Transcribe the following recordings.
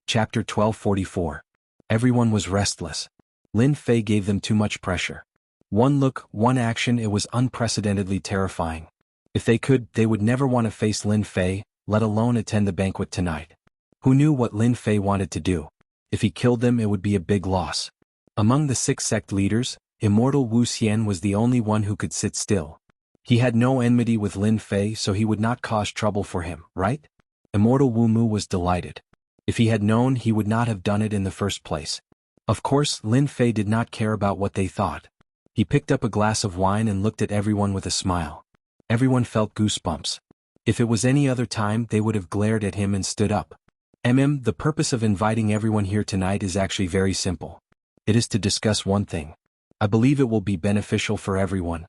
Chapter 1244. Everyone was restless. Lin Fei gave them too much pressure. One look, one action, it was unprecedentedly terrifying. If they could, they would never want to face Lin Fei, let alone attend the banquet tonight. Who knew what Lin Fei wanted to do? If he killed them, it would be a big loss. Among the 6 sect leaders, Immortal Wuxian was the only one who could sit still. He had no enmity with Lin Fei, so he would not cause trouble for him, right? Immortal Wu Mu was delighted. If he had known, he would not have done it in the first place. Of course, Lin Fei did not care about what they thought. He picked up a glass of wine and looked at everyone with a smile. Everyone felt goosebumps. If it was any other time, they would have glared at him and stood up. The purpose of inviting everyone here tonight is actually very simple. It is to discuss one thing. I believe it will be beneficial for everyone.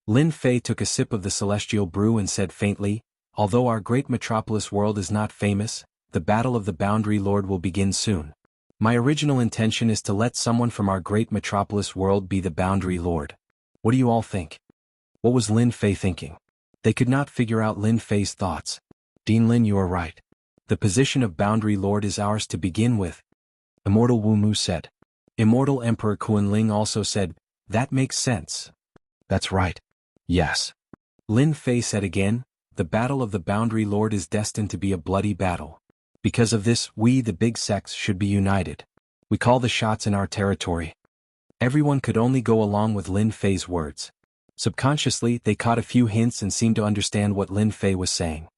Lin Fei took a sip of the celestial brew and said faintly, although our great metropolis world is not famous, the battle of the Boundary Lord will begin soon. My original intention is to let someone from our great metropolis world be the Boundary Lord. What do you all think? What was Lin Fei thinking? They could not figure out Lin Fei's thoughts. Dean Lin, you are right. The position of Boundary Lord is ours to begin with. Immortal Wu Mu said. Immortal Emperor Kunling also said, that makes sense. That's right. Yes. Lin Fei said again, the battle of the Boundary Lord is destined to be a bloody battle. Because of this, we, the big sects, should be united. We call the shots in our territory. Everyone could only go along with Lin Fei's words. Subconsciously, they caught a few hints and seemed to understand what Lin Fei was saying.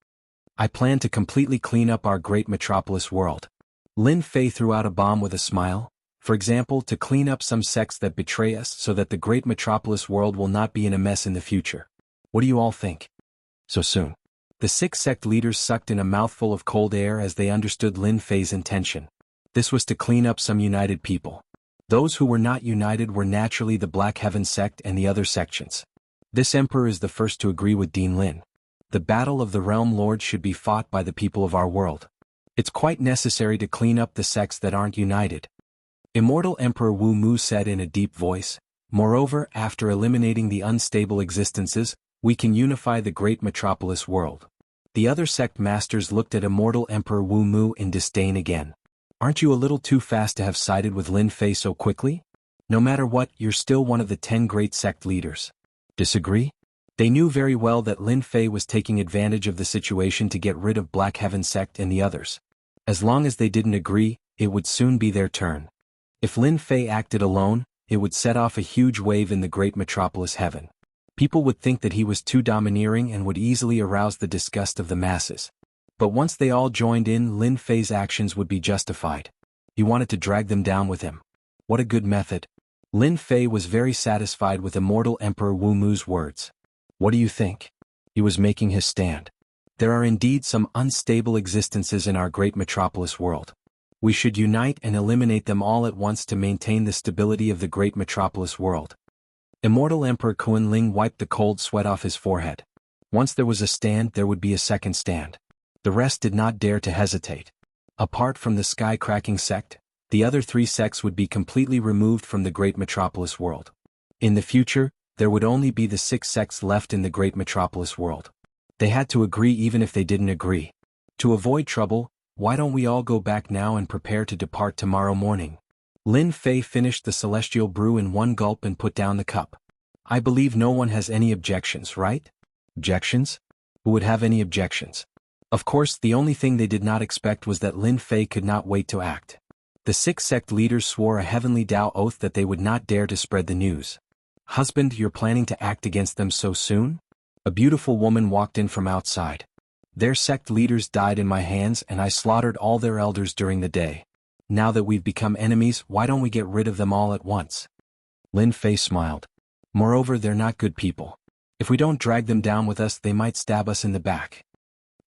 I plan to completely clean up our great metropolis world. Lin Fei threw out a bomb with a smile. For example, to clean up some sects that betray us so that the great metropolis world will not be in a mess in the future. What do you all think? So soon. The 6 sect leaders sucked in a mouthful of cold air as they understood Lin Fei's intention. This was to clean up some united people. Those who were not united were naturally the Black Heaven sect and the other sections. This emperor is the first to agree with Dean Lin. The battle of the realm lords should be fought by the people of our world. It's quite necessary to clean up the sects that aren't united. Immortal Emperor Wu Mu said in a deep voice, moreover, after eliminating the unstable existences, we can unify the great metropolis world. The other sect masters looked at Immortal Emperor Wu Mu in disdain again. Aren't you a little too fast to have sided with Lin Fei so quickly? No matter what, you're still one of the 10 great sect leaders. Disagree? They knew very well that Lin Fei was taking advantage of the situation to get rid of Black Heaven sect and the others. As long as they didn't agree, it would soon be their turn. If Lin Fei acted alone, it would set off a huge wave in the great metropolis heaven. People would think that he was too domineering and would easily arouse the disgust of the masses. But once they all joined in, Lin Fei's actions would be justified. He wanted to drag them down with him. What a good method. Lin Fei was very satisfied with Immortal Emperor Wu Mu's words. What do you think? He was making his stand. There are indeed some unstable existences in our great metropolis world. We should unite and eliminate them all at once to maintain the stability of the great metropolis world. Immortal Emperor Kunling wiped the cold sweat off his forehead. Once there was a stand, there would be a second stand. The rest did not dare to hesitate. Apart from the sky-cracking sect, the other 3 sects would be completely removed from the great metropolis world. In the future, there would only be the 6 sects left in the great metropolis world. They had to agree even if they didn't agree. To avoid trouble, why don't we all go back now and prepare to depart tomorrow morning? Lin Fei finished the celestial brew in one gulp and put down the cup. I believe no one has any objections, right? Objections? Who would have any objections? Of course, the only thing they did not expect was that Lin Fei could not wait to act. The 6 sect leaders swore a heavenly Tao oath that they would not dare to spread the news. Husband, you're planning to act against them so soon? A beautiful woman walked in from outside. Their sect leaders died in my hands and I slaughtered all their elders during the day. Now that we've become enemies, why don't we get rid of them all at once? Lin Fei smiled. Moreover, they're not good people. If we don't drag them down with us, they might stab us in the back.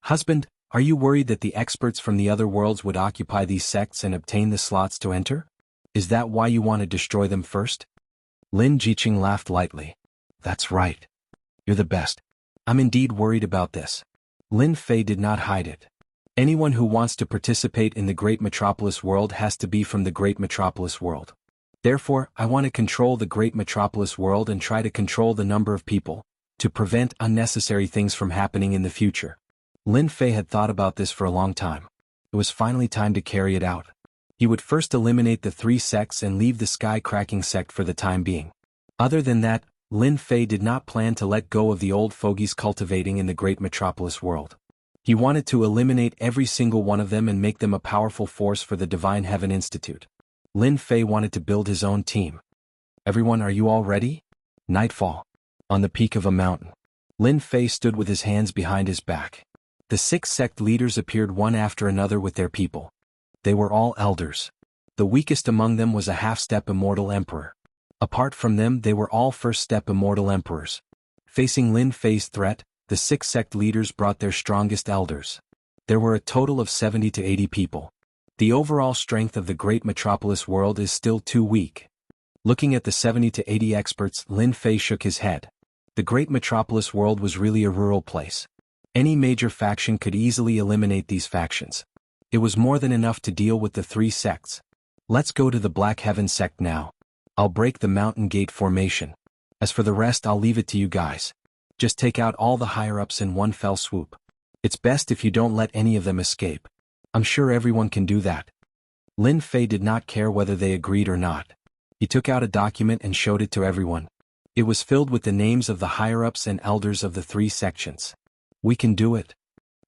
Husband, are you worried that the experts from the other worlds would occupy these sects and obtain the slots to enter? Is that why you want to destroy them first? Lin Jiqing laughed lightly. That's right. You're the best. I'm indeed worried about this. Lin Fei did not hide it. Anyone who wants to participate in the great metropolis world has to be from the great metropolis world. Therefore, I want to control the great metropolis world and try to control the number of people, to prevent unnecessary things from happening in the future. Lin Fei had thought about this for a long time. It was finally time to carry it out. He would first eliminate the 3 sects and leave the sky-cracking sect for the time being. Other than that, Lin Fei did not plan to let go of the old fogies cultivating in the great metropolis world. He wanted to eliminate every single one of them and make them a powerful force for the Divine Heaven Institute. Lin Fei wanted to build his own team. Everyone, are you all ready? Nightfall. On the peak of a mountain. Lin Fei stood with his hands behind his back. The 6 sect leaders appeared one after another with their people. They were all elders. The weakest among them was a half-step immortal emperor. Apart from them, they were all first-step immortal emperors. Facing Lin Fei's threat, the 6 sect leaders brought their strongest elders. There were a total of 70 to 80 people. The overall strength of the great metropolis world is still too weak. Looking at the 70 to 80 experts, Lin Fei shook his head. The great metropolis world was really a rural place. Any major faction could easily eliminate these factions. It was more than enough to deal with the 3 sects. Let's go to the Black Heaven sect now. I'll break the Mountain Gate formation. As for the rest, I'll leave it to you guys. Just take out all the higher-ups in one fell swoop. It's best if you don't let any of them escape. I'm sure everyone can do that. Lin Fei did not care whether they agreed or not. He took out a document and showed it to everyone. It was filled with the names of the higher-ups and elders of the 3 sections. We can do it.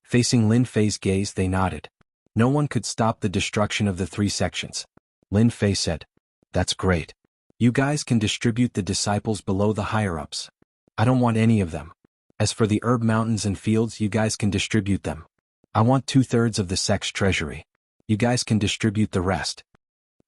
Facing Lin Fei's gaze, they nodded. No one could stop the destruction of the 3 sections. Lin Fei said, "That's great. You guys can distribute the disciples below the higher-ups. I don't want any of them. As for the herb mountains and fields, you guys can distribute them. I want 2/3 of the sect's treasury. You guys can distribute the rest."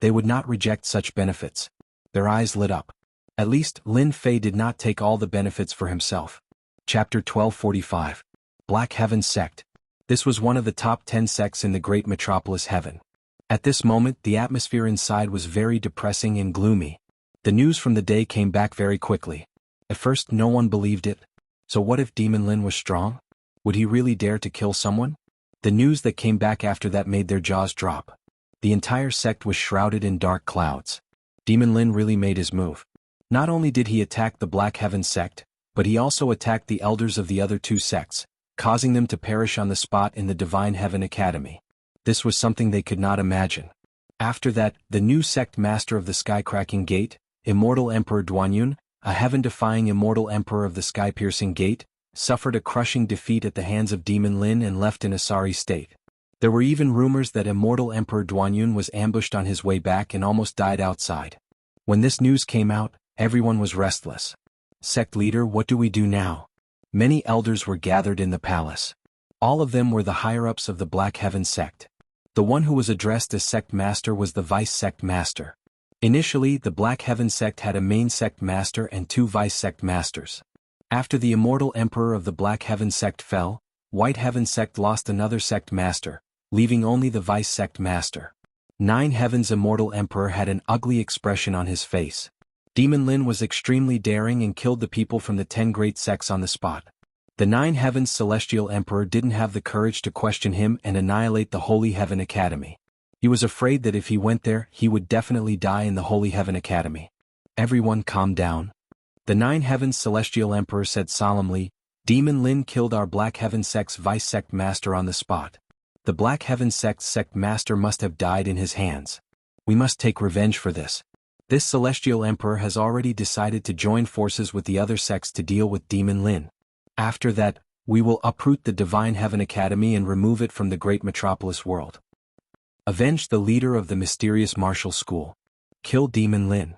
They would not reject such benefits. Their eyes lit up. At least, Lin Fei did not take all the benefits for himself. Chapter 1245. Black Heaven Sect. This was one of the top 10 sects in the great metropolis heaven. At this moment, the atmosphere inside was very depressing and gloomy. The news from the day came back very quickly. At first, no one believed it. So what if Demon Lin was strong? Would he really dare to kill someone? The news that came back after that made their jaws drop. The entire sect was shrouded in dark clouds. Demon Lin really made his move. Not only did he attack the Black Heaven sect, but he also attacked the elders of the other 2 sects, causing them to perish on the spot in the Divine Heaven Academy. This was something they could not imagine. After that, the new sect master of the Sky-Cracking Gate, Immortal Emperor Duanyun, a heaven-defying immortal emperor of the Sky-Piercing Gate, suffered a crushing defeat at the hands of Demon Lin and left in a sorry state. There were even rumors that Immortal Emperor Duanyun was ambushed on his way back and almost died outside. When this news came out, everyone was restless. Sect leader, what do we do now? Many elders were gathered in the palace. All of them were the higher-ups of the Black Heaven sect. The one who was addressed as sect master was the vice sect master. Initially, the Black Heaven sect had a main sect master and 2 vice sect masters. After the immortal emperor of the Black Heaven sect fell, White Heaven sect lost another sect master, leaving only the vice sect master. 9 Heaven's immortal emperor had an ugly expression on his face. Demon Lin was extremely daring and killed the people from the 10 great sects on the spot. The 9 Heaven's celestial emperor didn't have the courage to question him and annihilate the Holy Heaven Academy. He was afraid that if he went there, he would definitely die in the Holy Heaven Academy. Everyone calm down. The 9 Heaven's celestial emperor said solemnly, "Demon Lin killed our Black Heaven sect's vice sect master on the spot. The Black Heaven sect's sect master must have died in his hands. We must take revenge for this. This celestial emperor has already decided to join forces with the other sects to deal with Demon Lin. After that, we will uproot the Divine Heaven Academy and remove it from the great metropolis world. Avenge the leader of the mysterious martial school. Kill Demon Lin."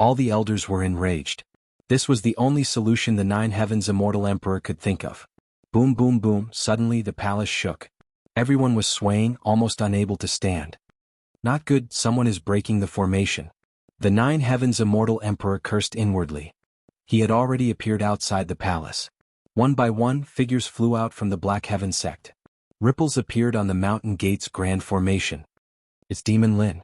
All the elders were enraged. This was the only solution the 9 Heaven's immortal emperor could think of. Boom boom boom, suddenly the palace shook. Everyone was swaying, almost unable to stand. Not good, someone is breaking the formation. The 9 Heaven's immortal emperor cursed inwardly. He had already appeared outside the palace. One by one, figures flew out from the Black Heaven sect. Ripples appeared on the Mountain Gate's grand formation. It's Demon Lin.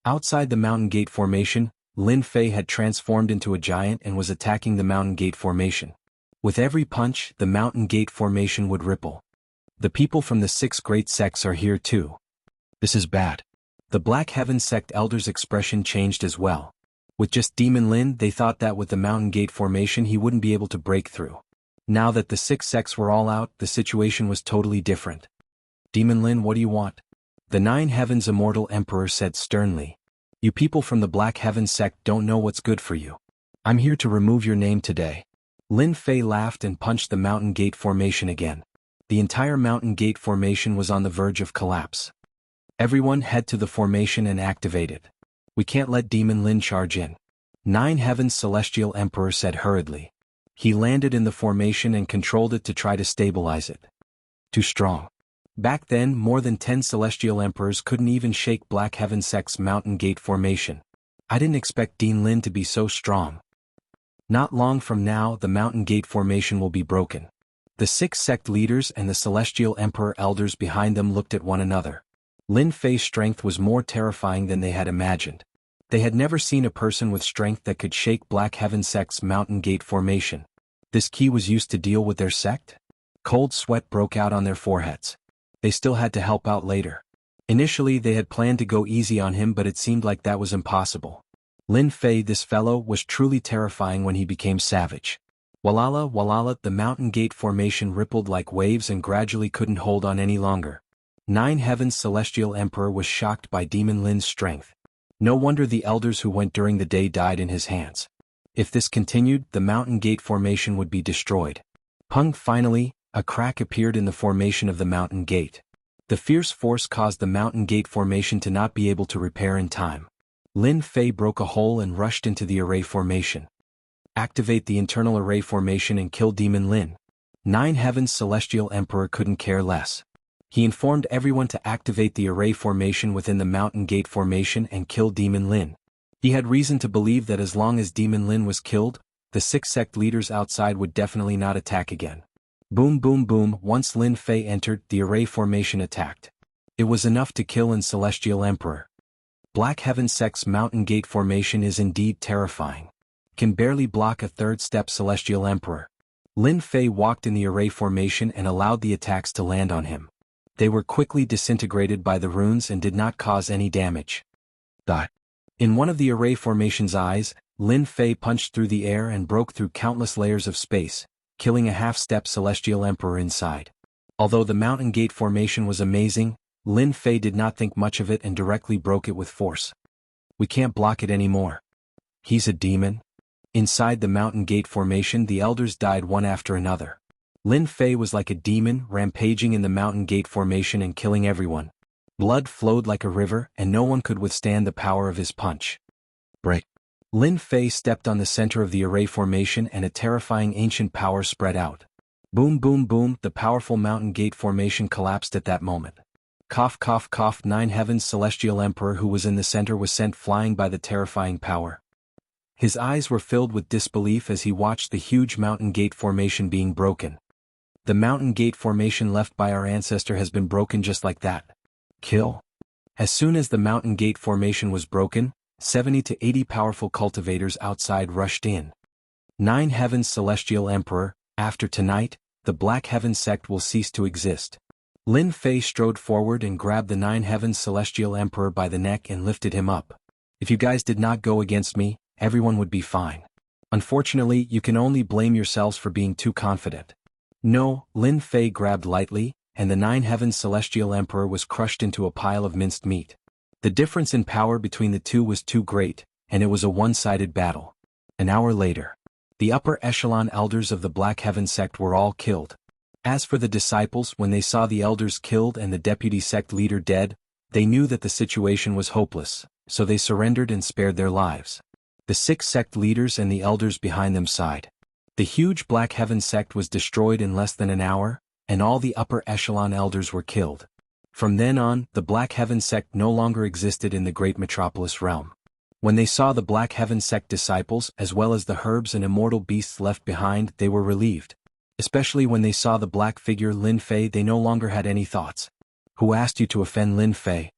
Outside the Mountain Gate formation, Lin Fei had transformed into a giant and was attacking the Mountain Gate formation. With every punch, the Mountain Gate formation would ripple. The people from the 6 great sects are here too. This is bad. The Black Heaven sect elders' expression changed as well. With just Demon Lin, they thought that with the Mountain Gate formation he wouldn't be able to break through. Now that the 6 sects were all out, the situation was totally different. "Demon Lin, what do you want?" The Nine Heavens Immortal Emperor said sternly. You people from the Black Heaven sect don't know what's good for you. I'm here to remove your name today. Lin Fei laughed and punched the Mountain Gate Formation again. The entire Mountain Gate Formation was on the verge of collapse. Everyone head to the formation and activate it. We can't let Demon Lin charge in. Nine Heavens Celestial Emperor said hurriedly. He landed in the formation and controlled it to try to stabilize it. Too strong. Back then, more than 10 Celestial Emperors couldn't even shake Black Heaven Sect's Mountain Gate Formation. I didn't expect Dean Lin to be so strong. Not long from now, the Mountain Gate Formation will be broken. The 6 sect leaders and the Celestial Emperor elders behind them looked at one another. Lin Fei's strength was more terrifying than they had imagined. They had never seen a person with strength that could shake Black Heaven Sect's Mountain Gate Formation. This key was used to deal with their sect? Cold sweat broke out on their foreheads. They still had to help out later. Initially they had planned to go easy on him, but it seemed like that was impossible. Lin Fei, this fellow, was truly terrifying when he became savage. Walala walala, the Mountain Gate Formation rippled like waves and gradually couldn't hold on any longer. Nine Heavens Celestial Emperor was shocked by Demon Lin's strength. No wonder the elders who went during the day died in his hands. If this continued, the Mountain Gate Formation would be destroyed. Pung, finally, a crack appeared in the formation of the Mountain Gate. The fierce force caused the Mountain Gate Formation to not be able to repair in time. Lin Fei broke a hole and rushed into the array formation. Activate the internal array formation and kill Demon Lin. Nine Heavens Celestial Emperor couldn't care less. He informed everyone to activate the array formation within the Mountain Gate Formation and kill Demon Lin. He had reason to believe that as long as Demon Lin was killed, the 6 sect leaders outside would definitely not attack again. Boom boom boom, once Lin Fei entered, the array formation attacked. It was enough to kill an Celestial Emperor. Black Heaven Sect's Mountain Gate Formation is indeed terrifying. Can barely block a third-step Celestial Emperor. Lin Fei walked in the array formation and allowed the attacks to land on him. They were quickly disintegrated by the runes and did not cause any damage. In one of the array formation's eyes, Lin Fei punched through the air and broke through countless layers of space, killing a half-step Celestial Emperor inside. Although the Mountain Gate Formation was amazing, Lin Fei did not think much of it and directly broke it with force. We can't block it anymore. He's a demon? Inside the Mountain Gate Formation, the elders died one after another. Lin Fei was like a demon, rampaging in the Mountain Gate Formation and killing everyone. Blood flowed like a river, and no one could withstand the power of his punch. Break. Lin Fei stepped on the center of the array formation and a terrifying ancient power spread out. Boom boom boom, the powerful Mountain Gate Formation collapsed at that moment. Cough cough cough, Nine Heavens Celestial Emperor who was in the center was sent flying by the terrifying power. His eyes were filled with disbelief as he watched the huge Mountain Gate Formation being broken. The Mountain Gate Formation left by our ancestor has been broken just like that. Kill. As soon as the Mountain Gate Formation was broken, 70 to 80 powerful cultivators outside rushed in. Nine Heavens Celestial Emperor, after tonight, the Black Heaven sect will cease to exist. Lin Fei strode forward and grabbed the Nine Heavens Celestial Emperor by the neck and lifted him up. If you guys did not go against me, everyone would be fine. Unfortunately, you can only blame yourselves for being too confident. No, Lin Fei grabbed lightly, and the Nine Heavens Celestial Emperor was crushed into a pile of minced meat. The difference in power between the two was too great, and it was a one-sided battle. An hour later, the upper echelon elders of the Black Heaven sect were all killed. As for the disciples, when they saw the elders killed and the deputy sect leader dead, they knew that the situation was hopeless, so they surrendered and spared their lives. The 6 sect leaders and the elders behind them sighed. The huge Black Heaven sect was destroyed in less than an hour, and all the upper echelon elders were killed. From then on, the Black Heaven sect no longer existed in the great metropolis realm. When they saw the Black Heaven sect disciples as well as the herbs and immortal beasts left behind, they were relieved. Especially when they saw the black figure Lin Fei, they no longer had any thoughts. Who asked you to offend Lin Fei?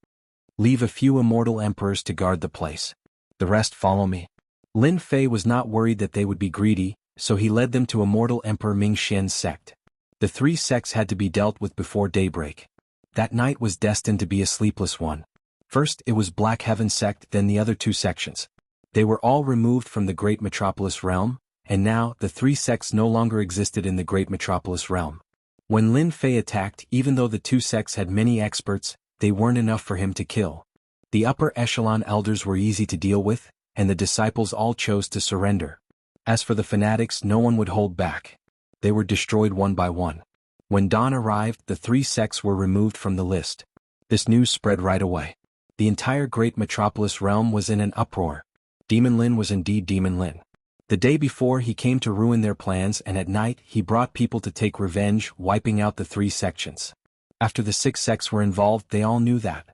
Leave a few immortal emperors to guard the place. The rest follow me. Lin Fei was not worried that they would be greedy, so he led them to Immortal Emperor Ming Xian's sect. The 3 sects had to be dealt with before daybreak. That night was destined to be a sleepless one. First it was Black Heaven sect, then the other 2 sections. They were all removed from the great metropolis realm, and now the 3 sects no longer existed in the great metropolis realm. When Lin Fei attacked, even though the 2 sects had many experts, they weren't enough for him to kill. The upper echelon elders were easy to deal with, and the disciples all chose to surrender. As for the fanatics, no one would hold back. They were destroyed one by one. When dawn arrived, the 3 sects were removed from the list. This news spread right away. The entire great metropolis realm was in an uproar. Demon Lin was indeed Demon Lin. The day before, he came to ruin their plans, and at night he brought people to take revenge, wiping out the 3 sections. After the 6 sects were involved, they all knew that.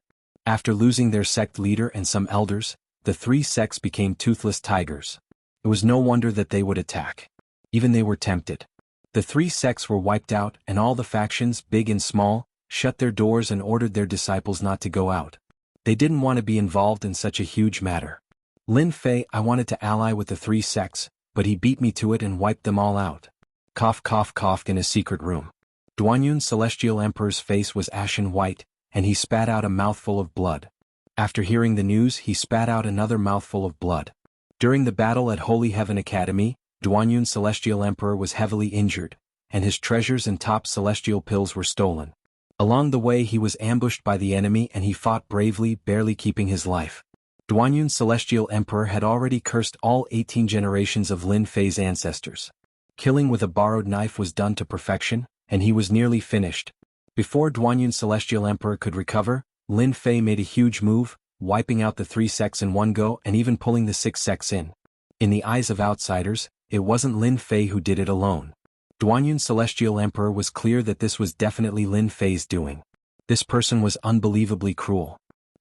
After losing their sect leader and some elders, the 3 sects became toothless tigers. It was no wonder that they would attack. Even they were tempted. The 3 sects were wiped out, and all the factions, big and small, shut their doors and ordered their disciples not to go out. They didn't want to be involved in such a huge matter. Lin Fei, I wanted to ally with the 3 sects, but he beat me to it and wiped them all out. Cough, cough, coughed in a secret room. Duanyun's Celestial Emperor's face was ashen white, and he spat out a mouthful of blood. After hearing the news, he spat out another mouthful of blood. During the battle at Holy Heaven Academy, Duanyun's Celestial Emperor was heavily injured, and his treasures and top celestial pills were stolen. Along the way he was ambushed by the enemy and he fought bravely, barely keeping his life. Duanyun's Celestial Emperor had already cursed all 18 generations of Lin Fei's ancestors. Killing with a borrowed knife was done to perfection, and he was nearly finished. Before Duanyun's Celestial Emperor could recover, Lin Fei made a huge move, wiping out the 3 sects in one go and even pulling the 6 sects in. In the eyes of outsiders, it wasn't Lin Fei who did it alone. Duanyun's Celestial Emperor was clear that this was definitely Lin Fei's doing. This person was unbelievably cruel.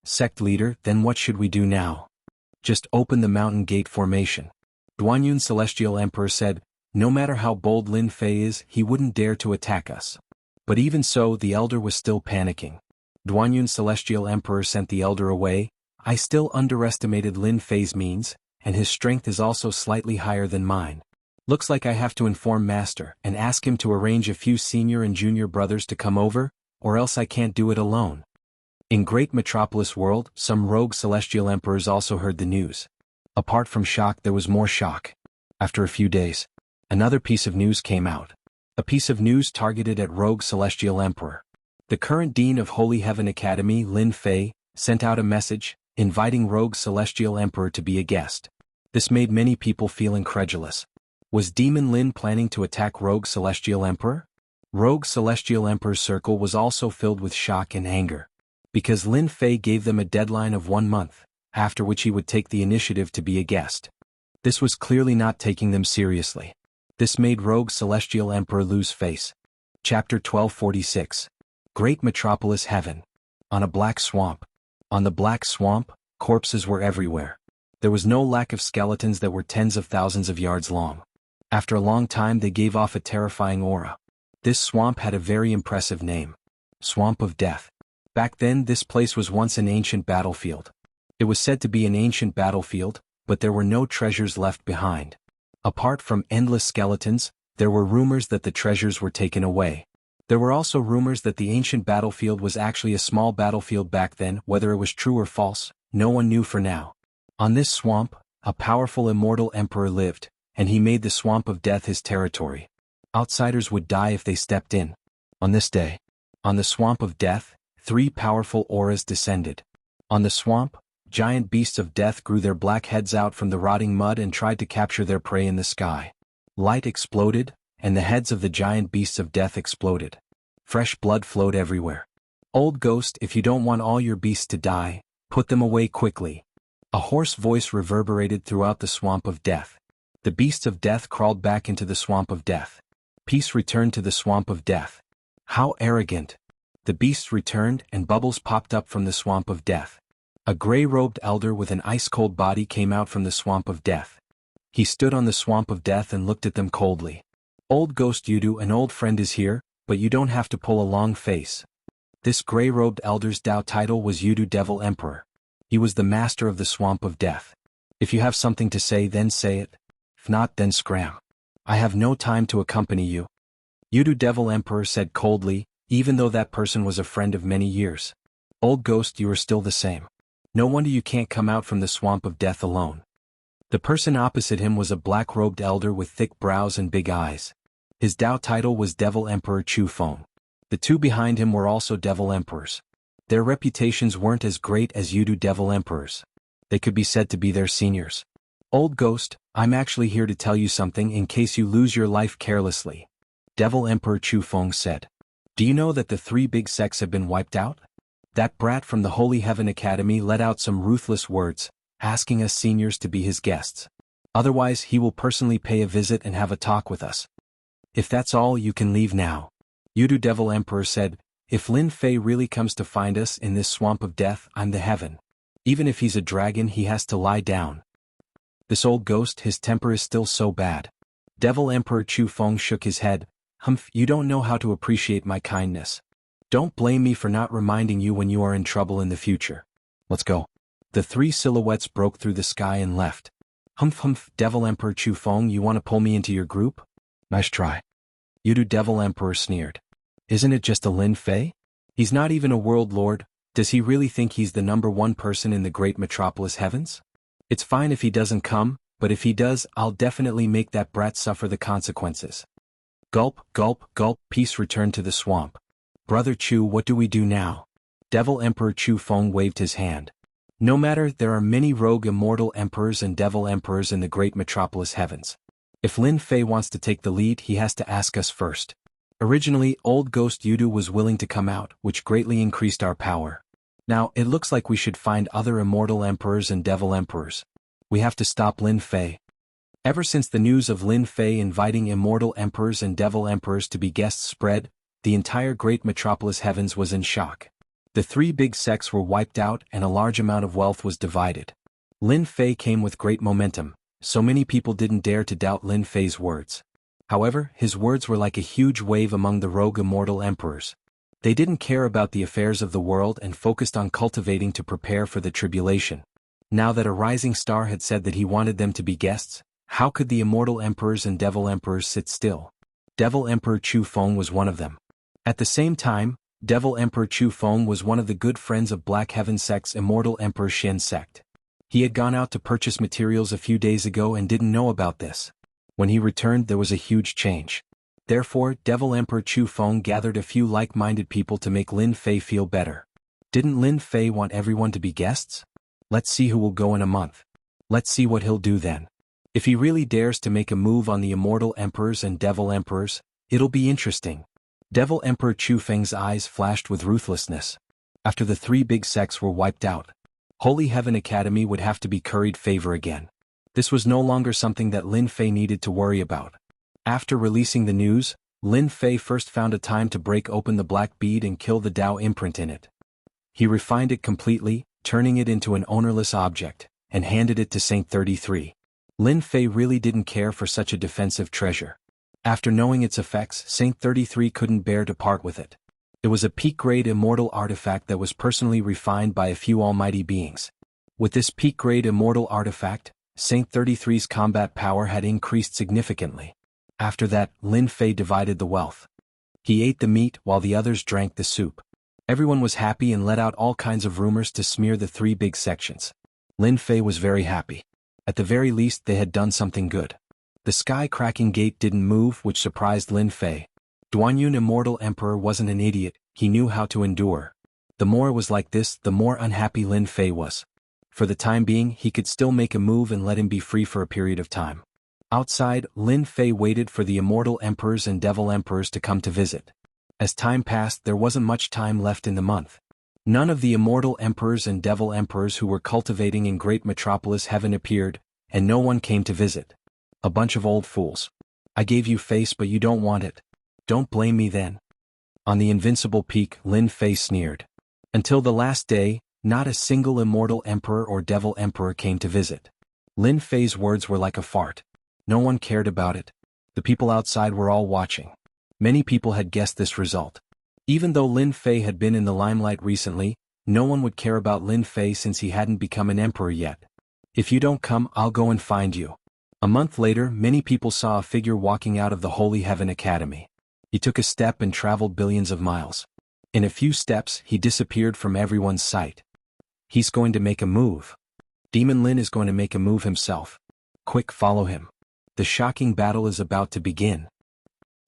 Sect leader, then what should we do now? Just open the mountain gate formation. Duanyun's Celestial Emperor said, no matter how bold Lin Fei is, he wouldn't dare to attack us. But even so, the elder was still panicking. Duanyun's Celestial Emperor sent the elder away. I still underestimated Lin Fei's means, and his strength is also slightly higher than mine. Looks like I have to inform Master and ask him to arrange a few senior and junior brothers to come over, or else I can't do it alone. In Great Metropolis World, some rogue Celestial Emperors also heard the news. Apart from shock, there was more shock. After a few days, another piece of news came out. A piece of news targeted at rogue Celestial Emperor. The current Dean of Holy Heaven Academy, Lin Fei, sent out a message, inviting rogue Celestial Emperor to be a guest. This made many people feel incredulous. Was Demon Lin planning to attack rogue Celestial Emperor? Rogue Celestial Emperor's circle was also filled with shock and anger. Because Lin Fei gave them a deadline of 1 month, after which he would take the initiative to be a guest. This was clearly not taking them seriously. This made rogue Celestial Emperor lose face. Chapter 1246. Great Metropolis Heaven. On a black swamp. On the black swamp, corpses were everywhere. There was no lack of skeletons that were tens of thousands of yards long. After a long time they gave off a terrifying aura. This swamp had a very impressive name. Swamp of Death. Back then this place was once an ancient battlefield. It was said to be an ancient battlefield, but there were no treasures left behind. Apart from endless skeletons, there were rumors that the treasures were taken away. There were also rumors that the ancient battlefield was actually a small battlefield back then. Whether it was true or false, no one knew for now. On this swamp, a powerful immortal emperor lived, and he made the Swamp of Death his territory. Outsiders would die if they stepped in. On this day, on the Swamp of Death, 3 powerful auras descended. On the swamp, giant beasts of death grew their black heads out from the rotting mud and tried to capture their prey in the sky. Light exploded, and the heads of the giant beasts of death exploded. Fresh blood flowed everywhere. Old ghost, if you don't want all your beasts to die, put them away quickly. A hoarse voice reverberated throughout the Swamp of Death. The beasts of death crawled back into the Swamp of Death. Peace returned to the Swamp of Death. How arrogant! The beasts returned and bubbles popped up from the Swamp of Death. A gray-robed elder with an ice-cold body came out from the Swamp of Death. He stood on the Swamp of Death and looked at them coldly. Old Ghost Yudu, an old friend is here, but you don't have to pull a long face. This gray-robed elder's Dao title was Yudu Devil Emperor. He was the master of the Swamp of Death. If you have something to say, then say it. If not, then scram. I have no time to accompany you. Yudu Devil Emperor said coldly, even though that person was a friend of many years. Old Ghost, you are still the same. No wonder you can't come out from the Swamp of Death alone. The person opposite him was a black-robed elder with thick brows and big eyes. His Dao title was Devil Emperor Chu Feng. The 2 behind him were also Devil Emperors. Their reputations weren't as great as Yudu Devil Emperors. They could be said to be their seniors. Old Ghost, I'm actually here to tell you something in case you lose your life carelessly. Devil Emperor Chu Feng said. Do you know that the 3 big sects have been wiped out? That brat from the Holy Heaven Academy let out some ruthless words, asking us seniors to be his guests. Otherwise he will personally pay a visit and have a talk with us. If that's all, you can leave now. Yudu Devil Emperor said, if Lin Fei really comes to find us in this swamp of death, I'm the heaven. Even if he's a dragon, he has to lie down. This old ghost, his temper is still so bad. Devil Emperor Chu Feng shook his head. Humph, you don't know how to appreciate my kindness. Don't blame me for not reminding you when you are in trouble in the future. Let's go. The 3 silhouettes broke through the sky and left. Humph humph, Devil Emperor Chu Feng, you want to pull me into your group? Nice try. Yudu Devil Emperor sneered. Isn't it just a Lin Fei? He's not even a world lord. Does he really think he's the #1 person in the great metropolis heavens? It's fine if he doesn't come, but if he does, I'll definitely make that brat suffer the consequences. Gulp, gulp, gulp, peace returned to the swamp. Brother Chu, what do we do now? Devil Emperor Chu Feng waved his hand. No matter, there are many rogue immortal emperors and devil emperors in the great metropolis heavens. If Lin Fei wants to take the lead, he has to ask us first. Originally, old ghost Yudu was willing to come out, which greatly increased our power. Now, it looks like we should find other immortal emperors and devil emperors. We have to stop Lin Fei. Ever since the news of Lin Fei inviting immortal emperors and devil emperors to be guests spread, the entire great metropolis heavens was in shock. The 3 big sects were wiped out and a large amount of wealth was divided. Lin Fei came with great momentum, so many people didn't dare to doubt Lin Fei's words. However, his words were like a huge wave among the rogue immortal emperors. They didn't care about the affairs of the world and focused on cultivating to prepare for the tribulation. Now that a rising star had said that he wanted them to be guests, how could the immortal emperors and devil emperors sit still? Devil Emperor Chu Feng was one of them. At the same time, Devil Emperor Chu Feng was one of the good friends of Black Heaven Sect's immortal Emperor Shen sect. He had gone out to purchase materials a few days ago and didn't know about this. When he returned, there was a huge change. Therefore, Devil Emperor Chu Feng gathered a few like-minded people to make Lin Fei feel better. Didn't Lin Fei want everyone to be guests? Let's see who will go in a month. Let's see what he'll do then. If he really dares to make a move on the immortal emperors and devil emperors, it'll be interesting. Devil Emperor Chu Feng's eyes flashed with ruthlessness. After the 3 big sects were wiped out, Holy Heaven Academy would have to be curried favor again. This was no longer something that Lin Fei needed to worry about. After releasing the news, Lin Fei first found a time to break open the black bead and kill the Tao imprint in it. He refined it completely, turning it into an ownerless object, and handed it to Saint 33. Lin Fei really didn't care for such a defensive treasure. After knowing its effects, Saint 33 couldn't bear to part with it. It was a peak-grade immortal artifact that was personally refined by a few almighty beings. With this peak-grade immortal artifact, Saint 33's combat power had increased significantly. After that, Lin Fei divided the wealth. He ate the meat while the others drank the soup. Everyone was happy and let out all kinds of rumors to smear the 3 big sections. Lin Fei was very happy. At the very least, they had done something good. The sky-cracking gate didn't move, which surprised Lin Fei. Duanyun Immortal Emperor wasn't an idiot, he knew how to endure. The more it was like this, the more unhappy Lin Fei was. For the time being, he could still make a move and let him be free for a period of time. Outside, Lin Fei waited for the immortal emperors and devil emperors to come to visit. As time passed, there wasn't much time left in the month. None of the immortal emperors and devil emperors who were cultivating in great metropolis heaven appeared, and no one came to visit. A bunch of old fools. I gave you face but you don't want it. Don't blame me then. On the invincible peak, Lin Fei sneered. Until the last day, not a single immortal emperor or devil emperor came to visit. Lin Fei's words were like a fart. No one cared about it. The people outside were all watching. Many people had guessed this result. Even though Lin Fei had been in the limelight recently, no one would care about Lin Fei since he hadn't become an emperor yet. If you don't come, I'll go and find you. A month later, many people saw a figure walking out of the Holy Heaven Academy. He took a step and traveled billions of miles. In a few steps, he disappeared from everyone's sight. He's going to make a move. Demon Lin is going to make a move himself. Quick, follow him. The shocking battle is about to begin.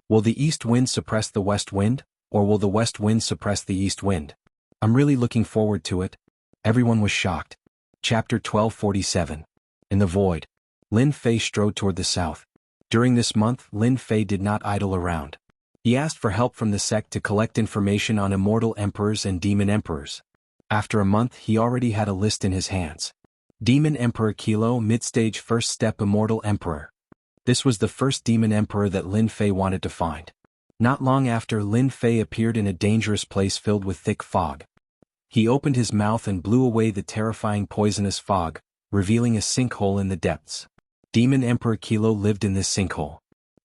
Will the east wind suppress the west wind, or will the west wind suppress the east wind? I'm really looking forward to it. Everyone was shocked. Chapter 1247. In the void. Lin Fei strode toward the south. During this month, Lin Fei did not idle around. He asked for help from the sect to collect information on immortal emperors and demon emperors. After a month, he already had a list in his hands. Demon Emperor Kilo, mid-stage first step immortal emperor. This was the first demon emperor that Lin Fei wanted to find. Not long after, Lin Fei appeared in a dangerous place filled with thick fog. He opened his mouth and blew away the terrifying poisonous fog, revealing a sinkhole in the depths. Demon Emperor Kilo lived in this sinkhole.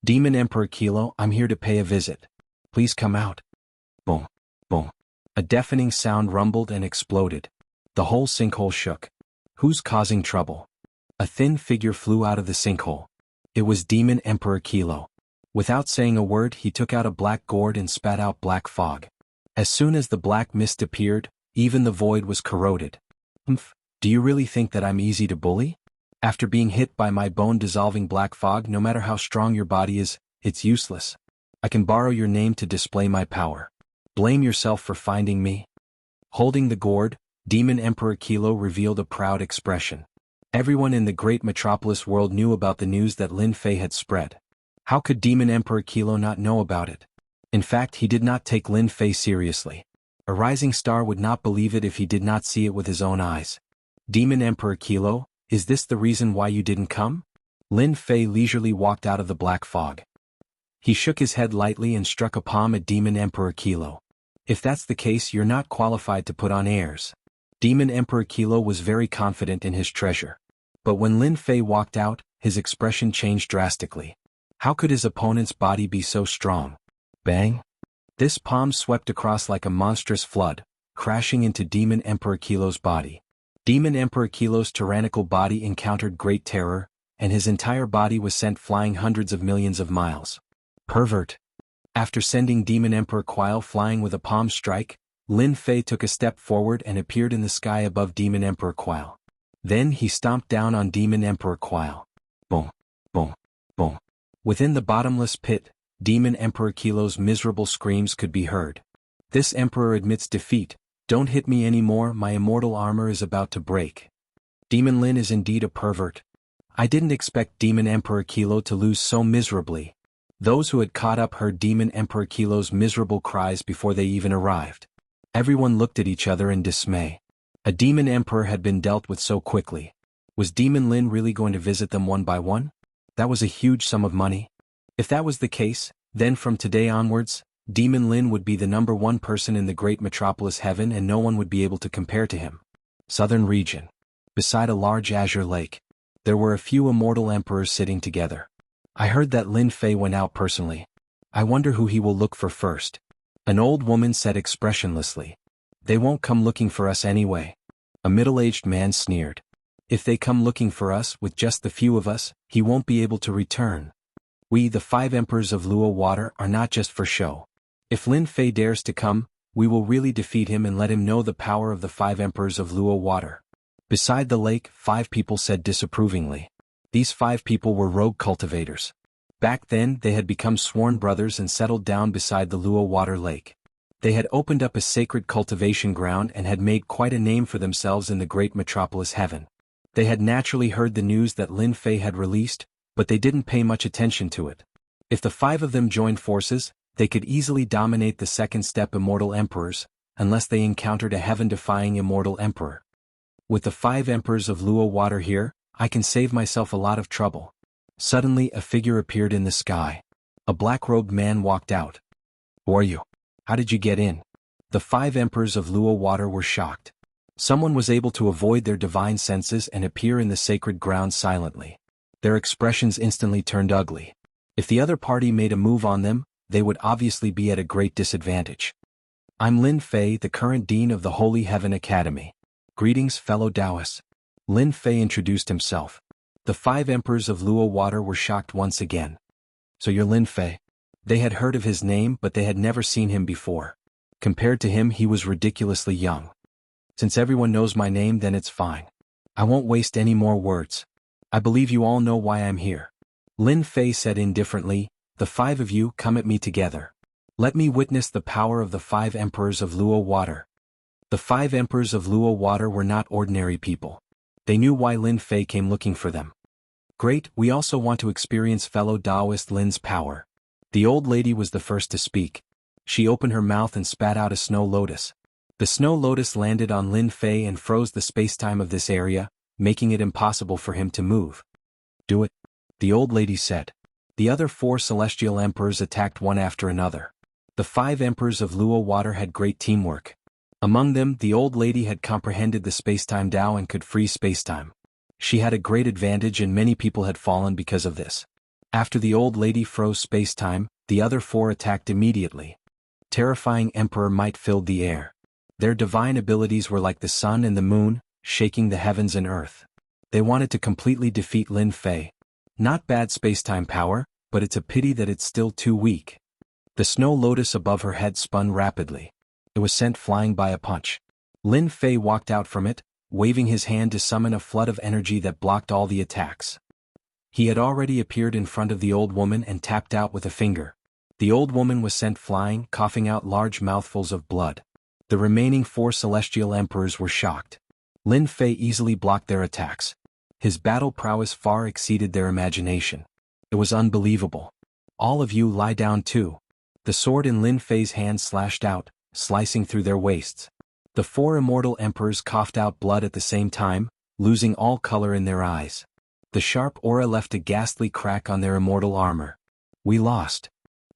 Demon Emperor Kilo, I'm here to pay a visit. Please come out. Boom, boom. A deafening sound rumbled and exploded. The whole sinkhole shook. Who's causing trouble? A thin figure flew out of the sinkhole. It was Demon Emperor Kilo. Without saying a word, he took out a black gourd and spat out black fog. As soon as the black mist appeared, even the void was corroded. Do you really think that I'm easy to bully? After being hit by my bone-dissolving black fog, no matter how strong your body is, it's useless. I can borrow your name to display my power. Blame yourself for finding me. Holding the gourd, Demon Emperor Kilo revealed a proud expression. Everyone in the great metropolis world knew about the news that Lin Fei had spread. How could Demon Emperor Kilo not know about it? In fact, he did not take Lin Fei seriously. A rising star would not believe it if he did not see it with his own eyes. Demon Emperor Kilo, is this the reason why you didn't come? Lin Fei leisurely walked out of the black fog. He shook his head lightly and struck a palm at Demon Emperor Kilo. If that's the case, you're not qualified to put on airs. Demon Emperor Kilo was very confident in his treasure. But when Lin Fei walked out, his expression changed drastically. How could his opponent's body be so strong? Bang! This palm swept across like a monstrous flood, crashing into Demon Emperor Kilo's body. Demon Emperor Kilo's tyrannical body encountered great terror, and his entire body was sent flying hundreds of millions of miles. Pervert! After sending Demon Emperor Quile flying with a palm strike, Lin Fei took a step forward and appeared in the sky above Demon Emperor Quile. Then he stomped down on Demon Emperor Quile. Boom, boom, boom. Within the bottomless pit, Demon Emperor Kilo's miserable screams could be heard. This emperor admits defeat. Don't hit me anymore, my immortal armor is about to break. Demon Lin is indeed a pervert. I didn't expect Demon Emperor Kilo to lose so miserably. Those who had caught up heard Demon Emperor Kilo's miserable cries before they even arrived. Everyone looked at each other in dismay. A demon emperor had been dealt with so quickly. Was Demon Lin really going to visit them one by one? That was a huge sum of money. If that was the case, then from today onwards, Demon Lin would be the #1 person in the great metropolis heaven and no one would be able to compare to him. Southern region. Beside a large azure lake. There were a few immortal emperors sitting together. I heard that Lin Fei went out personally. I wonder who he will look for first. An old woman said expressionlessly. They won't come looking for us anyway. A middle-aged man sneered. If they come looking for us, with just the few of us, he won't be able to return. We, the 5 emperors of Luo Water, are not just for show. If Lin Fei dares to come, we will really defeat him and let him know the power of the 5 emperors of Luo Water. Beside the lake, 5 people said disapprovingly. These 5 people were rogue cultivators. Back then, they had become sworn brothers and settled down beside the Luo Water Lake. They had opened up a sacred cultivation ground and had made quite a name for themselves in the great metropolis heaven. They had naturally heard the news that Lin Fei had released, but they didn't pay much attention to it. If the 5 of them joined forces, they could easily dominate the second step immortal emperors, unless they encountered a heaven-defying immortal emperor. With the 5 emperors of Luo Water here, I can save myself a lot of trouble. Suddenly a figure appeared in the sky. A black-robed man walked out. Who are you? How did you get in? The 5 emperors of Luo Water were shocked. Someone was able to avoid their divine senses and appear in the sacred ground silently. Their expressions instantly turned ugly. If the other party made a move on them, they would obviously be at a great disadvantage. I'm Lin Fei, the current dean of the Holy Heaven Academy. Greetings, fellow Taoists. Lin Fei introduced himself. The 5 emperors of Luo Water were shocked once again. So you're Lin Fei? They had heard of his name but they had never seen him before. Compared to him, he was ridiculously young. Since everyone knows my name, then it's fine. I won't waste any more words. I believe you all know why I'm here. Lin Fei said indifferently, the 5 of you come at me together. Let me witness the power of the 5 emperors of Luo Water. The 5 emperors of Luo Water were not ordinary people. They knew why Lin Fei came looking for them. Great, we also want to experience fellow Taoist Lin's power. The old lady was the first to speak. She opened her mouth and spat out a snow lotus. The snow lotus landed on Lin Fei and froze the spacetime of this area, making it impossible for him to move. Do it, the old lady said. The other 4 celestial emperors attacked one after another. The 5 emperors of Luo Water had great teamwork. Among them, the old lady had comprehended the spacetime Tao and could freeze spacetime. She had a great advantage and many people had fallen because of this. After the old lady froze spacetime, the other 4 attacked immediately. Terrifying emperor might filled the air. Their divine abilities were like the sun and the moon, shaking the heavens and earth. They wanted to completely defeat Lin Fei. Not bad spacetime power, but it's a pity that it's still too weak. The snow lotus above her head spun rapidly. It was sent flying by a punch. Lin Fei walked out from it, waving his hand to summon a flood of energy that blocked all the attacks. He had already appeared in front of the old woman and tapped out with a finger. The old woman was sent flying, coughing out large mouthfuls of blood. The remaining 4 celestial emperors were shocked. Lin Fei easily blocked their attacks. His battle prowess far exceeded their imagination. It was unbelievable. All of you lie down too. The sword in Lin Fei's hand slashed out, slicing through their waists. The 4 immortal emperors coughed out blood at the same time, losing all color in their eyes. The sharp aura left a ghastly crack on their immortal armor. We lost.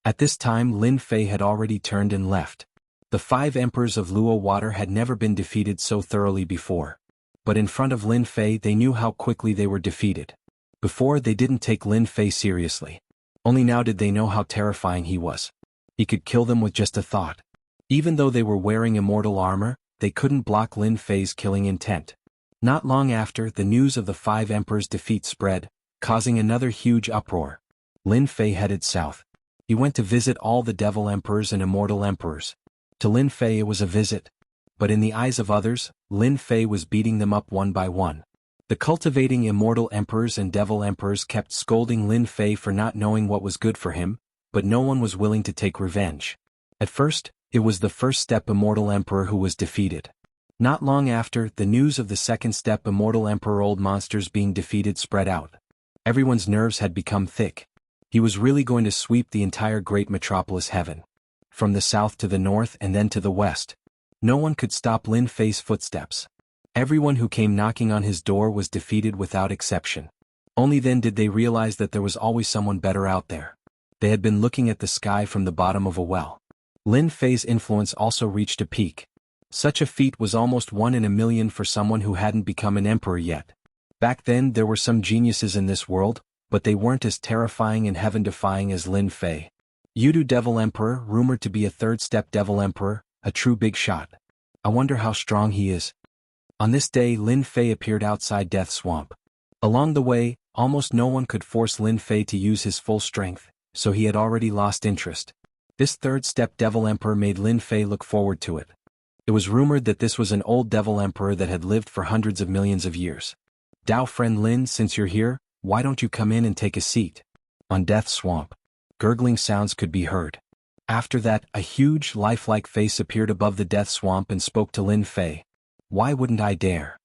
At this time Lin Fei had already turned and left. The 5 emperors of Luo Water had never been defeated so thoroughly before. But in front of Lin Fei they knew how quickly they were defeated. Before they didn't take Lin Fei seriously. Only now did they know how terrifying he was. He could kill them with just a thought. Even though they were wearing immortal armor, they couldn't block Lin Fei's killing intent. Not long after, the news of the 5 emperors' defeat spread, causing another huge uproar. Lin Fei headed south. He went to visit all the devil emperors and immortal emperors. To Lin Fei it was a visit. But in the eyes of others, Lin Fei was beating them up one by one. The cultivating immortal emperors and devil emperors kept scolding Lin Fei for not knowing what was good for him, but no one was willing to take revenge. At first, it was the first step immortal emperor who was defeated. Not long after, the news of the second step immortal emperor old monsters being defeated spread out. Everyone's nerves had become thick. He was really going to sweep the entire great metropolis heaven. From the south to the north and then to the west. No one could stop Lin Fei's footsteps. Everyone who came knocking on his door was defeated without exception. Only then did they realize that there was always someone better out there. They had been looking at the sky from the bottom of a well. Lin Fei's influence also reached a peak. Such a feat was almost 1 in a million for someone who hadn't become an emperor yet. Back then there were some geniuses in this world, but they weren't as terrifying and heaven-defying as Lin Fei. Yudu Devil Emperor, rumored to be a third-step Devil Emperor, a true big shot. I wonder how strong he is. On this day Lin Fei appeared outside Death Swamp. Along the way, almost no one could force Lin Fei to use his full strength, so he had already lost interest. This third-step Devil Emperor made Lin Fei look forward to it. It was rumored that this was an old Devil Emperor that had lived for hundreds of millions of years. Dao friend Lin, since you're here, why don't you come in and take a seat? On Death Swamp. Gurgling sounds could be heard. After that, a huge, lifelike face appeared above the Death Swamp and spoke to Lin Fei. Why wouldn't I dare?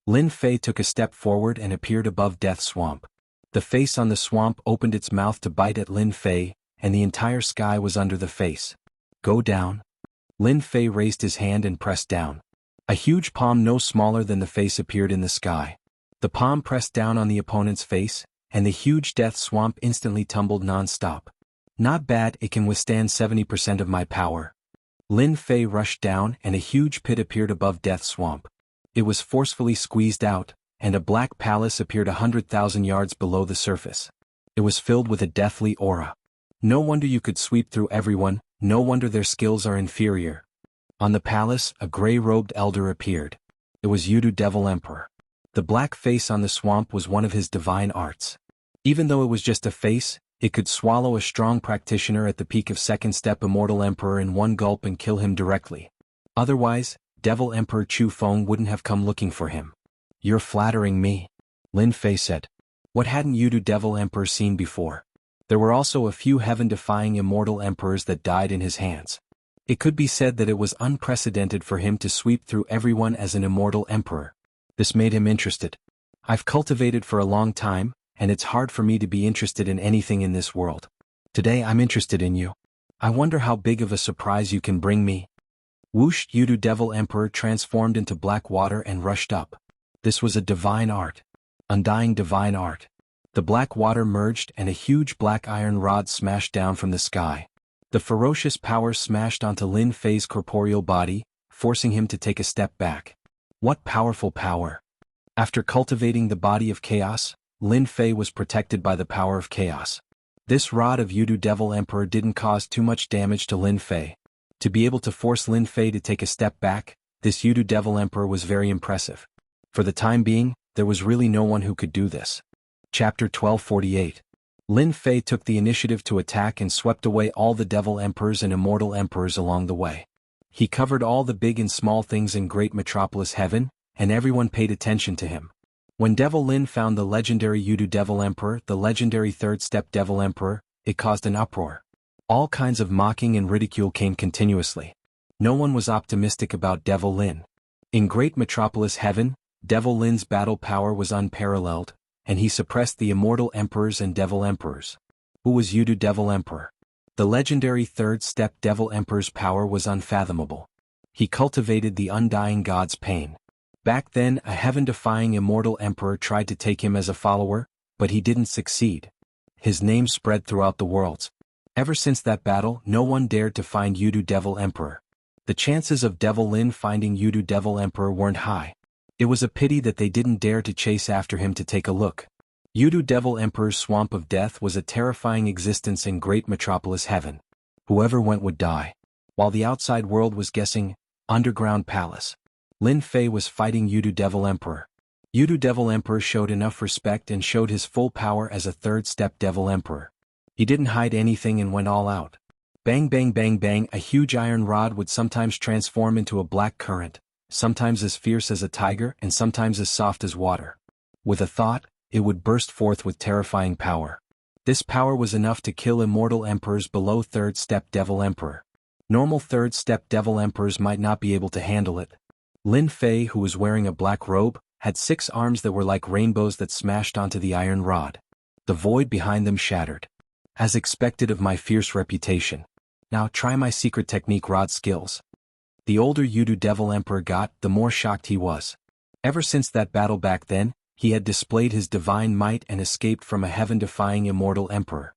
Lin Fei took a step forward and appeared above Death Swamp. The face on the swamp opened its mouth to bite at Lin Fei, and the entire sky was under the face. Go down. Lin Fei raised his hand and pressed down. A huge palm no smaller than the face appeared in the sky. The palm pressed down on the opponent's face, and the huge Death Swamp instantly tumbled non-stop. Not bad, it can withstand 70% of my power. Lin Fei rushed down and a huge pit appeared above Death Swamp. It was forcefully squeezed out, and a black palace appeared 100,000 yards below the surface. It was filled with a deathly aura. No wonder you could sweep through everyone, no wonder their skills are inferior. On the palace, a gray-robed elder appeared. It was Yudu Devil Emperor. The black face on the swamp was one of his divine arts. Even though it was just a face, it could swallow a strong practitioner at the peak of second step Immortal Emperor in one gulp and kill him directly. Otherwise, Devil Emperor Chu Feng wouldn't have come looking for him. You're flattering me, Lin Fei said. What hadn't Yudu Devil Emperor seen before? There were also a few heaven-defying immortal emperors that died in his hands. It could be said that it was unprecedented for him to sweep through everyone as an immortal emperor. This made him interested. I've cultivated for a long time, and it's hard for me to be interested in anything in this world. Today I'm interested in you. I wonder how big of a surprise you can bring me. Whoosh! Yudu Devil Emperor transformed into black water and rushed up. This was a divine art. Undying divine art. The black water merged and a huge black iron rod smashed down from the sky. The ferocious power smashed onto Lin Fei's corporeal body, forcing him to take a step back. What powerful power! After cultivating the body of chaos, Lin Fei was protected by the power of chaos. This rod of Yudu Devil Emperor didn't cause too much damage to Lin Fei. To be able to force Lin Fei to take a step back, this Yudu Devil Emperor was very impressive. For the time being, there was really no one who could do this. Chapter 1248. Lin Fei took the initiative to attack and swept away all the Devil Emperors and Immortal Emperors along the way. He covered all the big and small things in Great Metropolis Heaven, and everyone paid attention to him. When Devil Lin found the legendary Yudu Devil Emperor, the legendary Third Step Devil Emperor, it caused an uproar. All kinds of mocking and ridicule came continuously. No one was optimistic about Devil Lin. In Great Metropolis Heaven, Devil Lin's battle power was unparalleled, and he suppressed the Immortal Emperors and Devil Emperors. Who was Yudu Devil Emperor? The legendary Third Step Devil Emperor's power was unfathomable. He cultivated the undying god's pain. Back then, a heaven-defying Immortal Emperor tried to take him as a follower, but he didn't succeed. His name spread throughout the worlds. Ever since that battle, no one dared to find Yudu Devil Emperor. The chances of Devil Lin finding Yudu Devil Emperor weren't high. It was a pity that they didn't dare to chase after him to take a look. Yudu Devil Emperor's Swamp of Death was a terrifying existence in Great Metropolis Heaven. Whoever went would die. While the outside world was guessing, underground palace. Lin Fei was fighting Yudu Devil Emperor. Yudu Devil Emperor showed enough respect and showed his full power as a Third Step Devil Emperor. He didn't hide anything and went all out. Bang bang bang bang, a huge iron rod would sometimes transform into a black current, sometimes as fierce as a tiger and sometimes as soft as water. With a thought, it would burst forth with terrifying power. This power was enough to kill immortal emperors below Third Step Devil Emperor. Normal Third Step Devil Emperors might not be able to handle it. Lin Fei, who was wearing a black robe, had 6 arms that were like rainbows that smashed onto the iron rod. The void behind them shattered. As expected of my fierce reputation. Now try my secret technique rod skills. The older Yudu Devil Emperor got, the more shocked he was. Ever since that battle back then, he had displayed his divine might and escaped from a heaven-defying immortal emperor.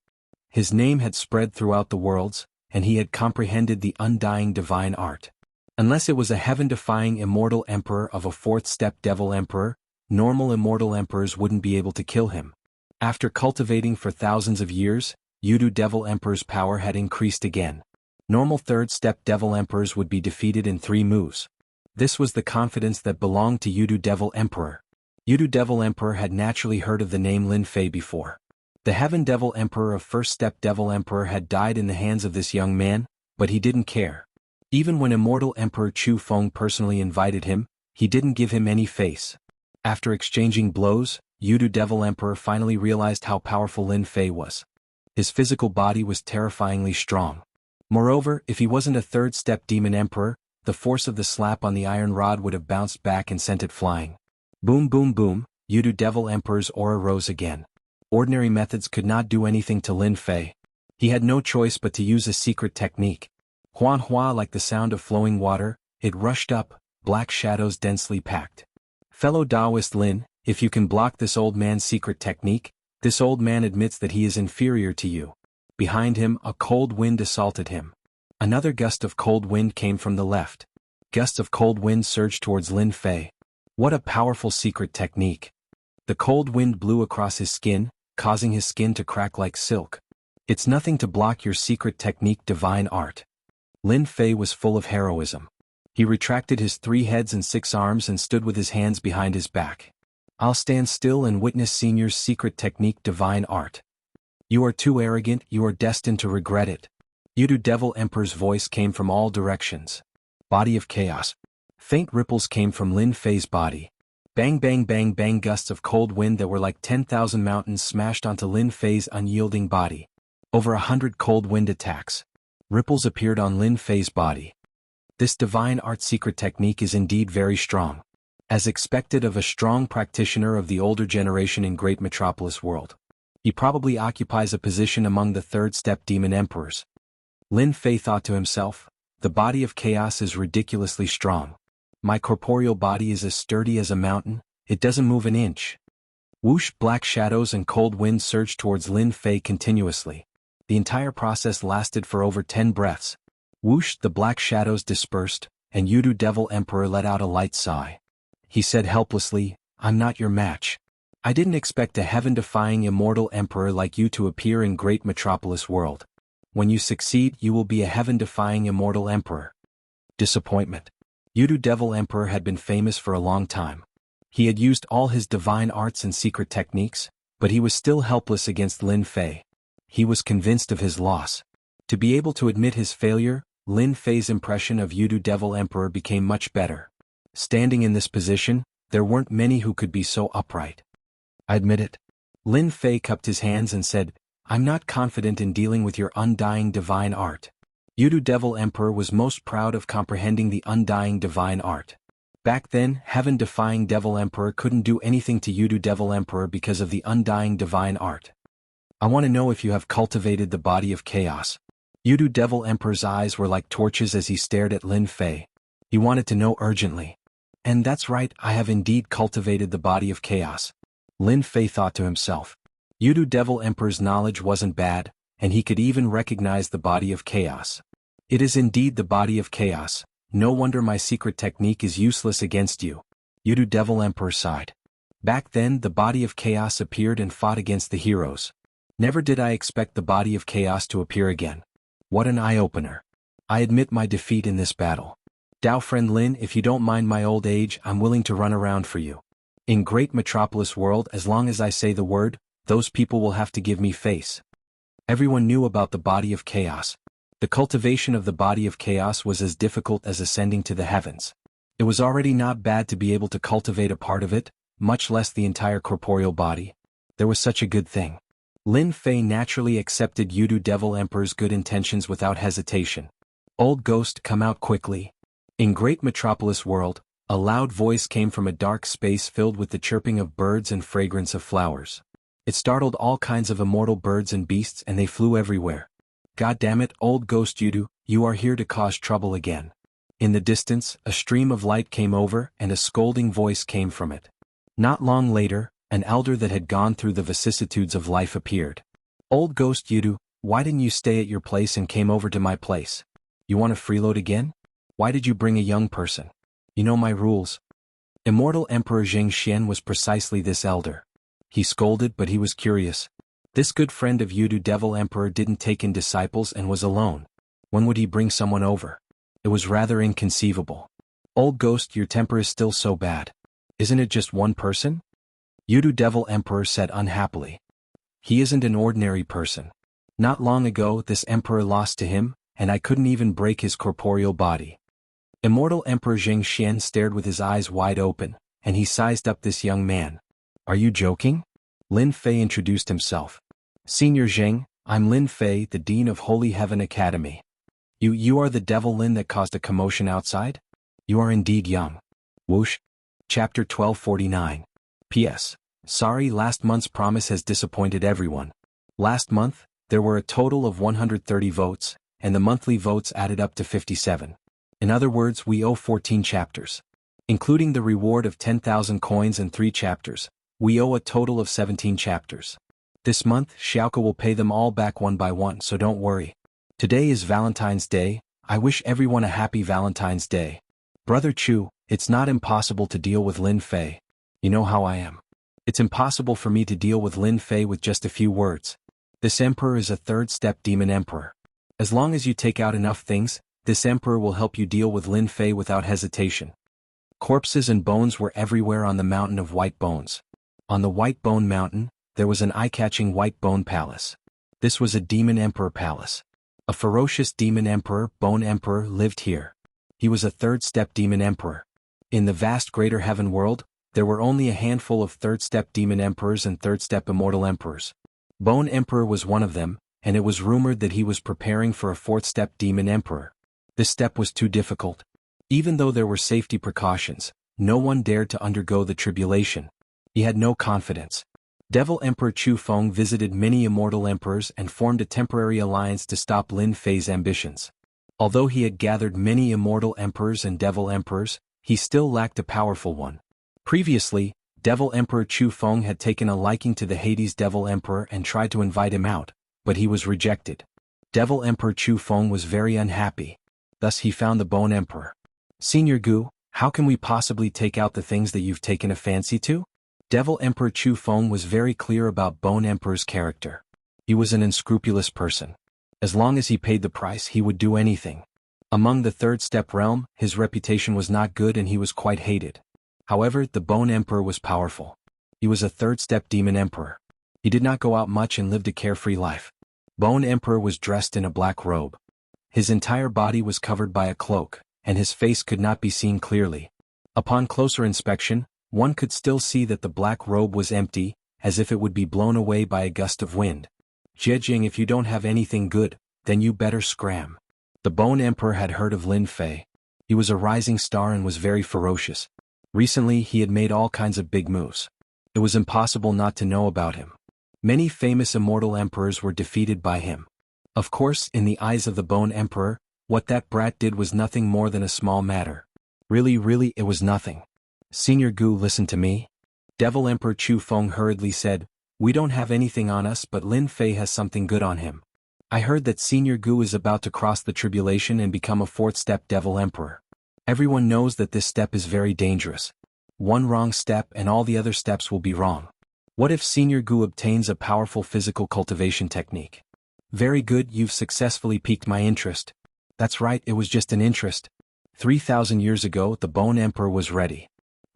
His name had spread throughout the worlds, and he had comprehended the undying divine art. Unless it was a heaven-defying immortal emperor of a Fourth Step Devil Emperor, normal immortal emperors wouldn't be able to kill him. After cultivating for thousands of years, Yudu Devil Emperor's power had increased again. Normal Third Step Devil Emperors would be defeated in 3 moves. This was the confidence that belonged to Yudu Devil Emperor. Yudu Devil Emperor had naturally heard of the name Lin Fei before. The Heaven Devil Emperor of First Step Devil Emperor had died in the hands of this young man, but he didn't care. Even when Immortal Emperor Chu Feng personally invited him, he didn't give him any face. After exchanging blows, Yudu Devil Emperor finally realized how powerful Lin Fei was. His physical body was terrifyingly strong. Moreover, if he wasn't a Third Step Demon Emperor, the force of the slap on the iron rod would have bounced back and sent it flying. Boom boom boom, Yudu Devil Emperor's aura rose again. Ordinary methods could not do anything to Lin Fei. He had no choice but to use a secret technique. Huan hua, like the sound of flowing water, it rushed up, black shadows densely packed. Fellow Taoist Lin, if you can block this old man's secret technique, this old man admits that he is inferior to you. Behind him, a cold wind assaulted him. Another gust of cold wind came from the left. Gusts of cold wind surged towards Lin Fei. What a powerful secret technique. The cold wind blew across his skin, causing his skin to crack like silk. It's nothing to block your secret technique, divine art. Lin Fei was full of heroism. He retracted his 3 heads and 6 arms and stood with his hands behind his back. I'll stand still and witness Senior's secret technique, divine art. You are too arrogant, you are destined to regret it. Yudu Devil Emperor's voice came from all directions. Body of chaos. Faint ripples came from Lin Fei's body. Bang bang bang bang, gusts of cold wind that were like 10,000 mountains smashed onto Lin Fei's unyielding body. Over 100 cold wind attacks. Ripples appeared on Lin Fei's body. This divine art secret technique is indeed very strong. As expected of a strong practitioner of the older generation in Great Metropolis world. He probably occupies a position among the third-step demon emperors. Lin Fei thought to himself, the body of chaos is ridiculously strong. My corporeal body is as sturdy as a mountain, it doesn't move an inch. Whoosh! Black shadows and cold winds surged towards Lin Fei continuously. The entire process lasted for over 10 breaths. Whoosh! The black shadows dispersed, and Yudu Devil Emperor let out a light sigh. He said helplessly, I'm not your match. I didn't expect a heaven-defying immortal emperor like you to appear in Great Metropolis world. When you succeed, you will be a heaven-defying immortal emperor. Disappointment. Yudu Devil Emperor had been famous for a long time. He had used all his divine arts and secret techniques, but he was still helpless against Lin Fei. He was convinced of his loss. To be able to admit his failure, Lin Fei's impression of Yudu Devil Emperor became much better. Standing in this position, there weren't many who could be so upright. I admit it. Lin Fei cupped his hands and said, I'm not confident in dealing with your undying divine art. Yudu Devil Emperor was most proud of comprehending the undying divine art. Back then, heaven-defying Devil Emperor couldn't do anything to Yudu Devil Emperor because of the undying divine art. I want to know if you have cultivated the body of chaos. Yudu Devil Emperor's eyes were like torches as he stared at Lin Fei. He wanted to know urgently. And that's right, I have indeed cultivated the body of chaos. Lin Fei thought to himself. Yudu Devil Emperor's knowledge wasn't bad, and he could even recognize the body of chaos. It is indeed the body of chaos. No wonder my secret technique is useless against you. Yudu Devil Emperor sighed. Back then the body of chaos appeared and fought against the heroes. Never did I expect the body of chaos to appear again. What an eye-opener. I admit my defeat in this battle. Dao friend Lin, if you don't mind my old age, I'm willing to run around for you. In Great Metropolis world, as long as I say the word, those people will have to give me face. Everyone knew about the body of chaos. The cultivation of the body of chaos was as difficult as ascending to the heavens. It was already not bad to be able to cultivate a part of it, much less the entire corporeal body. There was such a good thing. Lin Fei naturally accepted Yudu Devil Emperor's good intentions without hesitation. Old ghost, come out quickly. In Great Metropolis world, a loud voice came from a dark space filled with the chirping of birds and fragrance of flowers. It startled all kinds of immortal birds and beasts and they flew everywhere. God damn it, old ghost Yudu, you are here to cause trouble again. In the distance, a stream of light came over and a scolding voice came from it. Not long later, an elder that had gone through the vicissitudes of life appeared. Old ghost Yudu, why didn't you stay at your place and came over to my place? You want to freeload again? Why did you bring a young person? You know my rules. Immortal Emperor Zheng Xian was precisely this elder. He scolded, but he was curious. This good friend of Yudu Devil Emperor didn't take in disciples and was alone. When would he bring someone over? It was rather inconceivable. Old ghost, your temper is still so bad. Isn't it just one person? Yudu Devil Emperor said unhappily. He isn't an ordinary person. Not long ago this emperor lost to him, and I couldn't even break his corporeal body. Immortal Emperor Zheng Xian stared with his eyes wide open, and he sized up this young man. Are you joking? Lin Fei introduced himself. Senior Zheng, I'm Lin Fei, the Dean of Holy Heaven Academy. You are the devil Lin that caused a commotion outside? You are indeed young. Whoosh. Chapter 1249. P.S. Sorry, last month's promise has disappointed everyone. Last month, there were a total of 130 votes, and the monthly votes added up to 57. In other words, we owe 14 chapters. Including the reward of 10,000 coins and 3 chapters, we owe a total of 17 chapters. This month, Xiaoke will pay them all back one by one, so don't worry. Today is Valentine's Day. I wish everyone a happy Valentine's Day. Brother Chu, it's not impossible to deal with Lin Fei. You know how I am. It's impossible for me to deal with Lin Fei with just a few words. This emperor is a third-step demon emperor. As long as you take out enough things, this emperor will help you deal with Lin Fei without hesitation. Corpses and bones were everywhere on the mountain of white bones. On the White Bone Mountain, there was an eye-catching white bone palace. This was a demon emperor palace. A ferocious demon emperor, Bone Emperor, lived here. He was a third-step demon emperor. In the vast greater heaven world, there were only a handful of third-step demon emperors and third-step immortal emperors. Bone Emperor was one of them, and it was rumored that he was preparing for a fourth-step demon emperor. This step was too difficult. Even though there were safety precautions, no one dared to undergo the tribulation. He had no confidence. Devil Emperor Chu Feng visited many immortal emperors and formed a temporary alliance to stop Lin Fei's ambitions. Although he had gathered many immortal emperors and devil emperors, he still lacked a powerful one. Previously, Devil Emperor Chu Feng had taken a liking to the Hades Devil Emperor and tried to invite him out, but he was rejected. Devil Emperor Chu Feng was very unhappy. Thus he found the Bone Emperor. "Senior Gu, how can we possibly take out the things that you've taken a fancy to?" Devil Emperor Chu Feng was very clear about Bone Emperor's character. He was an unscrupulous person. As long as he paid the price, he would do anything. Among the third step realm, his reputation was not good and he was quite hated. However, the Bone Emperor was powerful. He was a third-step demon emperor. He did not go out much and lived a carefree life. Bone Emperor was dressed in a black robe. His entire body was covered by a cloak, and his face could not be seen clearly. Upon closer inspection, one could still see that the black robe was empty, as if it would be blown away by a gust of wind. "Jejing, if you don't have anything good, then you better scram." The Bone Emperor had heard of Lin Fei. He was a rising star and was very ferocious. Recently he had made all kinds of big moves. It was impossible not to know about him. Many famous immortal emperors were defeated by him. Of course, in the eyes of the Bone Emperor, what that brat did was nothing more than a small matter. Really, it was nothing. "Senior Gu, listen to me." Devil Emperor Chu Feng hurriedly said, "We don't have anything on us, but Lin Fei has something good on him. I heard that Senior Gu is about to cross the tribulation and become a fourth-step Devil Emperor. Everyone knows that this step is very dangerous. One wrong step and all the other steps will be wrong. What if Senior Gu obtains a powerful physical cultivation technique?" "Very good, you've successfully piqued my interest." "That's right, it was just an interest." 3,000 years ago, the Bone Emperor was ready.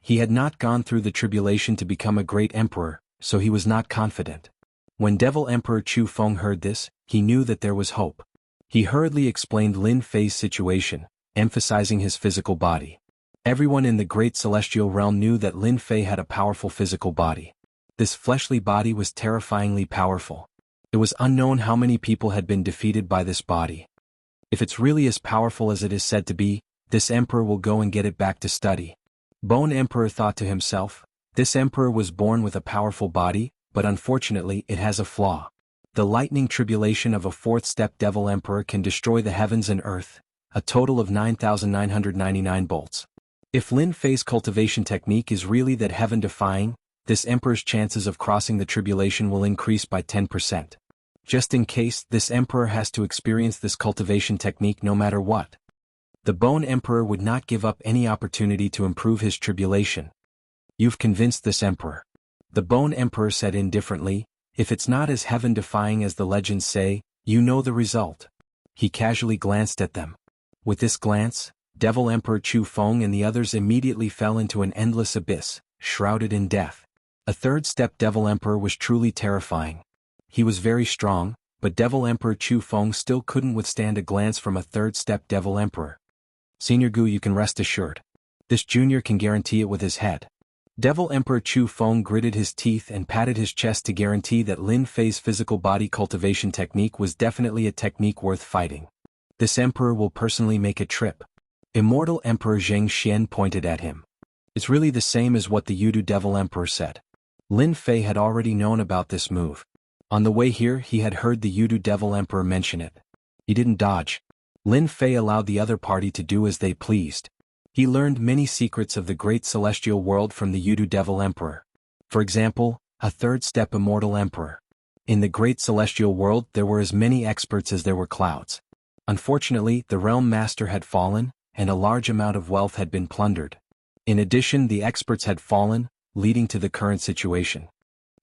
He had not gone through the tribulation to become a great emperor, so he was not confident. When Devil Emperor Chu Feng heard this, he knew that there was hope. He hurriedly explained Lin Fei's situation, emphasizing his physical body. Everyone in the great celestial realm knew that Lin Fei had a powerful physical body. This fleshly body was terrifyingly powerful. It was unknown how many people had been defeated by this body. If it's really as powerful as it is said to be, this emperor will go and get it back to study. Bone Emperor thought to himself, this emperor was born with a powerful body, but unfortunately it has a flaw. The lightning tribulation of a fourth-step Devil Emperor can destroy the heavens and earth, a total of 9,999 bolts. If Lin Fei's cultivation technique is really that heaven-defying, this emperor's chances of crossing the tribulation will increase by 10%. Just in case, this emperor has to experience this cultivation technique no matter what. The Bone Emperor would not give up any opportunity to improve his tribulation. "You've convinced this emperor." The Bone Emperor said indifferently, "If it's not as heaven-defying as the legends say, you know the result." He casually glanced at them. With this glance, Devil Emperor Chu Feng and the others immediately fell into an endless abyss, shrouded in death. A third-step Devil Emperor was truly terrifying. He was very strong, but Devil Emperor Chu Feng still couldn't withstand a glance from a third-step Devil Emperor. "Senior Gu, you can rest assured. This junior can guarantee it with his head." Devil Emperor Chu Feng gritted his teeth and patted his chest to guarantee that Lin Fei's physical body cultivation technique was definitely a technique worth fighting. "This emperor will personally make a trip." Immortal Emperor Zheng Xian pointed at him. "It's really the same as what the Yudu Devil Emperor said." Lin Fei had already known about this move. On the way here he had heard the Yudu Devil Emperor mention it. He didn't dodge. Lin Fei allowed the other party to do as they pleased. He learned many secrets of the great celestial world from the Yudu Devil Emperor. For example, a third-step immortal emperor. In the great celestial world there were as many experts as there were clouds. Unfortunately, the realm master had fallen, and a large amount of wealth had been plundered. In addition, the experts had fallen, leading to the current situation.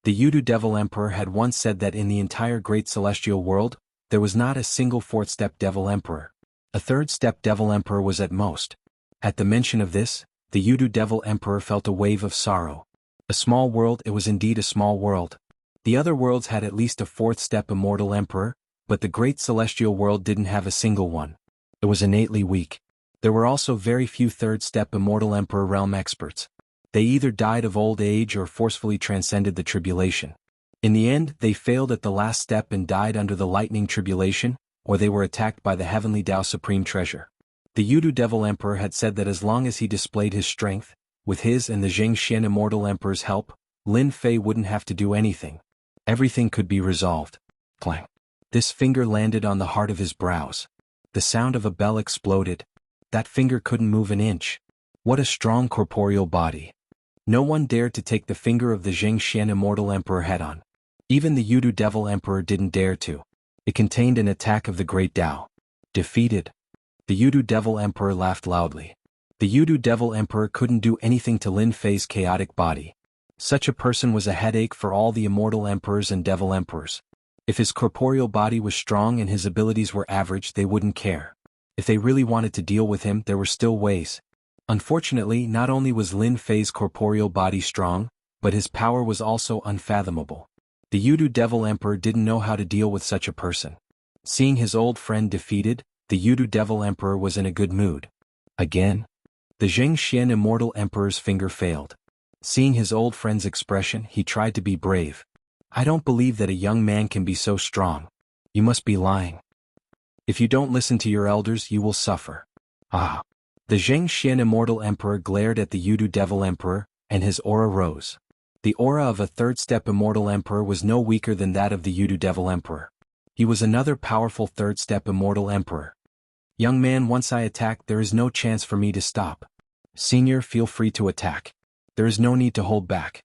The Yudu Devil Emperor had once said that in the entire great celestial world, there was not a single fourth-step Devil Emperor. A third-step Devil Emperor was at most. At the mention of this, the Yudu Devil Emperor felt a wave of sorrow. A small world, it was indeed a small world. The other worlds had at least a fourth-step immortal emperor, but the great celestial world didn't have a single one. It was innately weak. There were also very few third-step immortal emperor realm experts. They either died of old age or forcefully transcended the tribulation. In the end, they failed at the last step and died under the lightning tribulation, or they were attacked by the heavenly Tao Supreme Treasure. The Yudu Devil Emperor had said that as long as he displayed his strength, with his and the Zhengxian Immortal Emperor's help, Lin Fei wouldn't have to do anything. Everything could be resolved. Clang. This finger landed on the heart of his brows. The sound of a bell exploded. That finger couldn't move an inch. What a strong corporeal body. No one dared to take the finger of the Zhengxian Immortal Emperor head-on. Even the Yudu Devil Emperor didn't dare to. It contained an attack of the Great Tao. Defeated. The Yudu Devil Emperor laughed loudly. The Yudu Devil Emperor couldn't do anything to Lin Fei's chaotic body. Such a person was a headache for all the Immortal Emperors and Devil Emperors. If his corporeal body was strong and his abilities were average, they wouldn't care. If they really wanted to deal with him, there were still ways. Unfortunately, not only was Lin Fei's corporeal body strong, but his power was also unfathomable. The Yudu Devil Emperor didn't know how to deal with such a person. Seeing his old friend defeated, the Yudu Devil Emperor was in a good mood. Again? The Zhengxian Immortal Emperor's finger failed. Seeing his old friend's expression, he tried to be brave. I don't believe that a young man can be so strong. You must be lying. If you don't listen to your elders, you will suffer. Ah. The Zhengxian Immortal Emperor glared at the Yudu Devil Emperor, and his aura rose. The aura of a third-step Immortal Emperor was no weaker than that of the Yudu Devil Emperor. He was another powerful third-step Immortal Emperor. Young man, once I attack, there is no chance for me to stop. Senior, feel free to attack. There is no need to hold back.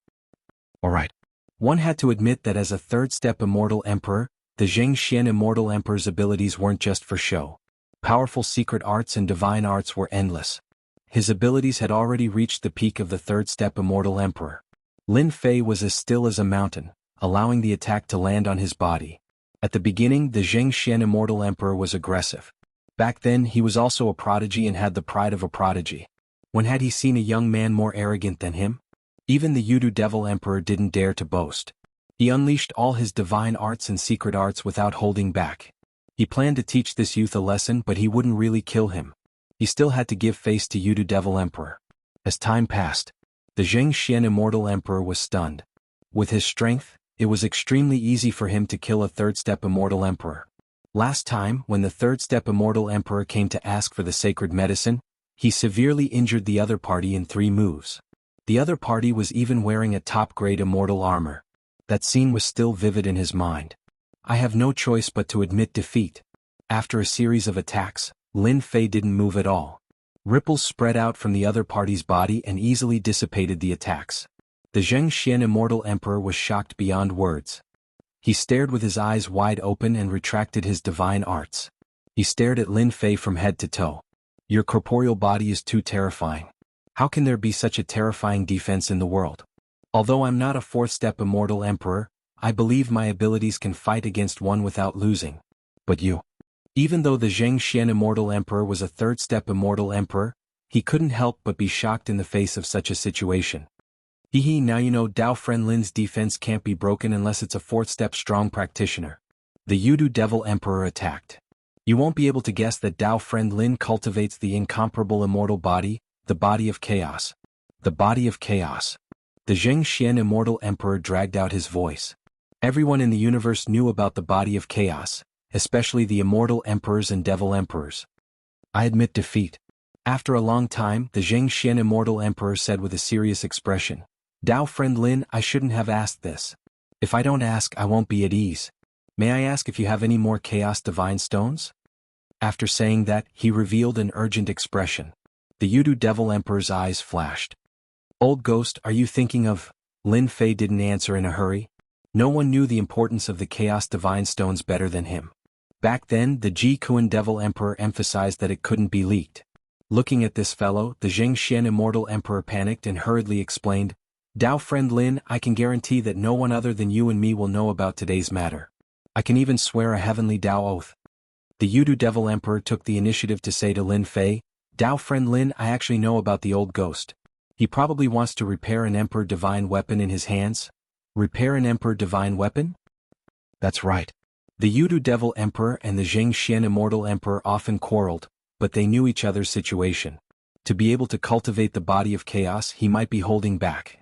Alright. One had to admit that as a third-step Immortal Emperor, the Zhengxian Immortal Emperor's abilities weren't just for show. Powerful secret arts and divine arts were endless. His abilities had already reached the peak of the third-step Immortal Emperor. Lin Fei was as still as a mountain, allowing the attack to land on his body. At the beginning, the Zhengxian Immortal Emperor was aggressive. Back then, he was also a prodigy and had the pride of a prodigy. When had he seen a young man more arrogant than him? Even the Yudu Devil Emperor didn't dare to boast. He unleashed all his divine arts and secret arts without holding back. He planned to teach this youth a lesson, but he wouldn't really kill him. He still had to give face to Yudu Devil Emperor. As time passed, the Zhengxian Immortal Emperor was stunned. With his strength, it was extremely easy for him to kill a third-step Immortal Emperor. Last time, when the third-step Immortal Emperor came to ask for the sacred medicine, he severely injured the other party in 3 moves. The other party was even wearing a top-grade immortal armor. That scene was still vivid in his mind. I have no choice but to admit defeat. After a series of attacks, Lin Fei didn't move at all. Ripples spread out from the other party's body and easily dissipated the attacks. The Zhengxian Immortal Emperor was shocked beyond words. He stared with his eyes wide open and retracted his divine arts. He stared at Lin Fei from head to toe. Your corporeal body is too terrifying. How can there be such a terrifying defense in the world? Although I'm not a fourth-step Immortal Emperor, I believe my abilities can fight against one without losing. But you. Even though the Zhengxian Immortal Emperor was a third-step Immortal Emperor, he couldn't help but be shocked in the face of such a situation. Hehe, now you know Dao Friend Lin's defense can't be broken unless it's a fourth-step strong practitioner. The Yudu Devil Emperor attacked. You won't be able to guess that Dao Friend Lin cultivates the incomparable immortal body, the body of chaos. The body of chaos. The Zhengxian Immortal Emperor dragged out his voice. Everyone in the universe knew about the body of chaos, especially the Immortal Emperors and Devil Emperors. I admit defeat. After a long time, the Zhengxian Immortal Emperor said with a serious expression, Dao Friend Lin, I shouldn't have asked this. If I don't ask, I won't be at ease. May I ask if you have any more Chaos Divine Stones? After saying that, he revealed an urgent expression. The Yudu Devil Emperor's eyes flashed. Old Ghost, are you thinking of? Lin Fei didn't answer in a hurry. No one knew the importance of the Chaos Divine Stones better than him. Back then, the Ji Kuan Devil Emperor emphasized that it couldn't be leaked. Looking at this fellow, the Zhengxian Immortal Emperor panicked and hurriedly explained, Dao Friend Lin, I can guarantee that no one other than you and me will know about today's matter. I can even swear a heavenly Dao oath. The Yudu Devil Emperor took the initiative to say to Lin Fei, Dao Friend Lin, I actually know about the old ghost. He probably wants to repair an Emperor Divine weapon in his hands. Repair an Emperor Divine weapon? That's right. The Yudu Devil Emperor and the Zhengxian Immortal Emperor often quarreled, but they knew each other's situation. To be able to cultivate the body of chaos, he might be holding back.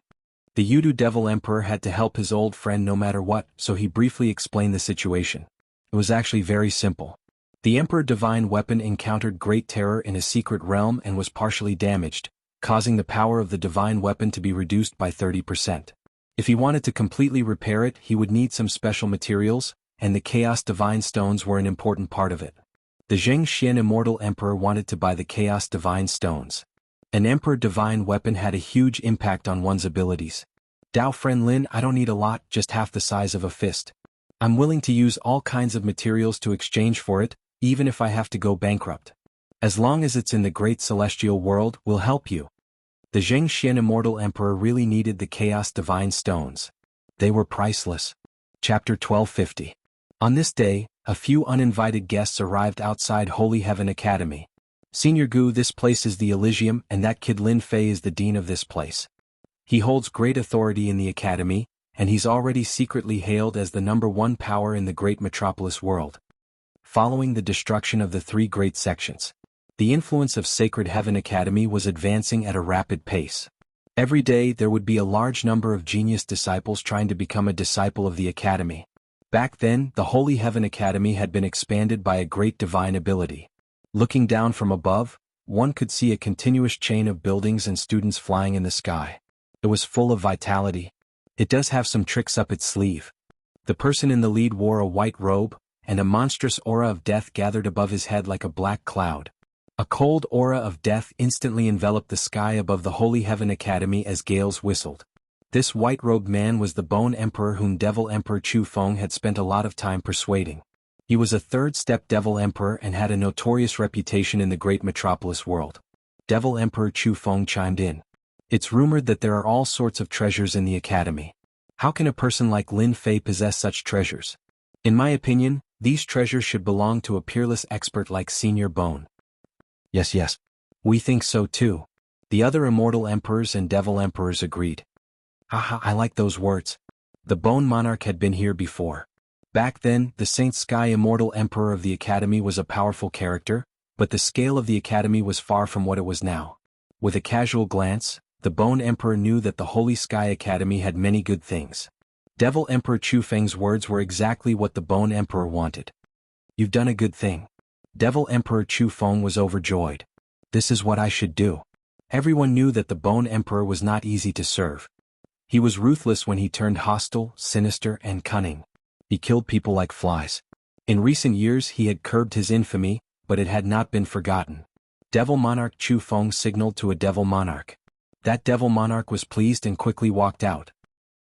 The Yudu Devil Emperor had to help his old friend no matter what, so he briefly explained the situation. It was actually very simple. The Emperor Divine Weapon encountered great terror in a secret realm and was partially damaged, causing the power of the Divine Weapon to be reduced by 30%. If he wanted to completely repair it, he would need some special materials, and the Chaos Divine Stones were an important part of it. The Zheng Xian Immortal Emperor wanted to buy the Chaos Divine Stones. An Emperor Divine Weapon had a huge impact on one's abilities. Dao friend Lin, I don't need a lot, just half the size of a fist. I'm willing to use all kinds of materials to exchange for it, even if I have to go bankrupt. As long as it's in the great celestial world, we'll help you. The Zheng Xian Immortal Emperor really needed the Chaos Divine Stones. They were priceless. Chapter 1250. On this day, a few uninvited guests arrived outside Holy Heaven Academy. Senior Gu, this place is the Elysium, and that kid Lin Fei is the dean of this place. He holds great authority in the academy, and he's already secretly hailed as the #1 power in the great metropolis world. Following the destruction of the 3 great sections, the influence of Sacred Heaven Academy was advancing at a rapid pace. Every day there would be a large number of genius disciples trying to become a disciple of the academy. Back then, the Holy Heaven Academy had been expanded by a great divine ability. Looking down from above, one could see a continuous chain of buildings and students flying in the sky. It was full of vitality. It does have some tricks up its sleeve. The person in the lead wore a white robe, and a monstrous aura of death gathered above his head like a black cloud. A cold aura of death instantly enveloped the sky above the Holy Heaven Academy as gales whistled. This white-robed man was the Bone Emperor whom Devil Emperor Chu Feng had spent a lot of time persuading. He was a third-step Devil Emperor and had a notorious reputation in the great metropolis world. Devil Emperor Chu Feng chimed in. It's rumored that there are all sorts of treasures in the academy. How can a person like Lin Fei possess such treasures? In my opinion, these treasures should belong to a peerless expert like Senior Bone. Yes. We think so too. The other immortal emperors and devil emperors agreed. Haha, I like those words. The Bone Monarch had been here before. Back then, the Saint Sky Immortal Emperor of the Academy was a powerful character, but the scale of the Academy was far from what it was now. With a casual glance, the Bone Emperor knew that the Holy Sky Academy had many good things. Devil Emperor Chu Feng's words were exactly what the Bone Emperor wanted. You've done a good thing. Devil Emperor Chu Feng was overjoyed. This is what I should do. Everyone knew that the Bone Emperor was not easy to serve. He was ruthless when he turned hostile, sinister, and cunning. He killed people like flies. In recent years he had curbed his infamy, but it had not been forgotten. Devil Monarch Chu Feng signaled to a Devil Monarch. That Devil Monarch was pleased and quickly walked out.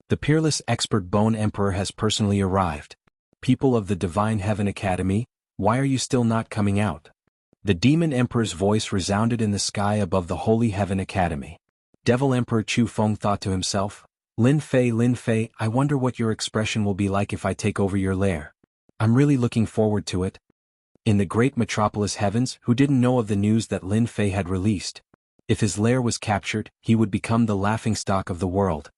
The peerless expert Bone Emperor has personally arrived. People of the Divine Heaven Academy, why are you still not coming out? The Demon Emperor's voice resounded in the sky above the Holy Heaven Academy. Devil Emperor Chu Feng thought to himself, Lin Fei, I wonder what your expression will be like if I take over your lair. I'm really looking forward to it. In the great metropolis heavens, who didn't know of the news that Lin Fei had released? If his lair was captured, he would become the laughingstock of the world.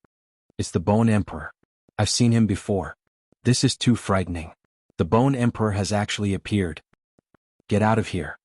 It's the Bone Emperor. I've seen him before. This is too frightening. The Bone Emperor has actually appeared. Get out of here.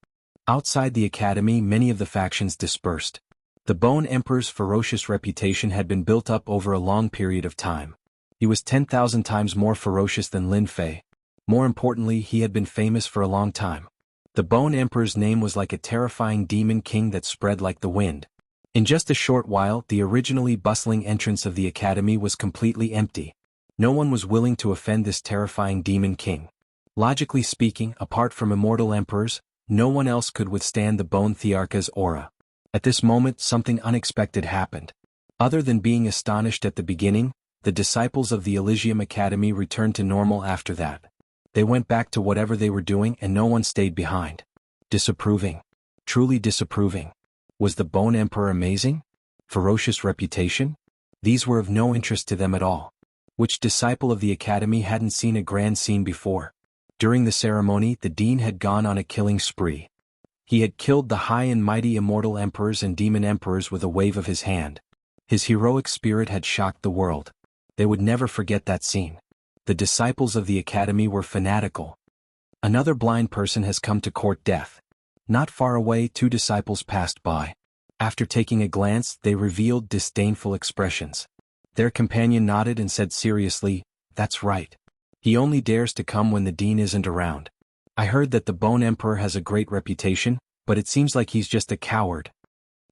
Outside the academy, many of the factions dispersed. The Bone Emperor's ferocious reputation had been built up over a long period of time. He was 10,000 times more ferocious than Lin Fei. More importantly, he had been famous for a long time. The Bone Emperor's name was like a terrifying demon king that spread like the wind. In just a short while, the originally bustling entrance of the academy was completely empty. No one was willing to offend this terrifying demon king. Logically speaking, apart from immortal emperors, no one else could withstand the Bone Thearcha's aura. At this moment, something unexpected happened. Other than being astonished at the beginning, the disciples of the Elysium Academy returned to normal after that. They went back to whatever they were doing and no one stayed behind. Disapproving. Truly disapproving. Was the Bone Emperor amazing? Ferocious reputation? These were of no interest to them at all. Which disciple of the Academy hadn't seen a grand scene before? During the ceremony, the dean had gone on a killing spree. He had killed the high and mighty immortal emperors and demon emperors with a wave of his hand. His heroic spirit had shocked the world. They would never forget that scene. The disciples of the academy were fanatical. Another blind person has come to court death. Not far away, 2 disciples passed by. After taking a glance, they revealed disdainful expressions. Their companion nodded and said seriously, "That's right. He only dares to come when the dean isn't around. I heard that the Bone Emperor has a great reputation, but it seems like he's just a coward."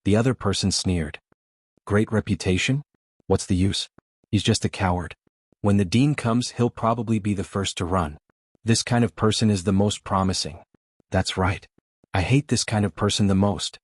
The other person sneered. "Great reputation? What's the use? He's just a coward. When the dean comes, he'll probably be the first to run. This kind of person is the most promising." "That's right. I hate this kind of person the most."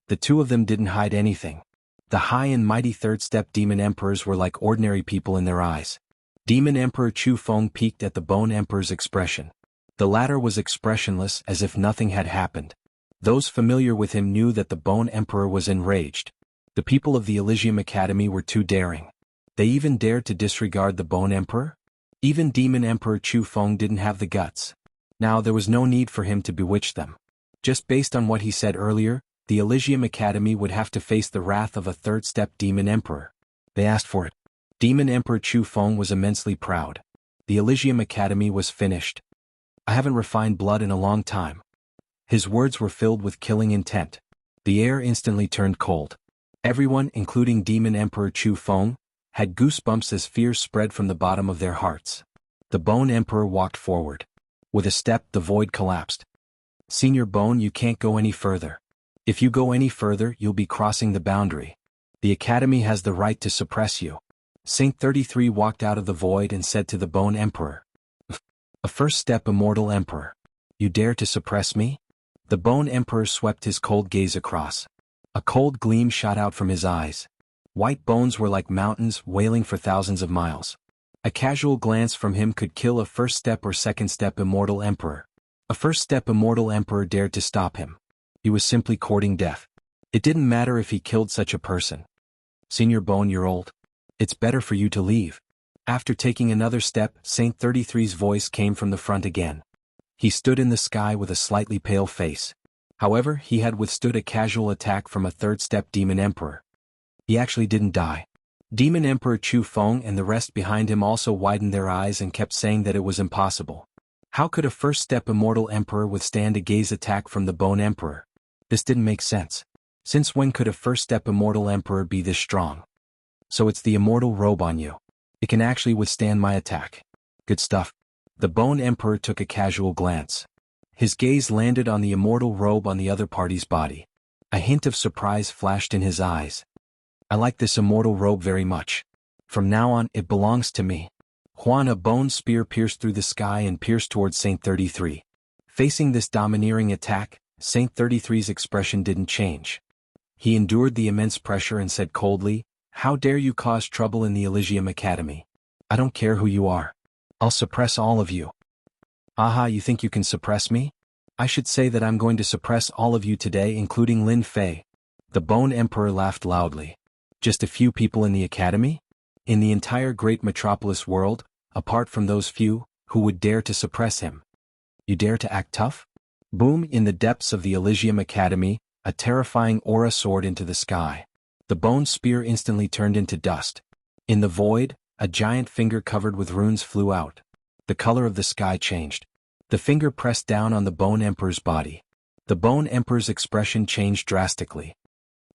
The two of them didn't hide anything. The high and mighty third-step demon emperors were like ordinary people in their eyes. Demon Emperor Chu Feng peeked at the Bone Emperor's expression. The latter was expressionless, as if nothing had happened. Those familiar with him knew that the Bone Emperor was enraged. The people of the Elysium Academy were too daring. They even dared to disregard the Bone Emperor? Even Demon Emperor Chu Feng didn't have the guts. Now there was no need for him to bewitch them. Just based on what he said earlier, the Elysium Academy would have to face the wrath of a third-step Demon Emperor. They asked for it. Demon Emperor Chu Feng was immensely proud. The Elysium Academy was finished. "I haven't refined blood in a long time." His words were filled with killing intent. The air instantly turned cold. Everyone, including Demon Emperor Chu Feng, had goosebumps as fears spread from the bottom of their hearts. The Bone Emperor walked forward. With a step, the void collapsed. "Senior Bone, you can't go any further. If you go any further, you'll be crossing the boundary. The Academy has the right to suppress you." Saint 33 walked out of the void and said to the Bone Emperor, "A first-step immortal emperor. You dare to suppress me?" The Bone Emperor swept his cold gaze across. A cold gleam shot out from his eyes. White bones were like mountains wailing for thousands of miles. A casual glance from him could kill a first-step or second-step immortal emperor. A first-step immortal emperor dared to stop him. He was simply courting death. It didn't matter if he killed such a person. "Senior Bone, you're old. It's better for you to leave." After taking another step, Saint 33's voice came from the front again. He stood in the sky with a slightly pale face. However, he had withstood a casual attack from a third-step Demon Emperor. He actually didn't die. Demon Emperor Chu Feng and the rest behind him also widened their eyes and kept saying that it was impossible. How could a first-step immortal emperor withstand a gaze attack from the Bone Emperor? This didn't make sense. Since when could a first-step immortal emperor be this strong? "So it's the immortal robe on you. It can actually withstand my attack. Good stuff." The Bone Emperor took a casual glance. His gaze landed on the immortal robe on the other party's body. A hint of surprise flashed in his eyes. "I like this immortal robe very much. From now on, it belongs to me." Huan, a bone spear pierced through the sky and pierced towards Saint 33. Facing this domineering attack, Saint 33's expression didn't change. He endured the immense pressure and said coldly, "How dare you cause trouble in the Elysium Academy? I don't care who you are. I'll suppress all of you." "Aha, you think you can suppress me? I should say that I'm going to suppress all of you today, including Lin Fei." The Bone Emperor laughed loudly. "Just a few people in the Academy? In the entire great metropolis world, apart from those few, who would dare to suppress him? You dare to act tough?" Boom! In the depths of the Elysium Academy, a terrifying aura soared into the sky. The bone spear instantly turned into dust. In the void, a giant finger covered with runes flew out. The color of the sky changed. The finger pressed down on the Bone Emperor's body. The Bone Emperor's expression changed drastically.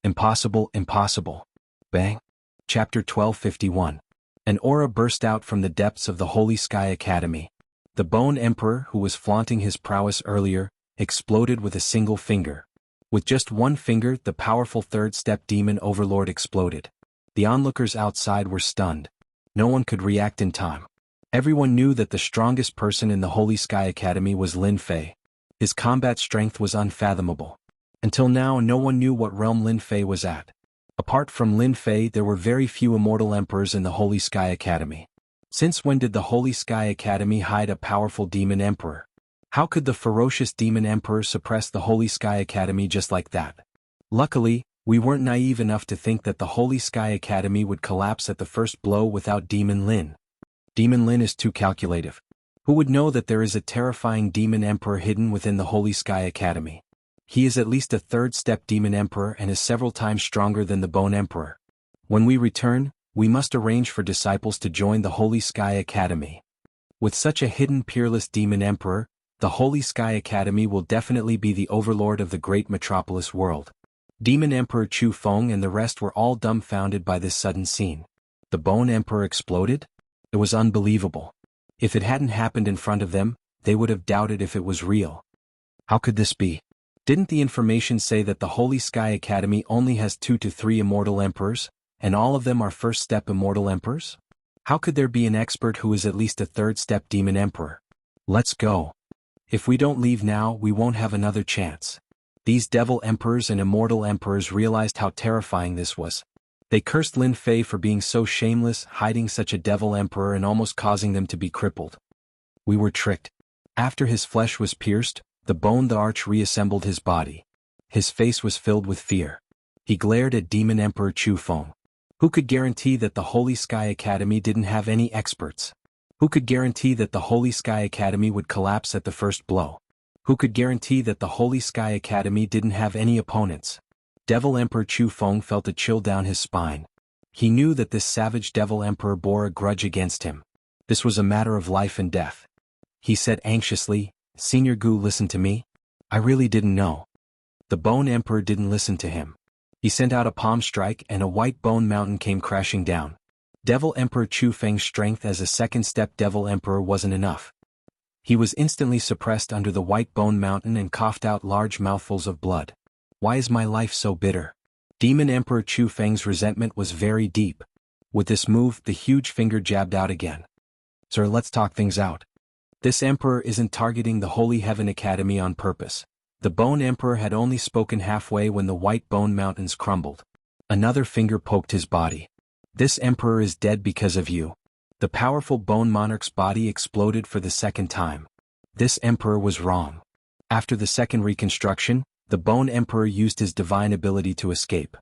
"Impossible, impossible." Bang! Chapter 1251. An aura burst out from the depths of the Holy Sky Academy. The Bone Emperor, who was flaunting his prowess earlier, exploded with a single finger. With just one finger, the powerful third-step demon overlord exploded. The onlookers outside were stunned. No one could react in time. Everyone knew that the strongest person in the Holy Sky Academy was Lin Fei. His combat strength was unfathomable. Until now, no one knew what realm Lin Fei was at. Apart from Lin Fei, there were very few immortal emperors in the Holy Sky Academy. Since when did the Holy Sky Academy hide a powerful demon emperor? How could the ferocious demon emperor suppress the Holy Sky Academy just like that? Luckily, we weren't naive enough to think that the Holy Sky Academy would collapse at the first blow without Demon Lin. Demon Lin is too calculative. Who would know that there is a terrifying demon emperor hidden within the Holy Sky Academy? He is at least a third-step demon emperor and is several times stronger than the Bone Emperor. When we return, we must arrange for disciples to join the Holy Sky Academy. With such a hidden peerless demon emperor, the Holy Sky Academy will definitely be the overlord of the great metropolis world. Demon Emperor Chu Feng and the rest were all dumbfounded by this sudden scene. The Bone Emperor exploded? It was unbelievable. If it hadn't happened in front of them, they would have doubted if it was real. How could this be? Didn't the information say that the Holy Sky Academy only has 2 to 3 immortal emperors, and all of them are first-step immortal emperors? How could there be an expert who is at least a third-step demon emperor? Let's go. If we don't leave now, we won't have another chance. These devil emperors and immortal emperors realized how terrifying this was. They cursed Lin Fei for being so shameless, hiding such a devil emperor and almost causing them to be crippled. We were tricked. After his flesh was pierced, the Bone the Arch reassembled his body. His face was filled with fear. He glared at Demon Emperor Chu Feng. Who could guarantee that the Holy Sky Academy didn't have any experts? Who could guarantee that the Holy Sky Academy would collapse at the first blow? Who could guarantee that the Holy Sky Academy didn't have any opponents? Devil Emperor Chu Feng felt a chill down his spine. He knew that this savage Devil Emperor bore a grudge against him. This was a matter of life and death. He said anxiously, "Senior Gu, listen to me? I really didn't know." The Bone Emperor didn't listen to him. He sent out a palm strike and a white bone mountain came crashing down. Devil Emperor Chu Feng's strength as a second-step Devil Emperor wasn't enough. He was instantly suppressed under the white bone mountain and coughed out large mouthfuls of blood. Why is my life so bitter? Demon Emperor Chu Feng's resentment was very deep. With this move, the huge finger jabbed out again. "Sir, let's talk things out. This emperor isn't targeting the Holy Heaven Academy on purpose." The Bone Emperor had only spoken halfway when the white bone mountains crumbled. Another finger poked his body. "This emperor is dead because of you." The powerful bone monarch's body exploded for the second time. This emperor was wrong. After the second reconstruction, the Bone Emperor used his divine ability to escape.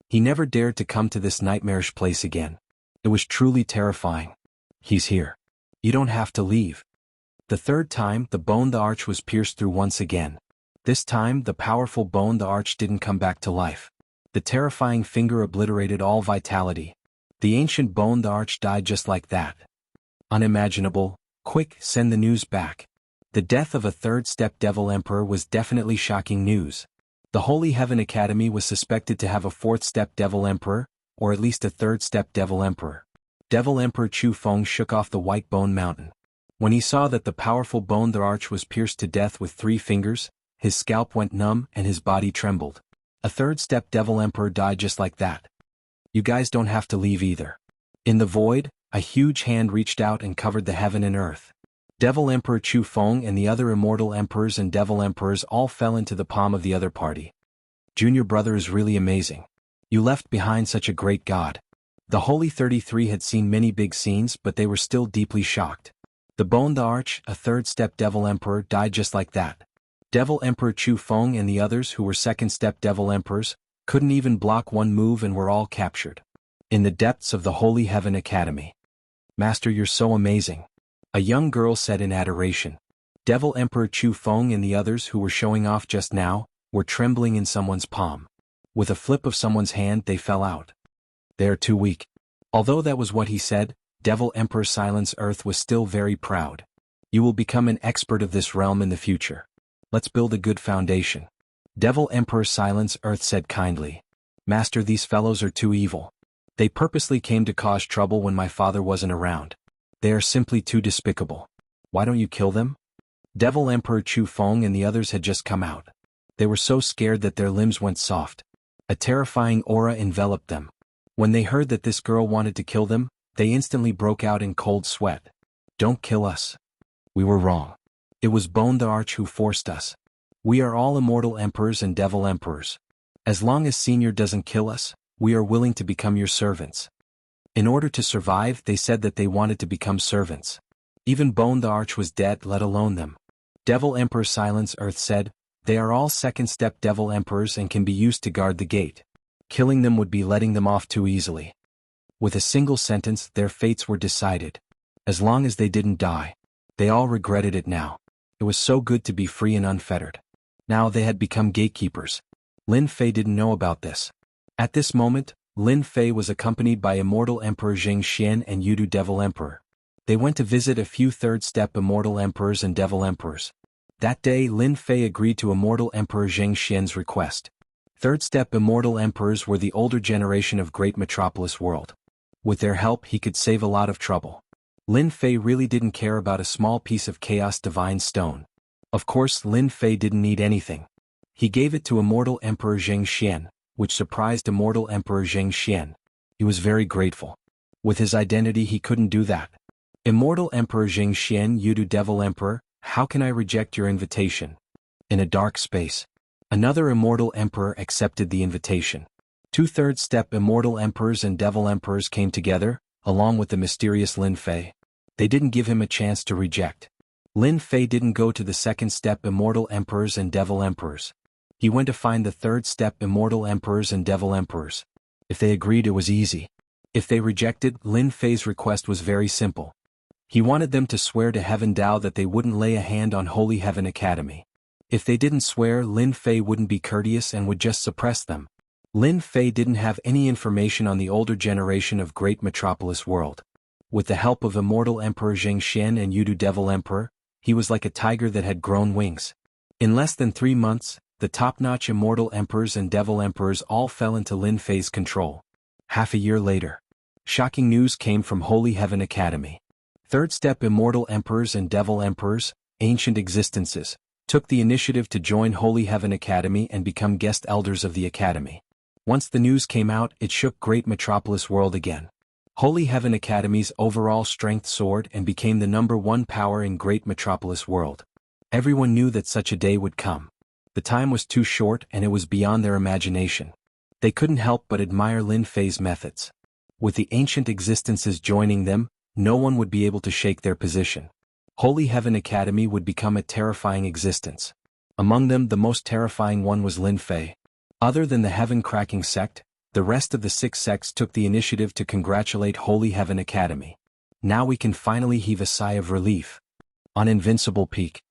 He never dared to come to this nightmarish place again. It was truly terrifying. "He's here. You don't have to leave." The third time, the Bone the Arch was pierced through once again. This time, the powerful Bone the Arch didn't come back to life. The terrifying finger obliterated all vitality. The ancient Bone the Arch died just like that. Unimaginable. Quick, send the news back. The death of a third-step Devil Emperor was definitely shocking news. The Holy Heaven Academy was suspected to have a fourth-step Devil Emperor, or at least a third-step Devil Emperor. Devil Emperor Chu Feng shook off the white bone mountain. When he saw that the powerful Bone the Arch was pierced to death with 3 fingers, his scalp went numb and his body trembled. A third-step Devil Emperor died just like that. "You guys don't have to leave either." In the void, a huge hand reached out and covered the heaven and earth. Devil Emperor Chu Feng and the other immortal emperors and devil emperors all fell into the palm of the other party. "Junior brother is really amazing. You left behind such a great god." The Holy 33 had seen many big scenes, but they were still deeply shocked. The Bone the Arch, a third-step Devil Emperor, died just like that. Devil Emperor Chu Feng and the others who were second-step Devil Emperors couldn't even block one move and were all captured. In the depths of the Holy Heaven Academy. "Master, you're so amazing," a young girl said in adoration. Devil Emperor Chu Feng and the others who were showing off just now were trembling in someone's palm. With a flip of someone's hand, they fell out. "They are too weak." Although that was what he said, Devil Emperor Silence Earth was still very proud. "You will become an expert of this realm in the future. Let's build a good foundation." Devil Emperor Silence Earth said kindly. "Master, these fellows are too evil. They purposely came to cause trouble when my father wasn't around. They are simply too despicable. Why don't you kill them?" Devil Emperor Chu Feng and the others had just come out. They were so scared that their limbs went soft. A terrifying aura enveloped them. When they heard that this girl wanted to kill them, they instantly broke out in cold sweat. "Don't kill us. We were wrong. It was Bone the Arch who forced us. We are all immortal emperors and devil emperors. As long as Senior doesn't kill us, we are willing to become your servants." In order to survive, they said that they wanted to become servants. Even Bone the Arch was dead, let alone them. Devil Emperor Silence Earth said, "They are all second-step devil emperors and can be used to guard the gate. Killing them would be letting them off too easily." With a single sentence, their fates were decided. As long as they didn't die. They all regretted it now. It was so good to be free and unfettered. Now they had become gatekeepers. Lin Fei didn't know about this. At this moment, Lin Fei was accompanied by Immortal Emperor Jing Xian and Yudu Devil Emperor. They went to visit a few third-step Immortal Emperors and Devil Emperors. That day, Lin Fei agreed to Immortal Emperor Jing Xian's request. Third-step Immortal Emperors were the older generation of Great Metropolis World. With their help he could save a lot of trouble. Lin Fei really didn't care about a small piece of chaos divine stone. Of course Lin Fei didn't need anything. He gave it to Immortal Emperor Zheng Xian, which surprised Immortal Emperor Zheng Xian. He was very grateful. With his identity he couldn't do that. Immortal Emperor Zheng Xian, Yudu Devil Emperor, how can I reject your invitation? In a dark space, another Immortal Emperor accepted the invitation. Two-thirds step Immortal Emperors and Devil Emperors came together, along with the mysterious Lin Fei. They didn't give him a chance to reject. Lin Fei didn't go to the second step Immortal Emperors and Devil Emperors. He went to find the third step Immortal Emperors and Devil Emperors. If they agreed, it was easy. If they rejected, Lin Fei's request was very simple. He wanted them to swear to Heaven Dao that they wouldn't lay a hand on Holy Heaven Academy. If they didn't swear, Lin Fei wouldn't be courteous and would just suppress them. Lin Fei didn't have any information on the older generation of Great Metropolis World. With the help of Immortal Emperor Zheng Xian and Yudu Devil Emperor, he was like a tiger that had grown wings. In less than 3 months, the top-notch Immortal Emperors and Devil Emperors all fell into Lin Fei's control. Half a year later, shocking news came from Holy Heaven Academy. Third step Immortal Emperors and Devil Emperors, ancient existences, took the initiative to join Holy Heaven Academy and become guest elders of the Academy. Once the news came out, it shook Great Metropolis World again. Holy Heaven Academy's overall strength soared and became the #1 power in Great Metropolis World. Everyone knew that such a day would come. The time was too short and it was beyond their imagination. They couldn't help but admire Lin Fei's methods. With the ancient existences joining them, no one would be able to shake their position. Holy Heaven Academy would become a terrifying existence. Among them, the most terrifying one was Lin Fei. Other than the Heaven-cracking sect, the rest of the 6 sects took the initiative to congratulate Holy Heaven Academy. Now we can finally heave a sigh of relief. On Invincible Peak,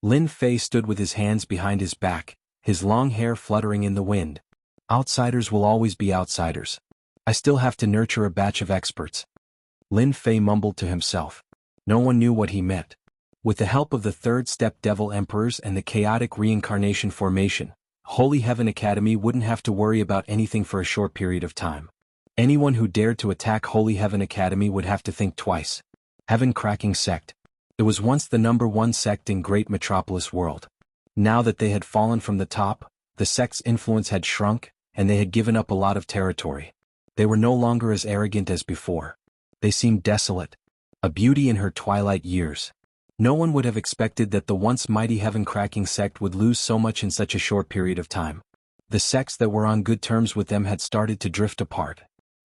Lin Fei stood with his hands behind his back, his long hair fluttering in the wind. Outsiders will always be outsiders. I still have to nurture a batch of experts. Lin Fei mumbled to himself. No one knew what he meant. With the help of the third step Devil Emperors and the chaotic reincarnation formation, Holy Heaven Academy wouldn't have to worry about anything for a short period of time. Anyone who dared to attack Holy Heaven Academy would have to think twice. Heaven-cracking sect. It was once the #1 sect in Great Metropolis World. Now that they had fallen from the top, the sect's influence had shrunk, and they had given up a lot of territory. They were no longer as arrogant as before. They seemed desolate, a beauty in her twilight years. No one would have expected that the once mighty heaven-cracking sect would lose so much in such a short period of time. The sects that were on good terms with them had started to drift apart.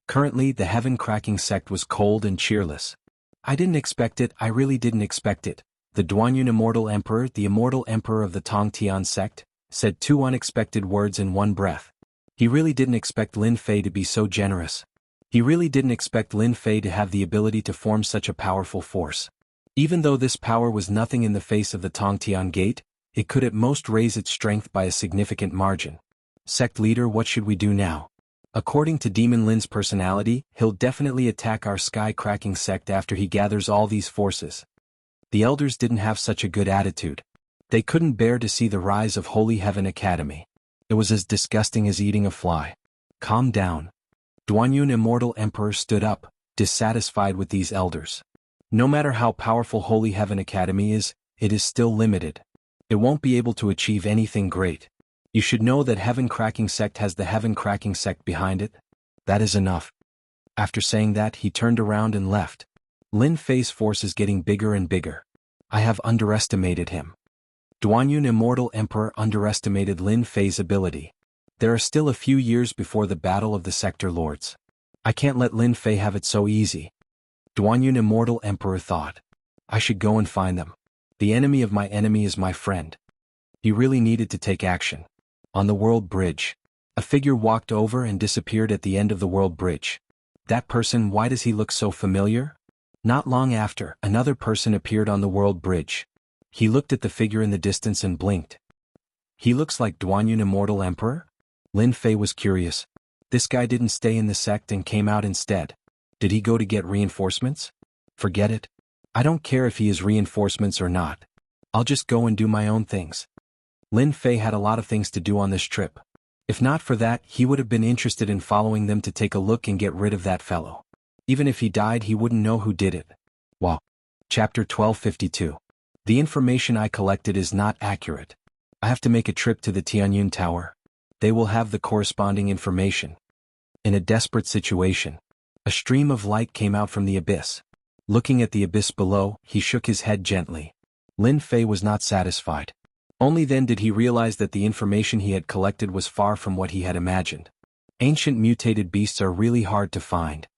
Currently, the heaven-cracking sect was cold and cheerless. I didn't expect it, I really didn't expect it. The Duanyun Immortal Emperor, the Immortal Emperor of the Tongtian sect, said 2 unexpected words in one breath. He really didn't expect Lin Fei to be so generous. He really didn't expect Lin Fei to have the ability to form such a powerful force. Even though this power was nothing in the face of the Tongtian Gate, it could at most raise its strength by a significant margin. Sect leader, what should we do now? According to Demon Lin's personality, he'll definitely attack our sky-cracking sect after he gathers all these forces. The elders didn't have such a good attitude. They couldn't bear to see the rise of Holy Heaven Academy. It was as disgusting as eating a fly. Calm down. Duanyun Immortal Emperor stood up, dissatisfied with these elders. No matter how powerful Holy Heaven Academy is, it is still limited. It won't be able to achieve anything great. You should know that Heaven-cracking sect has the Heaven-cracking sect behind it. That is enough. After saying that, he turned around and left. Lin Fei's force is getting bigger and bigger. I have underestimated him. Duanyun Immortal Emperor underestimated Lin Fei's ability. There are still a few years before the battle of the Sector Lords. I can't let Lin Fei have it so easy. Duanyun Immortal Emperor thought. I should go and find them. The enemy of my enemy is my friend. He really needed to take action. On the World Bridge, a figure walked over and disappeared at the end of the World Bridge. That person, why does he look so familiar? Not long after, another person appeared on the World Bridge. He looked at the figure in the distance and blinked. He looks like Duanyun Immortal Emperor? Lin Fei was curious. This guy didn't stay in the sect and came out instead. Did he go to get reinforcements? Forget it. I don't care if he is reinforcements or not. I'll just go and do my own things. Lin Fei had a lot of things to do on this trip. If not for that, he would have been interested in following them to take a look and get rid of that fellow. Even if he died, he wouldn't know who did it. Wow. Chapter 1252. The information I collected is not accurate. I have to make a trip to the Tianyun Tower. They will have the corresponding information. In a desperate situation, a stream of light came out from the abyss. Looking at the abyss below, he shook his head gently. Lin Fei was not satisfied. Only then did he realize that the information he had collected was far from what he had imagined. Ancient mutated beasts are really hard to find.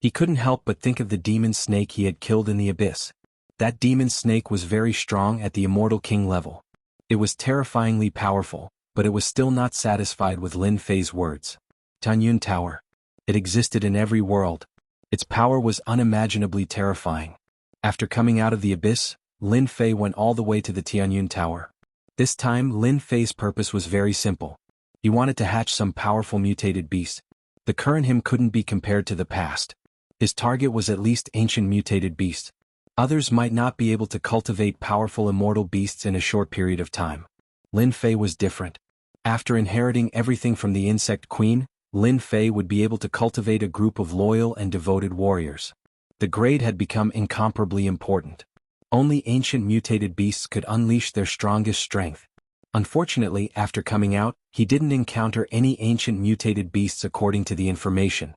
He couldn't help but think of the demon snake he had killed in the abyss. That demon snake was very strong at the Immortal King level. It was terrifyingly powerful, but it was still not satisfied with Lin Fei's words. Tianyun Tower. It existed in every world. Its power was unimaginably terrifying. After coming out of the abyss, Lin Fei went all the way to the Tianyun Tower. This time Lin Fei's purpose was very simple. He wanted to hatch some powerful mutated beast. The current him couldn't be compared to the past. His target was at least ancient mutated beasts. Others might not be able to cultivate powerful immortal beasts in a short period of time. Lin Fei was different. After inheriting everything from the insect queen, Lin Fei would be able to cultivate a group of loyal and devoted warriors. The grade had become incomparably important. Only ancient mutated beasts could unleash their strongest strength. Unfortunately, after coming out, he didn't encounter any ancient mutated beasts according to the information.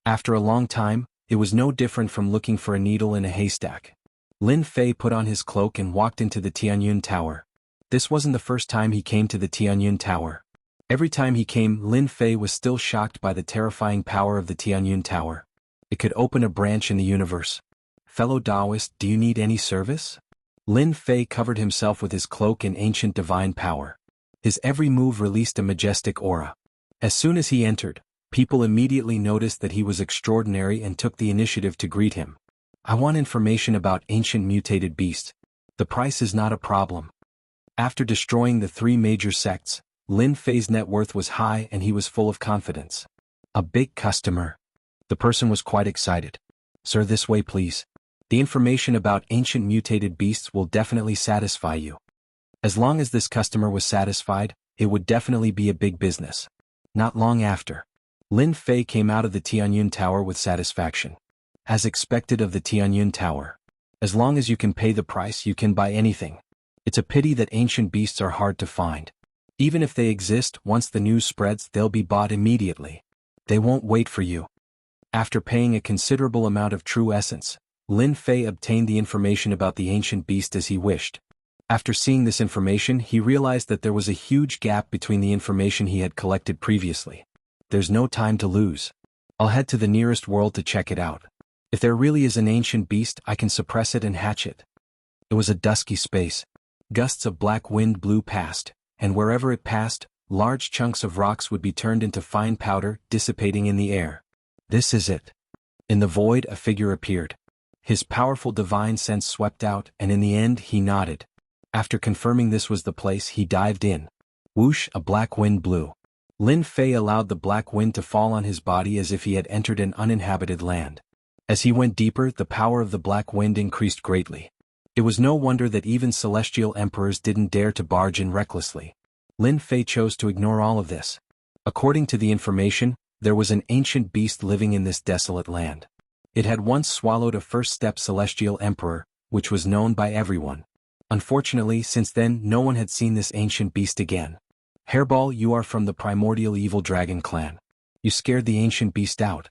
After a long time, it was no different from looking for a needle in a haystack. Lin Fei put on his cloak and walked into the Tianyun Tower. This wasn't the first time he came to the Tianyun Tower. Every time he came, Lin Fei was still shocked by the terrifying power of the Tianyun Tower. It could open a branch in the universe. Fellow Taoist, do you need any service? Lin Fei covered himself with his cloak in ancient divine power. His every move released a majestic aura. As soon as he entered, people immediately noticed that he was extraordinary and took the initiative to greet him. I want information about ancient mutated beasts. The price is not a problem. After destroying the 3 major sects, Lin Fei's net worth was high and he was full of confidence. A big customer. The person was quite excited. Sir, this way please. The information about ancient mutated beasts will definitely satisfy you. As long as this customer was satisfied, it would definitely be a big business. Not long after, Lin Fei came out of the Tianyun Tower with satisfaction. As expected of the Tianyun Tower. As long as you can pay the price, you can buy anything. It's a pity that ancient beasts are hard to find. Even if they exist, once the news spreads, they'll be bought immediately. They won't wait for you. After paying a considerable amount of true essence, Lin Fei obtained the information about the ancient beast as he wished. After seeing this information, he realized that there was a huge gap between the information he had collected previously. There's no time to lose. I'll head to the nearest world to check it out. If there really is an ancient beast, I can suppress it and hatch it. It was a dusky space. Gusts of black wind blew past, and wherever it passed, large chunks of rocks would be turned into fine powder, dissipating in the air. This is it. In the void, a figure appeared. His powerful divine sense swept out, and in the end, he nodded. After confirming this was the place, he dived in. Whoosh, a black wind blew. Lin Fei allowed the black wind to fall on his body as if he had entered an uninhabited land. As he went deeper, the power of the black wind increased greatly. It was no wonder that even celestial emperors didn't dare to barge in recklessly. Lin Fei chose to ignore all of this. According to the information, there was an ancient beast living in this desolate land. It had once swallowed a first-step celestial emperor, which was known by everyone. Unfortunately, since then, no one had seen this ancient beast again. Hairball, you are from the primordial evil dragon clan. You scared the ancient beast out.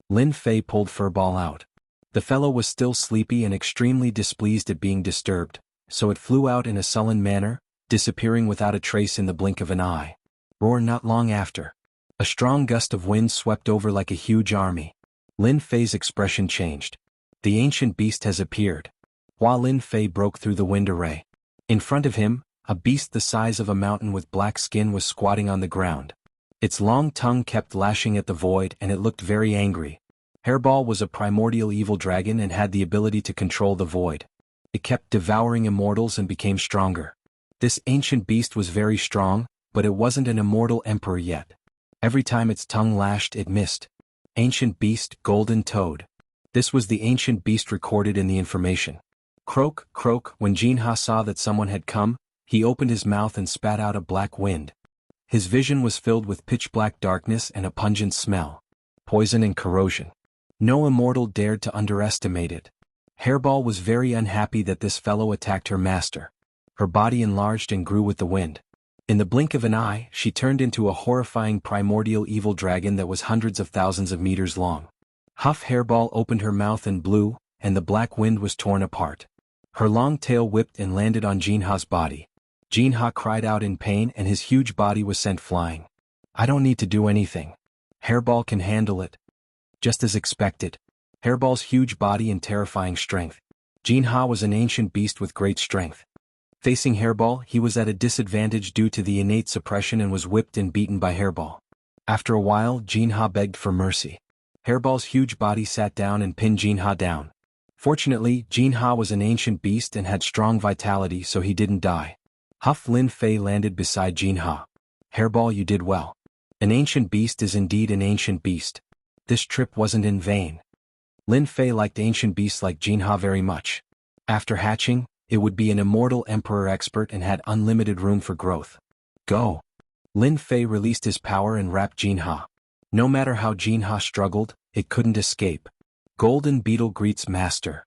Lin Fei pulled Furball out. The fellow was still sleepy and extremely displeased at being disturbed, so it flew out in a sullen manner, disappearing without a trace in the blink of an eye. Roar. Not long after, a strong gust of wind swept over like a huge army. Lin Fei's expression changed. The ancient beast has appeared. While Lin Fei broke through the wind array, in front of him, a beast the size of a mountain with black skin was squatting on the ground. Its long tongue kept lashing at the void and it looked very angry. Hairball was a primordial evil dragon and had the ability to control the void. It kept devouring immortals and became stronger. This ancient beast was very strong, but it wasn't an immortal emperor yet. Every time its tongue lashed, it missed. Ancient beast, golden toad. This was the ancient beast recorded in the information. Croak, croak. When Jinha saw that someone had come, he opened his mouth and spat out a black wind. His vision was filled with pitch-black darkness and a pungent smell. Poison and corrosion. No immortal dared to underestimate it. Hairball was very unhappy that this fellow attacked her master. Her body enlarged and grew with the wind. In the blink of an eye, she turned into a horrifying primordial evil dragon that was hundreds of thousands of meters long. Huff Hairball opened her mouth and blew, and the black wind was torn apart. Her long tail whipped and landed on Jinha's body. Jinha cried out in pain and his huge body was sent flying. I don't need to do anything. Hairball can handle it. Just as expected. Hairball's huge body and terrifying strength. Jinha was an ancient beast with great strength. Facing Hairball, he was at a disadvantage due to the innate suppression and was whipped and beaten by Hairball. After a while, Jinha begged for mercy. Hairball's huge body sat down and pinned Jinha down. Fortunately, Jinha was an ancient beast and had strong vitality, so he didn't die. Huff Lin Fei landed beside Jinha. Hairball, you did well. An ancient beast is indeed an ancient beast. This trip wasn't in vain. Lin Fei liked ancient beasts like Jinha very much. After hatching, it would be an immortal emperor expert and had unlimited room for growth. Go! Lin Fei released his power and wrapped Jinha. No matter how Jinha struggled, it couldn't escape. Golden Beetle greets Master.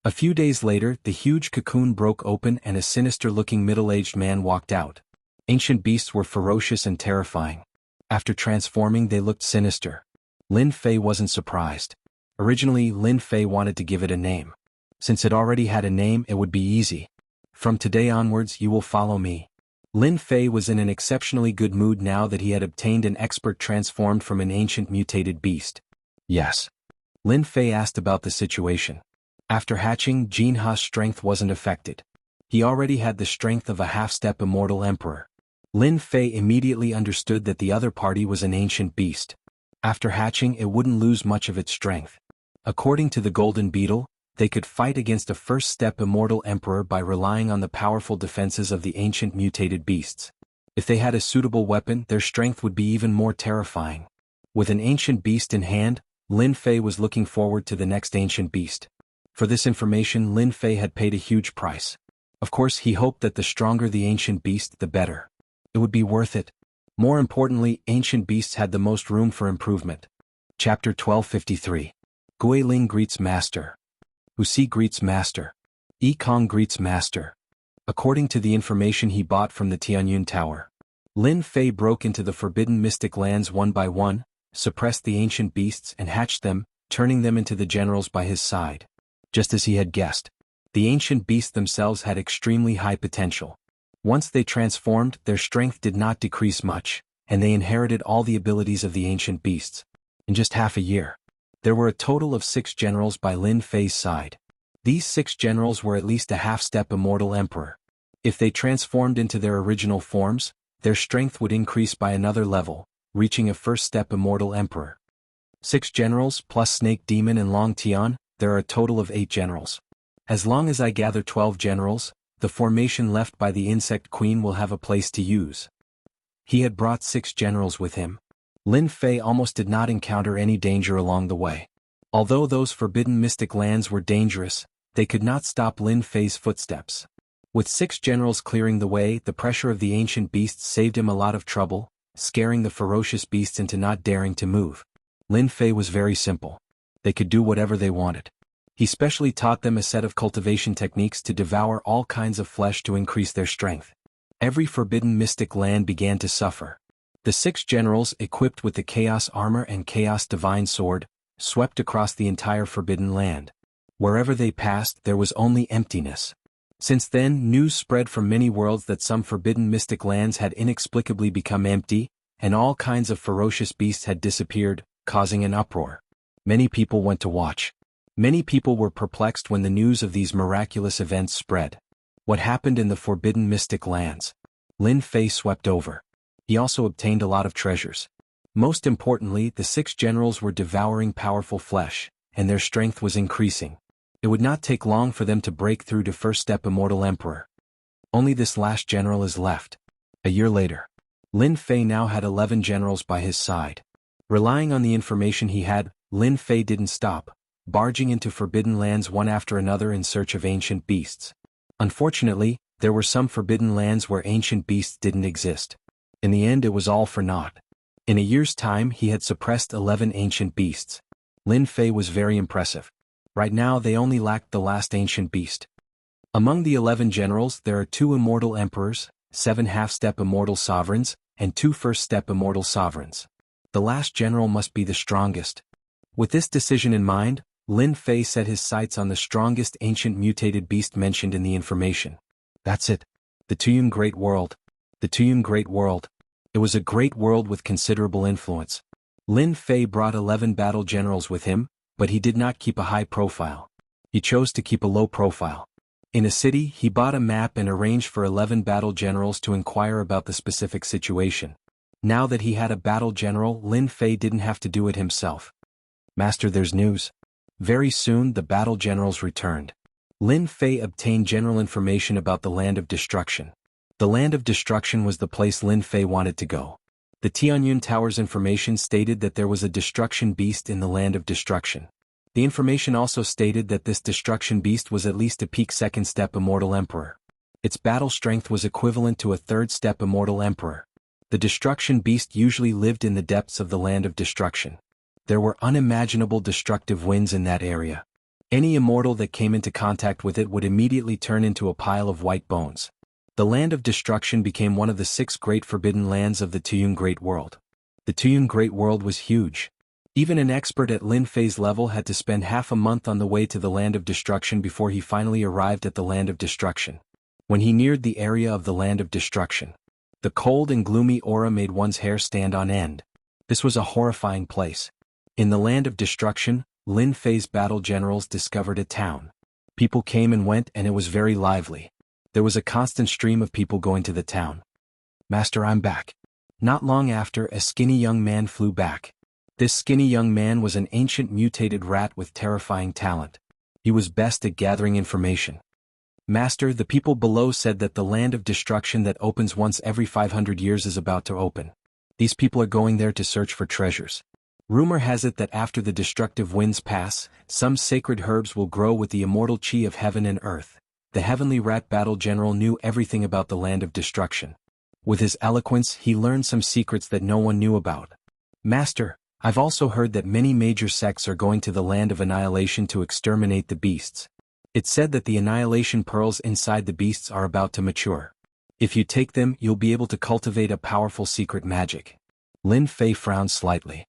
A few days later, the huge cocoon broke open and a sinister-looking middle-aged man walked out. Ancient beasts were ferocious and terrifying. After transforming, they looked sinister. Lin Fei wasn't surprised. Originally, Lin Fei wanted to give it a name. Since it already had a name, it would be easy. From today onwards, you will follow me. Lin Fei was in an exceptionally good mood now that he had obtained an expert transformed from an ancient mutated beast. Yes. Lin Fei asked about the situation. After hatching, Jinha's strength wasn't affected. He already had the strength of a half-step immortal emperor. Lin Fei immediately understood that the other party was an ancient beast. After hatching, it wouldn't lose much of its strength. According to the Golden Beetle, they could fight against a first-step immortal emperor by relying on the powerful defenses of the ancient mutated beasts. If they had a suitable weapon, their strength would be even more terrifying. With an ancient beast in hand, Lin Fei was looking forward to the next ancient beast. For this information, Lin Fei had paid a huge price. Of course, he hoped that the stronger the ancient beast, the better. It would be worth it. More importantly, ancient beasts had the most room for improvement. Chapter 1253. Guiling greets Master. Wuxia greets Master. Yikong greets Master. According to the information he bought from the Tianyun Tower, Lin Fei broke into the forbidden mystic lands one by one, suppressed the ancient beasts and hatched them, turning them into the generals by his side. Just as he had guessed, the ancient beasts themselves had extremely high potential. Once they transformed, their strength did not decrease much, and they inherited all the abilities of the ancient beasts. In just half a year, there were a total of 6 generals by Lin Fei's side. These 6 generals were at least a half-step immortal emperor. If they transformed into their original forms, their strength would increase by another level, reaching a first-step immortal emperor. 6 generals plus Snake Demon and Long Tian, there are a total of 8 generals. As long as I gather 12 generals, the formation left by the Insect Queen will have a place to use. He had brought 6 generals with him. Lin Fei almost did not encounter any danger along the way. Although those forbidden mystic lands were dangerous, they could not stop Lin Fei's footsteps. With 6 generals clearing the way, the pressure of the ancient beasts saved him a lot of trouble, scaring the ferocious beasts into not daring to move. Lin Fei was very simple. They could do whatever they wanted. He specially taught them a set of cultivation techniques to devour all kinds of flesh to increase their strength. Every forbidden mystic land began to suffer. The 6 generals, equipped with the Chaos Armor and Chaos Divine Sword, swept across the entire forbidden land. Wherever they passed, there was only emptiness. Since then, news spread from many worlds that some forbidden mystic lands had inexplicably become empty, and all kinds of ferocious beasts had disappeared, causing an uproar. Many people went to watch. Many people were perplexed when the news of these miraculous events spread. What happened in the forbidden mystic lands? Lin Fei swept over. He also obtained a lot of treasures. Most importantly, the 6 generals were devouring powerful flesh, and their strength was increasing. It would not take long for them to break through to first-step immortal emperor. Only this last general is left. A year later, Lin Fei now had 11 generals by his side. Relying on the information he had, Lin Fei didn't stop, barging into forbidden lands one after another in search of ancient beasts. Unfortunately, there were some forbidden lands where ancient beasts didn't exist. In the end, it was all for naught. In a year's time, he had suppressed 11 ancient beasts. Lin Fei was very impressive. Right now they only lacked the last ancient beast. Among the 11 generals there are 2 immortal emperors, 7 half-step immortal sovereigns, and 2 first-step immortal sovereigns. The last general must be the strongest. With this decision in mind, Lin Fei set his sights on the strongest ancient mutated beast mentioned in the information. That's it. The Tuyun Great World. The Tuyun Great World. It was a great world with considerable influence. Lin Fei brought 11 battle generals with him, but he did not keep a high profile. He chose to keep a low profile. In a city, he bought a map and arranged for 11 battle generals to inquire about the specific situation. Now that he had a battle general, Lin Fei didn't have to do it himself. Master, there's news. Very soon the battle generals returned. Lin Fei obtained general information about the Land of Destruction. The Land of Destruction was the place Lin Fei wanted to go. The Tianyun Tower's information stated that there was a destruction beast in the Land of Destruction. The information also stated that this destruction beast was at least a peak second-step immortal emperor. Its battle strength was equivalent to a third-step immortal emperor. The destruction beast usually lived in the depths of the Land of Destruction. There were unimaginable destructive winds in that area. Any immortal that came into contact with it would immediately turn into a pile of white bones. The Land of Destruction became one of the 6 great forbidden lands of the Tuyun Great World. The Tuyun Great World was huge. Even an expert at Lin Fei's level had to spend half a month on the way to the Land of Destruction before he finally arrived at the Land of Destruction. When he neared the area of the Land of Destruction, the cold and gloomy aura made one's hair stand on end. This was a horrifying place. In the Land of Destruction, Lin Fei's battle generals discovered a town. People came and went and it was very lively. There was a constant stream of people going to the town. Master, I'm back. Not long after, a skinny young man flew back. This skinny young man was an ancient mutated rat with terrifying talent. He was best at gathering information. Master, the people below said that the Land of Destruction that opens once every 500 years is about to open. These people are going there to search for treasures. Rumor has it that after the destructive winds pass, some sacred herbs will grow with the immortal chi of heaven and earth. The heavenly rat battle general knew everything about the Land of Destruction. With his eloquence, he learned some secrets that no one knew about. Master, I've also heard that many major sects are going to the Land of Annihilation to exterminate the beasts. It's said that the annihilation pearls inside the beasts are about to mature. If you take them, you'll be able to cultivate a powerful secret magic. Lin Fei frowned slightly.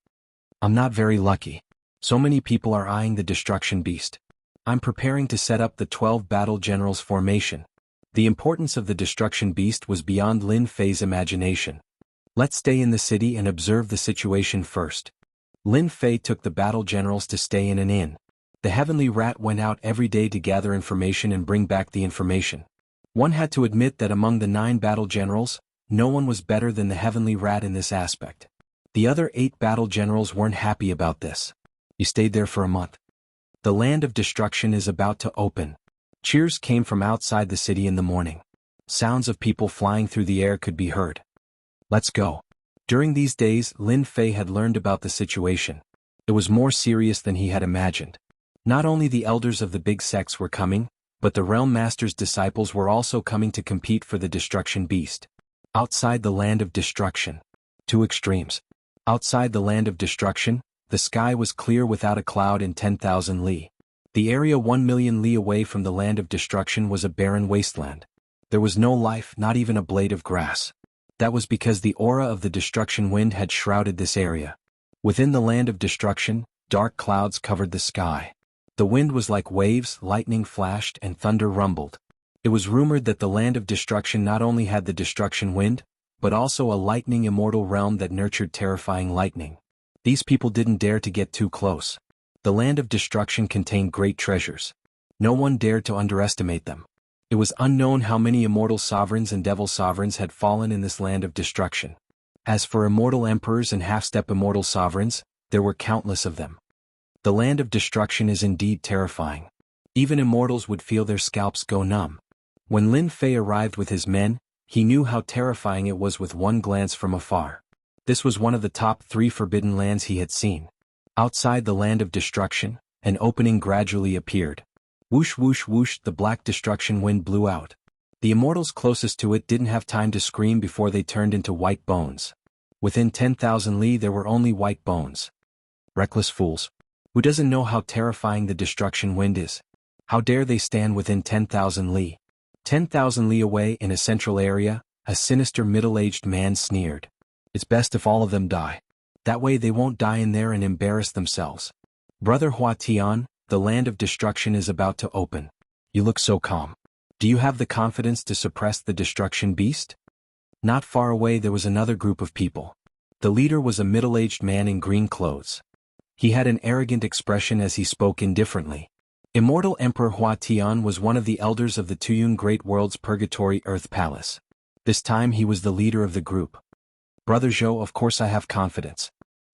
I'm not very lucky. So many people are eyeing the destruction beast. I'm preparing to set up the 12 battle generals formation. The importance of the destruction beast was beyond Lin Fei's imagination. Let's stay in the city and observe the situation first. Lin Fei took the battle generals to stay in an inn. The heavenly rat went out every day to gather information and bring back the information. One had to admit that among the 9 battle generals, no one was better than the heavenly rat in this aspect. The other 8 battle generals weren't happy about this. He stayed there for a month. The Land of Destruction is about to open. Cheers came from outside the city in the morning. Sounds of people flying through the air could be heard. Let's go. During these days, Lin Fei had learned about the situation. It was more serious than he had imagined. Not only the elders of the big sects were coming, but the Realm Master's disciples were also coming to compete for the destruction beast. Outside the Land of Destruction. 2 extremes. Outside the Land of Destruction, the sky was clear without a cloud in 10,000 li. The area 1,000,000 li away from the Land of Destruction was a barren wasteland. There was no life, not even a blade of grass. That was because the aura of the destruction wind had shrouded this area. Within the Land of Destruction, dark clouds covered the sky. The wind was like waves, lightning flashed, and thunder rumbled. It was rumored that the Land of Destruction not only had the destruction wind, but also a lightning immortal realm that nurtured terrifying lightning. These people didn't dare to get too close. The Land of Destruction contained great treasures. No one dared to underestimate them. It was unknown how many immortal sovereigns and devil sovereigns had fallen in this Land of Destruction. As for immortal emperors and half-step immortal sovereigns, there were countless of them. The Land of Destruction is indeed terrifying. Even immortals would feel their scalps go numb. When Lin Fei arrived with his men, he knew how terrifying it was with one glance from afar. This was one of the top 3 forbidden lands he had seen. Outside the Land of Destruction, an opening gradually appeared. Whoosh whoosh whoosh, the black destruction wind blew out. The immortals closest to it didn't have time to scream before they turned into white bones. Within 10,000 li there were only white bones. Reckless fools. Who doesn't know how terrifying the destruction wind is? How dare they stand within 10,000 li? 10,000 li away in a central area, a sinister middle-aged man sneered. It's best if all of them die. That way they won't die in there and embarrass themselves. Brother Hua Tian, the land of destruction is about to open. You look so calm. Do you have the confidence to suppress the destruction beast? Not far away there was another group of people. The leader was a middle-aged man in green clothes. He had an arrogant expression as he spoke indifferently. Immortal Emperor Hua Tian was one of the elders of the Tuyun Great World's Purgatory Earth Palace. This time he was the leader of the group. Brother Zhou, of course I have confidence.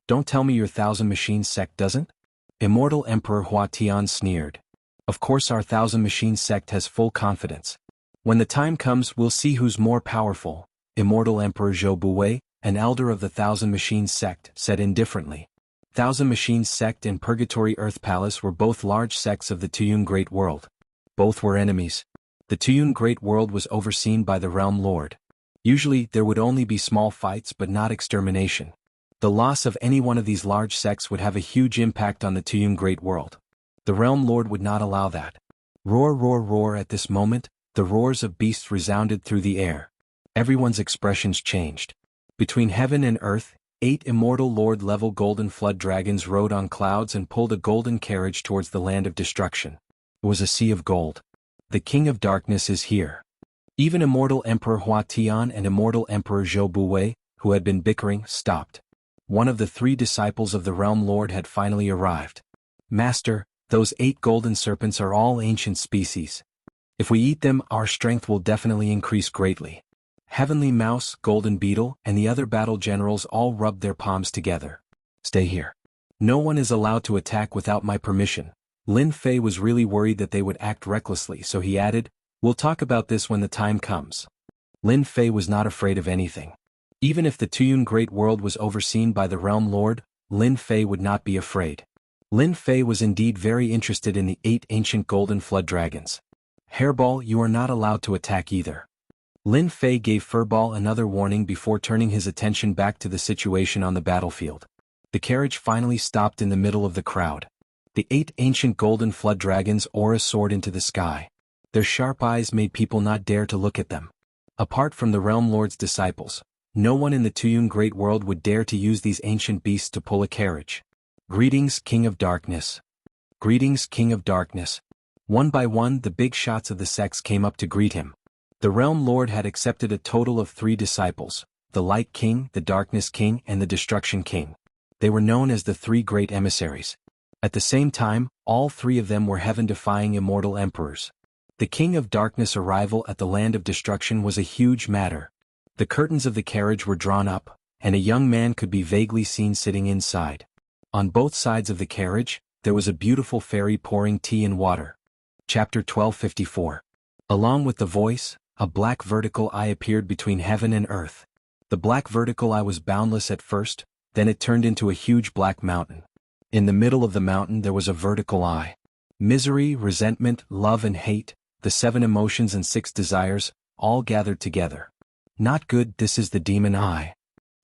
Don't tell me your Thousand Machines sect doesn't? Immortal Emperor Hua Tian sneered. Of course our Thousand Machines sect has full confidence. When the time comes we'll see who's more powerful, Immortal Emperor Zhou Buwei, an elder of the Thousand Machines sect, said indifferently. Thousand Machines sect and Purgatory Earth Palace were both large sects of the Tuyun Great World. Both were enemies. The Tuyun Great World was overseen by the Realm Lord. Usually there would only be small fights but not extermination. The loss of any one of these large sects would have a huge impact on the Tuyun Great World. The Realm Lord would not allow that. Roar, roar, roar. At this moment, the roars of beasts resounded through the air. Everyone's expressions changed. Between heaven and earth, 8 immortal Lord-level golden flood dragons rode on clouds and pulled a golden carriage towards the land of destruction. It was a sea of gold. The King of Darkness is here. Even Immortal Emperor Hua Tian and Immortal Emperor Zhou Buwei, who had been bickering, stopped. One of the 3 disciples of the Realm Lord had finally arrived. Master, those 8 golden serpents are all ancient species. If we eat them, our strength will definitely increase greatly. Heavenly Mouse, Golden Beetle, and the other battle generals all rubbed their palms together. Stay here. No one is allowed to attack without my permission. Lin Fei was really worried that they would act recklessly, so he added, we'll talk about this when the time comes. Lin Fei was not afraid of anything. Even if the Tuyun Great World was overseen by the Realm Lord, Lin Fei would not be afraid. Lin Fei was indeed very interested in the 8 ancient golden flood dragons. Hairball, you are not allowed to attack either. Lin Fei gave Furball another warning before turning his attention back to the situation on the battlefield. The carriage finally stopped in the middle of the crowd. The 8 ancient golden flood dragons' aura soared into the sky. Their sharp eyes made people not dare to look at them. Apart from the Realm Lord's disciples, no one in the Tuyun Great World would dare to use these ancient beasts to pull a carriage. Greetings, King of Darkness. Greetings, King of Darkness. One by one the big shots of the sects came up to greet him. The Realm Lord had accepted a total of 3 disciples, the Light King, the Darkness King, and the Destruction King. They were known as the 3 great emissaries. At the same time, all 3 of them were heaven-defying immortal emperors. The King of Darkness' arrival at the land of destruction was a huge matter. The curtains of the carriage were drawn up, and a young man could be vaguely seen sitting inside. On both sides of the carriage, there was a beautiful fairy pouring tea and water. Chapter 1254. Along with the voice, a black vertical eye appeared between heaven and earth. The black vertical eye was boundless at first, then it turned into a huge black mountain. In the middle of the mountain there was a vertical eye. Misery, resentment, love and hate, the 7 emotions and 6 desires, all gathered together. Not good, this is the demon eye.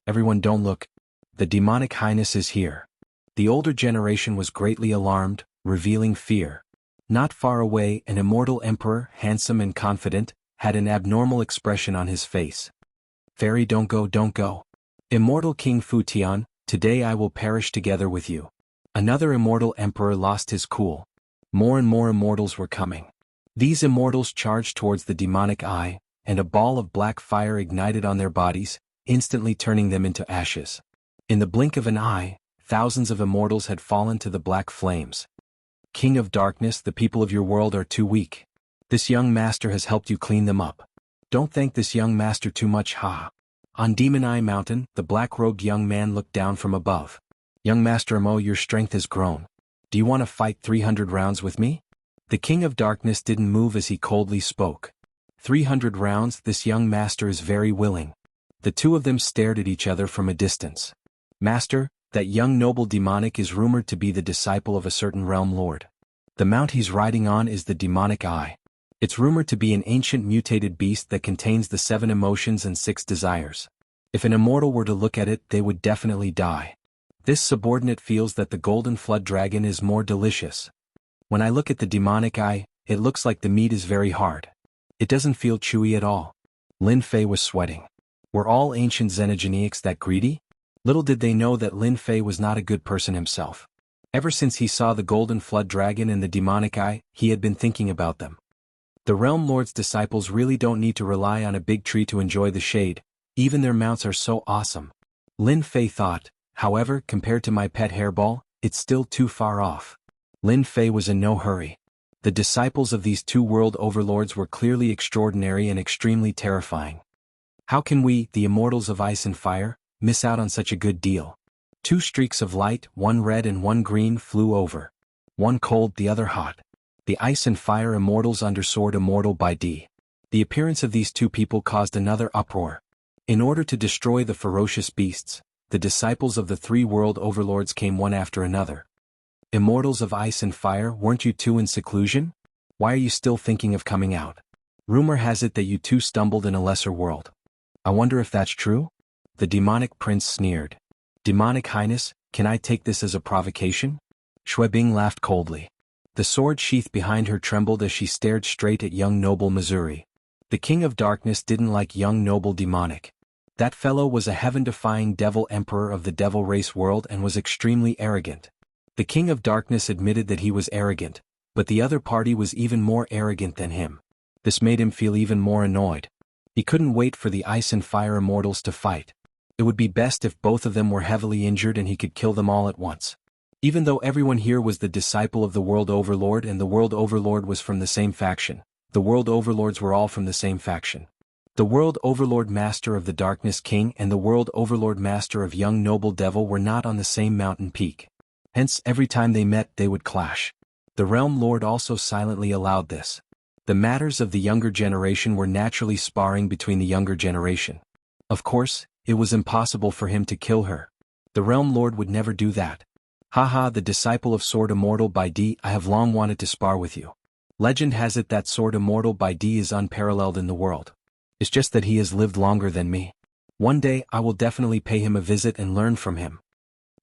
Everyone don't look. The demonic highness is here. The older generation was greatly alarmed, revealing fear. Not far away, an immortal emperor, handsome and confident, had an abnormal expression on his face. Fairy, don't go, don't go. Immortal King Fu Tian, today I will perish together with you. Another immortal emperor lost his cool. More and more immortals were coming. These immortals charged towards the demonic eye, and a ball of black fire ignited on their bodies, instantly turning them into ashes. In the blink of an eye, thousands of immortals had fallen to the black flames. King of Darkness, the people of your world are too weak. This young master has helped you clean them up. Don't thank this young master too much, ha. On Demon Eye Mountain, the black-robed young man looked down from above. Young Master Mo, your strength has grown. Do you want to fight 300 rounds with me? The King of Darkness didn't move as he coldly spoke. 300 rounds, this young master is very willing. The 2 of them stared at each other from a distance. Master, that young noble demonic is rumored to be the disciple of a certain realm lord. The mount he's riding on is the demonic eye. It's rumored to be an ancient mutated beast that contains the 7 emotions and 6 desires. If an immortal were to look at it, they would definitely die. This subordinate feels that the golden flood dragon is more delicious. When I look at the demonic eye, it looks like the meat is very hard. It doesn't feel chewy at all. Lin Fei was sweating. Were all ancient xenogeniacs that greedy? Little did they know that Lin Fei was not a good person himself. Ever since he saw the golden flood dragon and the demonic eye, he had been thinking about them. The Realm Lord's disciples really don't need to rely on a big tree to enjoy the shade, even their mounts are so awesome. Lin Fei thought, however, compared to my pet hairball, it's still too far off. Lin Fei was in no hurry. The disciples of these two world overlords were clearly extraordinary and extremely terrifying. How can we, the immortals of ice and fire, miss out on such a good deal? Two streaks of light, one red and one green, flew over. One cold, the other hot. The ice and fire immortals under sword immortal by D. The appearance of these two people caused another uproar. In order to destroy the ferocious beasts, the disciples of the three world overlords came one after another. Immortals of ice and fire, weren't you two in seclusion? Why are you still thinking of coming out? Rumor has it that you two stumbled in a lesser world. I wonder if that's true? The demonic prince sneered. Demonic Highness, can I take this as a provocation? Xuebing laughed coldly. The sword sheath behind her trembled as she stared straight at young noble Missouri. The King of Darkness didn't like young noble demonic. That fellow was a heaven-defying devil emperor of the devil race world and was extremely arrogant. The King of Darkness admitted that he was arrogant, but the other party was even more arrogant than him. This made him feel even more annoyed. He couldn't wait for the ice and fire immortals to fight. It would be best if both of them were heavily injured and he could kill them all at once. Even though everyone here was the disciple of the World Overlord and the World Overlord was from the same faction, the World Overlords were all from the same faction. The World Overlord Master of the Darkness King and the World Overlord Master of Young Noble Devil were not on the same mountain peak. Hence, every time they met, they would clash. The Realm Lord also silently allowed this. The matters of the younger generation were naturally sparring between the younger generation. Of course, it was impossible for him to kill her. The Realm Lord would never do that. Haha, the disciple of Sword Immortal by D, I have long wanted to spar with you. Legend has it that Sword Immortal by D is unparalleled in the world. It's just that he has lived longer than me. One day I will definitely pay him a visit and learn from him.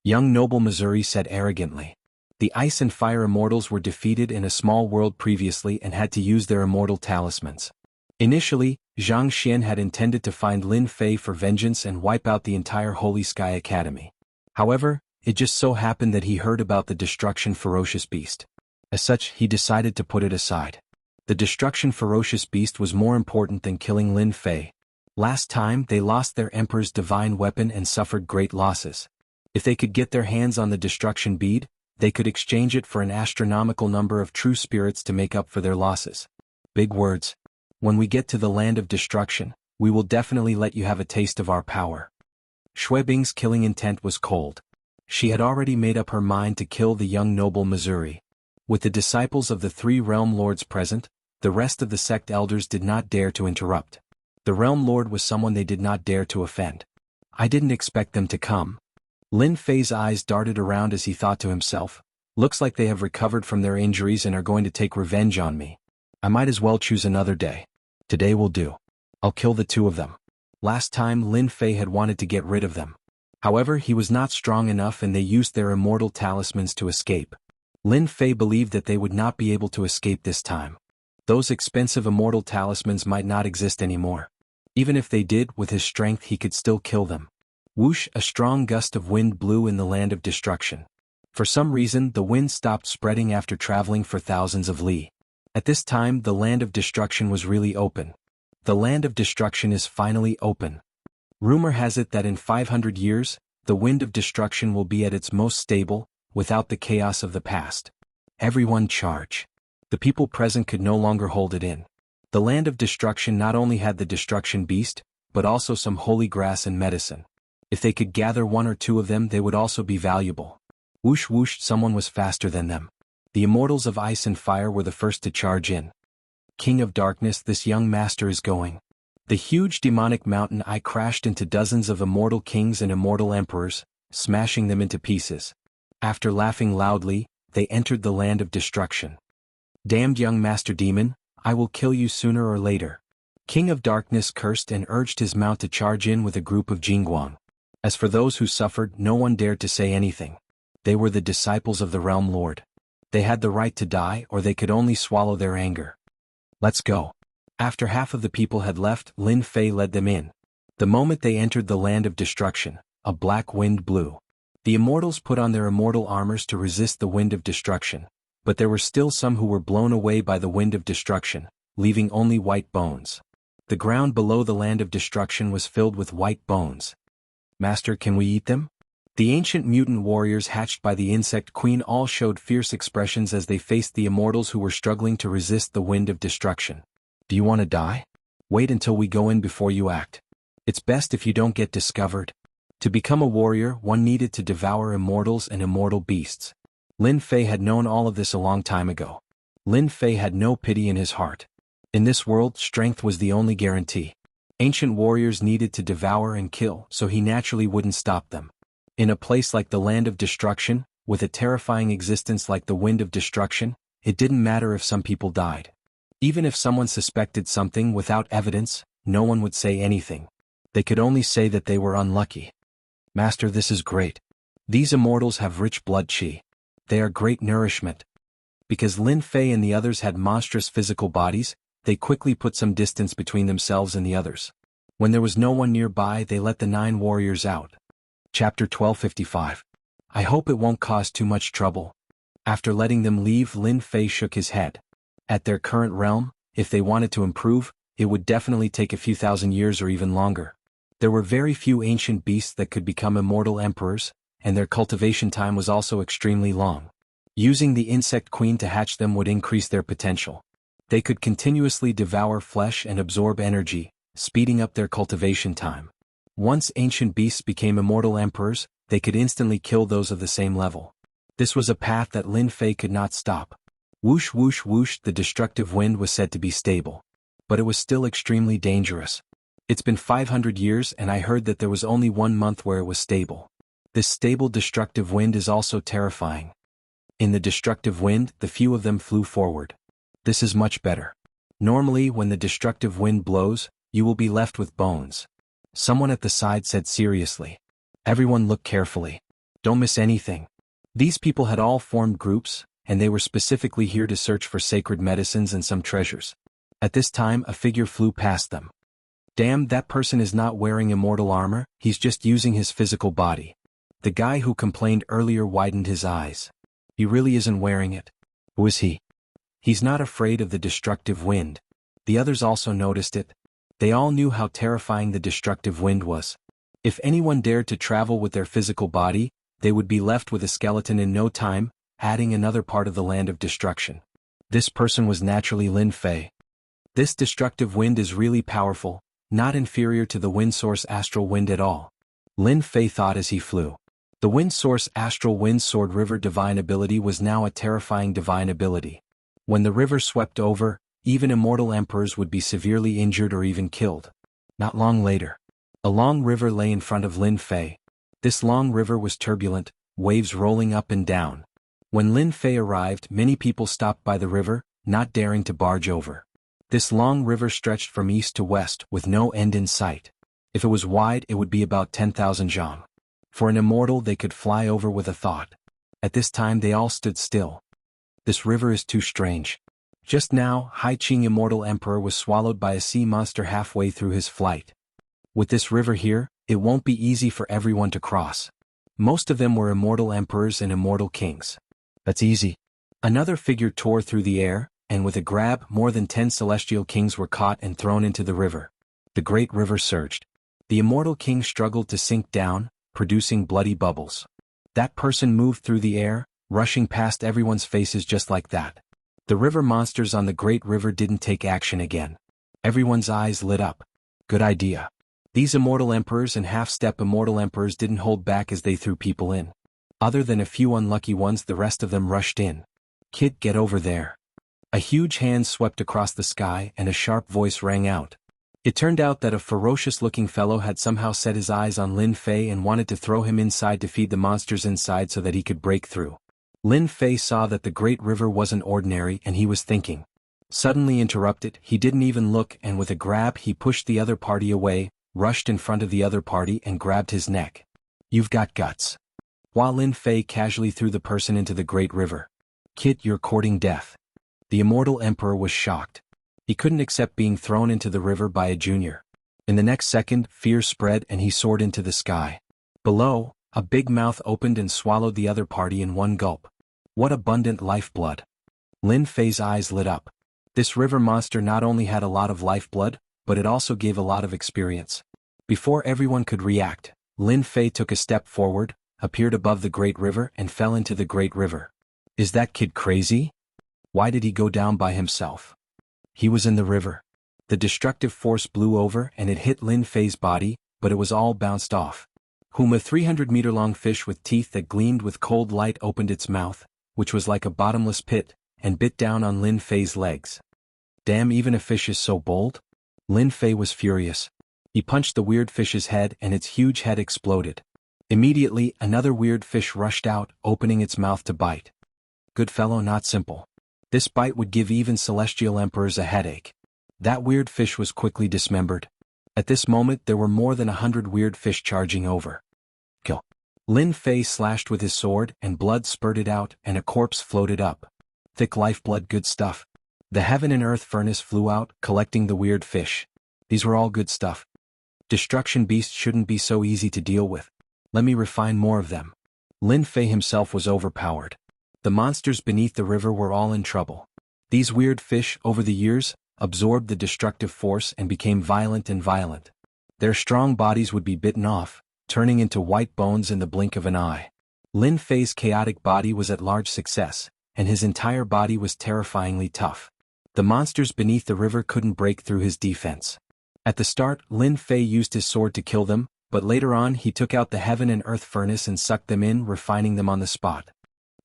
Young Noble Missouri said arrogantly. The Ice and Fire Immortals were defeated in a small world previously and had to use their immortal talismans. Initially, Zhang Xian had intended to find Lin Fei for vengeance and wipe out the entire Holy Sky Academy. However, it just so happened that he heard about the Destruction Ferocious Beast. As such, he decided to put it aside. The Destruction Ferocious Beast was more important than killing Lin Fei. Last time, they lost their Emperor's divine weapon and suffered great losses. If they could get their hands on the Destruction Bead, they could exchange it for an astronomical number of true spirits to make up for their losses. Big words. When we get to the land of destruction, we will definitely let you have a taste of our power. Xuebing's killing intent was cold. She had already made up her mind to kill the young noble Missouri. With the disciples of the three Realm Lords present, the rest of the sect elders did not dare to interrupt. The Realm Lord was someone they did not dare to offend. I didn't expect them to come. Lin Fei's eyes darted around as he thought to himself, looks like they have recovered from their injuries and are going to take revenge on me. I might as well choose another day. Today will do. I'll kill the two of them. Last time Lin Fei had wanted to get rid of them. However, he was not strong enough and they used their immortal talismans to escape. Lin Fei believed that they would not be able to escape this time. Those expensive immortal talismans might not exist anymore. Even if they did, with his strength he could still kill them. Whoosh, a strong gust of wind blew in the land of destruction. For some reason, the wind stopped spreading after traveling for thousands of li. At this time, the land of destruction was really open. The land of destruction is finally open. Rumor has it that in 500 years, the wind of destruction will be at its most stable, without the chaos of the past. Everyone charge. The people present could no longer hold it in. The land of destruction not only had the destruction beast, but also some holy grass and medicine. If they could gather one or two of them, they would also be valuable. Whoosh whoosh, someone was faster than them. The immortals of ice and fire were the first to charge in. King of Darkness, this young master is going. The huge demonic mountain eye crashed into dozens of immortal kings and immortal emperors, smashing them into pieces. After laughing loudly, they entered the land of destruction. Damned young master demon, I will kill you sooner or later. King of Darkness cursed and urged his mount to charge in with a group of Jingguang. As for those who suffered, no one dared to say anything. They were the disciples of the Realm Lord. They had the right to die, or they could only swallow their anger. Let's go. After half of the people had left, Lin Fei led them in. The moment they entered the land of destruction, a black wind blew. The immortals put on their immortal armors to resist the wind of destruction, but there were still some who were blown away by the wind of destruction, leaving only white bones. The ground below the land of destruction was filled with white bones. Master, can we eat them? The ancient mutant warriors hatched by the insect queen all showed fierce expressions as they faced the immortals who were struggling to resist the wind of destruction. Do you want to die? Wait until we go in before you act. It's best if you don't get discovered. To become a warrior, one needed to devour immortals and immortal beasts. Lin Fei had known all of this a long time ago. Lin Fei had no pity in his heart. In this world, strength was the only guarantee. Ancient warriors needed to devour and kill, so he naturally wouldn't stop them. In a place like the land of destruction, with a terrifying existence like the wind of destruction, it didn't matter if some people died. Even if someone suspected something without evidence, no one would say anything. They could only say that they were unlucky. Master, this is great. These immortals have rich blood qi. They are great nourishment. Because Lin Fei and the others had monstrous physical bodies, they quickly put some distance between themselves and the others. When there was no one nearby, they let the 9 warriors out. Chapter 1255. I hope it won't cause too much trouble. After letting them leave, Lin Fei shook his head. At their current realm, if they wanted to improve, it would definitely take a few thousand years or even longer. There were very few ancient beasts that could become immortal emperors, and their cultivation time was also extremely long. Using the insect queen to hatch them would increase their potential. They could continuously devour flesh and absorb energy, speeding up their cultivation time. Once ancient beasts became immortal emperors, they could instantly kill those of the same level. This was a path that Lin Fei could not stop. Whoosh whoosh whoosh, the destructive wind was said to be stable. But it was still extremely dangerous. It's been 500 years and I heard that there was only 1 month where it was stable. This stable destructive wind is also terrifying. In the destructive wind, the few of them flew forward. This is much better. Normally, when the destructive wind blows, you will be left with bones. Someone at the side said seriously. Everyone look carefully. Don't miss anything. These people had all formed groups, and they were specifically here to search for sacred medicines and some treasures. At this time, a figure flew past them. Damn, that person is not wearing immortal armor, he's just using his physical body. The guy who complained earlier widened his eyes. He really isn't wearing it. Who is he? He's not afraid of the destructive wind. The others also noticed it. They all knew how terrifying the destructive wind was. If anyone dared to travel with their physical body, they would be left with a skeleton in no time, adding another part of the land of destruction. This person was naturally Lin Fei. This destructive wind is really powerful, not inferior to the wind source astral wind at all. Lin Fei thought as he flew. The wind source astral wind sword river divine ability was now a terrifying divine ability. When the river swept over, even immortal emperors would be severely injured or even killed. Not long later, a long river lay in front of Lin Fei. This long river was turbulent, waves rolling up and down. When Lin Fei arrived, many people stopped by the river, not daring to barge over. This long river stretched from east to west with no end in sight. If it was wide, it would be about 10,000 zhang. For an immortal, they could fly over with a thought. At this time, they all stood still. This river is too strange. Just now, Hai Qing Immortal Emperor was swallowed by a sea monster halfway through his flight. With this river here, it won't be easy for everyone to cross. Most of them were immortal emperors and immortal kings. That's easy. Another figure tore through the air, and with a grab, more than 10 celestial kings were caught and thrown into the river. The great river surged. The immortal king struggled to sink down, producing bloody bubbles. That person moved through the air, rushing past everyone's faces just like that. The river monsters on the great river didn't take action again. Everyone's eyes lit up. Good idea. These immortal emperors and half-step immortal emperors didn't hold back as they threw people in. Other than a few unlucky ones, the rest of them rushed in. Kid, get over there. A huge hand swept across the sky and a sharp voice rang out. It turned out that a ferocious-looking fellow had somehow set his eyes on Lin Fei and wanted to throw him inside to feed the monsters inside so that he could break through. Lin Fei saw that the great river wasn't ordinary and he was thinking. Suddenly interrupted, he didn't even look, and with a grab he pushed the other party away, rushed in front of the other party and grabbed his neck. You've got guts. While Lin Fei casually threw the person into the great river. Kid, you're courting death. The immortal emperor was shocked. He couldn't accept being thrown into the river by a junior. In the next second, fear spread and he soared into the sky. Below, a big mouth opened and swallowed the other party in one gulp. What abundant lifeblood. Lin Fei's eyes lit up. This river monster not only had a lot of lifeblood, but it also gave a lot of experience. Before everyone could react, Lin Fei took a step forward, appeared above the great river and fell into the great river. Is that kid crazy? Why did he go down by himself? He was in the river. The destructive force blew over and it hit Lin Fei's body, but it was all bounced off. A 300-meter-long fish with teeth that gleamed with cold light opened its mouth, which was like a bottomless pit, and bit down on Lin Fei's legs. Damn, even a fish is so bold? Lin Fei was furious. He punched the weird fish's head and its huge head exploded. Immediately, another weird fish rushed out, opening its mouth to bite. Good fellow, not simple. This bite would give even celestial emperors a headache. That weird fish was quickly dismembered. At this moment there were more than 100 weird fish charging over. Kill. Lin Fei slashed with his sword and blood spurted out and a corpse floated up. Thick lifeblood, good stuff. The heaven and earth furnace flew out, collecting the weird fish. These were all good stuff. Destruction beasts shouldn't be so easy to deal with. Let me refine more of them. Lin Fei himself was overpowered. The monsters beneath the river were all in trouble. These weird fish, over the years, absorbed the destructive force and became violent and violent. Their strong bodies would be bitten off, turning into white bones in the blink of an eye. Lin Fei's chaotic body was at large success, and his entire body was terrifyingly tough. The monsters beneath the river couldn't break through his defense. At the start, Lin Fei used his sword to kill them, but later on he took out the heaven and earth furnace and sucked them in, refining them on the spot.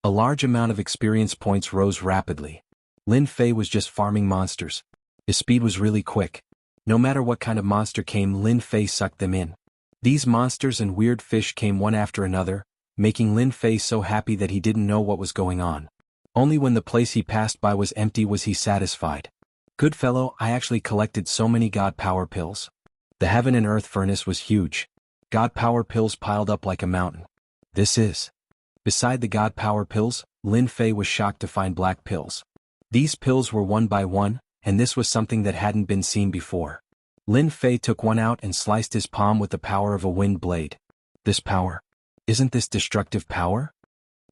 A large amount of experience points rose rapidly. Lin Fei was just farming monsters. His speed was really quick. No matter what kind of monster came, Lin Fei sucked them in. These monsters and weird fish came one after another, making Lin Fei so happy that he didn't know what was going on. Only when the place he passed by was empty was he satisfied. Good fellow, I actually collected so many God Power pills. The heaven and earth furnace was huge. God Power pills piled up like a mountain. This is. Beside the God Power pills, Lin Fei was shocked to find black pills. These pills were one by one, and this was something that hadn't been seen before. Lin Fei took one out and sliced his palm with the power of a wind blade. This power. Isn't this destructive power?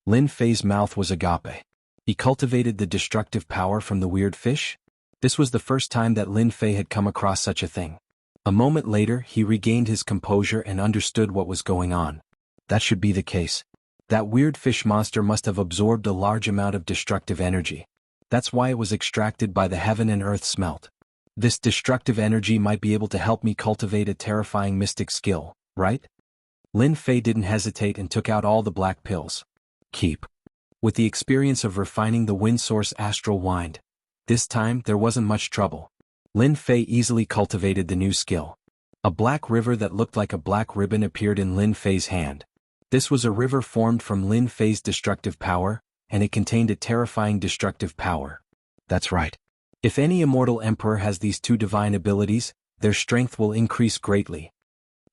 Lin Fei's mouth was agape. He cultivated the destructive power from the weird fish? This was the first time that Lin Fei had come across such a thing. A moment later, he regained his composure and understood what was going on. That should be the case. That weird fish monster must have absorbed a large amount of destructive energy. That's why it was extracted by the heaven and earth smelt. This destructive energy might be able to help me cultivate a terrifying mystic skill, right? Lin Fei didn't hesitate and took out all the black pills. Keep. With the experience of refining the wind source astral wind, this time there wasn't much trouble. Lin Fei easily cultivated the new skill. A black river that looked like a black ribbon appeared in Lin Fei's hand. This was a river formed from Lin Fei's destructive power, and it contained a terrifying destructive power. That's right. If any immortal emperor has these two divine abilities, their strength will increase greatly.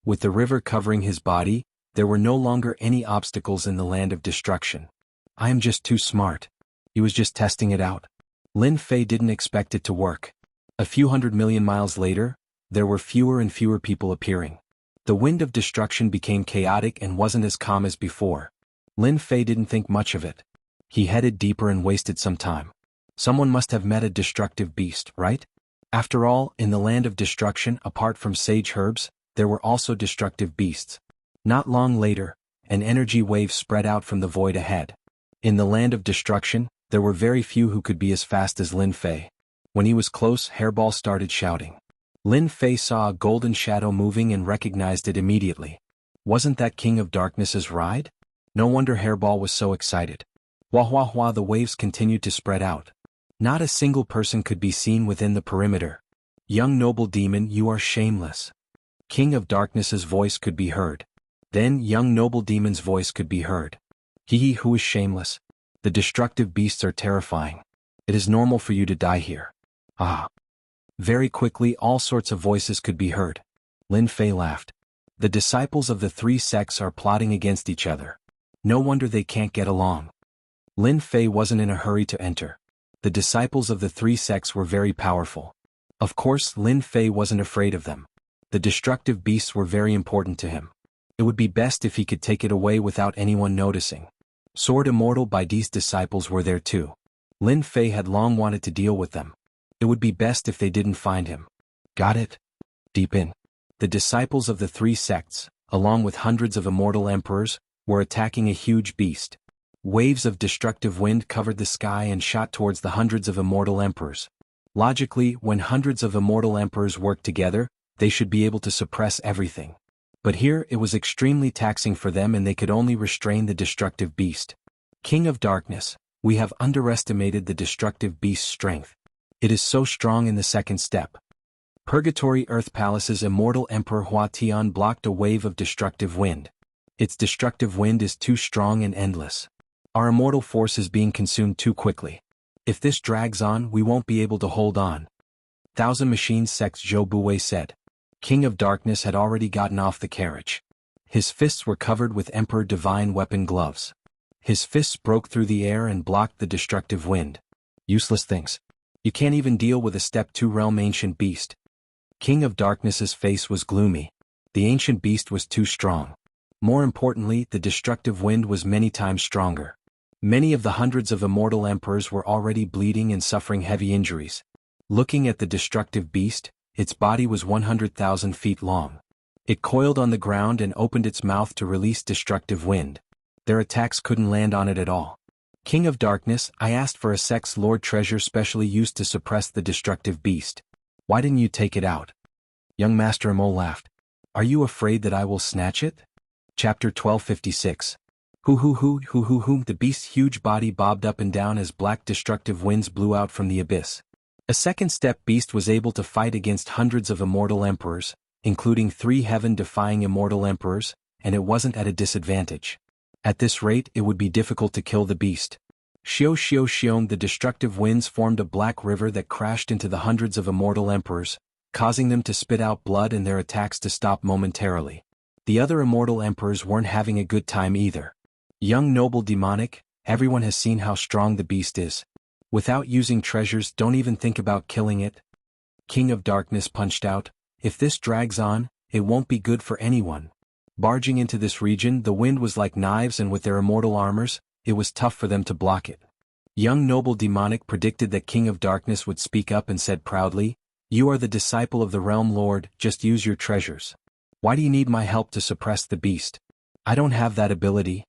With the river covering his body, there were no longer any obstacles in the land of destruction. I am just too smart. He was just testing it out. Lin Fei didn't expect it to work. A few 100 million miles later, there were fewer and fewer people appearing. The wind of destruction became chaotic and wasn't as calm as before. Lin Fei didn't think much of it. He headed deeper and wasted some time. Someone must have met a destructive beast, right? After all, in the land of destruction, apart from sage herbs, there were also destructive beasts. Not long later, an energy wave spread out from the void ahead. In the land of destruction, there were very few who could be as fast as Lin Fei. When he was close, Hairball started shouting. Lin Fei saw a golden shadow moving and recognized it immediately. Wasn't that King of Darkness's ride? No wonder Hairball was so excited. Wah wah wah, the waves continued to spread out. Not a single person could be seen within the perimeter. Young noble demon, you are shameless. King of Darkness's voice could be heard. Then young noble demon's voice could be heard. He who is shameless. The destructive beasts are terrifying. It is normal for you to die here. Ah. Very quickly all sorts of voices could be heard. Lin Fei laughed. The disciples of the three sects are plotting against each other. No wonder they can't get along. Lin Fei wasn't in a hurry to enter. The disciples of the three sects were very powerful. Of course, Lin Fei wasn't afraid of them. The destructive beasts were very important to him. It would be best if he could take it away without anyone noticing. Sword Immortal Baidi's disciples were there too. Lin Fei had long wanted to deal with them. It would be best if they didn't find him. Got it? Deep in. The disciples of the three sects, along with hundreds of immortal emperors, were attacking a huge beast. Waves of destructive wind covered the sky and shot towards the hundreds of immortal emperors. Logically, when hundreds of immortal emperors work together, they should be able to suppress everything. But here it was extremely taxing for them and they could only restrain the destructive beast. King of Darkness, we have underestimated the destructive beast's strength. It is so strong in the second step. Purgatory Earth Palace's immortal Emperor Hua Tian blocked a wave of destructive wind. Its destructive wind is too strong and endless. Our immortal force is being consumed too quickly. If this drags on, we won't be able to hold on. Thousand Machines Sect's Zhou Buwei said. King of Darkness had already gotten off the carriage. His fists were covered with Emperor Divine Weapon gloves. His fists broke through the air and blocked the destructive wind. Useless things. You can't even deal with a Step 2 realm ancient beast. King of Darkness's face was gloomy. The ancient beast was too strong. More importantly, the destructive wind was many times stronger. Many of the hundreds of immortal emperors were already bleeding and suffering heavy injuries. Looking at the destructive beast, its body was 100,000 feet long. It coiled on the ground and opened its mouth to release destructive wind. Their attacks couldn't land on it at all. King of Darkness, I asked for a Sect's Lord treasure specially used to suppress the destructive beast. Why didn't you take it out? Young Master Emo laughed. Are you afraid that I will snatch it? Chapter 1256. Hoo. The beast's huge body bobbed up and down as black destructive winds blew out from the abyss. A second step beast was able to fight against hundreds of immortal emperors, including 3 heaven-defying immortal emperors, and it wasn't at a disadvantage. At this rate it would be difficult to kill the beast. Xiong, the destructive winds formed a black river that crashed into the hundreds of immortal emperors, causing them to spit out blood and their attacks to stop momentarily. The other immortal emperors weren't having a good time either. Young Noble Demonic, everyone has seen how strong the beast is. Without using treasures, don't even think about killing it. King of Darkness punched out. If this drags on, it won't be good for anyone. Barging into this region, the wind was like knives and with their immortal armors, it was tough for them to block it. Young Noble Demonic predicted that King of Darkness would speak up and said proudly, "You are the disciple of the Realm Lord, just use your treasures. Why do you need my help to suppress the beast? I don't have that ability."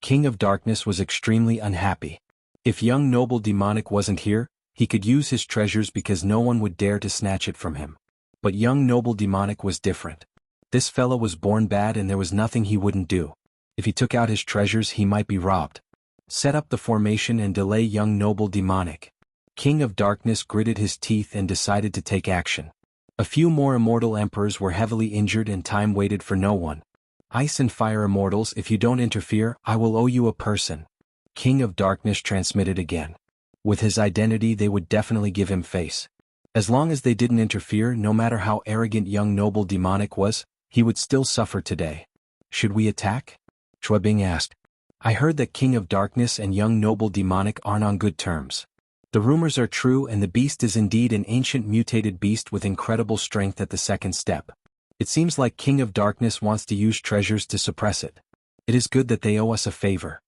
King of Darkness was extremely unhappy. If young Noble Demonic wasn't here, he could use his treasures because no one would dare to snatch it from him. But young Noble Demonic was different. This fellow was born bad and there was nothing he wouldn't do. If he took out his treasures he might be robbed. Set up the formation and delay young Noble Demonic. King of Darkness gritted his teeth and decided to take action. A few more immortal emperors were heavily injured and time waited for no one. Ice and Fire Immortals, if you don't interfere, I will owe you a person. King of Darkness transmitted again. With his identity they would definitely give him face. As long as they didn't interfere, no matter how arrogant young Noble Demonic was, he would still suffer today. Should we attack? Chua Bing asked. I heard that King of Darkness and young Noble Demonic aren't on good terms. The rumors are true and the beast is indeed an ancient mutated beast with incredible strength at the second step. It seems like King of Darkness wants to use treasures to suppress it. It is good that they owe us a favor.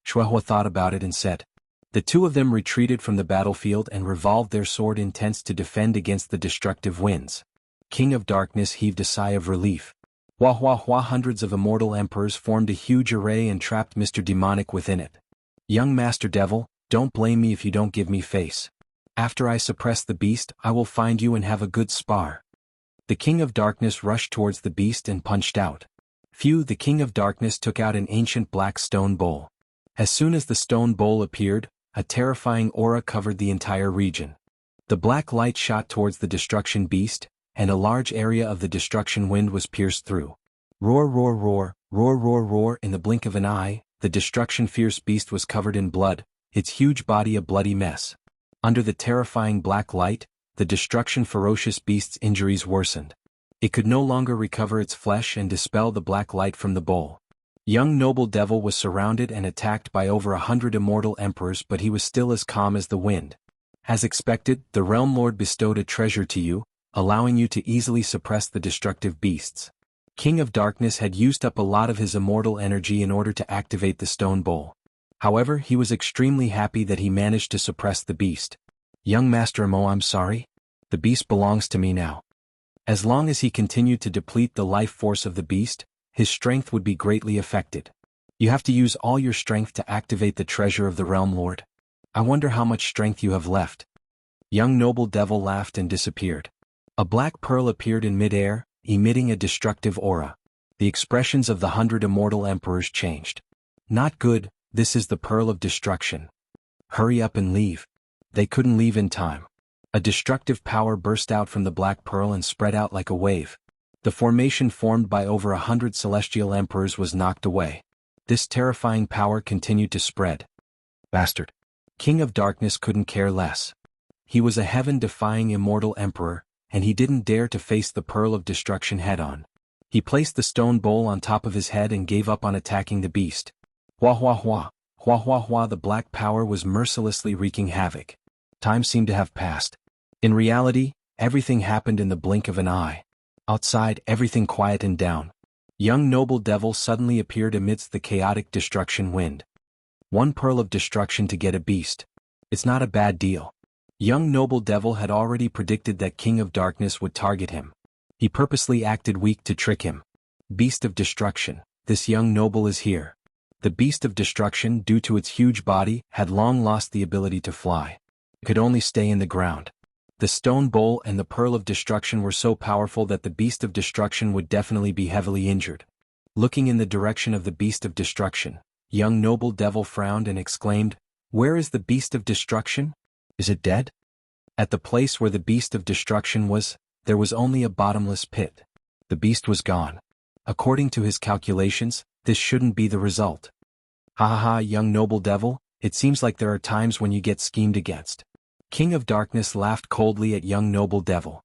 Shuahua thought about it and said. The two of them retreated from the battlefield and revolved their sword intents to defend against the destructive winds. King of Darkness heaved a sigh of relief. Hundreds of immortal emperors formed a huge array and trapped Mr. Demonic within it. Young Master Devil, don't blame me if you don't give me face. After I suppress the beast, I will find you and have a good spar. The King of Darkness rushed towards the beast and punched out. The King of Darkness took out an ancient black stone bowl. As soon as the stone bowl appeared, a terrifying aura covered the entire region. The black light shot towards the destruction beast, and a large area of the destruction wind was pierced through. Roar, roar, roar, roar, roar, roar. In the blink of an eye, the destruction fierce beast was covered in blood, its huge body a bloody mess. Under the terrifying black light, the destruction ferocious beast's injuries worsened. It could no longer recover its flesh and dispel the black light from the bowl. Young noble devil was surrounded and attacked by over 100 immortal emperors, but he was still as calm as the wind. As expected, the Realm Lord bestowed a treasure to you, allowing you to easily suppress the destructive beasts. King of Darkness had used up a lot of his immortal energy in order to activate the stone bowl. However, he was extremely happy that he managed to suppress the beast. Young Master Mo, I'm sorry. The beast belongs to me now. As long as he continued to deplete the life force of the beast, his strength would be greatly affected. You have to use all your strength to activate the treasure of the Realm Lord. I wonder how much strength you have left. Young noble devil laughed and disappeared. A black pearl appeared in mid-air, emitting a destructive aura. The expressions of the 100 immortal emperors changed. Not good, this is the pearl of destruction. Hurry up and leave. They couldn't leave in time. A destructive power burst out from the black pearl and spread out like a wave. The formation formed by over 100 celestial emperors was knocked away. This terrifying power continued to spread. Bastard. King of Darkness couldn't care less. He was a heaven-defying immortal emperor, and he didn't dare to face the pearl of destruction head-on. He placed the stone bowl on top of his head and gave up on attacking the beast. Hua hua hua, hua hua hua, the black power was mercilessly wreaking havoc. Time seemed to have passed. In reality, everything happened in the blink of an eye. Outside, everything quietened down. Young noble devil suddenly appeared amidst the chaotic destruction wind. One pearl of destruction to get a beast. It's not a bad deal. Young noble devil had already predicted that King of Darkness would target him. He purposely acted weak to trick him. Beast of destruction, this young noble is here. The beast of destruction, due to its huge body, had long lost the ability to fly. It could only stay in the ground. The stone bowl and the pearl of destruction were so powerful that the beast of destruction would definitely be heavily injured. Looking in the direction of the beast of destruction, young noble devil frowned and exclaimed, "Where is the beast of destruction? Is it dead?" At the place where the beast of destruction was, there was only a bottomless pit. The beast was gone. According to his calculations, this shouldn't be the result. Ha ha ha, young noble devil, it seems like there are times when you get schemed against. King of Darkness laughed coldly at young noble devil.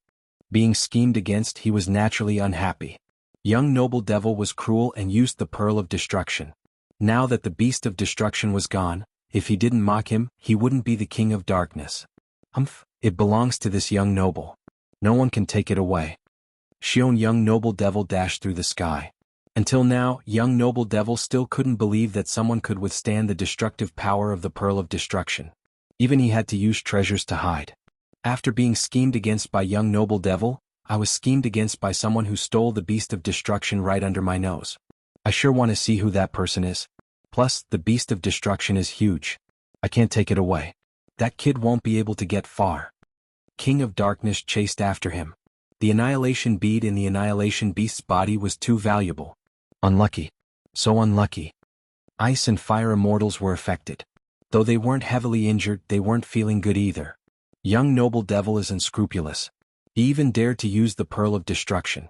Being schemed against, he was naturally unhappy. Young noble devil was cruel and used the pearl of destruction. Now that the beast of destruction was gone, if he didn't mock him, he wouldn't be the King of Darkness. It belongs to this young noble. No one can take it away. Shion, young noble devil dashed through the sky. Until now, young noble devil still couldn't believe that someone could withstand the destructive power of the pearl of destruction. Even he had to use treasures to hide. After being schemed against by young noble devil, I was schemed against by someone who stole the beast of destruction right under my nose. I sure want to see who that person is. Plus, the beast of destruction is huge. I can't take it away. That kid won't be able to get far. King of Darkness chased after him. The annihilation bead in the annihilation beast's body was too valuable. Unlucky. So unlucky. Ice and fire immortals were affected. Though they weren't heavily injured, they weren't feeling good either. Young noble devil is unscrupulous. He even dared to use the pearl of destruction.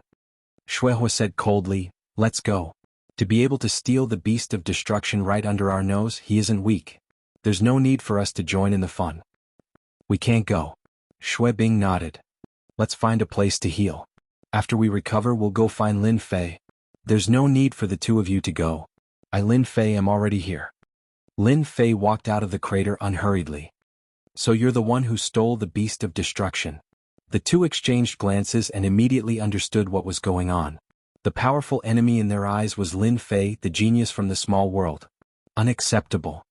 Shuehua said coldly, "Let's go." To be able to steal the beast of destruction right under our nose, he isn't weak. There's no need for us to join in the fun. We can't go. Shui Bing nodded. Let's find a place to heal. After we recover, we'll go find Lin Fei. There's no need for the two of you to go. I, Lin Fei, am already here. Lin Fei walked out of the crater unhurriedly. So you're the one who stole the beast of destruction. The two exchanged glances and immediately understood what was going on. The powerful enemy in their eyes was Lin Fei, the genius from the small world. Unacceptable.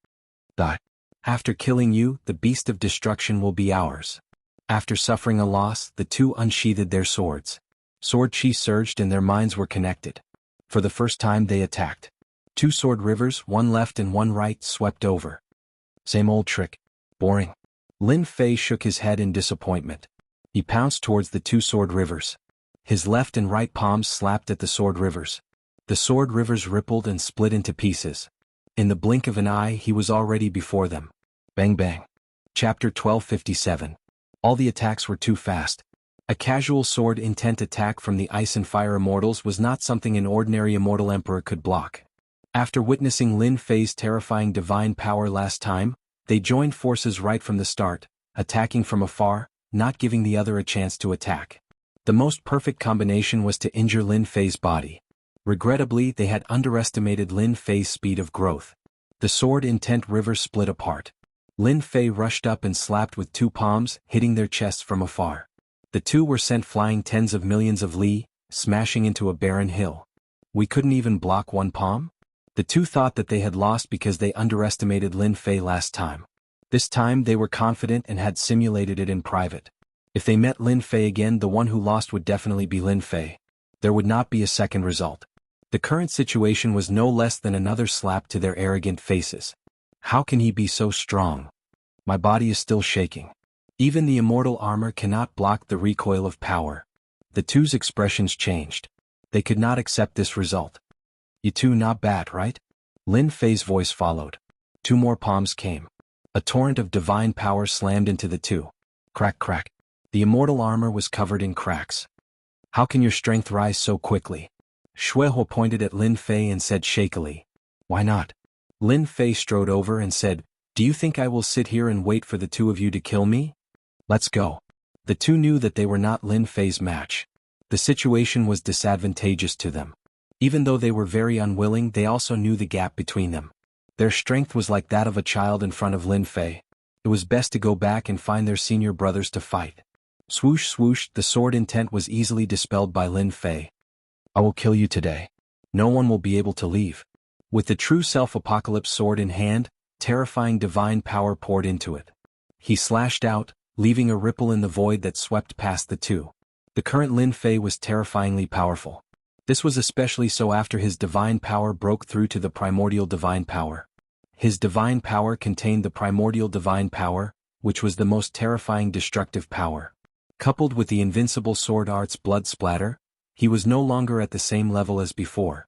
After killing you, the beast of destruction will be ours. After suffering a loss, the two unsheathed their swords. Sword chi surged and their minds were connected. For the first time they attacked. Two sword rivers, one left and one right, swept over. Same old trick. Boring. Lin Fei shook his head in disappointment. He pounced towards the two sword rivers. His left and right palms slapped at the sword rivers. The sword rivers rippled and split into pieces. In the blink of an eye, he was already before them. Bang bang. Chapter 1257. All the attacks were too fast. A casual sword intent attack from the ice and fire immortals was not something an ordinary immortal emperor could block. After witnessing Lin Fei's terrifying divine power last time, they joined forces right from the start, attacking from afar, not giving the other a chance to attack. The most perfect combination was to injure Lin Fei's body. Regrettably, they had underestimated Lin Fei's speed of growth. The sword intent river split apart. Lin Fei rushed up and slapped with two palms, hitting their chests from afar. The two were sent flying tens of millions of li, smashing into a barren hill. We couldn't even block one palm? The two thought that they had lost because they underestimated Lin Fei last time. This time they were confident and had simulated it in private. If they met Lin Fei again, the one who lost would definitely be Lin Fei. There would not be a second result. The current situation was no less than another slap to their arrogant faces. How can he be so strong? My body is still shaking. Even the immortal armor cannot block the recoil of power. The two's expressions changed. They could not accept this result. You two not bad, right? Lin Fei's voice followed. Two more palms came. A torrent of divine power slammed into the two. Crack crack. The immortal armor was covered in cracks. How can your strength rise so quickly? Shueho pointed at Lin Fei and said shakily. Why not? Lin Fei strode over and said, do you think I will sit here and wait for the two of you to kill me? Let's go. The two knew that they were not Lin Fei's match. The situation was disadvantageous to them. Even though they were very unwilling, they also knew the gap between them. Their strength was like that of a child in front of Lin Fei. It was best to go back and find their senior brothers to fight. Swoosh swoosh, the sword intent was easily dispelled by Lin Fei. I will kill you today. No one will be able to leave. With the true self-apocalypse sword in hand, terrifying divine power poured into it. He slashed out, leaving a ripple in the void that swept past the two. The current Lin Fei was terrifyingly powerful. This was especially so after his divine power broke through to the primordial divine power. His divine power contained the primordial divine power, which was the most terrifying destructive power. Coupled with the invincible sword art's blood splatter, he was no longer at the same level as before.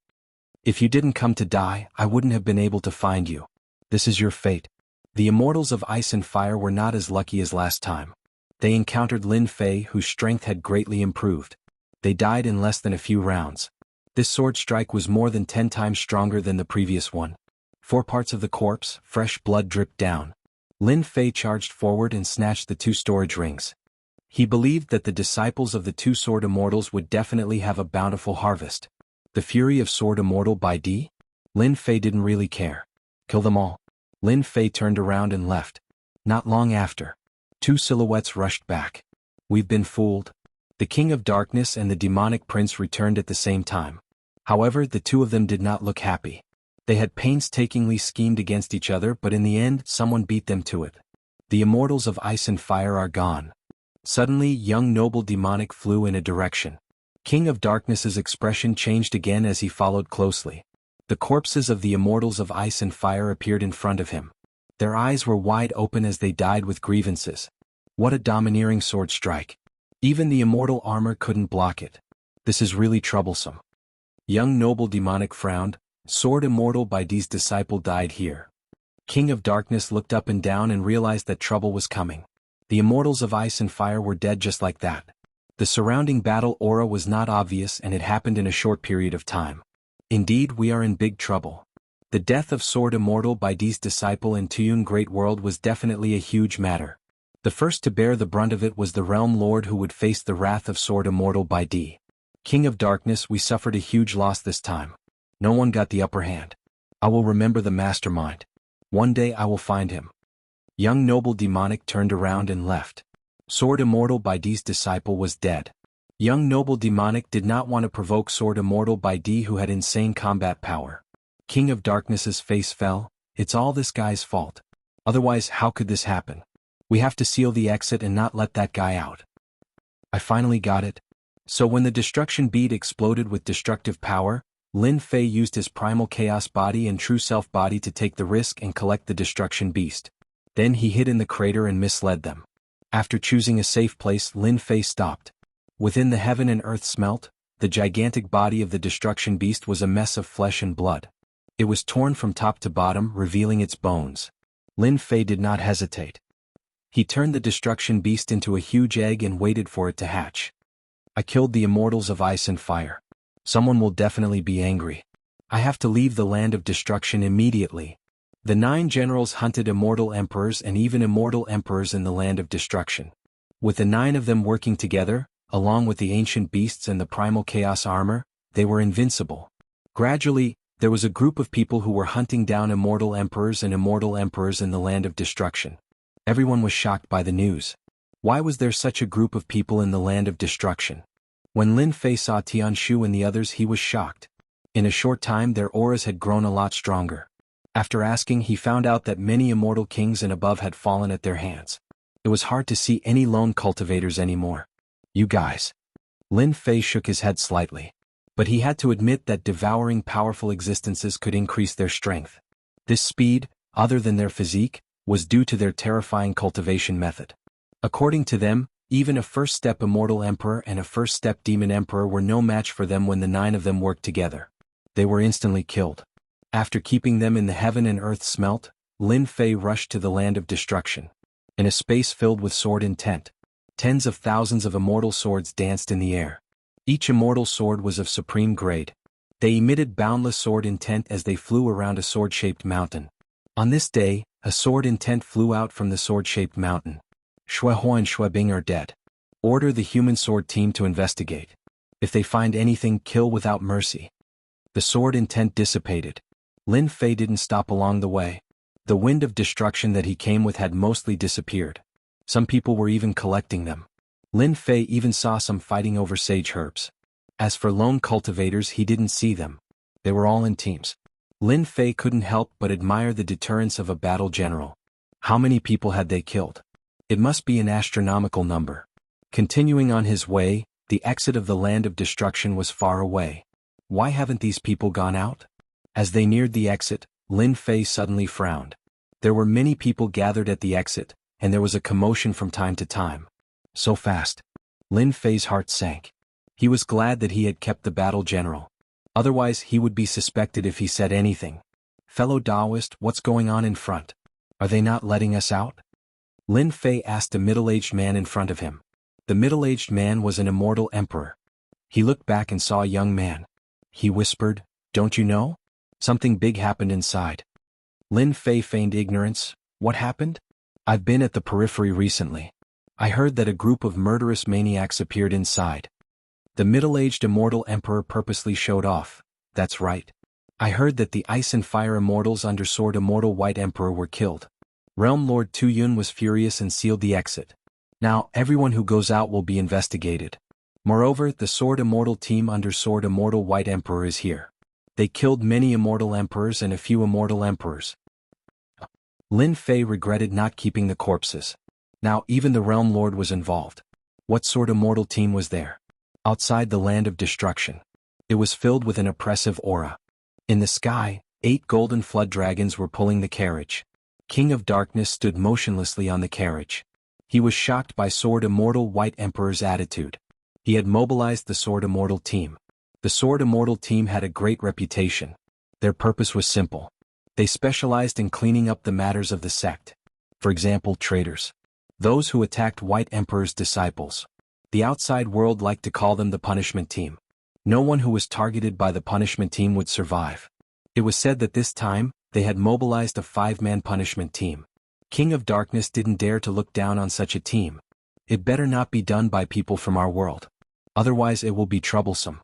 If you didn't come to die, I wouldn't have been able to find you. This is your fate. The immortals of ice and fire were not as lucky as last time. They encountered Lin Fei, whose strength had greatly improved. They died in less than a few rounds. This sword strike was more than 10 times stronger than the previous one. 4 parts of the corpse, fresh blood dripped down. Lin Fei charged forward and snatched the 2 storage rings. He believed that the disciples of the 2 sword immortals would definitely have a bountiful harvest. The fury of sword immortal by D? Lin Fei didn't really care. Kill them all. Lin Fei turned around and left. Not long after, 2 silhouettes rushed back. We've been fooled. The King of Darkness and the demonic prince returned at the same time. However, the 2 of them did not look happy. They had painstakingly schemed against each other, but in the end, someone beat them to it. The immortals of ice and fire are gone. Suddenly, young noble demonic flew in a direction. King of Darkness's expression changed again as he followed closely. The corpses of the immortals of ice and fire appeared in front of him. Their eyes were wide open as they died with grievances. What a domineering sword strike. Even the immortal armor couldn't block it. This is really troublesome. Young noble demonic frowned. Sword immortal by D's disciple died here. King of Darkness looked up and down and realized that trouble was coming. The immortals of ice and fire were dead just like that. The surrounding battle aura was not obvious and it happened in a short period of time. Indeed, we are in big trouble. The death of Sword Immortal by D's disciple in Tuyun Great World was definitely a huge matter. The first to bear the brunt of it was the Realm Lord who would face the wrath of Sword Immortal by D. King of Darkness, we suffered a huge loss this time. No one got the upper hand. I will remember the mastermind. One day I will find him. Young noble demonic turned around and left. Sword Immortal by D's disciple was dead. Young noble demonic did not want to provoke Sword Immortal by D, who had insane combat power. King of Darkness's face fell. It's all this guy's fault. Otherwise, how could this happen? We have to seal the exit and not let that guy out. I finally got it. So when the destruction bead exploded with destructive power, Lin Fei used his primal chaos body and true self body to take the risk and collect the destruction beast. Then he hid in the crater and misled them. After choosing a safe place, Lin Fei stopped. Within the heaven and earth smelt, the gigantic body of the destruction beast was a mess of flesh and blood. It was torn from top to bottom, revealing its bones. Lin Fei did not hesitate. He turned the destruction beast into a huge egg and waited for it to hatch. I killed the immortals of ice and fire. Someone will definitely be angry. I have to leave the land of destruction immediately. The 9 generals hunted immortal emperors and even immortal emperors in the land of destruction. With the 9 of them working together, Along with the ancient beasts and the primal chaos armor, they were invincible. Gradually, there was a group of people who were hunting down immortal emperors and immortal emperors in the land of destruction. Everyone was shocked by the news. Why was there such a group of people in the land of destruction? When Lin Fei saw Tianshu and the others, he was shocked. In a short time their auras had grown a lot stronger. After asking, he found out that many immortal kings and above had fallen at their hands. It was hard to see any lone cultivators anymore. You guys. Lin Fei shook his head slightly. But he had to admit that devouring powerful existences could increase their strength. This speed, other than their physique, was due to their terrifying cultivation method. According to them, even a first-step immortal emperor and a first-step demon emperor were no match for them when the 9 of them worked together. They were instantly killed. After keeping them in the heaven and earth smelt, Lin Fei rushed to the land of destruction. In a space filled with sword intent, tens of thousands of immortal swords danced in the air. Each immortal sword was of supreme grade. They emitted boundless sword intent as they flew around a sword-shaped mountain. On this day, a sword intent flew out from the sword-shaped mountain. Shuehua and Shuebing are dead. Order the human sword team to investigate. If they find anything, kill without mercy. The sword intent dissipated. Lin Fei didn't stop along the way. The wind of destruction that he came with had mostly disappeared. Some people were even collecting them. Lin Fei even saw some fighting over sage herbs. As for lone cultivators, he didn't see them. They were all in teams. Lin Fei couldn't help but admire the deterrence of a battle general. How many people had they killed? It must be an astronomical number. Continuing on his way, the exit of the land of destruction was far away. Why haven't these people gone out? As they neared the exit, Lin Fei suddenly frowned. There were many people gathered at the exit, and there was a commotion from time to time. So fast. Lin Fei's heart sank. He was glad that he had kept the battle general. Otherwise he would be suspected if he said anything. Fellow Taoist, what's going on in front? Are they not letting us out? Lin Fei asked a middle-aged man in front of him. The middle-aged man was an immortal emperor. He looked back and saw a young man. He whispered, "Don't you know? Something big happened inside." Lin Fei feigned ignorance. What happened? I've been at the periphery recently. I heard that a group of murderous maniacs appeared inside. The middle-aged immortal emperor purposely showed off. That's right. I heard that the Ice and Fire Immortals under Sword Immortal White Emperor were killed. Realm Lord Tu Yun was furious and sealed the exit. Now, everyone who goes out will be investigated. Moreover, the Sword Immortal team under Sword Immortal White Emperor is here. They killed many immortal emperors and a few immortal emperors. Lin Fei regretted not keeping the corpses. Now even the Realm Lord was involved. What sort of mortal team was there? Outside the land of destruction. It was filled with an oppressive aura. In the sky, 8 golden flood dragons were pulling the carriage. King of Darkness stood motionlessly on the carriage. He was shocked by Sword Immortal White Emperor's attitude. He had mobilized the Sword Immortal team. The Sword Immortal team had a great reputation. Their purpose was simple. They specialized in cleaning up the matters of the sect. For example, traitors. Those who attacked White Emperor's disciples. The outside world liked to call them the punishment team. No one who was targeted by the punishment team would survive. It was said that this time, they had mobilized a 5-man punishment team. King of Darkness didn't dare to look down on such a team. It better not be done by people from our world. Otherwise it will be troublesome.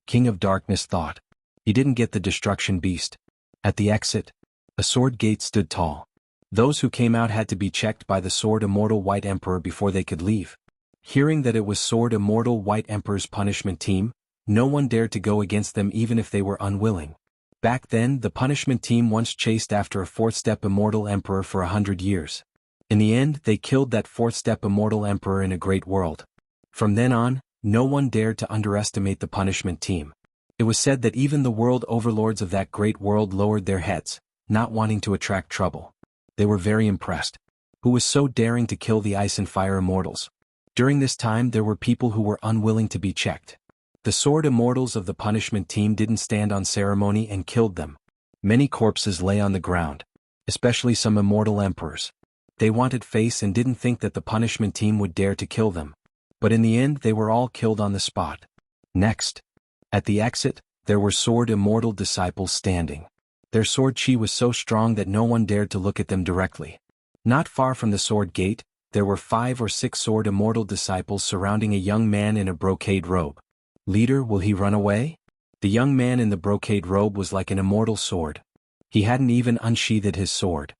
King of Darkness thought. He didn't get the destruction beast. At the exit, a sword gate stood tall. Those who came out had to be checked by the Sword Immortal White Emperor before they could leave. Hearing that it was Sword Immortal White Emperor's punishment team, no one dared to go against them even if they were unwilling. Back then, the punishment team once chased after a 4th-step Immortal Emperor for 100 years. In the end, they killed that 4th-step Immortal Emperor in a great world. From then on, no one dared to underestimate the punishment team. It was said that even the world overlords of that great world lowered their heads, not wanting to attract trouble. They were very impressed. Who was so daring to kill the Ice and Fire Immortals? During this time there were people who were unwilling to be checked. The Sword Immortals of the punishment team didn't stand on ceremony and killed them. Many corpses lay on the ground, especially some immortal emperors. They wanted face and didn't think that the punishment team would dare to kill them. But in the end they were all killed on the spot. Next. At the exit, there were Sword Immortal disciples standing. Their sword chi was so strong that no one dared to look at them directly. Not far from the sword gate, There were 5 or 6 sword immortal disciples surrounding a young man in a brocade robe. Leader, will he run away? The young man in the brocade robe was like an immortal sword. He hadn't even unsheathed his sword.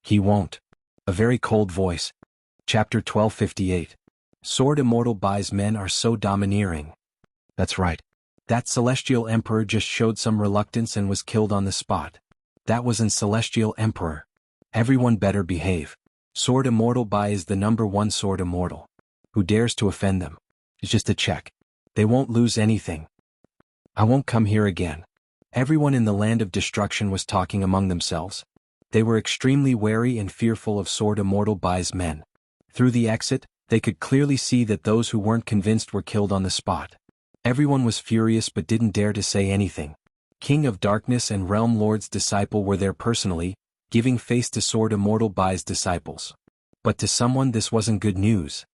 He won't. A very cold voice. Chapter 1258. Sword immortal Bai's men are so domineering. That's right. That celestial emperor just showed some reluctance and was killed on the spot. That was an celestial emperor. Everyone better behave. Sword immortal Bai is the #1 sword immortal. Who dares to offend them? It's just a check. They won't lose anything. I won't come here again. Everyone in the land of destruction was talking among themselves. They were extremely wary and fearful of sword immortal Bai's men. Through the exit, they could clearly see that those who weren't convinced were killed on the spot. Everyone was furious but didn't dare to say anything. King of Darkness and Realm Lord's disciple were there personally, giving face to sword immortal Bai's disciples. But to someone this wasn't good news.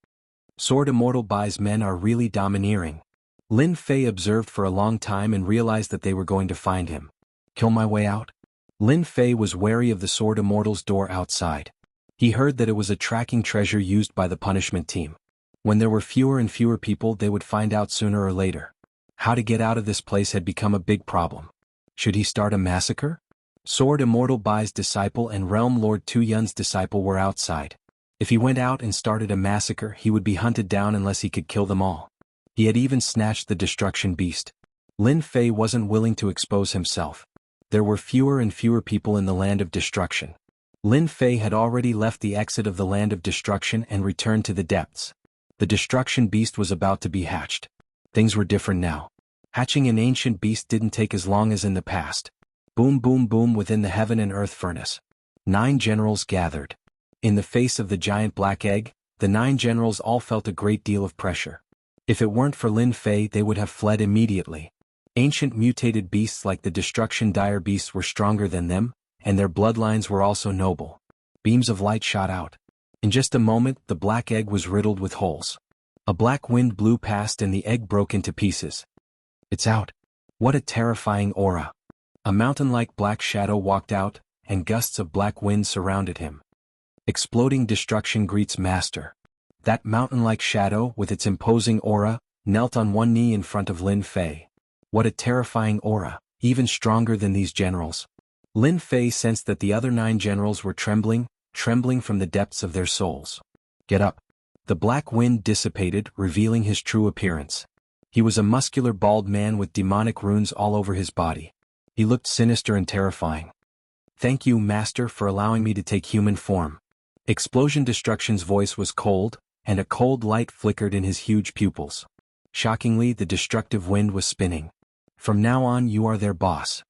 Sword immortal Bai's men are really domineering. Lin Fei observed for a long time and realized that they were going to find him. Kill my way out? Lin Fei was wary of the sword immortal's door outside. He heard that it was a tracking treasure used by the punishment team. When there were fewer and fewer people, they would find out sooner or later. How to get out of this place had become a big problem. Should he start a massacre? Sword immortal Bai's disciple and Realm Lord Tu Yun's disciple were outside. If he went out and started a massacre, he would be hunted down unless he could kill them all. He had even snatched the destruction beast. Lin Fei wasn't willing to expose himself. There were fewer and fewer people in the land of destruction. Lin Fei had already left the exit of the land of destruction and returned to the depths. The destruction beast was about to be hatched. Things were different now. Hatching an ancient beast didn't take as long as in the past. Boom boom boom within the heaven and earth furnace. 9 generals gathered. In the face of the giant black egg, the 9 generals all felt a great deal of pressure. If it weren't for Lin Fei, they would have fled immediately. Ancient mutated beasts like the destruction dire beasts were stronger than them, and their bloodlines were also noble. Beams of light shot out. In just a moment, the black egg was riddled with holes. A black wind blew past and the egg broke into pieces. It's out. What a terrifying aura. A mountain-like black shadow walked out, and gusts of black wind surrounded him. Exploding destruction greets master. That mountain-like shadow, with its imposing aura, knelt on one knee in front of Lin Fei. What a terrifying aura, even stronger than these generals. Lin Fei sensed that the other 9 generals were trembling from the depths of their souls. Get up. The black wind dissipated, revealing his true appearance. He was a muscular bald man with demonic runes all over his body. He looked sinister and terrifying. Thank you, Master, for allowing me to take human form. Explosion Destruction's voice was cold, and a cold light flickered in his huge pupils. Shockingly, the destructive wind was spinning. From now on, you are their boss.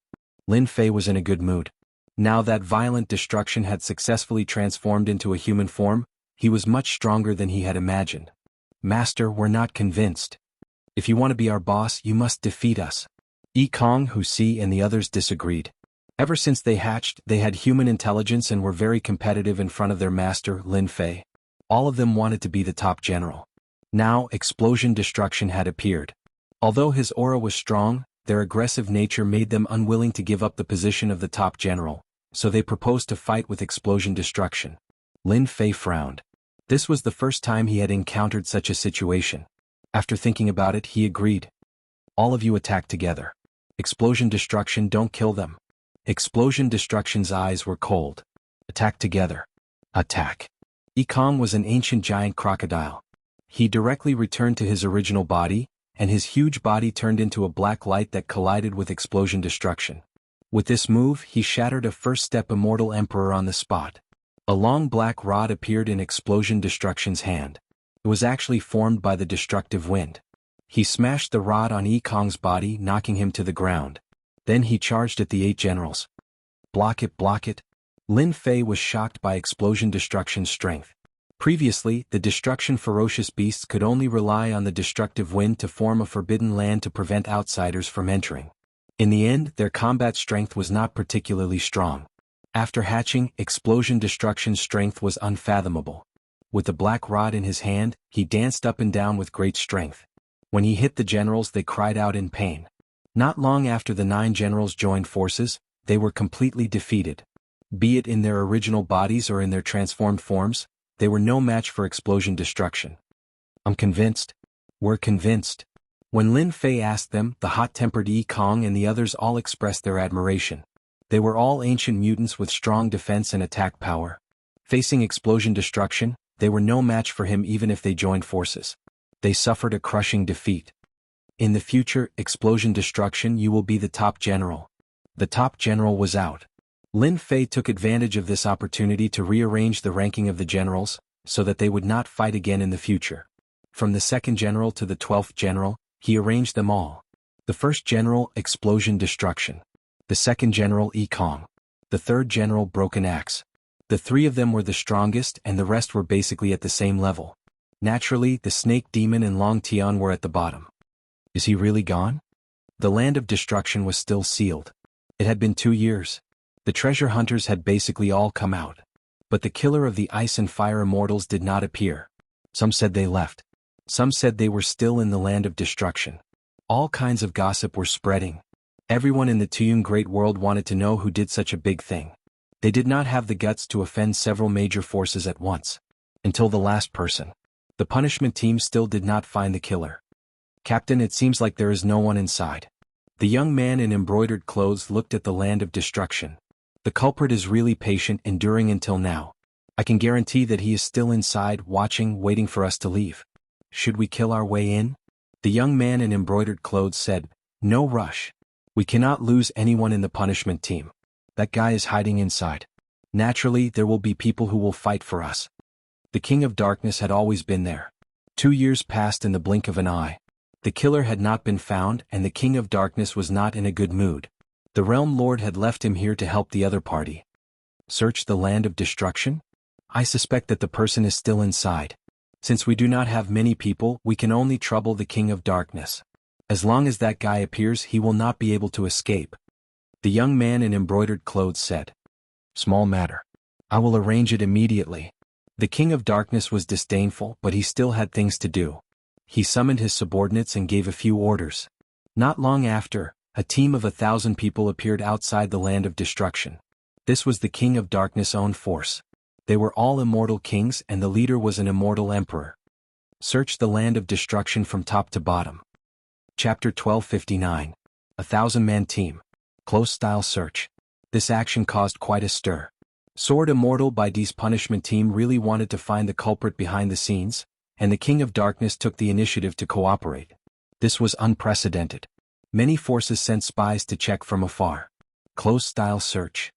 Lin Fei was in a good mood. Now that violent destruction had successfully transformed into a human form, he was much stronger than he had imagined. Master, we're not convinced. If you want to be our boss, you must defeat us. Yi Kong, Hu Si, and the others disagreed. Ever since they hatched, they had human intelligence and were very competitive in front of their master, Lin Fei. All of them wanted to be the top general. Now, Explosion Destruction had appeared. Although his aura was strong, their aggressive nature made them unwilling to give up the position of the top general, so they proposed to fight with Explosion Destruction. Lin Fei frowned. This was the first time he had encountered such a situation. After thinking about it, he agreed. All of you attack together. Explosion Destruction, don't kill them. Explosion Destruction's eyes were cold. Attack together. Attack. Yi Kong was an ancient giant crocodile. He directly returned to his original body, and his huge body turned into a black light that collided with Explosion Destruction. With this move, he shattered a first-step immortal emperor on the spot. A long black rod appeared in Explosion Destruction's hand. It was actually formed by the destructive wind. He smashed the rod on Yi Kong's body, knocking him to the ground. Then he charged at the 8 generals. Block it, block it. Lin Fei was shocked by Explosion Destruction's strength. Previously, the destruction ferocious beasts could only rely on the destructive wind to form a forbidden land to prevent outsiders from entering. In the end, their combat strength was not particularly strong. After hatching, Explosion Destruction's strength was unfathomable. With the black rod in his hand, he danced up and down with great strength. When he hit the generals, they cried out in pain. Not long after the 9 generals joined forces, they were completely defeated. Be it in their original bodies or in their transformed forms, they were no match for explosion destruction. I'm convinced. We're convinced. When Lin Fei asked them, the hot-tempered Yi Kong and the others all expressed their admiration. They were all ancient mutants with strong defense and attack power. Facing explosion destruction, they were no match for him even if they joined forces. They suffered a crushing defeat. In the future, explosion destruction, you will be the top general. The top general was out. Lin Fei took advantage of this opportunity to rearrange the ranking of the generals, so that they would not fight again in the future. From the second general to the 12th general, he arranged them all. The first general, explosion destruction. The second general, Yi Kong. The third general, broken axe. The three of them were the strongest and the rest were basically at the same level. Naturally, the snake demon and Long Tian were at the bottom. Is he really gone? The land of destruction was still sealed. It had been 2 years. The treasure hunters had basically all come out. But the killer of the ice and fire immortals did not appear. Some said they left. Some said they were still in the land of destruction. All kinds of gossip were spreading. Everyone in the Tuyun Great World wanted to know who did such a big thing. They did not have the guts to offend several major forces at once. Until the last person. The punishment team still did not find the killer. Captain, it seems like there is no one inside. The young man in embroidered clothes looked at the land of destruction. The culprit is really patient, enduring until now. I can guarantee that he is still inside, watching, waiting for us to leave. Should we kill our way in? The young man in embroidered clothes said, no rush. We cannot lose anyone in the punishment team. That guy is hiding inside. Naturally, there will be people who will fight for us. The King of Darkness had always been there. 2 years passed in the blink of an eye. The killer had not been found and the King of Darkness was not in a good mood. The Realm Lord had left him here to help the other party. Search the land of destruction? I suspect that the person is still inside. Since we do not have many people, we can only trouble the King of Darkness. As long as that guy appears, he will not be able to escape. The young man in embroidered clothes said. Small matter. I will arrange it immediately. The King of Darkness was disdainful, but he still had things to do. He summoned his subordinates and gave a few orders. Not long after, a team of 1,000 people appeared outside the land of destruction. This was the King of Darkness' own force. They were all immortal kings and the leader was an immortal emperor. Search the land of destruction from top to bottom. Chapter 1259. 1,000-man team. Close-style search. This action caused quite a stir. Sword Immortal by D's punishment team really wanted to find the culprit behind the scenes, and the King of Darkness took the initiative to cooperate. This was unprecedented. Many forces sent spies to check from afar. Close-style search.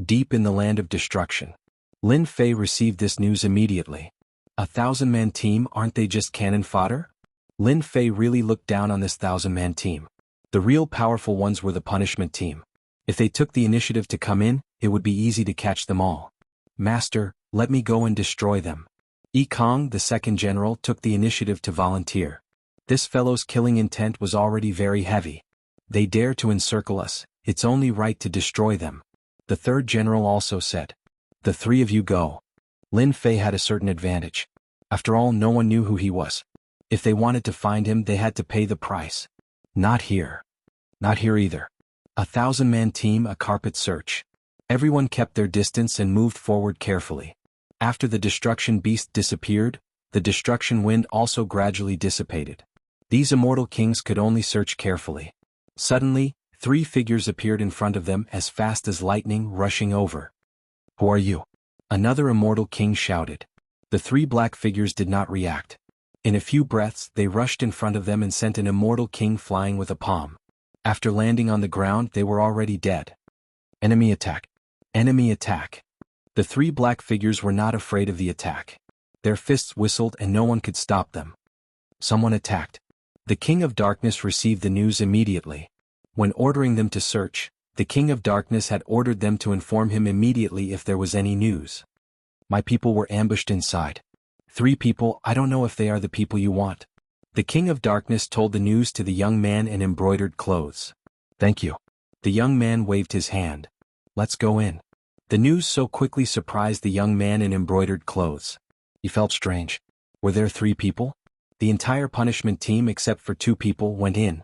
Deep in the land of destruction. Lin Fei received this news immediately. 1,000-man team, aren't they just cannon fodder? Lin Fei really looked down on this 1,000-man team. The real powerful ones were the punishment team. If they took the initiative to come in, it would be easy to catch them all. Master, let me go and destroy them. Yi Kong, the second general, took the initiative to volunteer. This fellow's killing intent was already very heavy. They dare to encircle us, it's only right to destroy them. The third general also said. The three of you go. Lin Fei had a certain advantage. After all, no one knew who he was. If they wanted to find him, they had to pay the price. Not here. Not here either. 1,000-man team, a carpet search. Everyone kept their distance and moved forward carefully. After the destruction beast disappeared, the destruction wind also gradually dissipated. These immortal kings could only search carefully. Suddenly, 3 figures appeared in front of them as fast as lightning, rushing over. Who are you? Another immortal king shouted. The 3 black figures did not react. In a few breaths, they rushed in front of them and sent an immortal king flying with a palm. After landing on the ground, they were already dead. Enemy attack. Enemy attack. The 3 black figures were not afraid of the attack. Their fists whistled and no one could stop them. Someone attacked. The King of Darkness received the news immediately. When ordering them to search, the King of Darkness had ordered them to inform him immediately if there was any news. My people were ambushed inside. 3 people, I don't know if they are the people you want. The King of Darkness told the news to the young man in embroidered clothes. Thank you. The young man waved his hand. Let's go in. The news so quickly surprised the young man in embroidered clothes. He felt strange. Were there 3 people? The entire punishment team except for 2 people went in.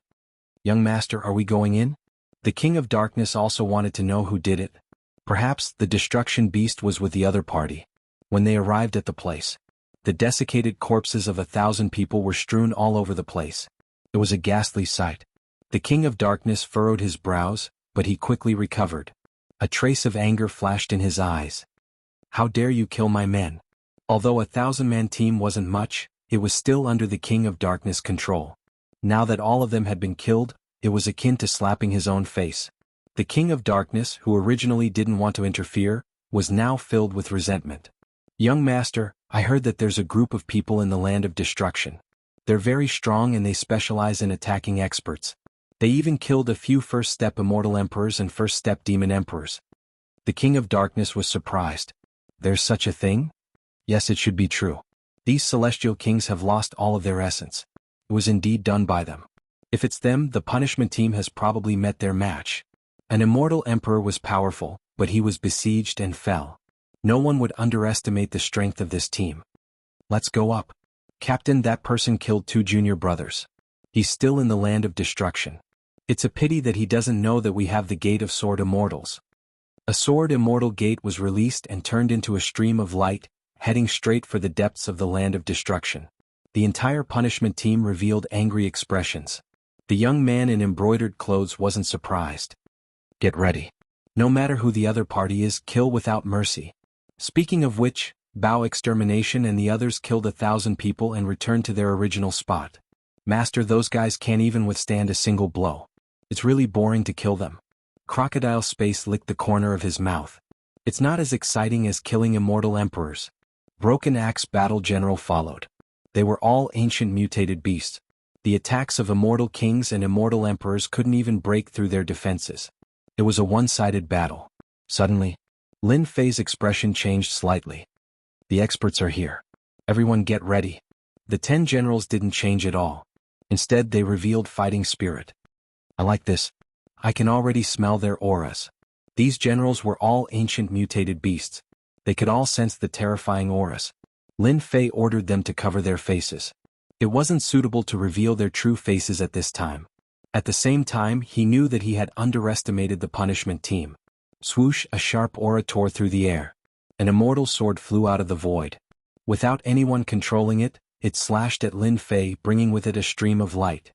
Young master, are we going in? The King of Darkness also wanted to know who did it. Perhaps the destruction beast was with the other party. When they arrived at the place, the desiccated corpses of 1,000 people were strewn all over the place. It was a ghastly sight. The King of Darkness furrowed his brows, but he quickly recovered. A trace of anger flashed in his eyes. How dare you kill my men? Although a 1,000-man team wasn't much, it was still under the King of Darkness' control. Now that all of them had been killed, it was akin to slapping his own face. The King of Darkness, who originally didn't want to interfere, was now filled with resentment. Young master, I heard that there's a group of people in the land of destruction. They're very strong and they specialize in attacking experts. They even killed a few first-step immortal emperors and first-step demon emperors. The King of Darkness was surprised. There's such a thing? Yes, it should be true. These celestial kings have lost all of their essence. It was indeed done by them. If it's them, the punishment team has probably met their match. An immortal emperor was powerful, but he was besieged and fell. No one would underestimate the strength of this team. Let's go up. Captain, that person killed 2 junior brothers. He's still in the land of destruction. It's a pity that he doesn't know that we have the Gate of Sword Immortals. A Sword Immortal Gate was released and turned into a stream of light, heading straight for the depths of the land of destruction. The entire punishment team revealed angry expressions. The young man in embroidered clothes wasn't surprised. Get ready. No matter who the other party is, kill without mercy. Speaking of which, Bao Extermination and the others killed 1,000 people and returned to their original spot. Master, those guys can't even withstand a single blow. It's really boring to kill them. Crocodile Space licked the corner of his mouth. It's not as exciting as killing immortal emperors. Broken Axe Battle General followed. They were all ancient mutated beasts. The attacks of immortal kings and immortal emperors couldn't even break through their defenses. It was a one-sided battle. Suddenly, Lin Fei's expression changed slightly. The experts are here. Everyone get ready. The 10 generals didn't change at all. Instead, they revealed fighting spirit. I like this. I can already smell their auras. These generals were all ancient mutated beasts. They could all sense the terrifying auras. Lin Fei ordered them to cover their faces. It wasn't suitable to reveal their true faces at this time. At the same time, he knew that he had underestimated the punishment team. Swoosh, a sharp aura tore through the air. An immortal sword flew out of the void. Without anyone controlling it, it slashed at Lin Fei, bringing with it a stream of light.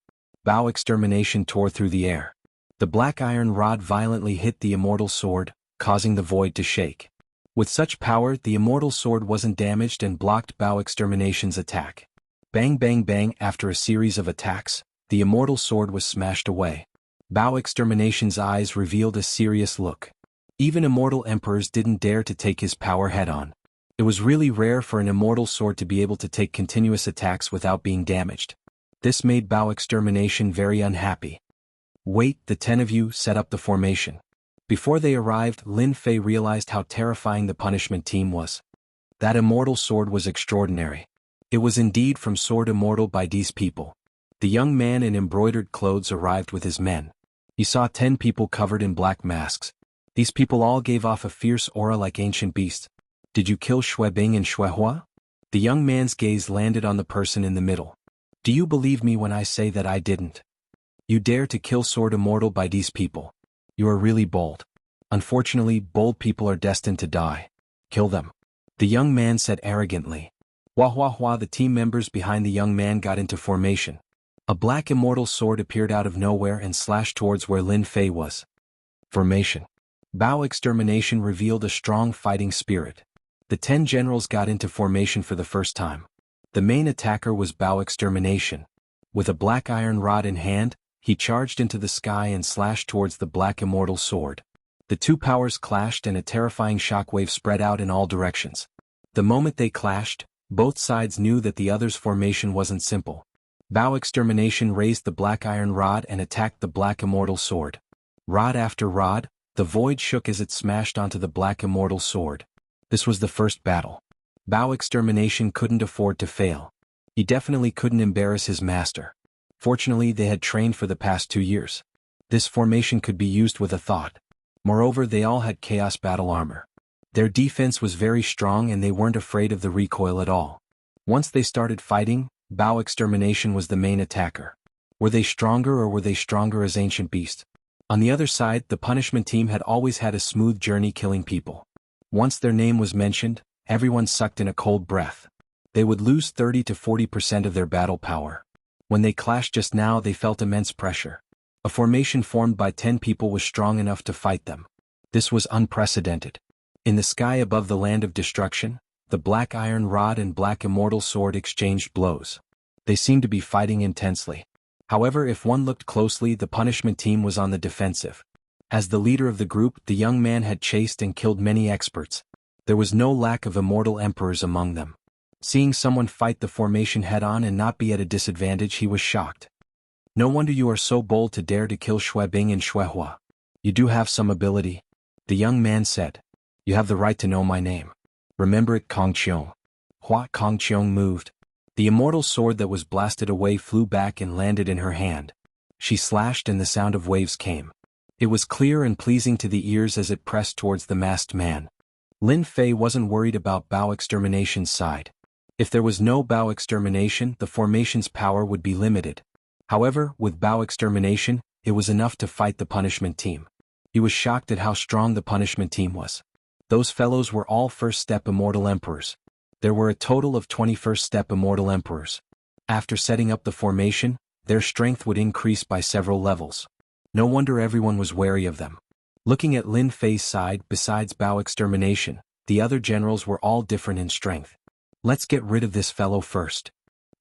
Bao Extermination tore through the air. The black iron rod violently hit the immortal sword, causing the void to shake. With such power, the immortal sword wasn't damaged and blocked Bao Extermination's attack. Bang bang bang, after a series of attacks, the immortal sword was smashed away. Bao Extermination's eyes revealed a serious look. Even immortal emperors didn't dare to take his power head-on. It was really rare for an immortal sword to be able to take continuous attacks without being damaged. This made Bao Extermination very unhappy. Wait, the 10 of you set up the formation. Before they arrived, Lin Fei realized how terrifying the punishment team was. That immortal sword was extraordinary. It was indeed from Sword Immortal by these people. The young man in embroidered clothes arrived with his men. He saw 10 people covered in black masks. These people all gave off a fierce aura like ancient beasts. Did you kill Xuebing and Xuehua? The young man's gaze landed on the person in the middle. Do you believe me when I say that I didn't? You dare to kill Sword Immortal by these people. You are really bold. Unfortunately, bold people are destined to die. Kill them. The young man said arrogantly. Wah wah wah, the team members behind the young man got into formation. A black immortal sword appeared out of nowhere and slashed towards where Lin Fei was. Formation. Bao Extermination revealed a strong fighting spirit. The 10 generals got into formation for the first time. The main attacker was Bao Extermination. With a black iron rod in hand, he charged into the sky and slashed towards the black immortal sword. The two powers clashed and a terrifying shockwave spread out in all directions. The moment they clashed, both sides knew that the other's formation wasn't simple. Bao Extermination raised the black iron rod and attacked the black immortal sword. Rod after rod, the void shook as it smashed onto the black immortal sword. This was the first battle. Bao Extermination couldn't afford to fail. He definitely couldn't embarrass his master. Fortunately, they had trained for the past 2 years. This formation could be used with a thought. Moreover, they all had chaos battle armor. Their defense was very strong and they weren't afraid of the recoil at all. Once they started fighting, Bao Extermination was the main attacker. Were they stronger or were they stronger as ancient beasts? On the other side, the punishment team had always had a smooth journey killing people. Once their name was mentioned, everyone sucked in a cold breath. They would lose 30 to 40% of their battle power. When they clashed just now, they felt immense pressure. A formation formed by 10 people was strong enough to fight them. This was unprecedented. In the sky above the land of destruction, the black iron rod and black immortal sword exchanged blows. They seemed to be fighting intensely. However, if one looked closely, the punishment team was on the defensive. As the leader of the group, the young man had chased and killed many experts. There was no lack of immortal emperors among them. Seeing someone fight the formation head-on and not be at a disadvantage, he was shocked. No wonder you are so bold to dare to kill Xuebing and Xuehua. You do have some ability, the young man said. You have the right to know my name. Remember it, Kongqiong. Hua Kongqiong moved. The immortal sword that was blasted away flew back and landed in her hand. She slashed and the sound of waves came. It was clear and pleasing to the ears as it pressed towards the masked man. Lin Fei wasn't worried about Bao Extermination's side. If there was no Bao Extermination, the formation's power would be limited. However, with Bao Extermination, it was enough to fight the punishment team. He was shocked at how strong the punishment team was. Those fellows were all first-step immortal emperors. There were a total of 20 first-step immortal emperors. After setting up the formation, their strength would increase by several levels. No wonder everyone was wary of them. Looking at Lin Fei's side, besides Bao Extermination, the other generals were all different in strength. Let's get rid of this fellow first.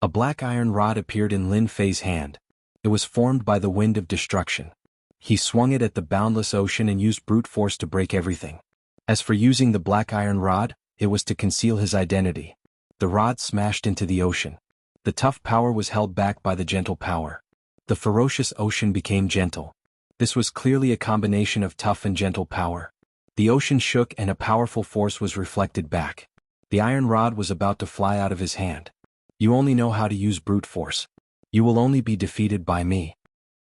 A black iron rod appeared in Lin Fei's hand. It was formed by the wind of destruction. He swung it at the boundless ocean and used brute force to break everything. As for using the black iron rod, it was to conceal his identity. The rod smashed into the ocean. The tough power was held back by the gentle power. The ferocious ocean became gentle. This was clearly a combination of tough and gentle power. The ocean shook and a powerful force was reflected back. The iron rod was about to fly out of his hand. You only know how to use brute force. You will only be defeated by me.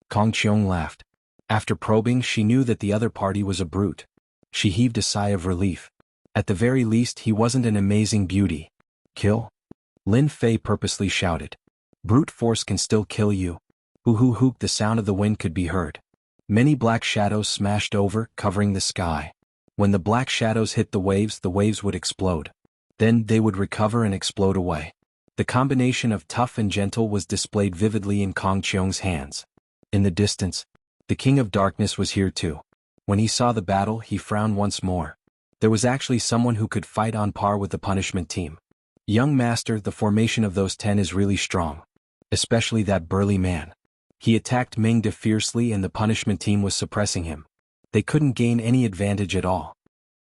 Kongqiong laughed. After probing, she knew that the other party was a brute. She heaved a sigh of relief. At the very least, he wasn't an amazing beauty. Kill? Lin Fei purposely shouted. Brute force can still kill you. Hoo-hoo-hoo, the sound of the wind could be heard. Many black shadows smashed over, covering the sky. When the black shadows hit the waves would explode. Then they would recover and explode away. The combination of tough and gentle was displayed vividly in Kongqiong's hands. In the distance, the King of Darkness was here too. When he saw the battle, he frowned once more. There was actually someone who could fight on par with the punishment team. Young master, the formation of those 10 is really strong. Especially that burly man. He attacked Mingde fiercely and the punishment team was suppressing him. They couldn't gain any advantage at all.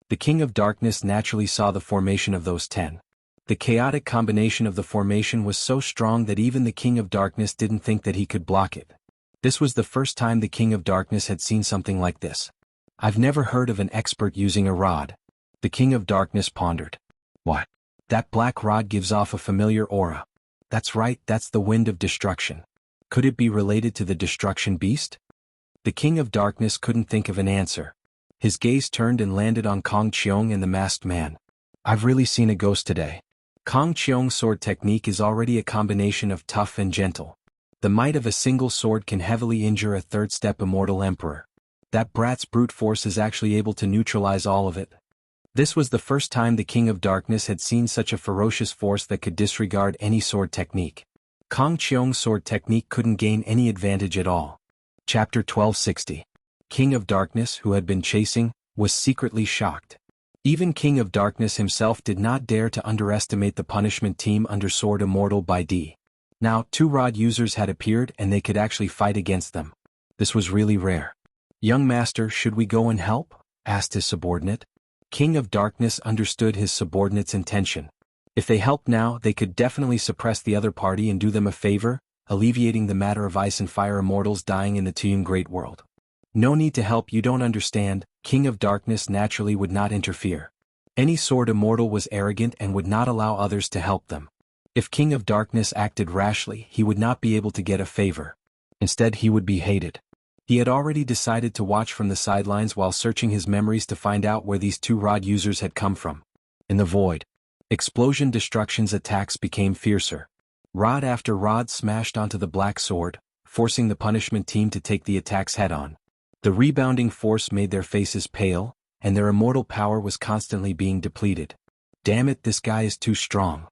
The King of Darkness naturally saw the formation of those 10. The chaotic combination of the formation was so strong that even the King of Darkness didn't think that he could block it. This was the first time the King of Darkness had seen something like this. I've never heard of an expert using a rod. The King of Darkness pondered. What? That black rod gives off a familiar aura. That's right, that's the wind of destruction. Could it be related to the destruction beast? The King of Darkness couldn't think of an answer. His gaze turned and landed on Kongqiong and the masked man. I've really seen a ghost today. Kongqiong's sword technique is already a combination of tough and gentle. The might of a single sword can heavily injure a third-step immortal emperor. That brat's brute force is actually able to neutralize all of it. This was the first time the King of Darkness had seen such a ferocious force that could disregard any sword technique. Kongqiong's sword technique couldn't gain any advantage at all. Chapter 1260. King of Darkness, who had been chasing, was secretly shocked. Even King of Darkness himself did not dare to underestimate the punishment team under Sword Immortal by D. Now, 2 rod users had appeared and they could actually fight against them. This was really rare. Young master, should we go and help? Asked his subordinate. King of Darkness understood his subordinate's intention. If they helped now, they could definitely suppress the other party and do them a favor, alleviating the matter of ice and fire immortals dying in the Tuyun Great World. No need to help, you don't understand. King of Darkness naturally would not interfere. Any sword immortal was arrogant and would not allow others to help them. If King of Darkness acted rashly, he would not be able to get a favor. Instead, he would be hated. He had already decided to watch from the sidelines while searching his memories to find out where these 2 rod users had come from. In the void, Explosion Destruction's attacks became fiercer. Rod after rod smashed onto the black sword, forcing the punishment team to take the attacks head-on. The rebounding force made their faces pale, and their immortal power was constantly being depleted. Damn it, this guy is too strong.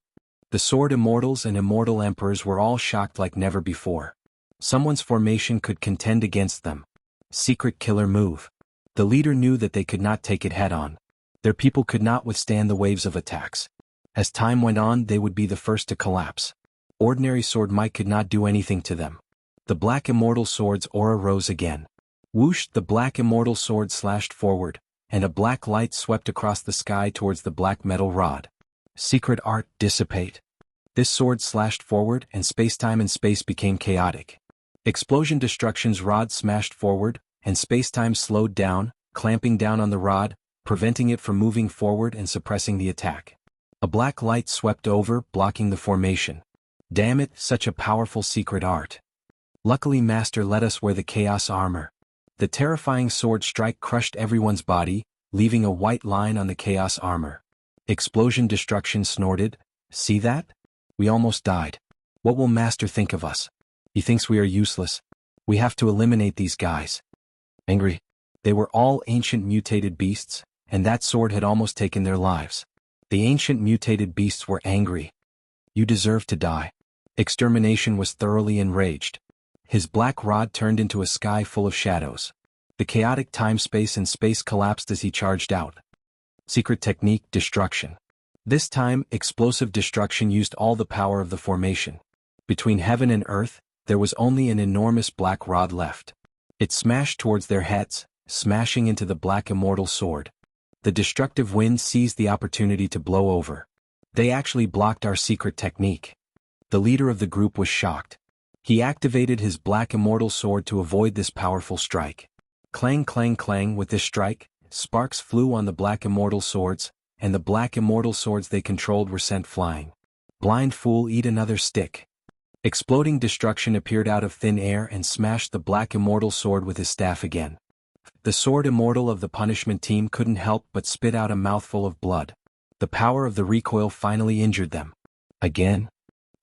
The Sword Immortals and Immortal Emperors were all shocked like never before. Someone's formation could contend against them. Secret killer move. The leader knew that they could not take it head-on. Their people could not withstand the waves of attacks. As time went on, they would be the first to collapse. Ordinary sword might could not do anything to them. The Black Immortal Sword's aura rose again. Whoosh, the Black Immortal Sword slashed forward, and a black light swept across the sky towards the black metal rod. Secret art, dissipate. This sword slashed forward, and space-time and space became chaotic. Explosion Destruction's rod smashed forward, and space-time slowed down, clamping down on the rod, preventing it from moving forward and suppressing the attack. A black light swept over, blocking the formation. Damn it, such a powerful secret art. Luckily Master let us wear the Chaos Armor. The terrifying sword strike crushed everyone's body, leaving a white line on the Chaos Armor. Explosion Destruction snorted, "See that? We almost died. What will Master think of us? He thinks we are useless. We have to eliminate these guys." Angry. They were all ancient mutated beasts, and that sword had almost taken their lives. The ancient mutated beasts were angry. "You deserve to die." Extermination was thoroughly enraged. His black rod turned into a sky full of shadows. The chaotic time-space and space collapsed as he charged out. Secret technique, destruction. This time, explosive destruction used all the power of the formation. Between heaven and earth, there was only an enormous black rod left. It smashed towards their heads, smashing into the Black Immortal Sword. The destructive wind seized the opportunity to blow over. They actually blocked our secret technique. The leader of the group was shocked. He activated his Black Immortal Sword to avoid this powerful strike. Clang clang clang, with this strike, sparks flew on the Black Immortal Swords, and the Black Immortal Swords they controlled were sent flying. Blind fool, eat another stick. Exploding destruction appeared out of thin air and smashed the Black Immortal Sword with his staff again. The Sword Immortal of the punishment team couldn't help but spit out a mouthful of blood. The power of the recoil finally injured them. Again?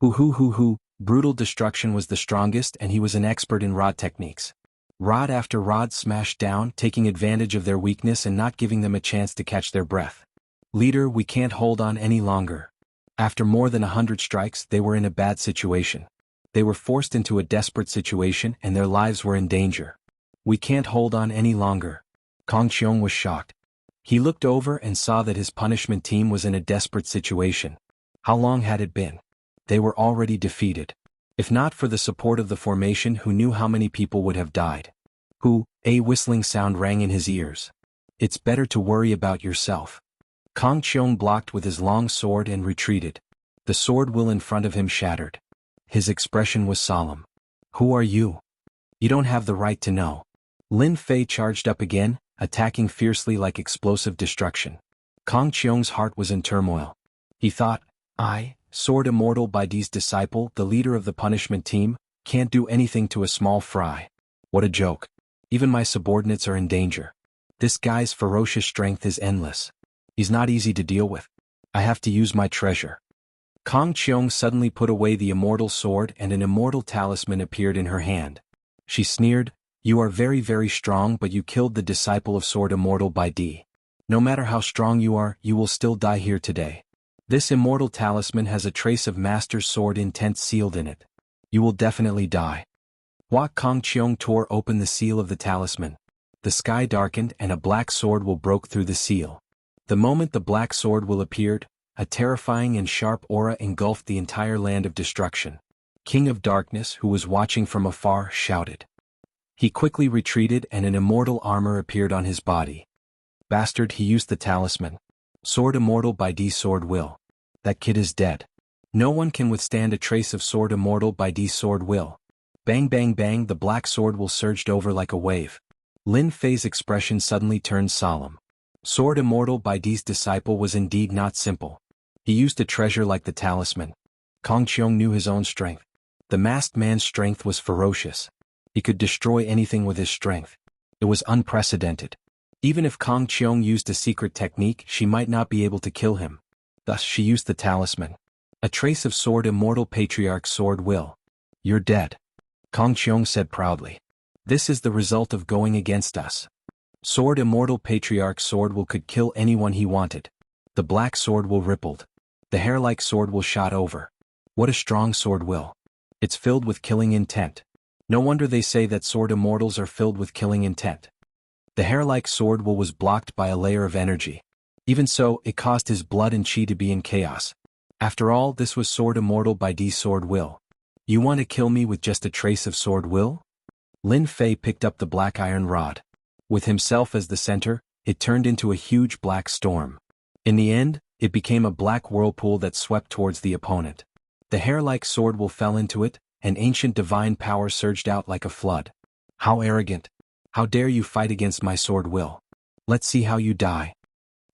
Hoo. Brutal destruction was the strongest, and he was an expert in rod techniques. Rod after rod smashed down, taking advantage of their weakness and not giving them a chance to catch their breath. "Leader, we can't hold on any longer." After more than 100 strikes, they were in a bad situation. They were forced into a desperate situation and their lives were in danger. "We can't hold on any longer." Kong Qiong was shocked. He looked over and saw that his punishment team was in a desperate situation. How long had it been? They were already defeated. If not for the support of the formation, who knew how many people would have died? A whistling sound rang in his ears. "It's better to worry about yourself." Kong Qiong blocked with his long sword and retreated. The sword wheel in front of him shattered. His expression was solemn. "Who are you? You don't have the right to know." Lin Fei charged up again, attacking fiercely like explosive destruction. Kong Qiong's heart was in turmoil. He thought, "I, Sword Immortal Baidi's disciple, the leader of the punishment team, can't do anything to a small fry. What a joke. Even my subordinates are in danger. This guy's ferocious strength is endless. He's not easy to deal with. I have to use my treasure." Kong Qiong suddenly put away the immortal sword and an immortal talisman appeared in her hand. She sneered, "You are very, very strong, but you killed the disciple of Sword Immortal Baidi. No matter how strong you are, you will still die here today. This immortal talisman has a trace of Master's sword intent sealed in it. You will definitely die." Kong Qiong tore open the seal of the talisman. The sky darkened and a black sword will broke through the seal. The moment the black sword will appeared, a terrifying and sharp aura engulfed the entire land of destruction. King of Darkness, who was watching from afar, shouted. He quickly retreated and an immortal armor appeared on his body. Bastard, he used the talisman. Sword Immortal Baidi's sword will. That kid is dead. No one can withstand a trace of Sword Immortal Baidi's sword will. Bang bang bang, the black sword will surged over like a wave. Lin Fei's expression suddenly turned solemn. Sword Immortal Baidi's disciple was indeed not simple. He used a treasure like the talisman. Kong Qiong knew his own strength. The masked man's strength was ferocious. He could destroy anything with his strength. It was unprecedented. Even if Kong Qiong used a secret technique, she might not be able to kill him. Thus she used the talisman. A trace of Sword Immortal Patriarch's sword will. You're dead. Kong Qiong said proudly. This is the result of going against us. Sword Immortal Patriarch's sword will could kill anyone he wanted. The black sword will rippled. The hair-like sword will shot over. What a strong sword will. It's filled with killing intent. No wonder they say that sword immortals are filled with killing intent. The hair-like sword will was blocked by a layer of energy. Even so, it caused his blood and chi to be in chaos. After all, this was sword immortal by D sword will. You want to kill me with just a trace of sword will? Lin Fei picked up the black iron rod. With himself as the center, it turned into a huge black storm. In the end, it became a black whirlpool that swept towards the opponent. The hair-like sword will fell into it, and ancient divine power surged out like a flood. How arrogant! How dare you fight against my sword will? Let's see how you die.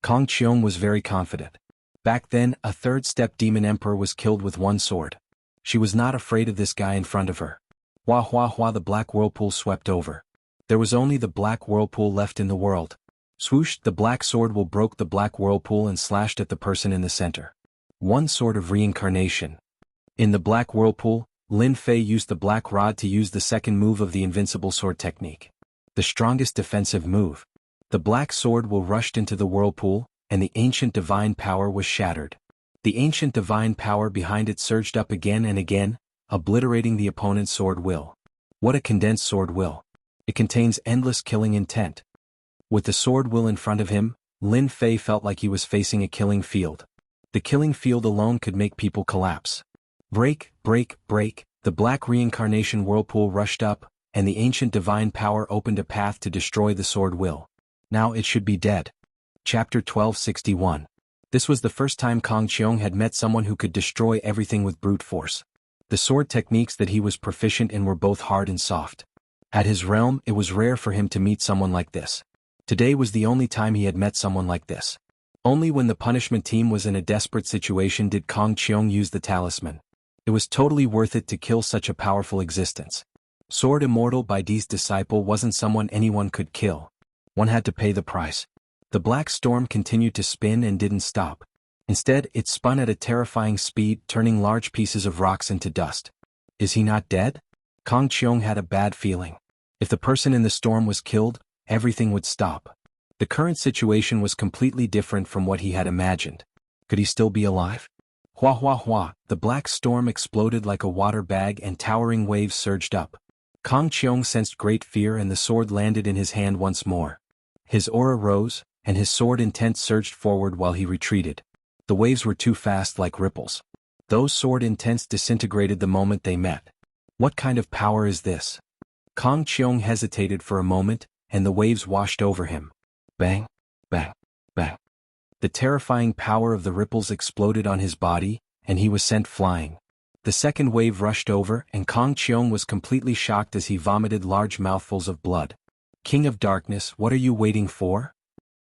Kong Qiong was very confident. Back then, a third-step demon emperor was killed with one sword. She was not afraid of this guy in front of her. Hua hua hua, the black whirlpool swept over. There was only the black whirlpool left in the world. Swoosh, the black sword will broke the black whirlpool and slashed at the person in the center. One sort of reincarnation. In the black whirlpool, Lin Fei used the black rod to use the second move of the invincible sword technique. The strongest defensive move. The black sword will rushed into the whirlpool, and the ancient divine power was shattered. The ancient divine power behind it surged up again and again, obliterating the opponent's sword will. What a condensed sword will. It contains endless killing intent. With the sword will in front of him, Lin Fei felt like he was facing a killing field. The killing field alone could make people collapse. Break, break, break, the black reincarnation whirlpool rushed up, and the ancient divine power opened a path to destroy the sword will. Now it should be dead. Chapter 1261. This was the first time Kong Qiong had met someone who could destroy everything with brute force. The sword techniques that he was proficient in were both hard and soft. At his realm, it was rare for him to meet someone like this. Today was the only time he had met someone like this. Only when the punishment team was in a desperate situation did Kong Qiong use the talisman. It was totally worth it to kill such a powerful existence. Sword Immortal by D's disciple wasn't someone anyone could kill. One had to pay the price. The black storm continued to spin and didn't stop. Instead, it spun at a terrifying speed, turning large pieces of rocks into dust. Is he not dead? Kong Qiong had a bad feeling. If the person in the storm was killed, everything would stop. The current situation was completely different from what he had imagined. Could he still be alive? Hua hua hua, the black storm exploded like a water bag and towering waves surged up. Kong Qiong sensed great fear and the sword landed in his hand once more. His aura rose, and his sword intent surged forward while he retreated. The waves were too fast like ripples. Those sword intents disintegrated the moment they met. What kind of power is this? Kong Qiong hesitated for a moment, and the waves washed over him. Bang, bang, bang. The terrifying power of the ripples exploded on his body, and he was sent flying. The second wave rushed over, and Kong Qiong was completely shocked as he vomited large mouthfuls of blood. King of Darkness, what are you waiting for?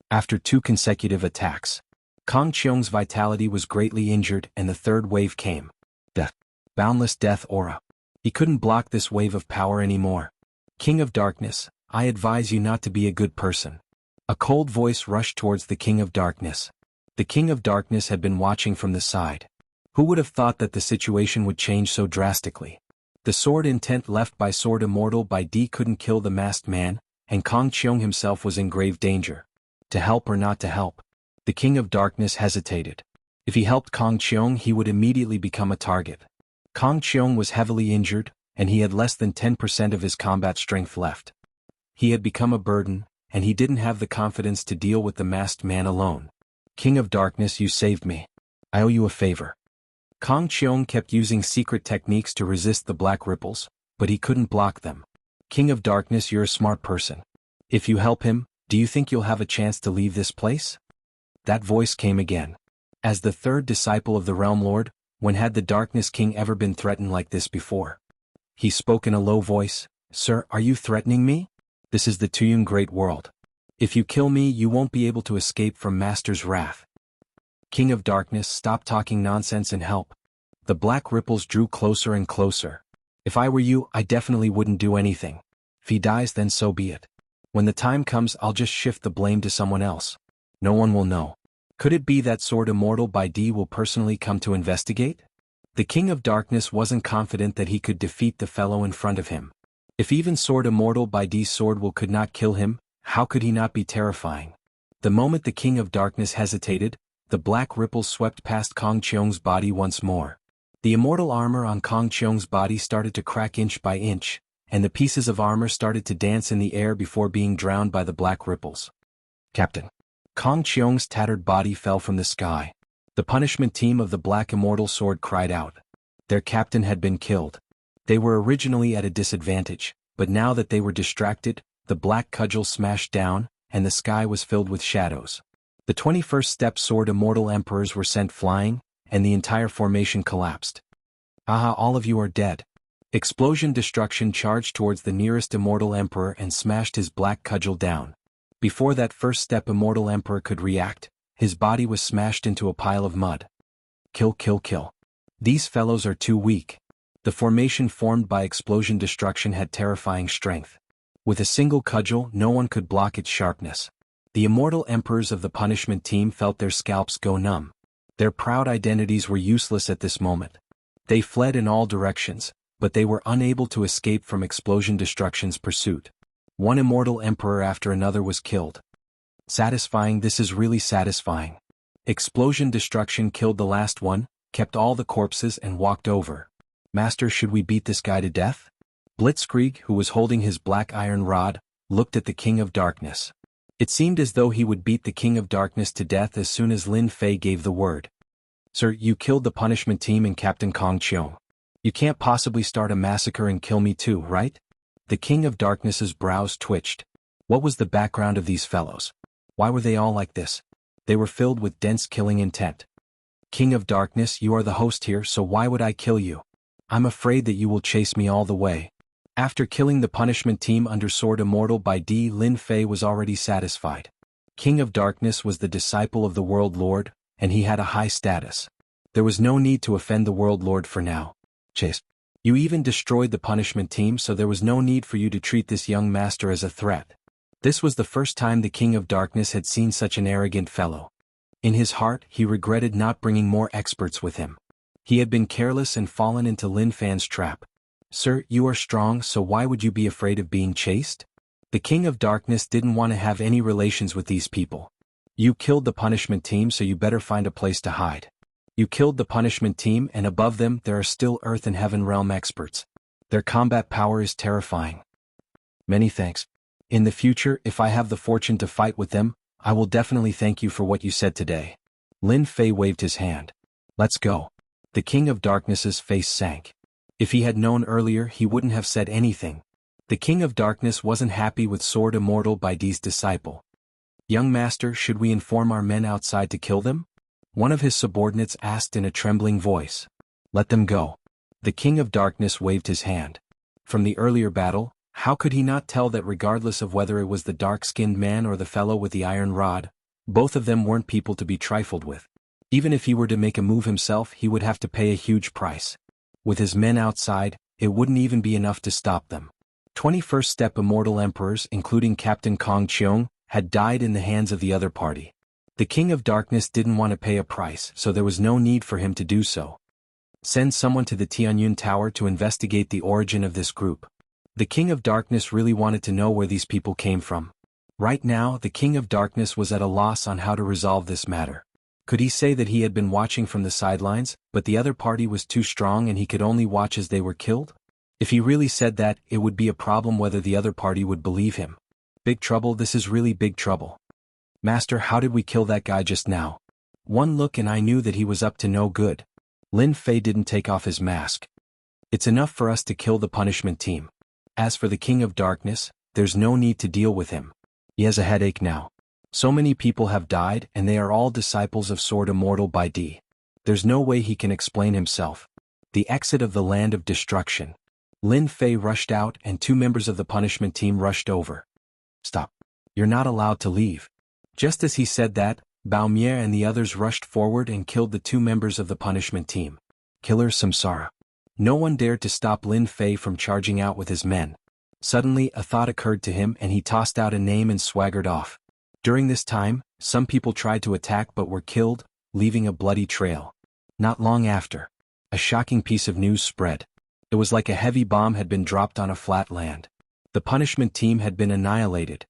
After 2 consecutive attacks, Kong Qiong's vitality was greatly injured and the third wave came. Death. Boundless death aura. He couldn't block this wave of power anymore. King of Darkness, I advise you not to be a good person. A cold voice rushed towards the King of Darkness. The King of Darkness had been watching from the side. Who would have thought that the situation would change so drastically? The sword intent left by Sword Immortal by D couldn't kill the masked man, and Kong Qiong himself was in grave danger. To help or not to help? The King of Darkness hesitated. If he helped Kong Qiong, he would immediately become a target. Kong Qiong was heavily injured, and he had less than 10% of his combat strength left. He had become a burden, and he didn't have the confidence to deal with the masked man alone. King of Darkness, you saved me. I owe you a favor. Kong Qiong kept using secret techniques to resist the black ripples, but he couldn't block them. King of Darkness, you're a smart person. If you help him, do you think you'll have a chance to leave this place? That voice came again. As the third disciple of the Realm Lord, when had the Darkness King ever been threatened like this before? He spoke in a low voice. Sir, are you threatening me? This is the Tuyun Great World. If you kill me, you won't be able to escape from Master's wrath. King of Darkness, stop talking nonsense and help. The black ripples drew closer and closer. If I were you, I definitely wouldn't do anything. If he dies, then so be it. When the time comes, I'll just shift the blame to someone else. No one will know. Could it be that Sword Immortal by D will personally come to investigate? The King of Darkness wasn't confident that he could defeat the fellow in front of him. If even Sword Immortal by D's sword will could not kill him, how could he not be terrifying? The moment the King of Darkness hesitated, the black ripples swept past Kong Cheong's body once more. The immortal armor on Kong Cheong's body started to crack inch by inch, and the pieces of armor started to dance in the air before being drowned by the black ripples. Captain. Kong Cheong's tattered body fell from the sky. The punishment team of the Black Immortal Sword cried out. Their captain had been killed. They were originally at a disadvantage, but now that they were distracted, the black cudgel smashed down, and the sky was filled with shadows. The 21st Step Sword Immortal Emperors were sent flying, and the entire formation collapsed. Aha, all of you are dead. Explosion Destruction charged towards the nearest Immortal Emperor and smashed his black cudgel down. Before that first step Immortal Emperor could react, his body was smashed into a pile of mud. Kill, kill, kill. These fellows are too weak. The formation formed by Explosion Destruction had terrifying strength. With a single cudgel, no one could block its sharpness. The Immortal Emperors of the punishment team felt their scalps go numb. Their proud identities were useless at this moment. They fled in all directions, but they were unable to escape from Explosion Destruction's pursuit. One Immortal Emperor after another was killed. Satisfying, this is really satisfying. Explosion Destruction killed the last one, kept all the corpses and walked over. Master, should we beat this guy to death? Blitzkrieg, who was holding his black iron rod, looked at the King of Darkness. It seemed as though he would beat the King of Darkness to death as soon as Lin Fei gave the word. Sir, you killed the punishment team and Captain Kong Cheong. You can't possibly start a massacre and kill me too, right? The King of Darkness's brows twitched. What was the background of these fellows? Why were they all like this? They were filled with dense killing intent. King of Darkness, you are the host here, so why would I kill you? I'm afraid that you will chase me all the way. After killing the punishment team under Sword Immortal by D, Lin Fei was already satisfied. King of Darkness was the disciple of the World Lord, and he had a high status. There was no need to offend the World Lord for now. Chase. You even destroyed the punishment team, so there was no need for you to treat this young master as a threat. This was the first time the King of Darkness had seen such an arrogant fellow. In his heart, he regretted not bringing more experts with him. He had been careless and fallen into Lin Fan's trap. Sir, you are strong, so why would you be afraid of being chased? The King of Darkness didn't want to have any relations with these people. You killed the punishment team, so you better find a place to hide. You killed the punishment team, and above them there are still Earth and Heaven realm experts. Their combat power is terrifying. Many thanks. In the future, if I have the fortune to fight with them, I will definitely thank you for what you said today. Lin Fei waved his hand. Let's go. The King of Darkness's face sank. If he had known earlier, he wouldn't have said anything. The King of Darkness wasn't happy with Sword Immortal by D's disciple. Young master, should we inform our men outside to kill them? One of his subordinates asked in a trembling voice. Let them go. The King of Darkness waved his hand. From the earlier battle, how could he not tell that regardless of whether it was the dark-skinned man or the fellow with the iron rod, both of them weren't people to be trifled with. Even if he were to make a move himself, he would have to pay a huge price. With his men outside, it wouldn't even be enough to stop them. 21st Step Immortal Emperors, including Captain Kong Cheong, had died in the hands of the other party. The King of Darkness didn't want to pay a price, so there was no need for him to do so. Send someone to the Tianyun Tower to investigate the origin of this group. The King of Darkness really wanted to know where these people came from. Right now, the King of Darkness was at a loss on how to resolve this matter. Could he say that he had been watching from the sidelines, but the other party was too strong and he could only watch as they were killed? If he really said that, it would be a problem whether the other party would believe him. Big trouble, this is really big trouble. Master, how did we kill that guy just now? One look and I knew that he was up to no good. Lin Fei didn't take off his mask. It's enough for us to kill the punishment team. As for the King of Darkness, there's no need to deal with him. He has a headache now. So many people have died and they are all disciples of Sword Immortal by D. There's no way he can explain himself. The exit of the land of destruction. Lin Fei rushed out and two members of the punishment team rushed over. Stop. You're not allowed to leave. Just as he said that, Bao Mier and the others rushed forward and killed the two members of the punishment team. Killer Samsara. No one dared to stop Lin Fei from charging out with his men. Suddenly, a thought occurred to him and he tossed out a name and swaggered off. During this time, some people tried to attack but were killed, leaving a bloody trail. Not long after, a shocking piece of news spread. It was like a heavy bomb had been dropped on a flat land. The punishment team had been annihilated.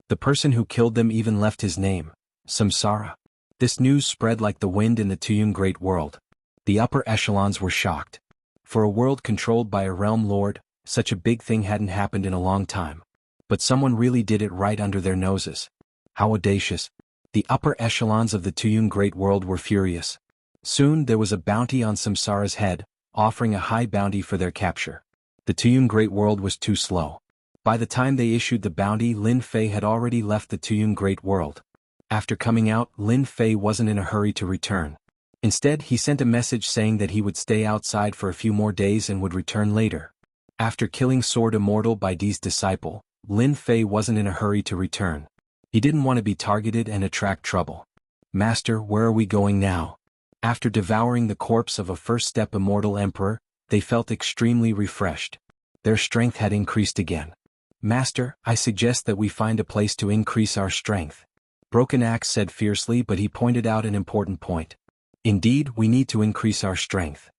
The person who killed them even left his name, Samsara. This news spread like the wind in the Tuyun Great World. The upper echelons were shocked. For a world controlled by a realm lord, such a big thing hadn't happened in a long time. But someone really did it right under their noses. How audacious. The upper echelons of the Tuyun Great World were furious. Soon there was a bounty on Samsara's head, offering a high bounty for their capture. The Tuyun Great World was too slow. By the time they issued the bounty, Lin Fei had already left the Tuyun Great World. After coming out, Lin Fei wasn't in a hurry to return. Instead, he sent a message saying that he would stay outside for a few more days and would return later. After killing Sword Immortal by Dee's disciple, Lin Fei wasn't in a hurry to return. He didn't want to be targeted and attract trouble. "Master, where are we going now?" After devouring the corpse of a first-step immortal emperor, they felt extremely refreshed. Their strength had increased again. "Master, I suggest that we find a place to increase our strength," Broken Axe said fiercely, but he pointed out an important point. "Indeed, we need to increase our strength."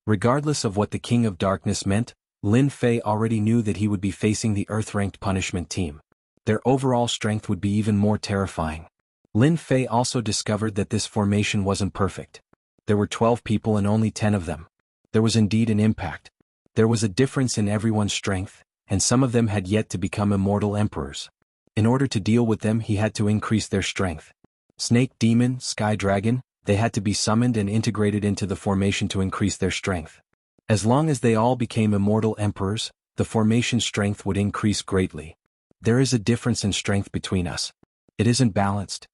Regardless of what the King of Darkness meant, Lin Fei already knew that he would be facing the Earth-ranked punishment team. Their overall strength would be even more terrifying. Lin Fei also discovered that this formation wasn't perfect. There were 12 people and only 10 of them. There was indeed an impact. There was a difference in everyone's strength, and some of them had yet to become immortal emperors. In order to deal with them, he had to increase their strength. Snake Demon, Sky Dragon, they had to be summoned and integrated into the formation to increase their strength. As long as they all became immortal emperors, the formation's strength would increase greatly. "There is a difference in strength between us. It isn't balanced."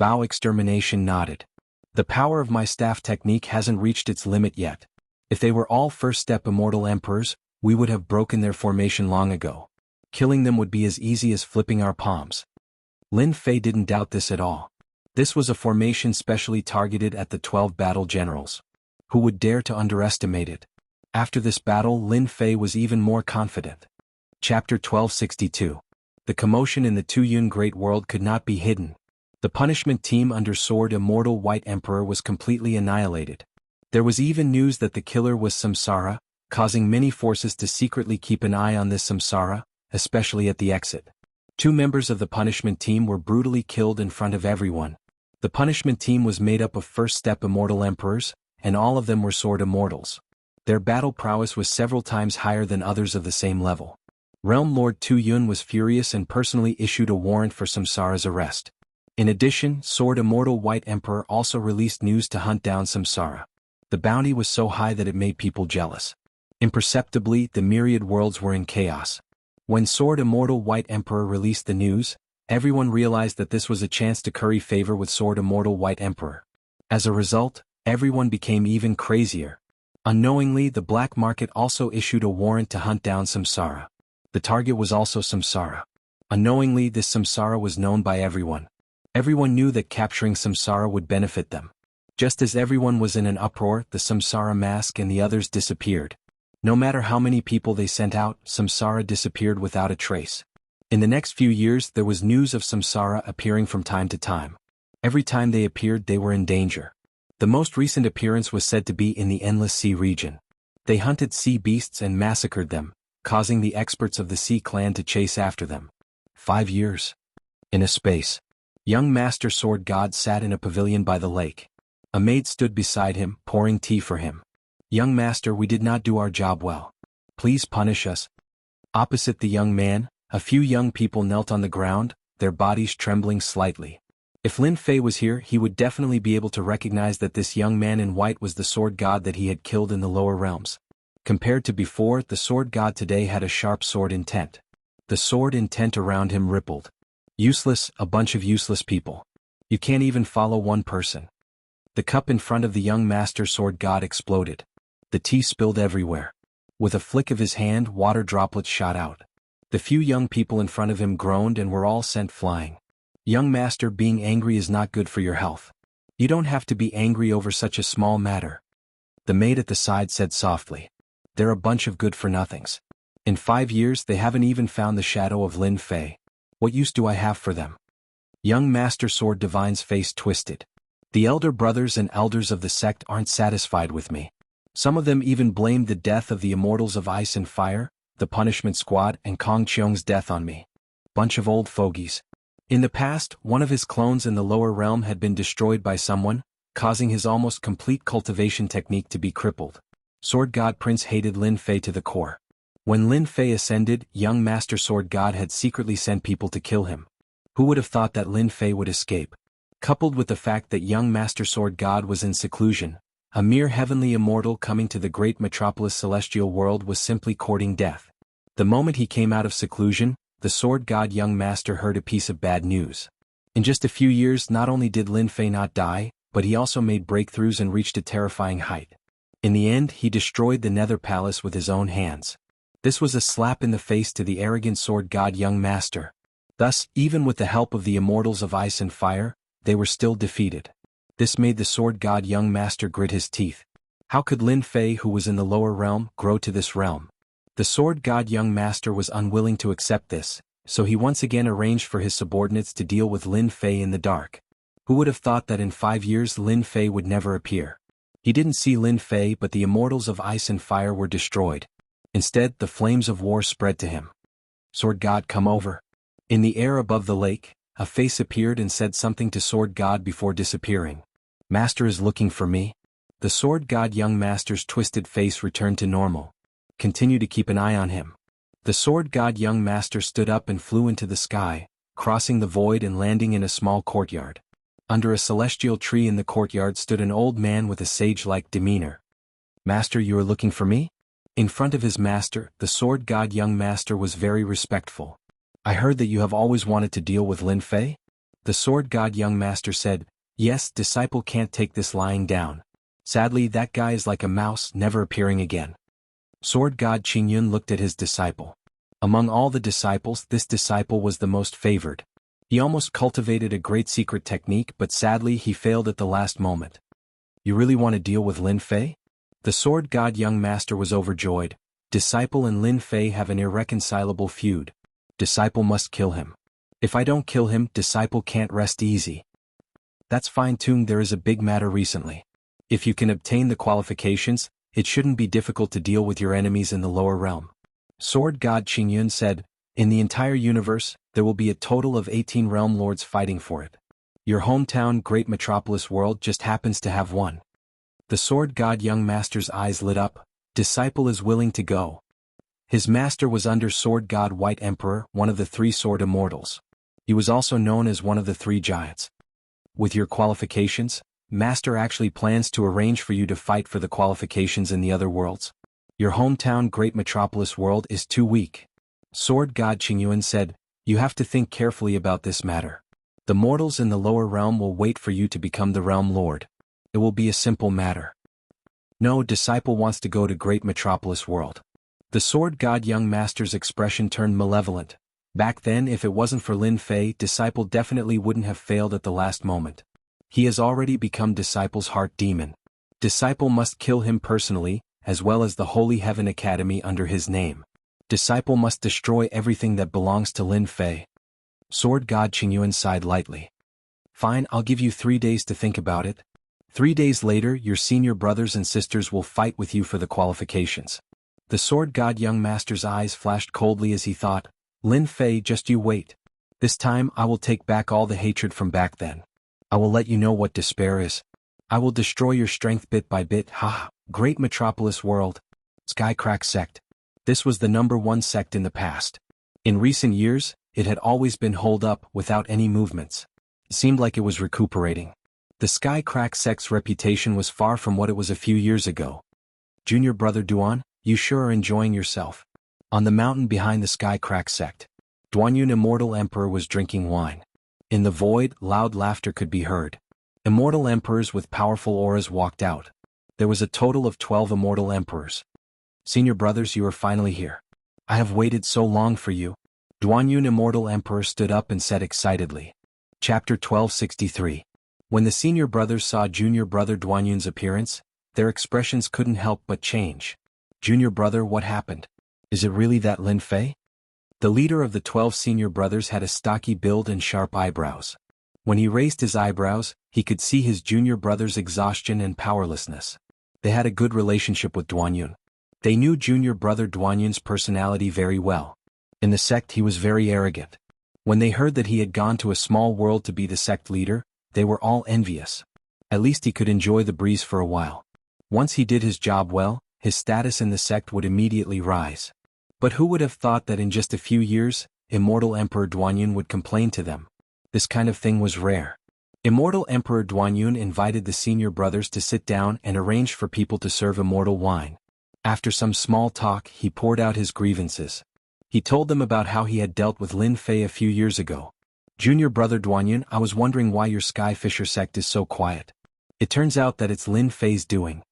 Bao Extermination nodded. "The power of my staff technique hasn't reached its limit yet. If they were all first-step immortal emperors, we would have broken their formation long ago. Killing them would be as easy as flipping our palms." Lin Fei didn't doubt this at all. This was a formation specially targeted at the 12 battle generals. Who would dare to underestimate it? After this battle, Lin Fei was even more confident. Chapter 1262. The commotion in the Tuyun Great World could not be hidden. The punishment team under Sword Immortal White Emperor was completely annihilated. There was even news that the killer was Samsara, causing many forces to secretly keep an eye on this Samsara, especially at the exit. 2 members of the punishment team were brutally killed in front of everyone. The punishment team was made up of first-step immortal emperors, and all of them were sword immortals. Their battle prowess was several times higher than others of the same level. Realm Lord Tuyun was furious and personally issued a warrant for Samsara's arrest. In addition, Sword Immortal White Emperor also released news to hunt down Samsara. The bounty was so high that it made people jealous. Imperceptibly, the myriad worlds were in chaos. When Sword Immortal White Emperor released the news, everyone realized that this was a chance to curry favor with Sword Immortal White Emperor. As a result, everyone became even crazier. Unknowingly, the black market also issued a warrant to hunt down Samsara. The target was also Samsara. Unknowingly, this Samsara was known by everyone. Everyone knew that capturing Samsara would benefit them. Just as everyone was in an uproar, the Samsara mask and the others disappeared. No matter how many people they sent out, Samsara disappeared without a trace. In the next few years, there was news of Samsara appearing from time to time. Every time they appeared, they were in danger. The most recent appearance was said to be in the Endless Sea region. They hunted sea beasts and massacred them, causing the experts of the Sea Clan to chase after them. 5 years. In a space. Young Master Sword God sat in a pavilion by the lake. A maid stood beside him, pouring tea for him. "Young Master, we did not do our job well. Please punish us." Opposite the young man, a few young people knelt on the ground, their bodies trembling slightly. If Lin Fei was here, he would definitely be able to recognize that this young man in white was the sword god that he had killed in the lower realms. Compared to before, the sword god today had a sharp sword intent. The sword intent around him rippled. "Useless, a bunch of useless people. You can't even follow one person." The cup in front of the young master sword god exploded. The tea spilled everywhere. With a flick of his hand, water droplets shot out. The few young people in front of him groaned and were all sent flying. "Young master, being angry is not good for your health. You don't have to be angry over such a small matter." The maid at the side said softly. "They're a bunch of good-for-nothings. In 5 years they haven't even found the shadow of Lin Fei. What use do I have for them?" Young Master Sword Divine's face twisted. "The elder brothers and elders of the sect aren't satisfied with me. Some of them even blamed the death of the immortals of ice and fire, the punishment squad, and Kong Cheong's death on me. Bunch of old fogies. In the past, one of his clones in the lower realm had been destroyed by someone, causing his almost complete cultivation technique to be crippled. Sword God Prince hated Lin Fei to the core. When Lin Fei ascended, young Master Sword God had secretly sent people to kill him. Who would have thought that Lin Fei would escape? Coupled with the fact that young Master Sword God was in seclusion, a mere heavenly immortal coming to the great metropolis celestial world was simply courting death. The moment he came out of seclusion, the Sword God young Master heard a piece of bad news. In just a few years, not only did Lin Fei not die, but he also made breakthroughs and reached a terrifying height. In the end, he destroyed the Nether Palace with his own hands. This was a slap in the face to the arrogant Sword God young Master. Thus, even with the help of the immortals of ice and fire, they were still defeated. This made the Sword God young Master grit his teeth. How could Lin Fei, who was in the lower realm, grow to this realm? The Sword God young Master was unwilling to accept this, so he once again arranged for his subordinates to deal with Lin Fei in the dark. Who would have thought that in 5 years Lin Fei would never appear? He didn't see Lin Fei, but the immortals of ice and fire were destroyed. Instead, the flames of war spread to him. Sword God, come over. In the air above the lake, a face appeared and said something to Sword God before disappearing. Master is looking for me? The Sword God young Master's twisted face returned to normal. Continue to keep an eye on him. The Sword God young Master stood up and flew into the sky, crossing the void and landing in a small courtyard. Under a celestial tree in the courtyard stood an old man with a sage-like demeanor. Master, you are looking for me? In front of his master, the Sword God young Master was very respectful. I heard that you have always wanted to deal with Lin Fei? The Sword God young Master said, yes, disciple can't take this lying down. Sadly, that guy is like a mouse, never appearing again. Sword God Qingyun looked at his disciple. Among all the disciples, this disciple was the most favored. He almost cultivated a great secret technique, but sadly he failed at the last moment. You really want to deal with Lin Fei? The Sword God young Master was overjoyed. Disciple and Lin Fei have an irreconcilable feud. Disciple must kill him. If I don't kill him, disciple can't rest easy. That's fine-tuned. There is a big matter recently. If you can obtain the qualifications, it shouldn't be difficult to deal with your enemies in the lower realm. Sword God Qingyun said, in the entire universe, there will be a total of 18 realm lords fighting for it. Your hometown great metropolis world just happens to have one. The Sword God young Master's eyes lit up. Disciple is willing to go. His master was under Sword God White Emperor, one of the 3 sword immortals. He was also known as one of the 3 giants. With your qualifications, Master actually plans to arrange for you to fight for the qualifications in the other worlds. Your hometown great metropolis world is too weak. Sword God Qingyun said, you have to think carefully about this matter. The mortals in the lower realm will wait for you to become the realm lord. It will be a simple matter. No, disciple wants to go to great metropolis world. The Sword God young Master's expression turned malevolent. Back then, if it wasn't for Lin Fei, disciple definitely wouldn't have failed at the last moment. He has already become disciple's heart demon. Disciple must kill him personally, as well as the Holy Heaven Academy under his name. Disciple must destroy everything that belongs to Lin Fei. Sword God Qingyun sighed lightly. Fine, I'll give you 3 days to think about it. 3 days later, your senior brothers and sisters will fight with you for the qualifications. The Sword God young Master's eyes flashed coldly as he thought, Lin Fei, just you wait. This time I will take back all the hatred from back then. I will let you know what despair is. I will destroy your strength bit by bit. Ha! Great metropolis world. Skycrack sect. This was the #1 sect in the past. In recent years, it had always been holed up without any movements. It seemed like it was recuperating. The Skycrack sect's reputation was far from what it was a few years ago. Junior brother Duan, you sure are enjoying yourself. On the mountain behind the Skycrack sect, Duanyun Immortal Emperor was drinking wine. In the void, loud laughter could be heard. Immortal emperors with powerful auras walked out. There was a total of 12 immortal emperors. Senior brothers, you are finally here. I have waited so long for you. Duanyun Immortal Emperor stood up and said excitedly. Chapter 1263. When the senior brothers saw junior brother Duanyun's appearance, their expressions couldn't help but change. Junior brother, what happened? Is it really that Lin Fei? The leader of the 12 senior brothers had a stocky build and sharp eyebrows. When he raised his eyebrows, he could see his junior brother's exhaustion and powerlessness. They had a good relationship with Duanyun. They knew junior brother Duanyun's personality very well. In the sect he was very arrogant. When they heard that he had gone to a small world to be the sect leader, they were all envious. At least he could enjoy the breeze for a while. Once he did his job well, his status in the sect would immediately rise. But who would have thought that in just a few years, Immortal Emperor Duanyun would complain to them? This kind of thing was rare. Immortal Emperor Duanyun invited the senior brothers to sit down and arranged for people to serve immortal wine. After some small talk, he poured out his grievances. He told them about how he had dealt with Lin Fei a few years ago. Junior brother Duanyun, I was wondering why your Sky Fisher sect is so quiet. It turns out that it's Lin Fei's doing.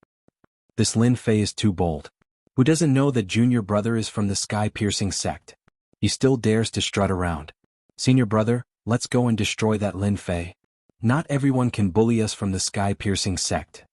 This Lin Fei is too bold. Who doesn't know that junior brother is from the sky-piercing sect? He still dares to strut around. Senior brother, let's go and destroy that Lin Fei. Not everyone can bully us from the sky-piercing sect.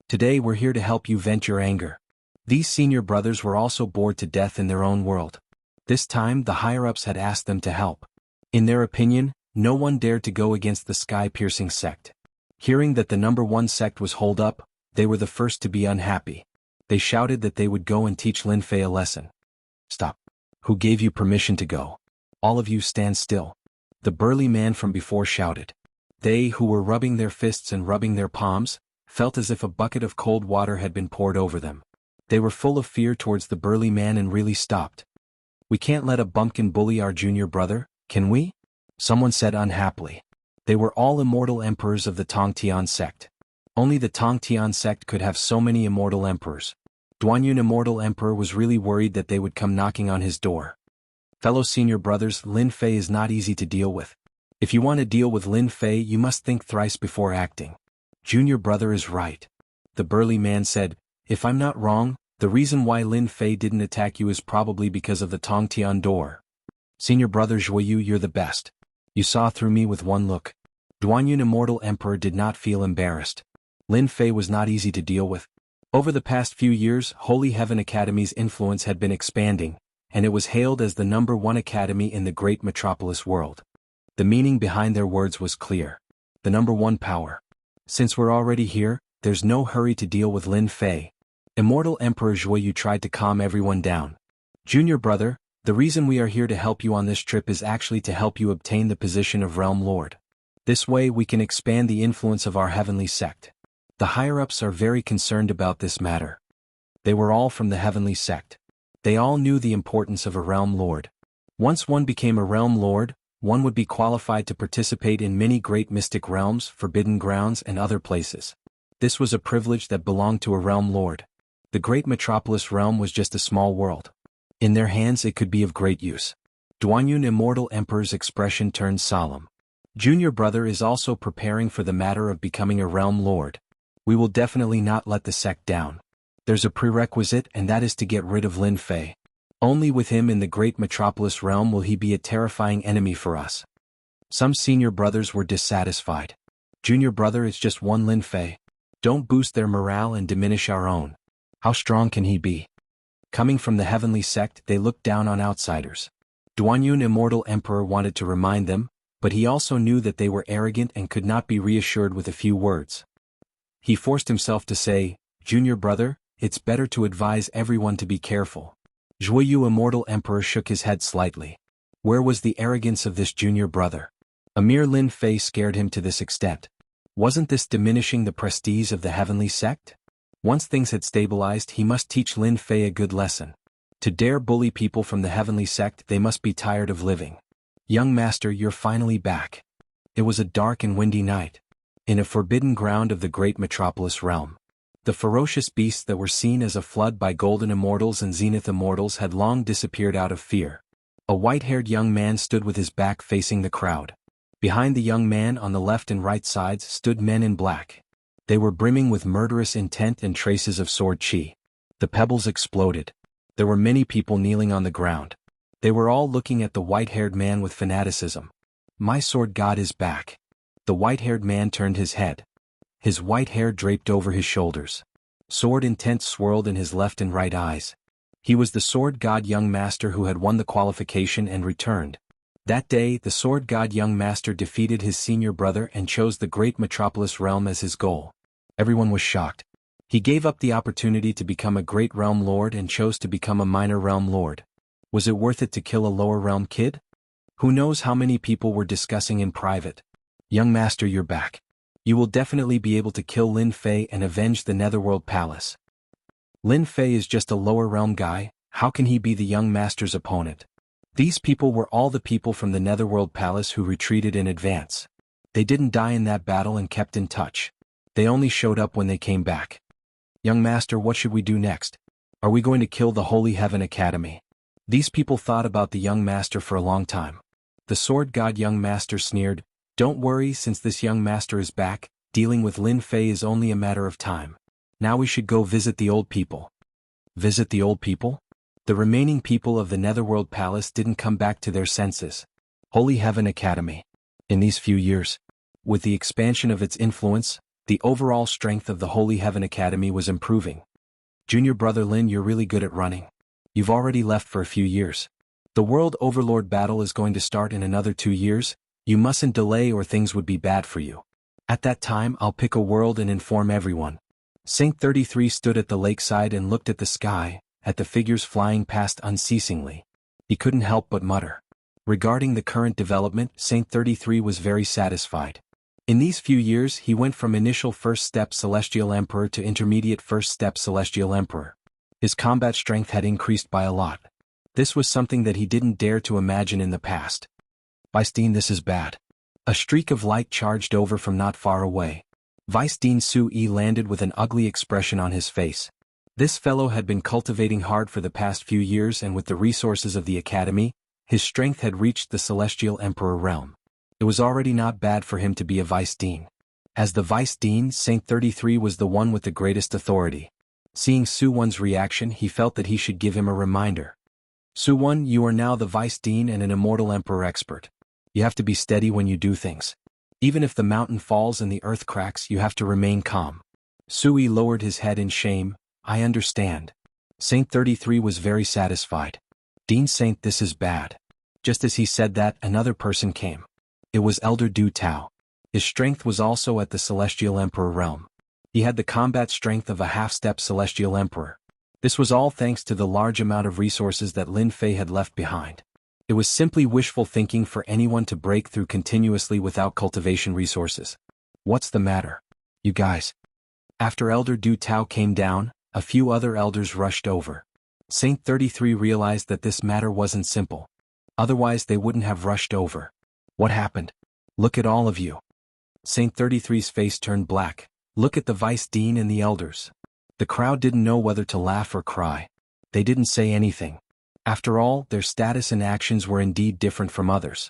Today we're here to help you vent your anger. These senior brothers were also bored to death in their own world. This time the higher-ups had asked them to help. In their opinion, no one dared to go against the sky-piercing sect. Hearing that the number one sect was holed up, they were the first to be unhappy. They shouted that they would go and teach Lin Fei a lesson. Stop. Who gave you permission to go? All of you stand still. The burly man from before shouted. They, who were rubbing their fists and rubbing their palms, felt as if a bucket of cold water had been poured over them. They were full of fear towards the burly man and really stopped. We can't let a bumpkin bully our junior brother, can we? Someone said unhappily. They were all immortal emperors of the Tongtian sect. Only the Tongtian sect could have so many immortal emperors. Duanyun Immortal Emperor was really worried that they would come knocking on his door. Fellow senior brothers, Lin Fei is not easy to deal with. If you want to deal with Lin Fei, you must think thrice before acting. Junior brother is right. The burly man said, if I'm not wrong, the reason why Lin Fei didn't attack you is probably because of the Tongtian door. Senior brother Zhuoyu, you're the best. You saw through me with one look. Duanyun Immortal Emperor did not feel embarrassed. Lin Fei was not easy to deal with. Over the past few years, Holy Heaven Academy's influence had been expanding, and it was hailed as the number one academy in the great metropolis world. The meaning behind their words was clear. The number one power. Since we're already here, there's no hurry to deal with Lin Fei. Immortal Emperor Zhuoyu tried to calm everyone down. Junior brother, the reason we are here to help you on this trip is actually to help you obtain the position of Realm Lord. This way we can expand the influence of our heavenly sect. The higher-ups are very concerned about this matter. They were all from the heavenly sect. They all knew the importance of a Realm Lord. Once one became a Realm Lord, one would be qualified to participate in many great mystic realms, forbidden grounds and other places. This was a privilege that belonged to a Realm Lord. The great metropolis realm was just a small world. In their hands it could be of great use. Duanyun Immortal Emperor's expression turned solemn. Junior brother is also preparing for the matter of becoming a Realm Lord. We will definitely not let the sect down. There's a prerequisite, and that is to get rid of Lin Fei. Only with him in the great metropolis realm will he be a terrifying enemy for us. Some senior brothers were dissatisfied. Junior brother is just one Lin Fei. Don't boost their morale and diminish our own. How strong can he be? Coming from the heavenly sect, they looked down on outsiders. Duanyun Immortal Emperor wanted to remind them, but he also knew that they were arrogant and could not be reassured with a few words. He forced himself to say, Junior brother, it's better to advise everyone to be careful. Zhuoyu Immortal Emperor shook his head slightly. Where was the arrogance of this junior brother? A mere Lin Fei scared him to this extent. Wasn't this diminishing the prestige of the heavenly sect? Once things had stabilized, he must teach Lin Fei a good lesson. To dare bully people from the heavenly sect, they must be tired of living. Young master, you're finally back. It was a dark and windy night. In a forbidden ground of the great metropolis realm. The ferocious beasts that were seen as a flood by golden immortals and zenith immortals had long disappeared out of fear. A white-haired young man stood with his back facing the crowd. Behind the young man on the left and right sides stood men in black. They were brimming with murderous intent and traces of sword chi. The pebbles exploded. There were many people kneeling on the ground. They were all looking at the white-haired man with fanaticism. My sword god is back. The white-haired man turned his head. His white hair draped over his shoulders. Sword intent swirled in his left and right eyes. He was the sword god young master who had won the qualification and returned. That day, the sword god young master defeated his senior brother and chose the great metropolis realm as his goal. Everyone was shocked. He gave up the opportunity to become a great realm lord and chose to become a minor realm lord. Was it worth it to kill a lower realm kid? Who knows how many people were discussing in private. Young master, you're back. You will definitely be able to kill Lin Fei and avenge the Netherworld Palace. Lin Fei is just a lower realm guy, how can he be the young master's opponent? These people were all the people from the Netherworld Palace who retreated in advance. They didn't die in that battle and kept in touch. They only showed up when they came back. Young master, what should we do next? Are we going to kill the Holy Heaven Academy? These people thought about the young master for a long time. The sword god young master sneered, don't worry, since this young master is back, dealing with Lin Fei is only a matter of time. Now we should go visit the old people. Visit the old people? The remaining people of the Netherworld Palace didn't come back to their senses. Holy Heaven Academy. In these few years, with the expansion of its influence, the overall strength of the Holy Heaven Academy was improving. Junior brother Lin, you're really good at running. You've already left for a few years. The World Overlord battle is going to start in another 2 years. You mustn't delay or things would be bad for you. At that time I'll pick a world and inform everyone. Saint 33 stood at the lakeside and looked at the sky, at the figures flying past unceasingly. He couldn't help but mutter. Regarding the current development, Saint 33 was very satisfied. In these few years he went from initial first step Celestial Emperor to intermediate first step Celestial Emperor. His combat strength had increased by a lot. This was something that he didn't dare to imagine in the past. Vice-Dean, this is bad. A streak of light charged over from not far away. Vice-Dean Su-Yi landed with an ugly expression on his face. This fellow had been cultivating hard for the past few years, and with the resources of the academy, his strength had reached the Celestial Emperor realm. It was already not bad for him to be a Vice-Dean. As the Vice-Dean, Saint 33 was the one with the greatest authority. Seeing Su-Won's reaction, he felt that he should give him a reminder. Su-Won, you are now the Vice-Dean and an Immortal Emperor expert. You have to be steady when you do things. Even if the mountain falls and the earth cracks, you have to remain calm. Su-Yi lowered his head in shame. I understand. Saint 33 was very satisfied. Dean Saint, this is bad. Just as he said that, another person came. It was Elder Du Tao. His strength was also at the Celestial Emperor realm. He had the combat strength of a half-step Celestial Emperor. This was all thanks to the large amount of resources that Lin Fei had left behind. It was simply wishful thinking for anyone to break through continuously without cultivation resources. What's the matter? You guys. After Elder Du Tao came down, a few other elders rushed over. Saint 33 realized that this matter wasn't simple. Otherwise they wouldn't have rushed over. What happened? Look at all of you. Saint 33's face turned black. Look at the Vice-Dean and the elders. The crowd didn't know whether to laugh or cry. They didn't say anything. After all, their status and actions were indeed different from others.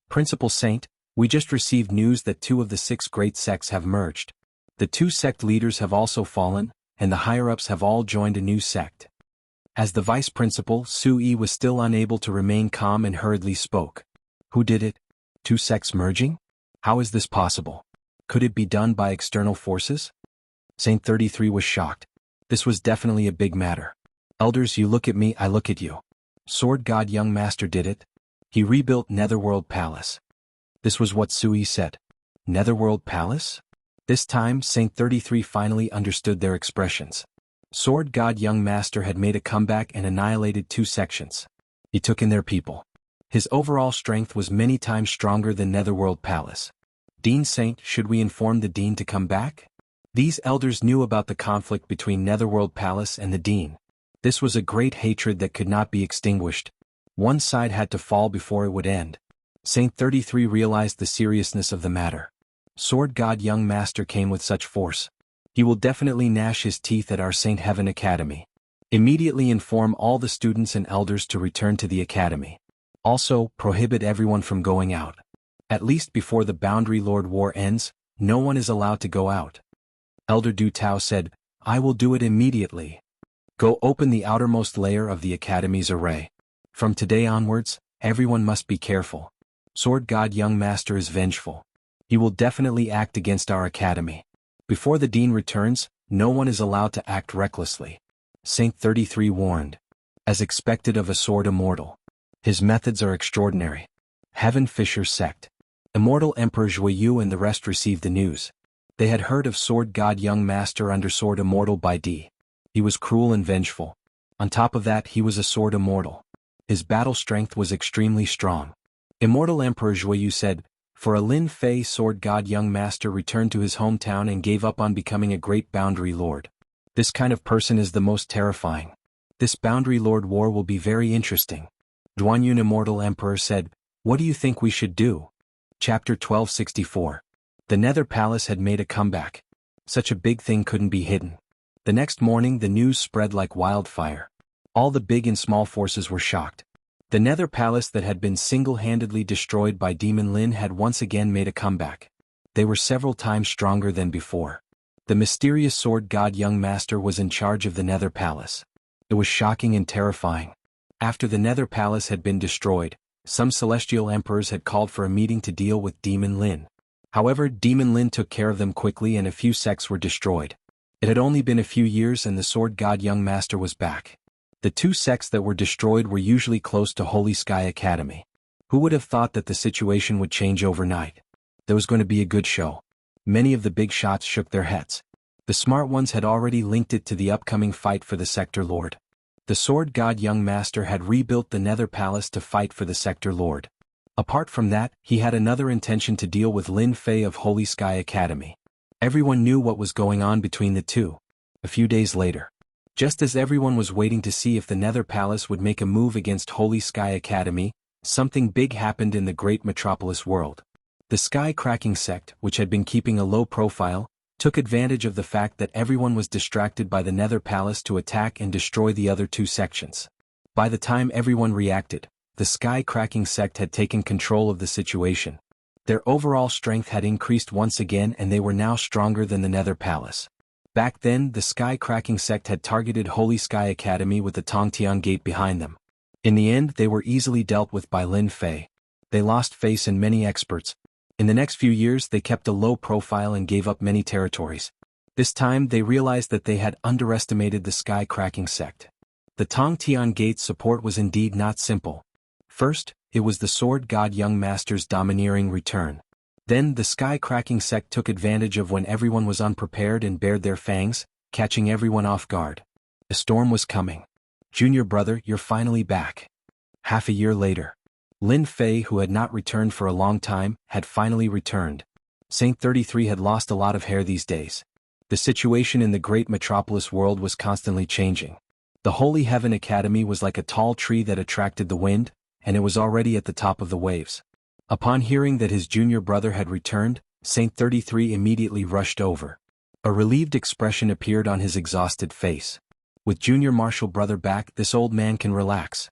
Principal Saint, we just received news that 2 of the 6 great sects have merged. The 2 sect leaders have also fallen, and the higher-ups have all joined a new sect. As the vice principal, Su-Yi was still unable to remain calm and hurriedly spoke. Who did it? 2 sects merging? How is this possible? Could it be done by external forces? Saint 33 was shocked. This was definitely a big matter. Elders, you look at me, I look at you. Sword God Young Master did it. He rebuilt Netherworld Palace. This was what Su-Yi said. Netherworld Palace? This time, Saint 33 finally understood their expressions. Sword God Young Master had made a comeback and annihilated 2 sections. He took in their people. His overall strength was many times stronger than Netherworld Palace. Dean Saint, should we inform the Dean to come back? These elders knew about the conflict between Netherworld Palace and the Dean. This was a great hatred that could not be extinguished. One side had to fall before it would end. Saint 33 realized the seriousness of the matter. Sword God Young Master came with such force. He will definitely gnash his teeth at our Saint Heaven Academy. Immediately inform all the students and elders to return to the academy. Also, prohibit everyone from going out. At least before the Boundary Lord War ends, no one is allowed to go out. Elder Du Tao said, I will do it immediately. Go open the outermost layer of the Academy's array. From today onwards, everyone must be careful. Sword God Young Master is vengeful. He will definitely act against our Academy. Before the Dean returns, no one is allowed to act recklessly. Saint 33 warned. As expected of a sword immortal. His methods are extraordinary. Heaven Fisher Sect. Immortal Emperor Zhuyu and the rest received the news. They had heard of Sword God Young Master under Sword Immortal by D. He was cruel and vengeful. On top of that, he was a sword immortal. His battle strength was extremely strong. Immortal Emperor Zhuoyu said, "For a Lin Fei sword god young master returned to his hometown and gave up on becoming a great boundary lord. This kind of person is the most terrifying. This boundary lord war will be very interesting." Duanyun Immortal Emperor said, "What do you think we should do?" Chapter 1264. The Nether Palace had made a comeback. Such a big thing couldn't be hidden. The next morning the news spread like wildfire. All the big and small forces were shocked. The Nether Palace that had been single-handedly destroyed by Demon Lin had once again made a comeback. They were several times stronger than before. The mysterious sword god young master was in charge of the Nether Palace. It was shocking and terrifying. After the Nether Palace had been destroyed, some celestial emperors had called for a meeting to deal with Demon Lin. However, Demon Lin took care of them quickly and a few sects were destroyed. It had only been a few years and the sword god young master was back. The two sects that were destroyed were usually close to Holy Sky Academy. Who would have thought that the situation would change overnight? There was going to be a good show. Many of the big shots shook their heads. The smart ones had already linked it to the upcoming fight for the Sector Lord. The sword god young master had rebuilt the Nether Palace to fight for the Sector Lord. Apart from that, he had another intention to deal with Lin Fei of Holy Sky Academy. Everyone knew what was going on between the two. A few days later, just as everyone was waiting to see if the Nether Palace would make a move against Holy Sky Academy, something big happened in the great metropolis world. The Sky-Cracking sect, which had been keeping a low profile, took advantage of the fact that everyone was distracted by the Nether Palace to attack and destroy the other two sections. By the time everyone reacted, the Sky-Cracking sect had taken control of the situation. Their overall strength had increased once again and they were now stronger than the Nether Palace. Back then, the Sky-Cracking sect had targeted Holy Sky Academy with the Tongtian Gate behind them. In the end, they were easily dealt with by Lin Fei. They lost face in many experts. In the next few years, they kept a low profile and gave up many territories. This time, they realized that they had underestimated the Sky-Cracking sect. The Tongtian Gate's support was indeed not simple. First, it was the sword god young master's domineering return. Then the Sky-Cracking sect took advantage of when everyone was unprepared and bared their fangs, catching everyone off guard. A storm was coming. "Junior brother, you're finally back." Half a year later, Lin Fei, who had not returned for a long time, had finally returned. Saint 33 had lost a lot of hair these days. The situation in the great metropolis world was constantly changing. The Holy Heaven Academy was like a tall tree that attracted the wind, and it was already at the top of the waves. Upon hearing that his junior brother had returned, Saint 33 immediately rushed over. A relieved expression appeared on his exhausted face. With junior martial brother back, this old man can relax.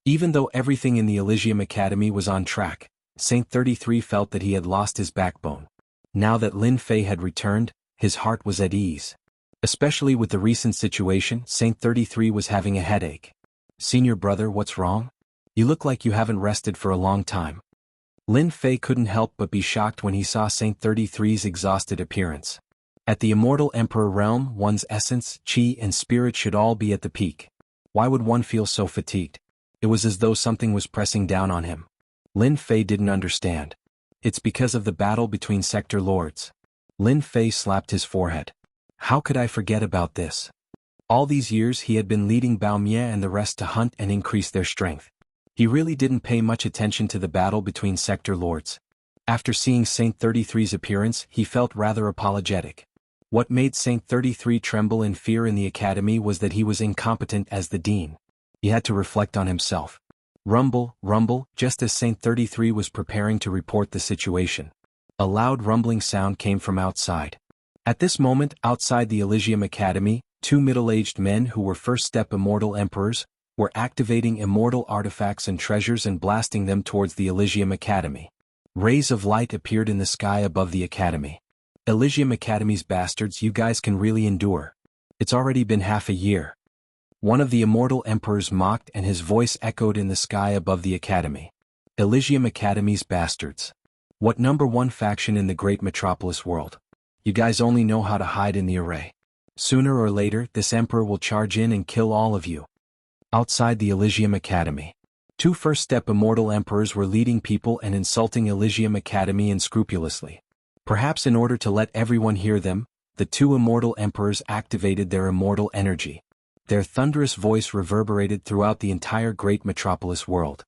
Even though everything in the Elysium Academy was on track, Saint 33 felt that he had lost his backbone. Now that Lin Fei had returned, his heart was at ease. Especially with the recent situation, Saint 33 was having a headache. "Senior brother, what's wrong? You look like you haven't rested for a long time." Lin Fei couldn't help but be shocked when he saw Saint 33's exhausted appearance. At the Immortal Emperor realm, one's essence, chi, and spirit should all be at the peak. Why would one feel so fatigued? It was as though something was pressing down on him. Lin Fei didn't understand. It's because of the battle between sector lords. Lin Fei slapped his forehead. How could I forget about this? All these years he had been leading Bao Mie and the rest to hunt and increase their strength. He really didn't pay much attention to the battle between sector lords. After seeing Saint 33's appearance, he felt rather apologetic. What made Saint 33 tremble in fear in the academy was that he was incompetent as the dean. He had to reflect on himself. Rumble, rumble, just as Saint 33 was preparing to report the situation. A loud rumbling sound came from outside. At this moment, outside the Elysium Academy, two middle-aged men who were first-step immortal emperors, were activating immortal artifacts and treasures and blasting them towards the Elysium Academy. Rays of light appeared in the sky above the academy. "Elysium Academy's bastards, you guys can really endure. It's already been half a year." One of the immortal emperors mocked and his voice echoed in the sky above the academy. "Elysium Academy's bastards. What #1 faction in the great metropolis world? You guys only know how to hide in the array. Sooner or later, this emperor will charge in and kill all of you." Outside the Elysium Academy, two first-step immortal emperors were leading people and insulting Elysium Academy unscrupulously. Perhaps in order to let everyone hear them, the two immortal emperors activated their immortal energy. Their thunderous voice reverberated throughout the entire great metropolis world.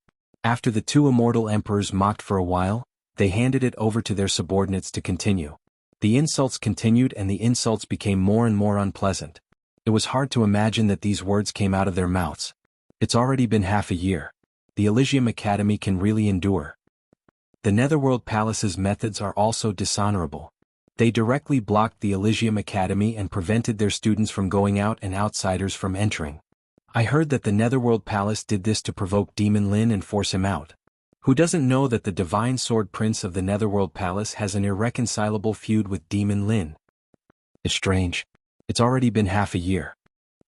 After the two immortal emperors mocked for a while, they handed it over to their subordinates to continue. The insults continued and the insults became more and more unpleasant. It was hard to imagine that these words came out of their mouths. It's already been half a year. The Elysium Academy can really endure. The Netherworld Palace's methods are also dishonorable. They directly blocked the Elysium Academy and prevented their students from going out and outsiders from entering. I heard that the Netherworld Palace did this to provoke Demon Lin and force him out. Who doesn't know that the Divine Sword Prince of the Netherworld Palace has an irreconcilable feud with Demon Lin? It's strange. It's already been half a year.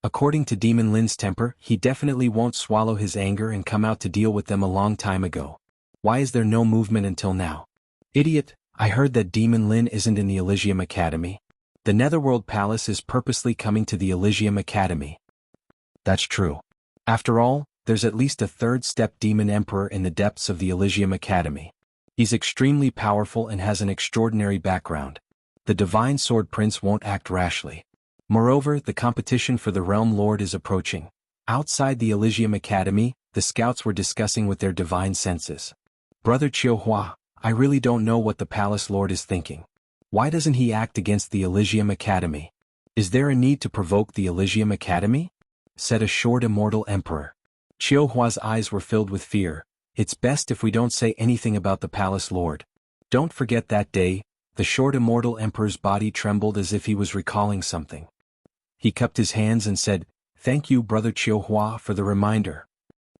According to Demon Lin's temper, he definitely won't swallow his anger and come out to deal with them a long time ago. Why is there no movement until now? Idiot, I heard that Demon Lin isn't in the Elysium Academy. The Netherworld Palace is purposely coming to the Elysium Academy. That's true. After all, there's at least a third-step demon emperor in the depths of the Elysium Academy. He's extremely powerful and has an extraordinary background. The Divine Sword Prince won't act rashly. Moreover, the competition for the Realm Lord is approaching. Outside the Elysium Academy, the scouts were discussing with their divine senses. Brother Chiuhua, I really don't know what the Palace Lord is thinking. Why doesn't he act against the Elysium Academy? Is there a need to provoke the Elysium Academy? Said a short immortal emperor. Chiuhua's eyes were filled with fear. It's best if we don't say anything about the Palace Lord. Don't forget that day. The short immortal emperor's body trembled as if he was recalling something. He cupped his hands and said, "Thank you, Brother Chiuhua, for the reminder.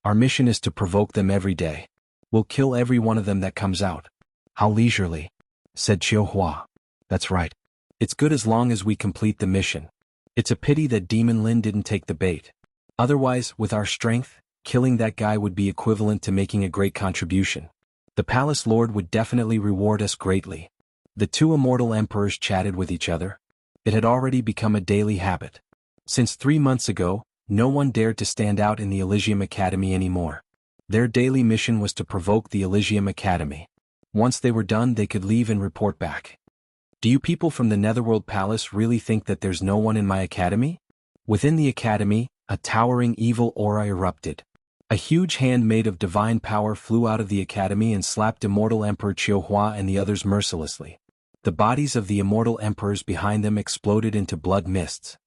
Our mission is to provoke them every day. We'll kill every one of them that comes out." "How leisurely," said Chiuhua. "That's right. It's good as long as we complete the mission. It's a pity that Demon Lin didn't take the bait. Otherwise, with our strength, killing that guy would be equivalent to making a great contribution. The Palace Lord would definitely reward us greatly." The two immortal emperors chatted with each other. It had already become a daily habit. Since 3 months ago, no one dared to stand out in the Elysium Academy anymore. Their daily mission was to provoke the Elysium Academy. Once they were done, they could leave and report back. "Do you people from the Netherworld Palace really think that there's no one in my academy?" Within the academy, a towering evil aura erupted. A huge hand made of divine power flew out of the academy and slapped Immortal Emperor Chiuhua and the others mercilessly. The bodies of the immortal emperors behind them exploded into blood mists.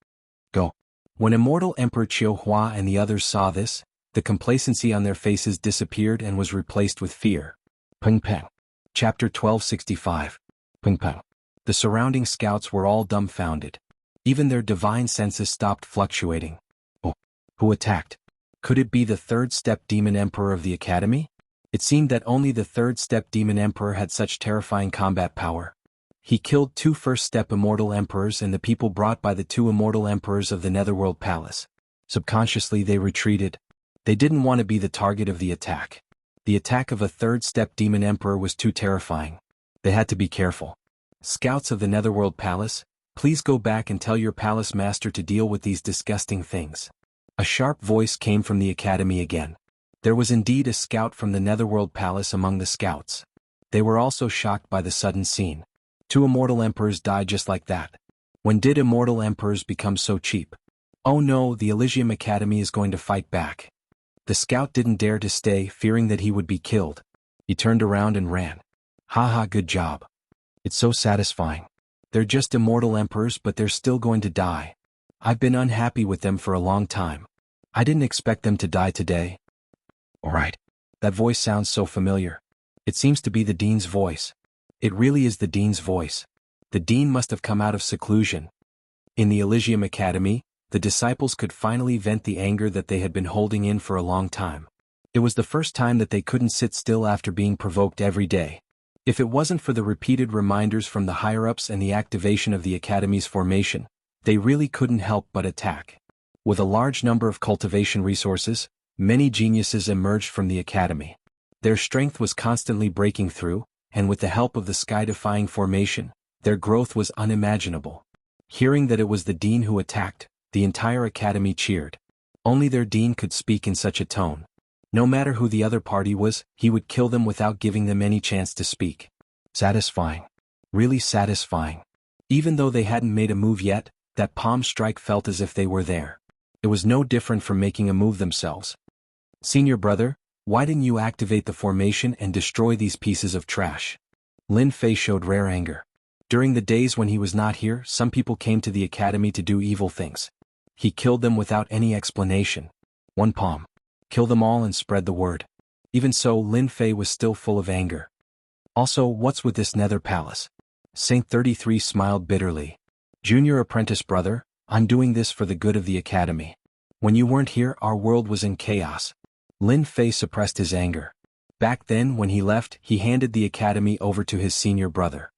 Go. When Immortal Emperor Chiuhua and the others saw this, the complacency on their faces disappeared and was replaced with fear. Peng Peng. Chapter 1265. Peng Peng. The surrounding scouts were all dumbfounded. Even their divine senses stopped fluctuating. Oh, who attacked? Could it be the third-step demon emperor of the academy? It seemed that only the third-step demon emperor had such terrifying combat power. He killed 2 first-step immortal emperors and the people brought by the 2 immortal emperors of the Netherworld Palace. Subconsciously they retreated. They didn't want to be the target of the attack. The attack of a third-step demon emperor was too terrifying. They had to be careful. "Scouts of the Netherworld Palace, please go back and tell your palace master to deal with these disgusting things." A sharp voice came from the academy again. There was indeed a scout from the Netherworld Palace among the scouts. They were also shocked by the sudden scene. 2 immortal emperors died just like that. When did immortal emperors become so cheap? Oh no, the Elysium Academy is going to fight back. The scout didn't dare to stay, fearing that he would be killed. He turned around and ran. Haha, good job. It's so satisfying. They're just immortal emperors, but they're still going to die. I've been unhappy with them for a long time. I didn't expect them to die today. Alright. That voice sounds so familiar. It seems to be the dean's voice. It really is the dean's voice. The dean must have come out of seclusion. In the Elysium Academy, the disciples could finally vent the anger that they had been holding in for a long time. It was the first time that they couldn't sit still after being provoked every day. If it wasn't for the repeated reminders from the higher-ups and the activation of the Academy's formation, they really couldn't help but attack. With a large number of cultivation resources, many geniuses emerged from the Academy. Their strength was constantly breaking through, and with the help of the sky-defying formation, their growth was unimaginable. Hearing that it was the dean who attacked, the entire Academy cheered. Only their dean could speak in such a tone. No matter who the other party was, he would kill them without giving them any chance to speak. Satisfying. Really satisfying. Even though they hadn't made a move yet, that palm strike felt as if they were there. It was no different from making a move themselves. "Senior brother, Why didn't you activate the formation and destroy these pieces of trash? Lin Fei showed rare anger. During the days when he was not here, some people came to the academy to do evil things. He killed them without any explanation. One palm. Kill them all and spread the word. Even so, Lin Fei was still full of anger. Also, what's with this nether palace? Saint 33 smiled bitterly. Junior apprentice brother, I'm doing this for the good of the academy. When you weren't here, our world was in chaos. Lin Fei suppressed his anger. Back then, when he left, he handed the academy over to his senior brother.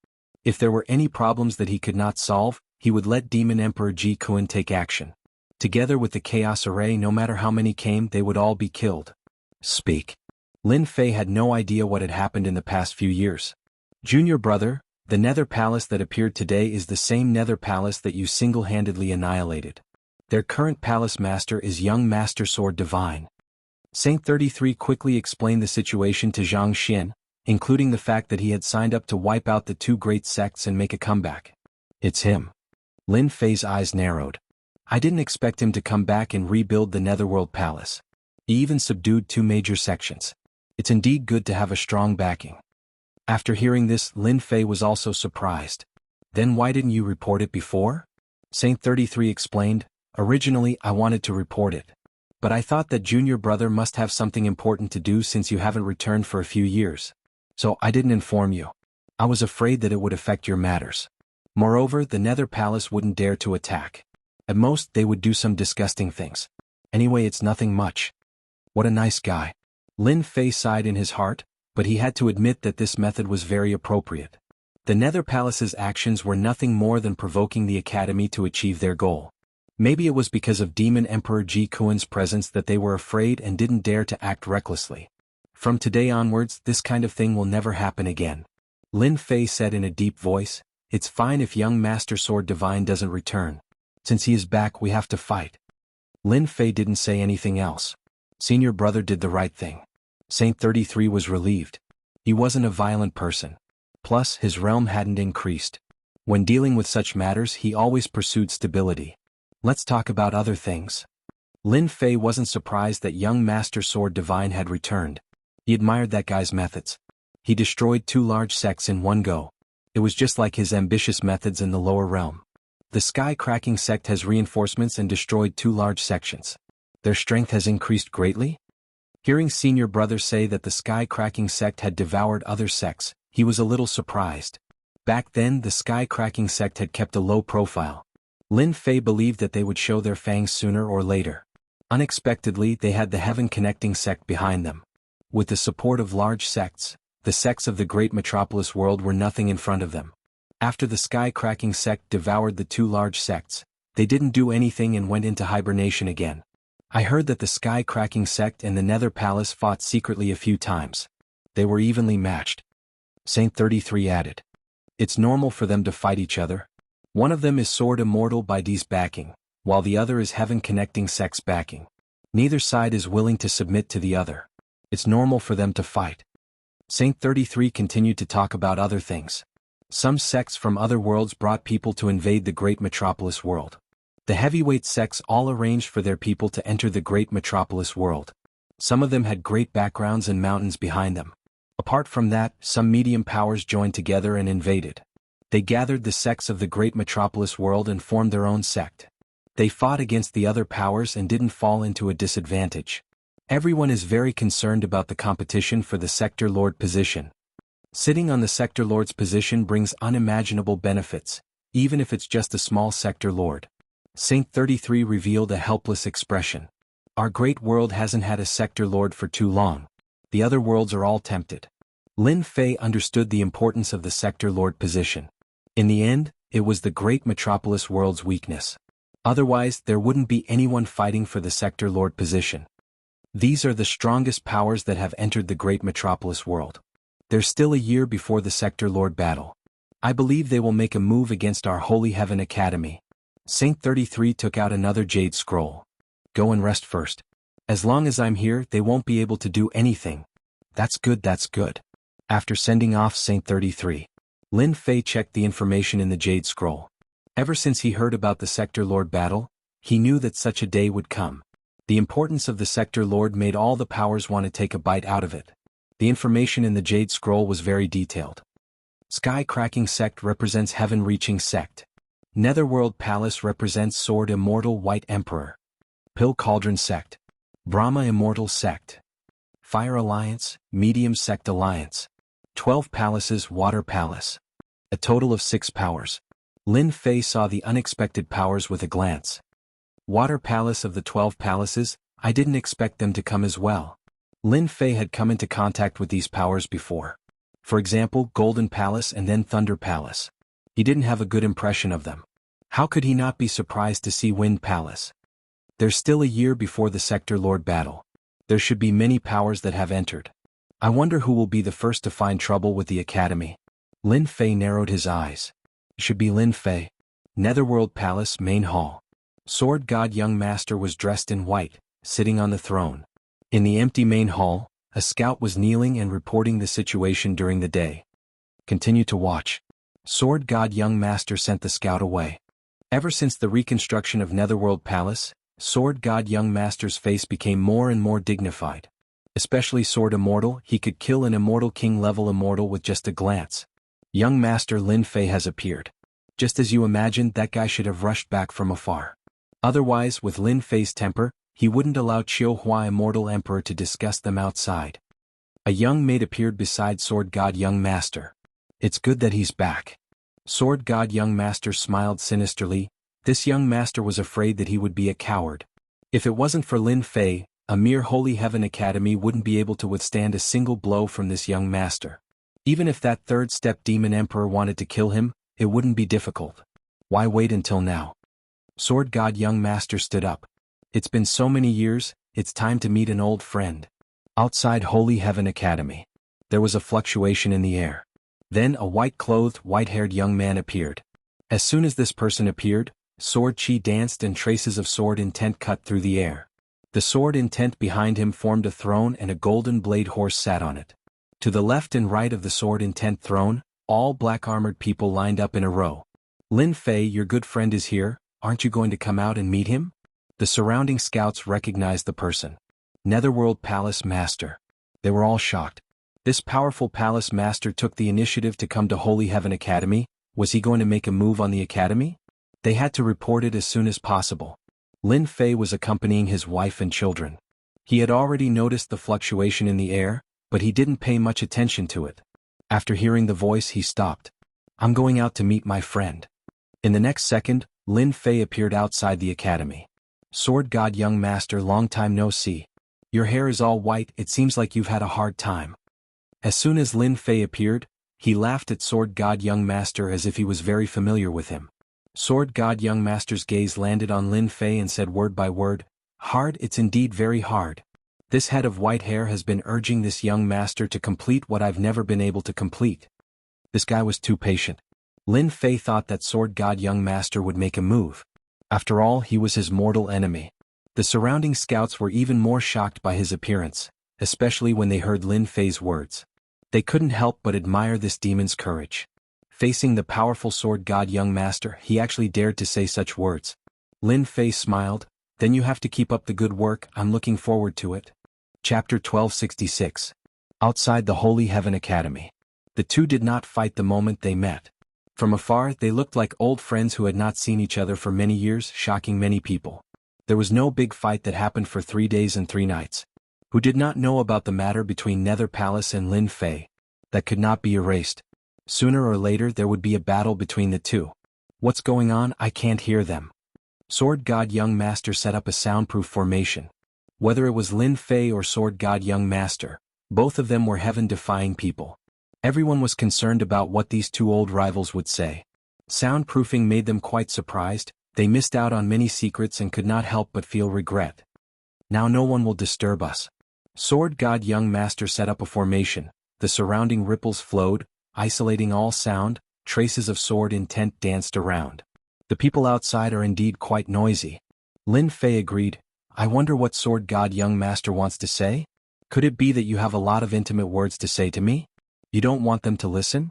If there were any problems that he could not solve, he would let Demon Emperor Ji Kun take action. Together with the Chaos Array, no matter how many came, they would all be killed. Speak. Lin Fei had no idea what had happened in the past few years. Junior brother, the Nether Palace that appeared today is the same Nether Palace that you single-handedly annihilated. Their current palace master is young Master Sword Divine. Saint 33 quickly explained the situation to Zhang Xin, including the fact that he had signed up to wipe out the two great sects and make a comeback. It's him. Lin Fei's eyes narrowed. I didn't expect him to come back and rebuild the Netherworld Palace. He even subdued two major sections. It's indeed good to have a strong backing. After hearing this, Lin Fei was also surprised. Then why didn't you report it before? Saint 33 explained, originally I wanted to report it. But I thought that junior brother must have something important to do since you haven't returned for a few years. So I didn't inform you. I was afraid that it would affect your matters. Moreover, the Nether Palace wouldn't dare to attack. At most, they would do some disgusting things. Anyway, it's nothing much. What a nice guy. Lin Fei sighed in his heart, but he had to admit that this method was very appropriate. The Nether Palace's actions were nothing more than provoking the academy to achieve their goal. Maybe it was because of Demon Emperor Ji Kun's presence that they were afraid and didn't dare to act recklessly. From today onwards, this kind of thing will never happen again. Lin Fei said in a deep voice, it's fine if young Master Sword Divine doesn't return. Since he is back, we have to fight. Lin Fei didn't say anything else. Senior brother did the right thing. Saint 33 was relieved. He wasn't a violent person. Plus, his realm hadn't increased. When dealing with such matters, he always pursued stability. Let's talk about other things. Lin Fei wasn't surprised that young Master Sword Divine had returned. He admired that guy's methods. He destroyed two large sects in one go. It was just like his ambitious methods in the lower realm. The Sky Cracking sect has reinforcements and destroyed two large sections. Their strength has increased greatly? Hearing senior brother say that the Sky Cracking sect had devoured other sects, he was a little surprised. Back then, the Sky Cracking sect had kept a low profile. Lin Fei believed that they would show their fangs sooner or later. Unexpectedly, they had the Heaven Connecting sect behind them. With the support of large sects, the sects of the great metropolis world were nothing in front of them. After the Sky Cracking sect devoured the two large sects, they didn't do anything and went into hibernation again. I heard that the Sky Cracking sect and the Nether Palace fought secretly a few times. They were evenly matched. Saint 33 added. It's normal for them to fight each other. One of them is Sword Immortal by D's backing, while the other is Heaven Connecting sect's backing. Neither side is willing to submit to the other. It's normal for them to fight. Saint 33 continued to talk about other things. Some sects from other worlds brought people to invade the great metropolis world. The heavyweight sects all arranged for their people to enter the great metropolis world. Some of them had great backgrounds and mountains behind them. Apart from that, some medium powers joined together and invaded. They gathered the sects of the great metropolis world and formed their own sect. They fought against the other powers and didn't fall into a disadvantage. Everyone is very concerned about the competition for the Sector Lord position. Sitting on the Sector Lord's position brings unimaginable benefits, even if it's just a small Sector Lord. Saint 33 revealed a helpless expression. Our great world hasn't had a Sector Lord for too long. The other worlds are all tempted. Lin Fei understood the importance of the Sector Lord position. In the end, it was the great metropolis world's weakness. Otherwise, there wouldn't be anyone fighting for the Sector Lord position. These are the strongest powers that have entered the great metropolis world. There's still a year before the Sector Lord battle. I believe they will make a move against our Holy Heaven Academy. Saint 33 took out another jade scroll. Go and rest first. As long as I'm here, they won't be able to do anything. That's good, that's good. After sending off Saint 33, Lin Fei checked the information in the jade scroll. Ever since he heard about the Sector Lord battle, he knew that such a day would come. The importance of the Sector Lord made all the powers want to take a bite out of it. The information in the Jade Scroll was very detailed. Sky-cracking sect represents heaven-reaching sect. Netherworld Palace represents Sword Immortal White Emperor. Pill Cauldron sect. Brahma Immortal sect. Fire Alliance, Medium Sect Alliance. 12 Palaces Water Palace. A total of 6 powers. Lin Fei saw the unexpected powers with a glance. Water Palace of the 12 Palaces, I didn't expect them to come as well. Lin Fei had come into contact with these powers before. For example, Golden Palace and then Thunder Palace. He didn't have a good impression of them. How could he not be surprised to see Wind Palace? There's still a year before the Sector Lord battle. There should be many powers that have entered. I wonder who will be the first to find trouble with the Academy. Lin Fei narrowed his eyes. It should be Lin Fei. Netherworld Palace Main Hall. Sword God Young Master was dressed in white, sitting on the throne. In the empty main hall, a scout was kneeling and reporting the situation during the day. Continue to watch. Sword God Young Master sent the scout away. Ever since the reconstruction of Netherworld Palace, Sword God Young Master's face became more and more dignified. Especially Sword Immortal, he could kill an Immortal King level Immortal with just a glance. Young Master Lin Fei has appeared. Just as you imagined, that guy should have rushed back from afar. Otherwise, with Lin Fei's temper, he wouldn't allow Chiu Hua Immortal Emperor to discuss them outside. A young maid appeared beside Sword God Young Master. It's good that he's back. Sword God Young Master smiled sinisterly. This young master was afraid that he would be a coward. If it wasn't for Lin Fei, a mere Holy Heaven Academy wouldn't be able to withstand a single blow from this young master. Even if that third-step demon emperor wanted to kill him, it wouldn't be difficult. Why wait until now? Sword God Young Master stood up. It's been so many years, it's time to meet an old friend. Outside Holy Heaven Academy, there was a fluctuation in the air. Then a white-clothed, white-haired young man appeared. As soon as this person appeared, sword chi danced and traces of sword intent cut through the air. The sword intent behind him formed a throne and a golden blade horse sat on it. To the left and right of the sword intent throne, all black-armored people lined up in a row. Lin Fei, your good friend is here, aren't you going to come out and meet him? The surrounding scouts recognized the person. Netherworld Palace Master. They were all shocked. This powerful palace master took the initiative to come to Holy Heaven Academy. Was he going to make a move on the academy? They had to report it as soon as possible. Lin Fei was accompanying his wife and children. He had already noticed the fluctuation in the air, but he didn't pay much attention to it. After hearing the voice, he stopped. I'm going out to meet my friend. In the next second, Lin Fei appeared outside the academy. Sword God Young Master, long time no see. Your hair is all white, it seems like you've had a hard time. As soon as Lin Fei appeared, he laughed at Sword God Young Master as if he was very familiar with him. Sword God Young Master's gaze landed on Lin Fei and said word by word, hard, it's indeed very hard. This head of white hair has been urging this young master to complete what I've never been able to complete. This guy was too patient. Lin Fei thought that Sword God Young Master would make a move. After all, he was his mortal enemy. The surrounding scouts were even more shocked by his appearance, especially when they heard Lin Fei's words. They couldn't help but admire this demon's courage. Facing the powerful Sword God Young Master, he actually dared to say such words. Lin Fei smiled. Then you have to keep up the good work, I'm looking forward to it. Chapter 1266. Outside the Holy Heaven Academy. The two did not fight the moment they met. From afar, they looked like old friends who had not seen each other for many years, shocking many people. There was no big fight that happened for 3 days and 3 nights. Who did not know about the matter between Nether Palace and Lin Fei? That could not be erased. Sooner or later there would be a battle between the two. What's going on? I can't hear them. Sword God Young Master set up a soundproof formation. Whether it was Lin Fei or Sword God Young Master, both of them were heaven-defying people. Everyone was concerned about what these two old rivals would say. Soundproofing made them quite surprised. They missed out on many secrets and could not help but feel regret. Now no one will disturb us. Sword God Young Master set up a formation. The surrounding ripples flowed, isolating all sound. Traces of sword intent danced around. The people outside are indeed quite noisy. Lin Fei agreed. I wonder what Sword God Young Master wants to say? Could it be that you have a lot of intimate words to say to me? You don't want them to listen?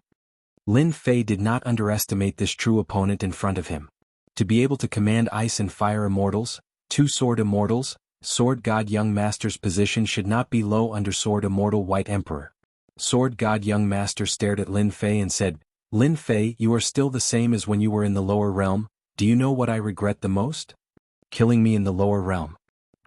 Lin Fei did not underestimate this true opponent in front of him. To be able to command ice and fire immortals, 2 sword immortals, Sword God Young Master's position should not be low under Sword Immortal White Emperor. Sword God Young Master stared at Lin Fei and said, Lin Fei, you are still the same as when you were in the lower realm. Do you know what I regret the most? Killing me in the lower realm.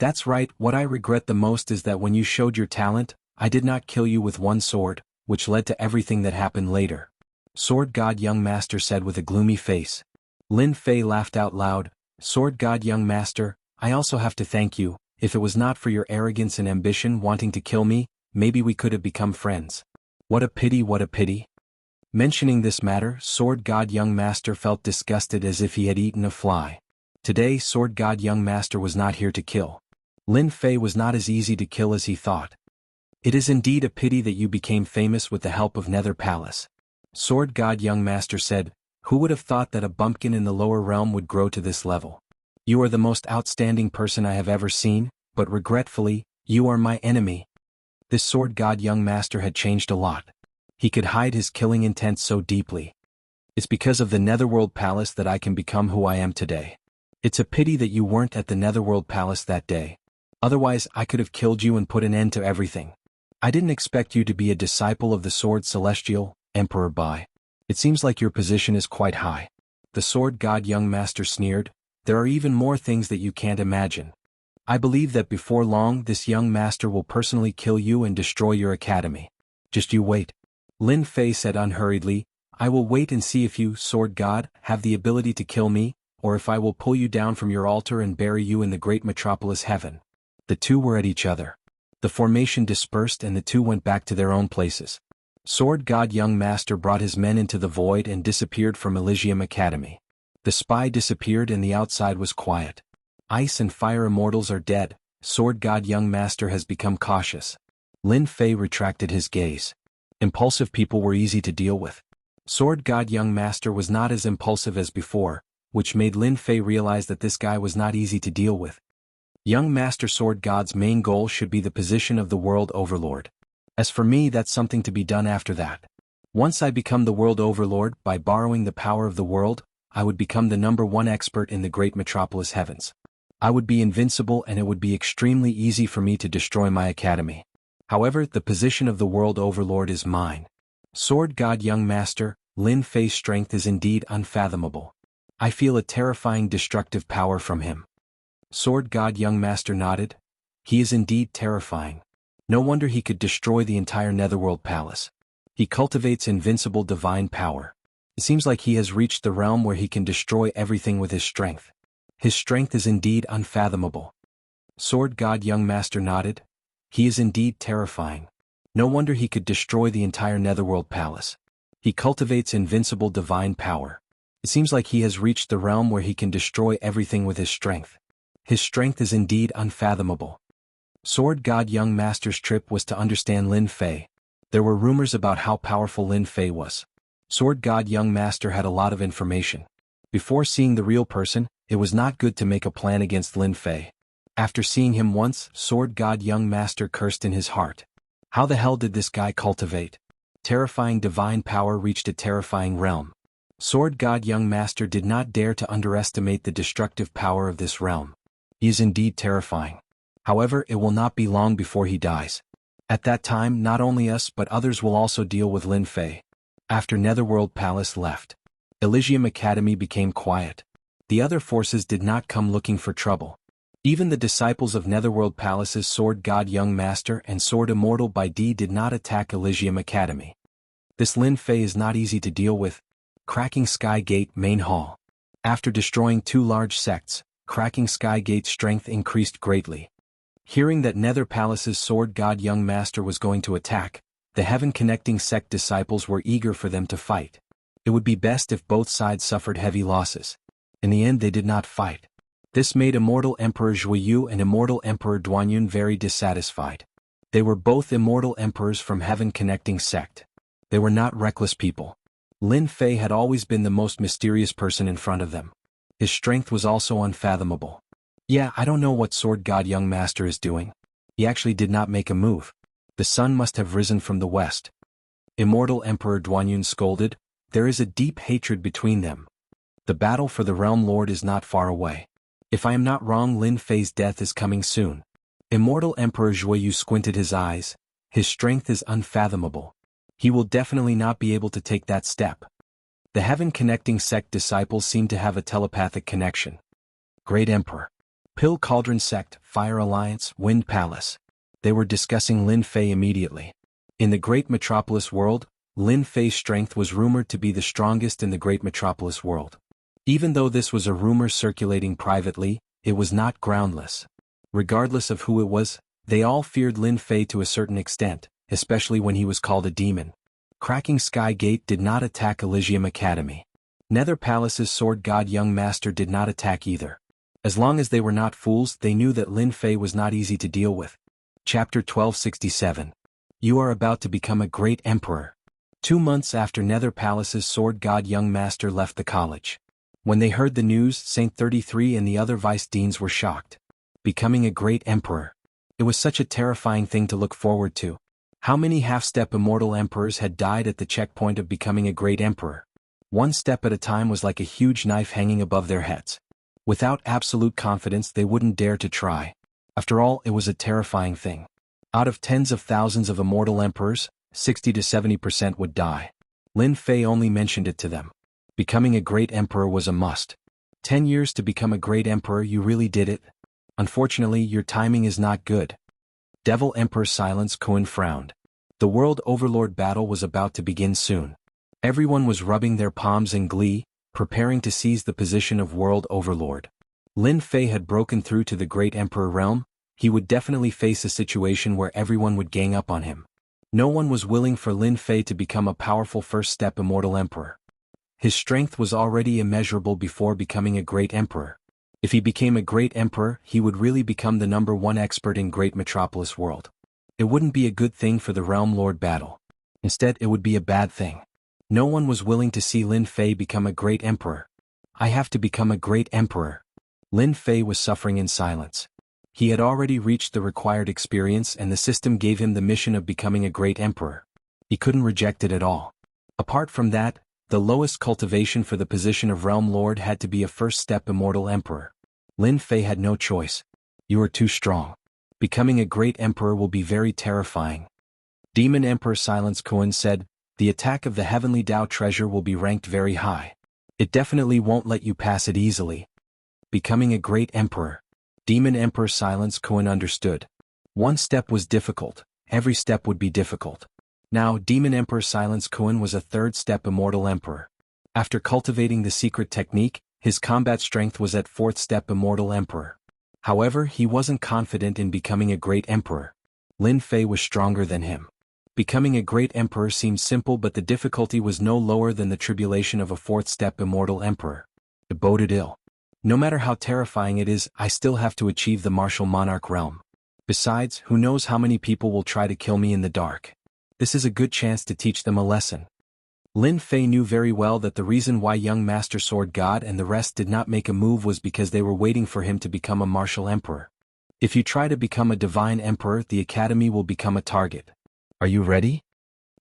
That's right, what I regret the most is that when you showed your talent, I did not kill you with one sword, which led to everything that happened later. Sword God Young Master said with a gloomy face. Lin Fei laughed out loud. Sword God Young Master, I also have to thank you. If it was not for your arrogance and ambition wanting to kill me, maybe we could have become friends. What a pity, what a pity. Mentioning this matter, Sword God Young Master felt disgusted as if he had eaten a fly. Today Sword God Young Master was not here to kill. Lin Fei was not as easy to kill as he thought. It is indeed a pity that you became famous with the help of Nether Palace. Sword God Young Master said, who would have thought that a bumpkin in the lower realm would grow to this level? You are the most outstanding person I have ever seen, but regretfully, you are my enemy. This Sword God Young Master had changed a lot. He could hide his killing intent so deeply. It's because of the Netherworld Palace that I can become who I am today. It's a pity that you weren't at the Netherworld Palace that day. Otherwise I could have killed you and put an end to everything. I didn't expect you to be a disciple of the Sword Celestial, Emperor Bai. It seems like your position is quite high. The Sword God Young Master sneered, there are even more things that you can't imagine. I believe that before long this young master will personally kill you and destroy your academy. Just you wait. Lin Fei said unhurriedly, I will wait and see if you, Sword God, have the ability to kill me, or if I will pull you down from your altar and bury you in the great metropolis heaven. The two were at each other. The formation dispersed and the two went back to their own places. Sword God Young Master brought his men into the void and disappeared from Elysium Academy. The spy disappeared and the outside was quiet. Ice and fire immortals are dead. Sword God Young Master has become cautious. Lin Fei retracted his gaze. Impulsive people were easy to deal with. Sword God Young Master was not as impulsive as before, which made Lin Fei realize that this guy was not easy to deal with. Young Master Sword God's main goal should be the position of the World Overlord. As for me, that's something to be done after that. Once I become the World Overlord, by borrowing the power of the world, I would become the #1 expert in the great metropolis heavens. I would be invincible and it would be extremely easy for me to destroy my academy. However, the position of the World Overlord is mine. Sword God Young Master, Lin Fei's strength is indeed unfathomable. I feel a terrifying destructive power from him. Sword God Young Master nodded. He is indeed terrifying. No wonder he could destroy the entire Netherworld Palace. He cultivates invincible divine power. It seems like he has reached the realm where he can destroy everything with his strength. His strength is indeed unfathomable. Sword God Young Master nodded. He is indeed terrifying. No wonder he could destroy the entire Netherworld Palace. He cultivates invincible divine power. It seems like he has reached the realm where he can destroy everything with his strength. His strength is indeed unfathomable. Sword God Young Master's trip was to understand Lin Fei. There were rumors about how powerful Lin Fei was. Sword God Young Master had a lot of information. Before seeing the real person, it was not good to make a plan against Lin Fei. After seeing him once, Sword God Young Master cursed in his heart. How the hell did this guy cultivate? Terrifying divine power reached a terrifying realm. Sword God Young Master did not dare to underestimate the destructive power of this realm. He is indeed terrifying. However, it will not be long before he dies. At that time, not only us but others will also deal with Lin Fei. After Netherworld Palace left, Elysium Academy became quiet. The other forces did not come looking for trouble. Even the disciples of Netherworld Palace's Sword God Young Master and Sword Immortal by D did not attack Elysium Academy. This Lin Fei is not easy to deal with. Cracking Sky Gate Main Hall. After destroying 2 large sects, Cracking Sky Gate's strength increased greatly. Hearing that Nether Palace's Sword God Young Master was going to attack, the Heaven Connecting Sect disciples were eager for them to fight. It would be best if both sides suffered heavy losses. In the end they did not fight. This made Immortal Emperor Zhuyu and Immortal Emperor Duanyun very dissatisfied. They were both immortal emperors from Heaven Connecting Sect. They were not reckless people. Lin Fei had always been the most mysterious person in front of them. His strength was also unfathomable. Yeah, I don't know what Sword God Young Master is doing. He actually did not make a move. The sun must have risen from the west. Immortal Emperor Duanyun scolded. There is a deep hatred between them. The battle for the Realm Lord is not far away. If I am not wrong, Lin Fei's death is coming soon. Immortal Emperor Zhuoyu squinted his eyes. His strength is unfathomable. He will definitely not be able to take that step. The Heaven Connecting Sect disciples seem to have a telepathic connection. Great Emperor. Pill Cauldron Sect, Fire Alliance, Wind Palace. They were discussing Lin Fei immediately. In the Great Metropolis world, Lin Fei's strength was rumored to be the strongest in the Great Metropolis world. Even though this was a rumor circulating privately, it was not groundless. Regardless of who it was, they all feared Lin Fei to a certain extent, especially when he was called a demon. Cracking Sky Gate did not attack Elysium Academy. Nether Palace's Sword God Young Master did not attack either. As long as they were not fools, they knew that Lin Fei was not easy to deal with. Chapter 1267. You are about to become a great emperor. 2 months after Nether Palace's Sword God Young Master left the college. When they heard the news, Saint 33 and the other vice deans were shocked. Becoming a great emperor. It was such a terrifying thing to look forward to. How many half-step immortal emperors had died at the checkpoint of becoming a great emperor? One step at a time was like a huge knife hanging above their heads. Without absolute confidence, they wouldn't dare to try. After all, it was a terrifying thing. Out of tens of thousands of immortal emperors, 60 to 70% would die. Lin Fei only mentioned it to them. Becoming a great emperor was a must. 10 years to become a great emperor, you really did it? Unfortunately, your timing is not good. Devil Emperor Silence Kuan frowned. The World Overlord battle was about to begin soon. Everyone was rubbing their palms in glee, preparing to seize the position of World Overlord. Lin Fei had broken through to the Great Emperor realm. He would definitely face a situation where everyone would gang up on him. No one was willing for Lin Fei to become a powerful first-step immortal emperor. His strength was already immeasurable before becoming a great emperor. If he became a great emperor, he would really become the #1 expert in Great Metropolis world. It wouldn't be a good thing for the Realm Lord battle. Instead, it would be a bad thing. No one was willing to see Lin Fei become a great emperor. I have to become a great emperor. Lin Fei was suffering in silence. He had already reached the required experience and the system gave him the mission of becoming a great emperor. He couldn't reject it at all. Apart from that, the lowest cultivation for the position of Realm Lord had to be a first-step immortal emperor. Lin Fei had no choice. You are too strong. Becoming a great emperor will be very terrifying. Demon Emperor Silence Kuan said, the attack of the Heavenly Tao treasure will be ranked very high. It definitely won't let you pass it easily. Becoming a great emperor. Demon Emperor Silence Kuan understood. One step was difficult, every step would be difficult. Now, Demon Emperor Silence Kuan was a third-step immortal emperor. After cultivating the secret technique, his combat strength was at fourth-step immortal emperor. However, he wasn't confident in becoming a great emperor. Lin Fei was stronger than him. Becoming a great emperor seemed simple, but the difficulty was no lower than the tribulation of a fourth-step immortal emperor. It boded ill. No matter how terrifying it is, I still have to achieve the martial monarch realm. Besides, who knows how many people will try to kill me in the dark. This is a good chance to teach them a lesson. Lin Fei knew very well that the reason why young Master Sword God and the rest did not make a move was because they were waiting for him to become a martial emperor. If you try to become a divine emperor, the academy will become a target. Are you ready?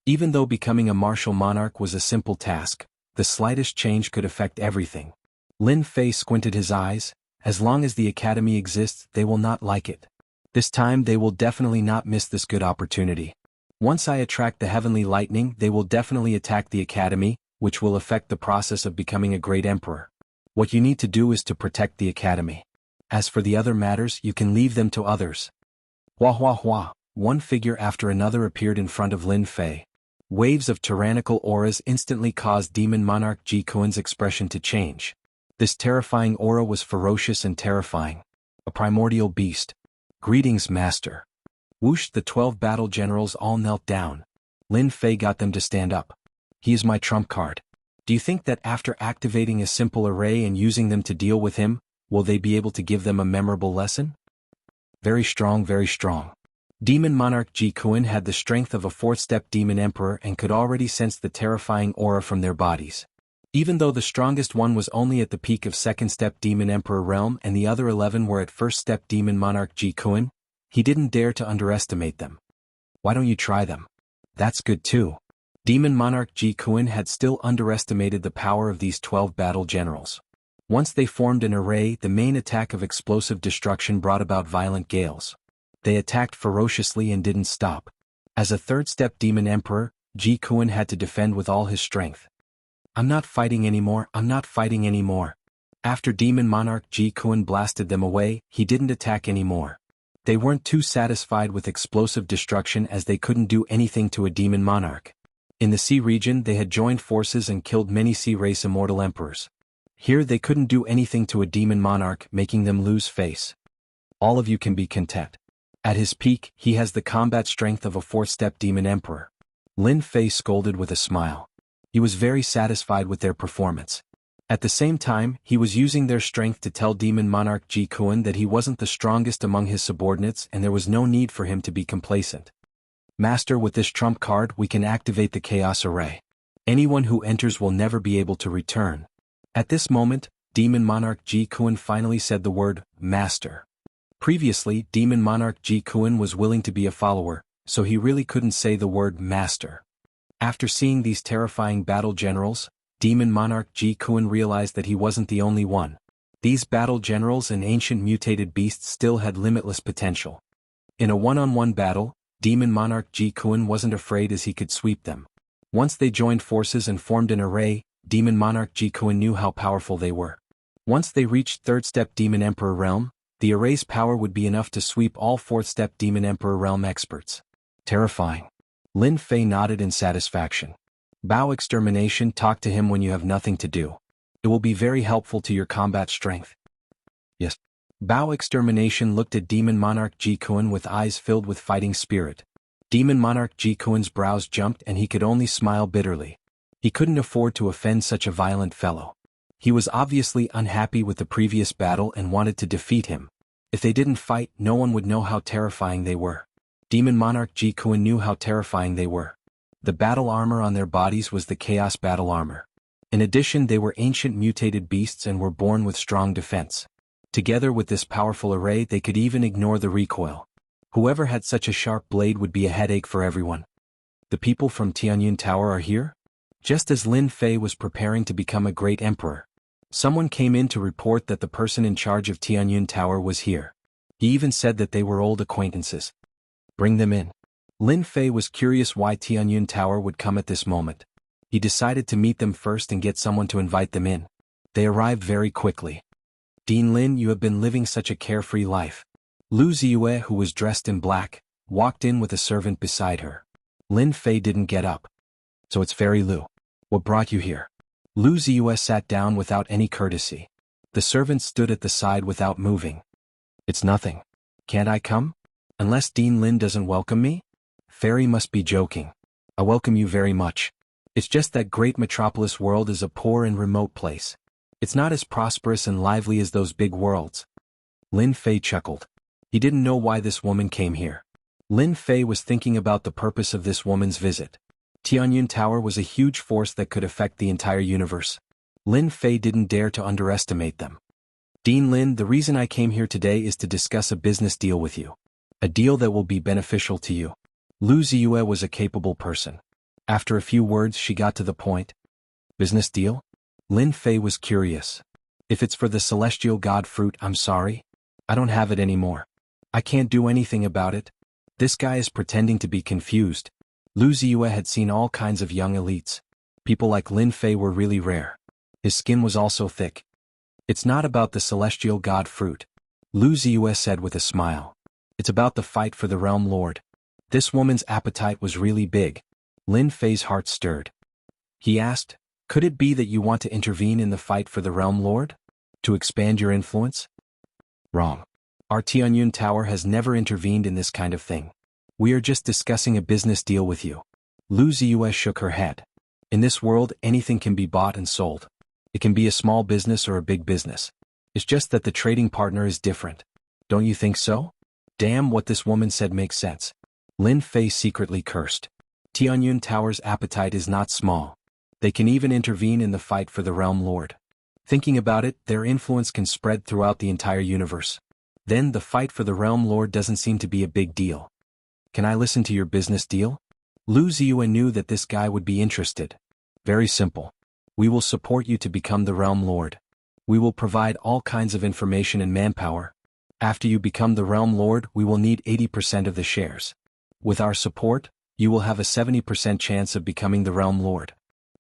Even though becoming a martial monarch was a simple task, the slightest change could affect everything. Lin Fei squinted his eyes. As long as the academy exists, they will not like it. This time they will definitely not miss this good opportunity. Once I attract the heavenly lightning, they will definitely attack the academy, which will affect the process of becoming a great emperor. What you need to do is to protect the academy. As for the other matters, you can leave them to others. Hua hua hua. One figure after another appeared in front of Lin Fei. Waves of tyrannical auras instantly caused Demon Monarch Ji Kuan's expression to change. This terrifying aura was ferocious and terrifying. A primordial beast. Greetings, Master. Whoosh, the 12 battle generals all knelt down. Lin Fei got them to stand up. He is my trump card. Do you think that after activating a simple array and using them to deal with him, will they be able to give them a memorable lesson? Very strong, very strong. Demon Monarch Ji Kuan had the strength of a fourth-step demon emperor and could already sense the terrifying aura from their bodies. Even though the strongest one was only at the peak of second-step demon emperor realm and the other 11 were at first-step demon monarch Ji Kuan, he didn't dare to underestimate them. Why don't you try them? That's good too. Demon Monarch Ji Kuan had still underestimated the power of these 12 battle generals. Once they formed an array, the main attack of explosive destruction brought about violent gales. They attacked ferociously and didn't stop. As a third-step demon emperor, Ji Kuan had to defend with all his strength. I'm not fighting anymore, I'm not fighting anymore. After demon monarch Ji Kuan blasted them away, he didn't attack anymore. They weren't too satisfied with explosive destruction as they couldn't do anything to a demon monarch. In the sea region they had joined forces and killed many sea race immortal emperors. Here they couldn't do anything to a demon monarch, making them lose face. All of you can be content. At his peak, he has the combat strength of a fourth-step demon emperor. Lin Fei scolded with a smile. He was very satisfied with their performance. At the same time, he was using their strength to tell demon monarch Ji Kuan that he wasn't the strongest among his subordinates and there was no need for him to be complacent. Master, with this trump card we can activate the chaos array. Anyone who enters will never be able to return. At this moment, demon monarch Ji Kuan finally said the word, Master. Previously, demon monarch Ji Kuan was willing to be a follower, so he really couldn't say the word Master. After seeing these terrifying battle generals, demon monarch Ji Kuan realized that he wasn't the only one. These battle generals and ancient mutated beasts still had limitless potential. In a one-on-one battle, demon monarch Ji Kuan wasn't afraid as he could sweep them. Once they joined forces and formed an array, demon monarch Ji Kuan knew how powerful they were. Once they reached third-step demon emperor realm, the array's power would be enough to sweep all fourth-step demon emperor realm experts. Terrifying. Lin Fei nodded in satisfaction. Bao Extermination, talk to him when you have nothing to do. It will be very helpful to your combat strength. Yes. Bao Extermination looked at demon monarch Ji Kuan with eyes filled with fighting spirit. Demon monarch Ji Kuan's brows jumped and he could only smile bitterly. He couldn't afford to offend such a violent fellow. He was obviously unhappy with the previous battle and wanted to defeat him. If they didn't fight, no one would know how terrifying they were. Demon monarch Ji Kuan knew how terrifying they were. The battle armor on their bodies was the chaos battle armor. In addition, they were ancient mutated beasts and were born with strong defense. Together with this powerful array, they could even ignore the recoil. Whoever had such a sharp blade would be a headache for everyone. The people from Tianyun Tower are here? Just as Lin Fei was preparing to become a great emperor, someone came in to report that the person in charge of Tianyun Tower was here. He even said that they were old acquaintances. Bring them in. Lin Fei was curious why Tianyun Tower would come at this moment. He decided to meet them first and get someone to invite them in. They arrived very quickly. Dean Lin, you have been living such a carefree life. Lu Ziyue, who was dressed in black, walked in with a servant beside her. Lin Fei didn't get up. So it's Fairy Lu. What brought you here? Lu Ziyue sat down without any courtesy. The servant stood at the side without moving. It's nothing. Can't I come? Unless Dean Lin doesn't welcome me? Fairy must be joking. I welcome you very much. It's just that great metropolis world is a poor and remote place. It's not as prosperous and lively as those big worlds. Lin Fei chuckled. He didn't know why this woman came here. Lin Fei was thinking about the purpose of this woman's visit. Tianyun Tower was a huge force that could affect the entire universe. Lin Fei didn't dare to underestimate them. Dean Lin, the reason I came here today is to discuss a business deal with you. A deal that will be beneficial to you. Lu Ziyue was a capable person. After a few words she got to the point. Business deal? Lin Fei was curious. If it's for the celestial god fruit, I'm sorry. I don't have it anymore. I can't do anything about it. This guy is pretending to be confused. Lu Ziyue had seen all kinds of young elites. People like Lin Fei were really rare. His skin was also thick. It's not about the celestial god fruit. Lu Ziyue said with a smile. It's about the fight for the realm lord. This woman's appetite was really big. Lin Fei's heart stirred. He asked, could it be that you want to intervene in the fight for the realm lord? To expand your influence? Wrong. Our Tianyun Tower has never intervened in this kind of thing. We are just discussing a business deal with you. Lu Ziyue shook her head. In this world, anything can be bought and sold. It can be a small business or a big business. It's just that the trading partner is different. Don't you think so? Damn, what this woman said makes sense. Lin Fei secretly cursed. Tianyun Tower's appetite is not small. They can even intervene in the fight for the realm lord. Thinking about it, their influence can spread throughout the entire universe. Then the fight for the realm lord doesn't seem to be a big deal. Can I listen to your business deal? Lu Ziyue knew that this guy would be interested. Very simple. We will support you to become the realm lord. We will provide all kinds of information and manpower. After you become the Realm Lord, we will need 80% of the shares. With our support, you will have a 70% chance of becoming the Realm Lord.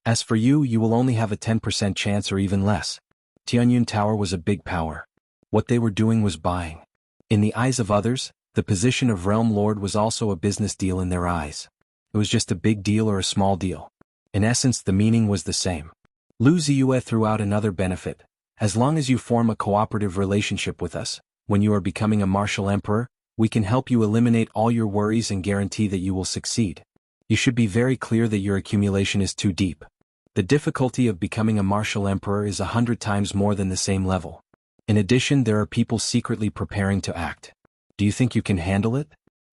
As for you, you will only have a 10% chance or even less. Tianyun Tower was a big power. What they were doing was buying. In the eyes of others, the position of Realm Lord was also a business deal in their eyes. It was just a big deal or a small deal. In essence, the meaning was the same. Lu Ziyue threw out another benefit. As long as you form a cooperative relationship with us, when you are becoming a martial emperor, we can help you eliminate all your worries and guarantee that you will succeed. You should be very clear that your accumulation is too deep. The difficulty of becoming a martial emperor is 100 times more than the same level. In addition, there are people secretly preparing to act. Do you think you can handle it?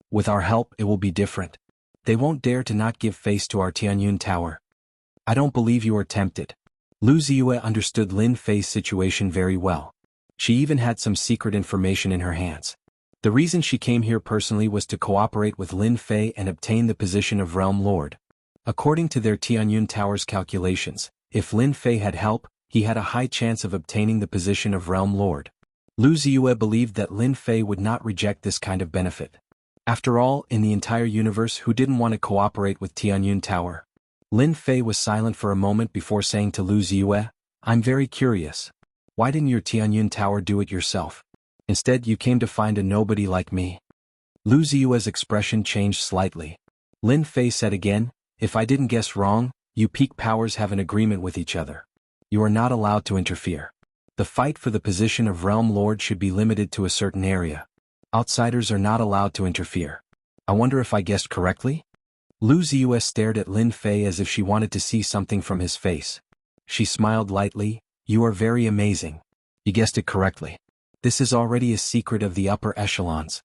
With our help, it will be different. They won't dare to not give face to our Tianyun Tower. I don't believe you are tempted. Lu Ziyue understood Lin Fei's situation very well. She even had some secret information in her hands. The reason she came here personally was to cooperate with Lin Fei and obtain the position of Realm Lord. According to their Tianyun Tower's calculations, if Lin Fei had help, he had a high chance of obtaining the position of Realm Lord. Lu Ziyue believed that Lin Fei would not reject this kind of benefit. After all, in the entire universe, who didn't want to cooperate with Tianyun Tower? Lin Fei was silent for a moment before saying to Lu Ziyue, "I'm very curious. Why didn't your Tianyun Tower do it yourself? Instead, you came to find a nobody like me." Lu Ziyue's expression changed slightly. Lin Fei said again, "If I didn't guess wrong, you peak powers have an agreement with each other. You are not allowed to interfere. The fight for the position of Realm Lord should be limited to a certain area. Outsiders are not allowed to interfere. I wonder if I guessed correctly?" Lu Ziyue stared at Lin Fei as if she wanted to see something from his face. She smiled lightly. "You are very amazing. You guessed it correctly. This is already a secret of the upper echelons."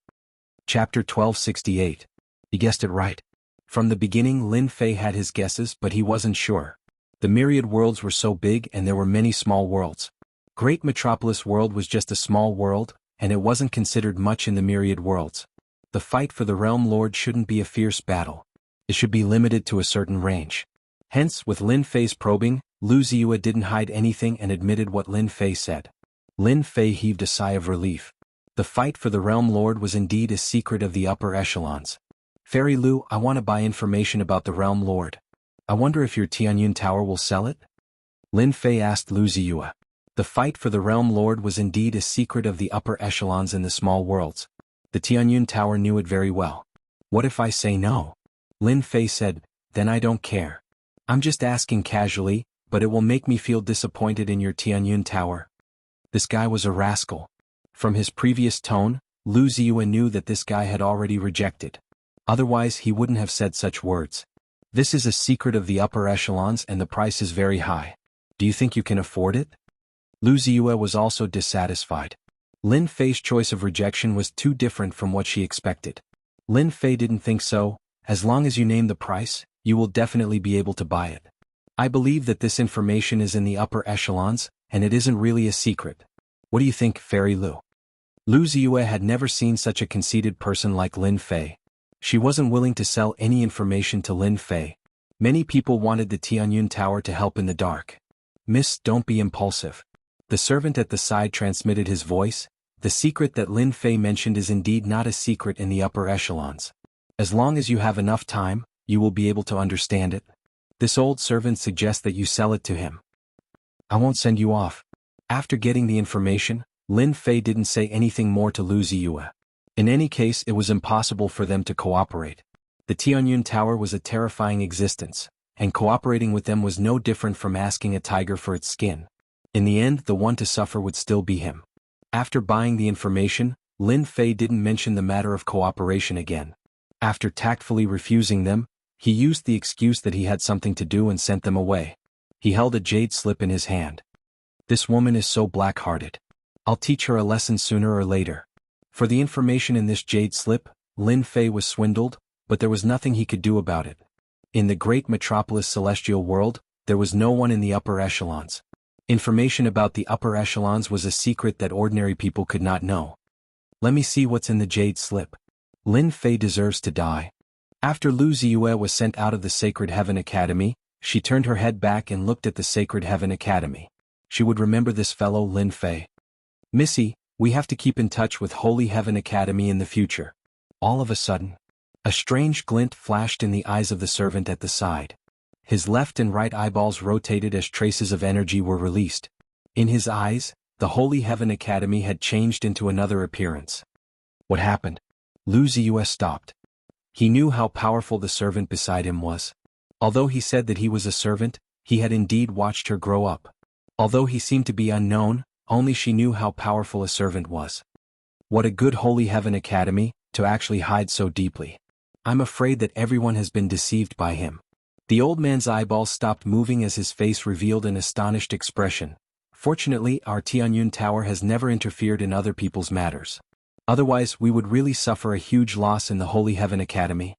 Chapter 1268. You guessed it right. From the beginning, Lin Fei had his guesses, but he wasn't sure. The myriad worlds were so big and there were many small worlds. Great Metropolis World was just a small world, and it wasn't considered much in the myriad worlds. The fight for the Realm Lord shouldn't be a fierce battle. It should be limited to a certain range. Hence, with Lin Fei's probing, Lu Ziyue didn't hide anything and admitted what Lin Fei said. Lin Fei heaved a sigh of relief. The fight for the Realm Lord was indeed a secret of the upper echelons. "Fairy Lu, I want to buy information about the Realm Lord. I wonder if your Tianyun Tower will sell it?" Lin Fei asked Lu Ziyue. The fight for the Realm Lord was indeed a secret of the upper echelons in the small worlds. The Tianyun Tower knew it very well. "What if I say no?" Lin Fei said, "Then I don't care. I'm just asking casually, but it will make me feel disappointed in your Tianyun Tower." This guy was a rascal. From his previous tone, Lu Ziyue knew that this guy had already rejected. Otherwise, he wouldn't have said such words. "This is a secret of the upper echelons and the price is very high. Do you think you can afford it?" Lu Ziyue was also dissatisfied. Lin Fei's choice of rejection was too different from what she expected. Lin Fei didn't think so. "As long as you name the price, you will definitely be able to buy it. I believe that this information is in the upper echelons, and it isn't really a secret. What do you think, Fairy Lu?" Lu Ziyue had never seen such a conceited person like Lin Fei. She wasn't willing to sell any information to Lin Fei. Many people wanted the Tianyun Tower to help in the dark. "Miss, don't be impulsive." The servant at the side transmitted his voice. "The secret that Lin Fei mentioned is indeed not a secret in the upper echelons. As long as you have enough time, you will be able to understand it. This old servant suggests that you sell it to him. I won't send you off." After getting the information, Lin Fei didn't say anything more to Lu Ziyue. In any case, it was impossible for them to cooperate. The Tianyun Tower was a terrifying existence, and cooperating with them was no different from asking a tiger for its skin. In the end, the one to suffer would still be him. After buying the information, Lin Fei didn't mention the matter of cooperation again. After tactfully refusing them, he used the excuse that he had something to do and sent them away. He held a jade slip in his hand. "This woman is so black-hearted. I'll teach her a lesson sooner or later." For the information in this jade slip, Lin Fei was swindled, but there was nothing he could do about it. In the great metropolis celestial world, there was no one in the upper echelons. Information about the upper echelons was a secret that ordinary people could not know. "Let me see what's in the jade slip. Lin Fei deserves to die." After Lu Ziyue was sent out of the Sacred Heaven Academy, she turned her head back and looked at the Sacred Heaven Academy. She would remember this fellow Lin Fei. "Missy, we have to keep in touch with Holy Heaven Academy in the future." All of a sudden, a strange glint flashed in the eyes of the servant at the side. His left and right eyeballs rotated as traces of energy were released. In his eyes, the Holy Heaven Academy had changed into another appearance. What happened? Lu Ziyue stopped. He knew how powerful the servant beside him was. Although he said that he was a servant, he had indeed watched her grow up. Although he seemed to be unknown, only she knew how powerful a servant was. What a good Holy Heaven Academy, to actually hide so deeply. I'm afraid that everyone has been deceived by him. The old man's eyeballs stopped moving as his face revealed an astonished expression. Fortunately, our Tianyun Tower has never interfered in other people's matters. Otherwise, we would really suffer a huge loss in the Holy Heaven Academy.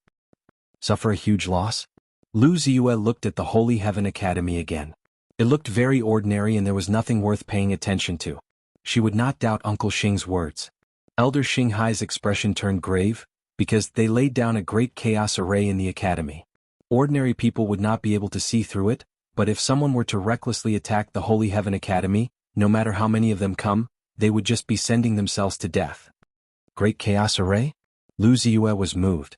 Suffer a huge loss? Lu Ziyue looked at the Holy Heaven Academy again. It looked very ordinary and there was nothing worth paying attention to. She would not doubt Uncle Xing's words. Elder Xinghai's expression turned grave, because they laid down a great chaos array in the academy. Ordinary people would not be able to see through it, but if someone were to recklessly attack the Holy Heaven Academy, no matter how many of them come, they would just be sending themselves to death. Great chaos array? Lu Ziyue was moved.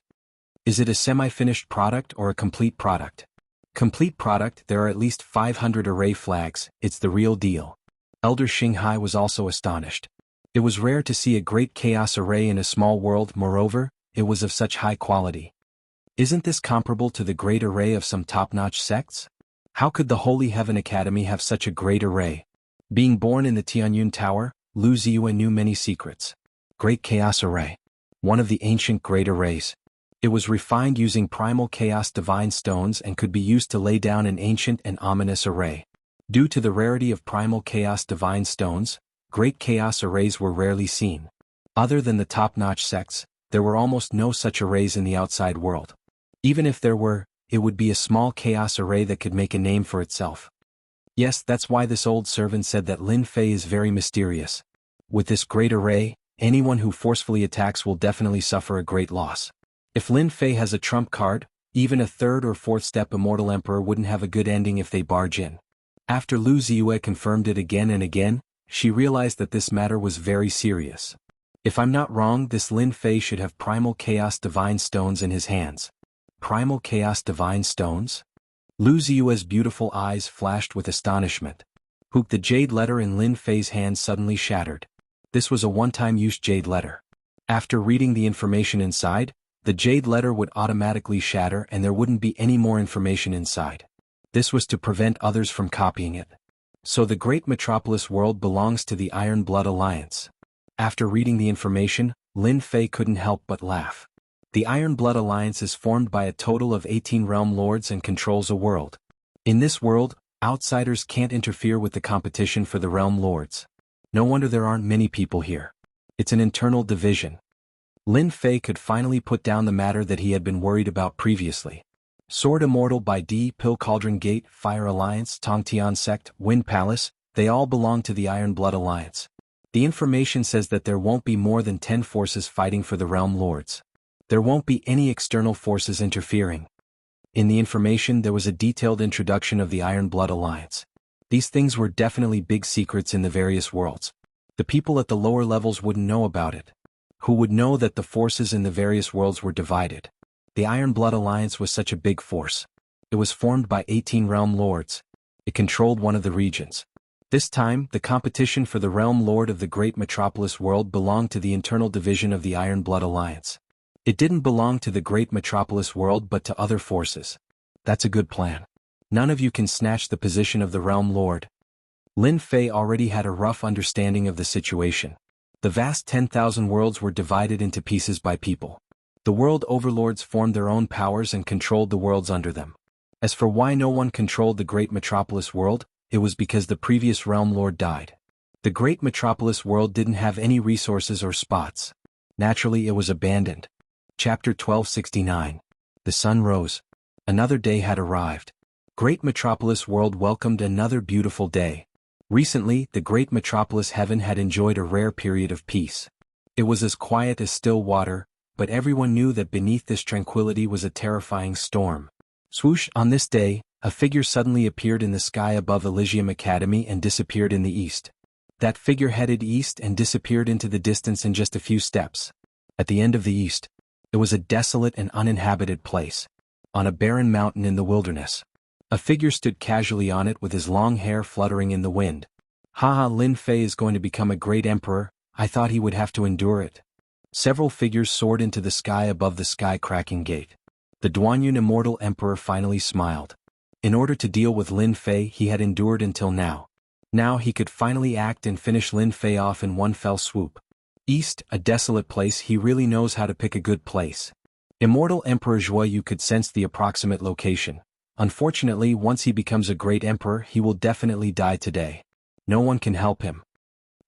Is it a semi-finished product or a complete product? Complete product, there are at least 500 array flags, it's the real deal. Elder Xinghai was also astonished. It was rare to see a great chaos array in a small world, moreover, it was of such high quality. Isn't this comparable to the great array of some top-notch sects? How could the Holy Heaven Academy have such a great array? Being born in the Tianyun Tower, Lu Ziyue knew many secrets. Great Chaos Array. One of the ancient great arrays. It was refined using primal chaos divine stones and could be used to lay down an ancient and ominous array. Due to the rarity of primal chaos divine stones, great chaos arrays were rarely seen. Other than the top-notch sects, there were almost no such arrays in the outside world. Even if there were, it would be a small chaos array that could make a name for itself. Yes, that's why this old servant said that Lin Fei is very mysterious. With this great array, anyone who forcefully attacks will definitely suffer a great loss. If Lin Fei has a trump card, even a third or fourth step immortal emperor wouldn't have a good ending if they barge in. After Lu Ziyue confirmed it again and again, she realized that this matter was very serious. If I'm not wrong, this Lin Fei should have primal chaos divine stones in his hands. Primal chaos divine stones? Lu Ziyue's beautiful eyes flashed with astonishment. The jade letter in Lin Fei's hand suddenly shattered. This was a one-time use jade letter. After reading the information inside, the jade letter would automatically shatter and there wouldn't be any more information inside. This was to prevent others from copying it. So the great metropolis world belongs to the Iron Blood Alliance. After reading the information, Lin Fei couldn't help but laugh. The Iron Blood Alliance is formed by a total of 18 realm lords and controls a world. In this world, outsiders can't interfere with the competition for the realm lords. No wonder there aren't many people here. It's an internal division. Lin Fei could finally put down the matter that he had been worried about previously. Sword Immortal by D. Pill Cauldron Gate, Fire Alliance, Tongtian Sect, Wind Palace, they all belong to the Iron Blood Alliance. The information says that there won't be more than 10 forces fighting for the realm lords. There won't be any external forces interfering. In the information there was a detailed introduction of the Iron Blood Alliance. These things were definitely big secrets in the various worlds. The people at the lower levels wouldn't know about it. Who would know that the forces in the various worlds were divided? The Iron Blood Alliance was such a big force. It was formed by 18 realm lords. It controlled one of the regions. This time, the competition for the realm lord of the great metropolis world belonged to the internal division of the Iron Blood Alliance. It didn't belong to the great metropolis world but to other forces. That's a good plan. None of you can snatch the position of the realm lord. Lin Fei already had a rough understanding of the situation. The vast 10,000 worlds were divided into pieces by people. The world overlords formed their own powers and controlled the worlds under them. As for why no one controlled the great metropolis world, it was because the previous realm lord died. The great metropolis world didn't have any resources or spots. Naturally, it was abandoned. Chapter 1269. The sun rose. Another day had arrived. Great metropolis world welcomed another beautiful day. Recently, the great metropolis heaven had enjoyed a rare period of peace. It was as quiet as still water, but everyone knew that beneath this tranquility was a terrifying storm. Swoosh, on this day, A figure suddenly appeared in the sky above Elysium Academy and disappeared in the east. That figure headed east and disappeared into the distance in just a few steps. At the end of the east, it was a desolate and uninhabited place. On a barren mountain in the wilderness. A figure stood casually on it with his long hair fluttering in the wind. Haha, Lin Fei is going to become a great emperor. I thought he would have to endure it. Several figures soared into the sky above the sky-cracking gate. The Duanyun immortal emperor finally smiled. In order to deal with Lin Fei he had endured until now. Now he could finally act and finish Lin Fei off in one fell swoop. East, a desolate place. He really knows how to pick a good place. Immortal Emperor Zhuoyu could sense the approximate location. Unfortunately, once he becomes a great emperor he will definitely die today. No one can help him.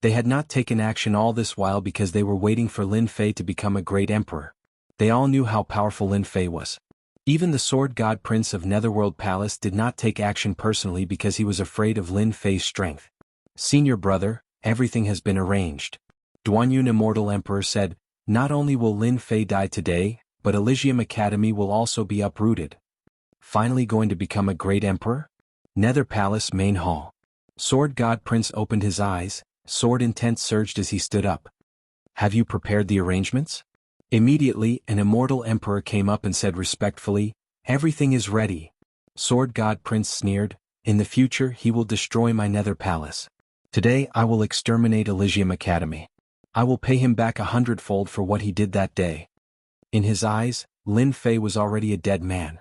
They had not taken action all this while because they were waiting for Lin Fei to become a great emperor. They all knew how powerful Lin Fei was. Even the Sword God Prince of Netherworld Palace did not take action personally because he was afraid of Lin Fei's strength. Senior brother, everything has been arranged. Duanyun Immortal Emperor said, not only will Lin Fei die today, but Elysium Academy will also be uprooted. Finally going to become a great emperor? Nether Palace Main Hall. Sword God Prince opened his eyes, sword intent surged as he stood up. Have you prepared the arrangements? Immediately, an immortal emperor came up and said respectfully, everything is ready. Sword God Prince sneered, in the future he will destroy my Nether Palace. Today I will exterminate Elysium Academy. I will pay him back 100-fold for what he did that day. In his eyes, Lin Fei was already a dead man.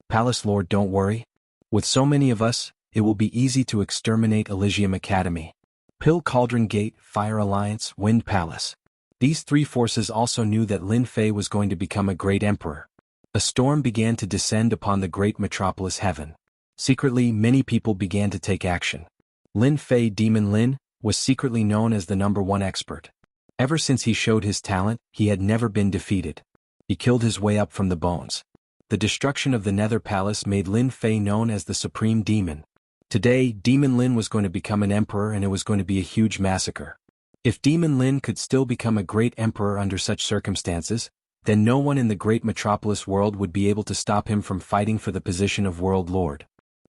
Palace Lord, don't worry. With so many of us, it will be easy to exterminate Elysium Academy. Pill Cauldron Gate, Fire Alliance, Wind Palace. These three forces also knew that Lin Fei was going to become a great emperor. A storm began to descend upon the great metropolis heaven. Secretly, many people began to take action. Lin Fei, Demon Lin, was secretly known as the #1 expert. Ever since he showed his talent, he had never been defeated. He killed his way up from the bones. The destruction of the Nether Palace made Lin Fei known as the Supreme Demon. Today, Demon Lin was going to become an emperor and it was going to be a huge massacre. If Demon Lin could still become a great emperor under such circumstances, then no one in the great metropolis world would be able to stop him from fighting for the position of World Lord.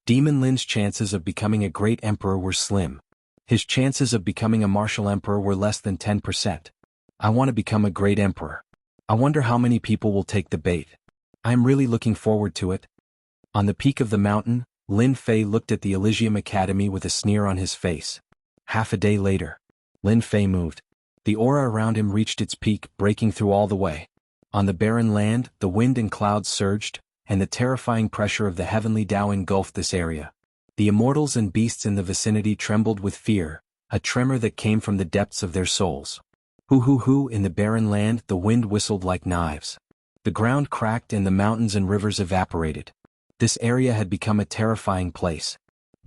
Demon Lin's chances of becoming a great emperor were slim. His chances of becoming a martial emperor were less than 10%. I want to become a great emperor. I wonder how many people will take the bait. I am really looking forward to it. On the peak of the mountain, Lin Fei looked at the Elysium Academy with a sneer on his face. Half a day later, Lin Fei moved. The aura around him reached its peak, breaking through all the way. On the barren land, the wind and clouds surged, and the terrifying pressure of the heavenly Tao engulfed this area. The immortals and beasts in the vicinity trembled with fear, a tremor that came from the depths of their souls. Hoo, in the barren land the wind whistled like knives. The ground cracked and the mountains and rivers evaporated. This area had become a terrifying place.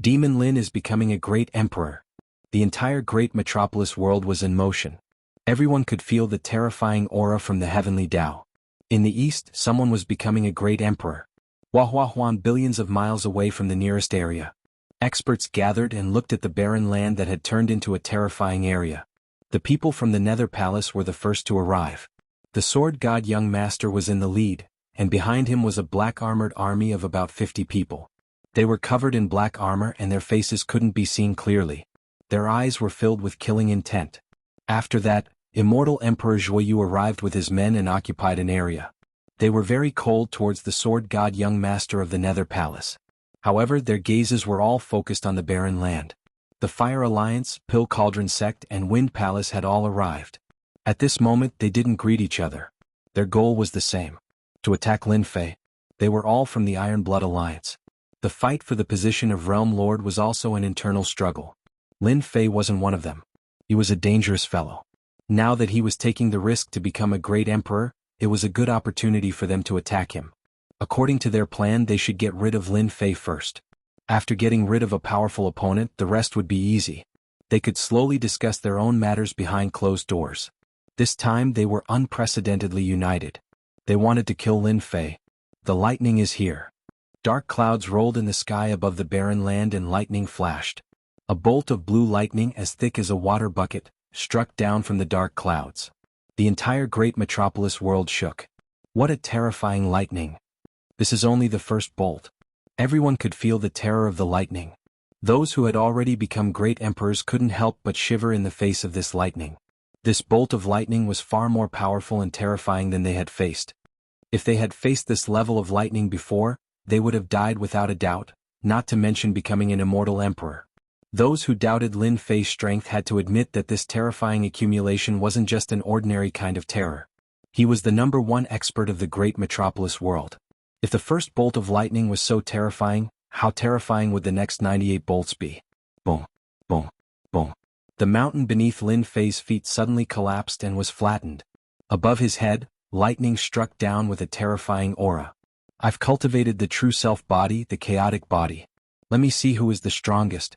Demon Lin is becoming a great emperor. The entire great metropolis world was in motion. Everyone could feel the terrifying aura from the heavenly Tao. In the east, someone was becoming a great emperor. Huan, billions of miles away from the nearest area. Experts gathered and looked at the barren land that had turned into a terrifying area. The people from the Nether Palace were the first to arrive. The Sword God Young Master was in the lead, and behind him was a black-armored army of about 50 people. They were covered in black armor and their faces couldn't be seen clearly. Their eyes were filled with killing intent. After that, Immortal Emperor Zhuoyu arrived with his men and occupied an area. They were very cold towards the Sword God Young Master of the Nether Palace. However, their gazes were all focused on the barren land. The Fire Alliance, Pill Cauldron Sect and Wind Palace had all arrived. At this moment they didn't greet each other. Their goal was the same. To attack Lin Fei. They were all from the Iron Blood Alliance. The fight for the position of Realm Lord was also an internal struggle. Lin Fei wasn't one of them. He was a dangerous fellow. Now that he was taking the risk to become a great emperor, it was a good opportunity for them to attack him. According to their plan, they should get rid of Lin Fei first. After getting rid of a powerful opponent, the rest would be easy. They could slowly discuss their own matters behind closed doors. This time they were unprecedentedly united. They wanted to kill Lin Fei. The lightning is here. Dark clouds rolled in the sky above the barren land and lightning flashed. A bolt of blue lightning as thick as a water bucket struck down from the dark clouds. The entire great metropolis world shook. What a terrifying lightning. This is only the first bolt. Everyone could feel the terror of the lightning. Those who had already become great emperors couldn't help but shiver in the face of this lightning. This bolt of lightning was far more powerful and terrifying than they had faced. If they had faced this level of lightning before, they would have died without a doubt, not to mention becoming an immortal emperor. Those who doubted Lin Fei's strength had to admit that this terrifying accumulation wasn't just an ordinary kind of terror. He was the #1 expert of the great metropolis world. If the first bolt of lightning was so terrifying, how terrifying would the next 98 bolts be? Boom, boom, boom. The mountain beneath Lin Fei's feet suddenly collapsed and was flattened. Above his head, lightning struck down with a terrifying aura. I've cultivated the true self body, the chaotic body. Let me see who is the strongest.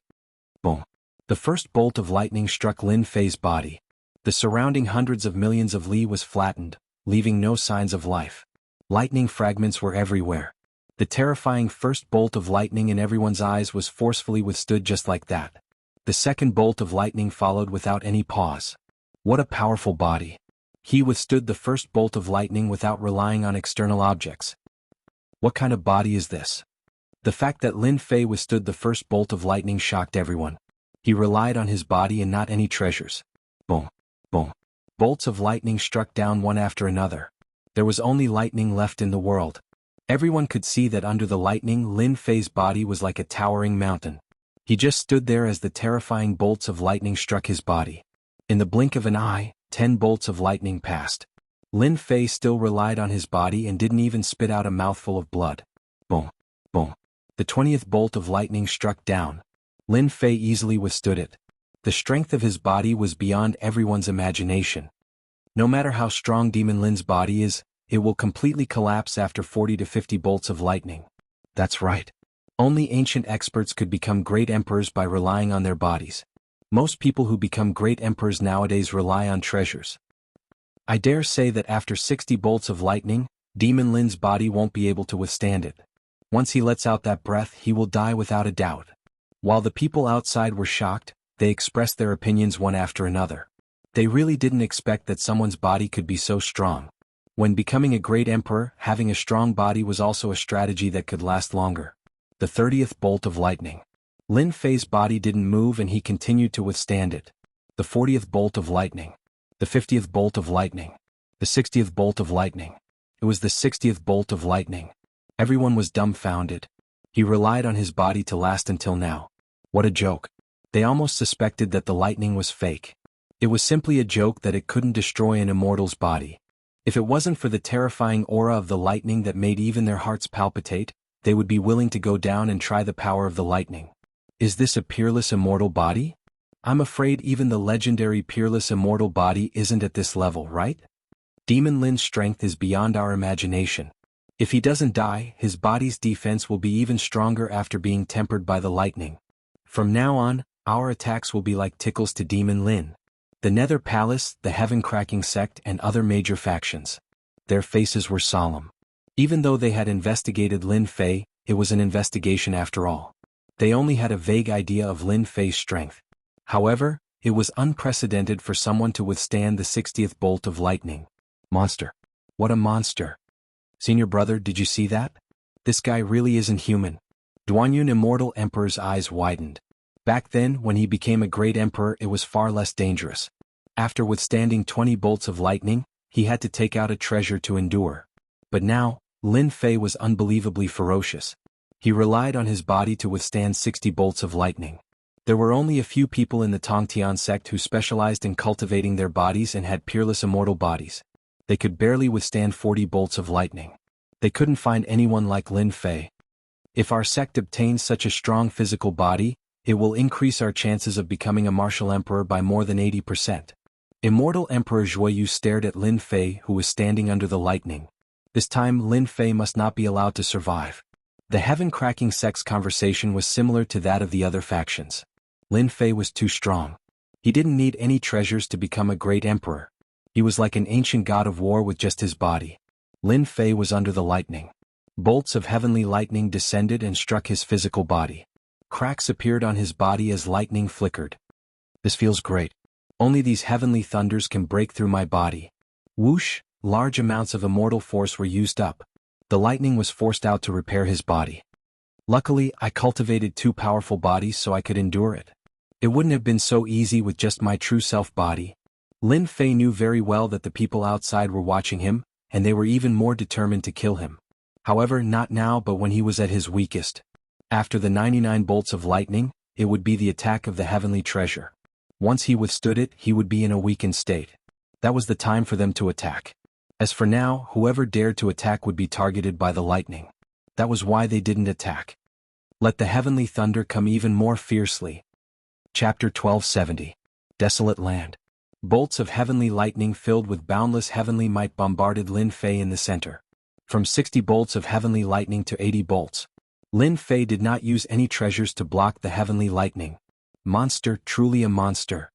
Boom. The first bolt of lightning struck Lin Fei's body. The surrounding hundreds of millions of li was flattened, leaving no signs of life. Lightning fragments were everywhere. The terrifying first bolt of lightning in everyone's eyes was forcefully withstood just like that. The second bolt of lightning followed without any pause. What a powerful body. He withstood the first bolt of lightning without relying on external objects. What kind of body is this? The fact that Lin Fei withstood the first bolt of lightning shocked everyone. He relied on his body and not any treasures. Boom, boom. Bolts of lightning struck down one after another. There was only lightning left in the world. Everyone could see that under the lightning Lin Fei's body was like a towering mountain. He just stood there as the terrifying bolts of lightning struck his body. In the blink of an eye, 10 bolts of lightning passed. Lin Fei still relied on his body and didn't even spit out a mouthful of blood. Boom, boom. The 20th bolt of lightning struck down. Lin Fei easily withstood it. The strength of his body was beyond everyone's imagination. No matter how strong Demon Lin's body is, it will completely collapse after 40 to 50 bolts of lightning. That's right. Only ancient experts could become great emperors by relying on their bodies. Most people who become great emperors nowadays rely on treasures. I dare say that after 60 bolts of lightning, Demon Lin's body won't be able to withstand it. Once he lets out that breath, he will die without a doubt. While the people outside were shocked, they expressed their opinions one after another. They really didn't expect that someone's body could be so strong. When becoming a great emperor, having a strong body was also a strategy that could last longer. The 30th bolt of lightning. Lin Fei's body didn't move and he continued to withstand it. The 40th bolt of lightning. The 50th bolt of lightning. The 60th bolt of lightning. It was the 60th bolt of lightning. Everyone was dumbfounded. He relied on his body to last until now. What a joke. They almost suspected that the lightning was fake. It was simply a joke that it couldn't destroy an immortal's body. If it wasn't for the terrifying aura of the lightning that made even their hearts palpitate, they would be willing to go down and try the power of the lightning. Is this a peerless immortal body? I'm afraid even the legendary peerless immortal body isn't at this level, right? Demon Lin's strength is beyond our imagination. If he doesn't die, his body's defense will be even stronger after being tempered by the lightning. From now on, our attacks will be like tickles to Demon Lin. The Nether Palace, the Heaven-Cracking Sect and other major factions. Their faces were solemn. Even though they had investigated Lin Fei, it was an investigation after all. They only had a vague idea of Lin Fei's strength. However, it was unprecedented for someone to withstand the 60th bolt of lightning. Monster. What a monster. Senior brother, did you see that? This guy really isn't human. Duanyun Immortal Emperor's eyes widened. Back then, when he became a great emperor, it was far less dangerous. After withstanding 20 bolts of lightning, he had to take out a treasure to endure. But now, Lin Fei was unbelievably ferocious. He relied on his body to withstand 60 bolts of lightning. There were only a few people in the Tongtian sect who specialized in cultivating their bodies and had peerless immortal bodies. They could barely withstand 40 bolts of lightning. They couldn't find anyone like Lin Fei. If our sect obtains such a strong physical body, it will increase our chances of becoming a martial emperor by more than 80%. Immortal Emperor Zhuoyu stared at Lin Fei, who was standing under the lightning. This time Lin Fei must not be allowed to survive. The Heaven-Cracking Sect's conversation was similar to that of the other factions. Lin Fei was too strong. He didn't need any treasures to become a great emperor. He was like an ancient god of war with just his body. Lin Fei was under the lightning. Bolts of heavenly lightning descended and struck his physical body. Cracks appeared on his body as lightning flickered. This feels great. Only these heavenly thunders can break through my body. Whoosh, large amounts of immortal force were used up. The lightning was forced out to repair his body. Luckily, I cultivated two powerful bodies so I could endure it. It wouldn't have been so easy with just my true self body. Lin Fei knew very well that the people outside were watching him, and they were even more determined to kill him. However, not now but when he was at his weakest. After the 99 bolts of lightning, it would be the attack of the heavenly treasure. Once he withstood it, he would be in a weakened state. That was the time for them to attack. As for now, whoever dared to attack would be targeted by the lightning. That was why they didn't attack. Let the heavenly thunder come even more fiercely. Chapter 1270. Desolate Land. Bolts of heavenly lightning filled with boundless heavenly might bombarded Lin Fei in the center. From 60 bolts of heavenly lightning to 80 bolts. Lin Fei did not use any treasures to block the heavenly lightning. Monster, truly a monster.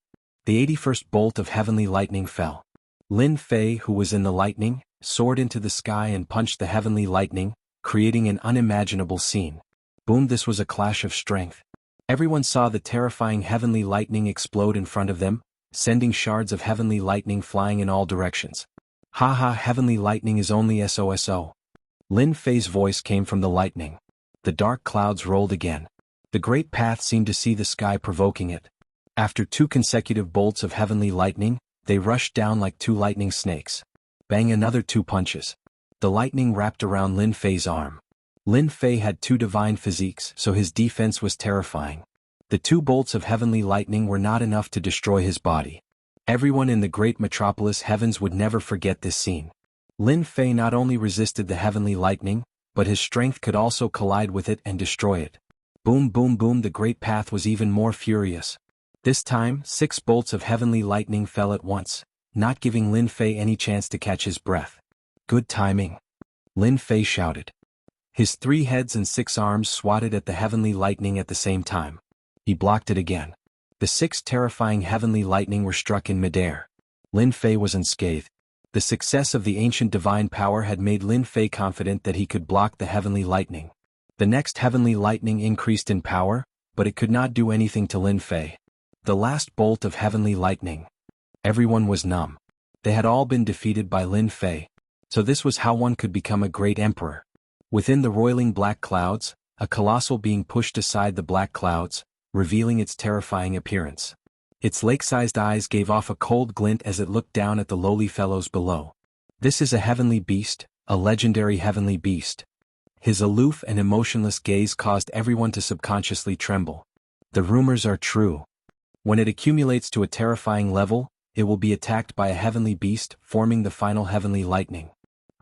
The 81st bolt of heavenly lightning fell. Lin Fei, who was in the lightning, soared into the sky and punched the heavenly lightning, creating an unimaginable scene. Boom! This was a clash of strength. Everyone saw the terrifying heavenly lightning explode in front of them, sending shards of heavenly lightning flying in all directions. Haha, heavenly lightning is only SOSO. Lin Fei's voice came from the lightning. The dark clouds rolled again. The great path seemed to see the sky provoking it. After 2 consecutive bolts of heavenly lightning, they rushed down like 2 lightning snakes. Bang, another 2 punches. The lightning wrapped around Lin Fei's arm. Lin Fei had 2 divine physiques, so his defense was terrifying. The 2 bolts of heavenly lightning were not enough to destroy his body. Everyone in the great metropolis heavens would never forget this scene. Lin Fei not only resisted the heavenly lightning, but his strength could also collide with it and destroy it. Boom, boom, boom! The great path was even more furious. This time, 6 bolts of heavenly lightning fell at once, not giving Lin Fei any chance to catch his breath. Good timing. Lin Fei shouted. His 3 heads and 6 arms swatted at the heavenly lightning at the same time. He blocked it again. The 6 terrifying heavenly lightning were struck in midair. Lin Fei was unscathed. The success of the ancient divine power had made Lin Fei confident that he could block the heavenly lightning. The next heavenly lightning increased in power, but it could not do anything to Lin Fei. The last bolt of heavenly lightning. Everyone was numb. They had all been defeated by Lin Fei. So this was how one could become a great emperor. Within the roiling black clouds, a colossal being pushed aside the black clouds, revealing its terrifying appearance. Its lake-sized eyes gave off a cold glint as it looked down at the lowly fellows below. This is a heavenly beast, a legendary heavenly beast. His aloof and emotionless gaze caused everyone to subconsciously tremble. The rumors are true. When it accumulates to a terrifying level, it will be attacked by a heavenly beast, forming the final heavenly lightning.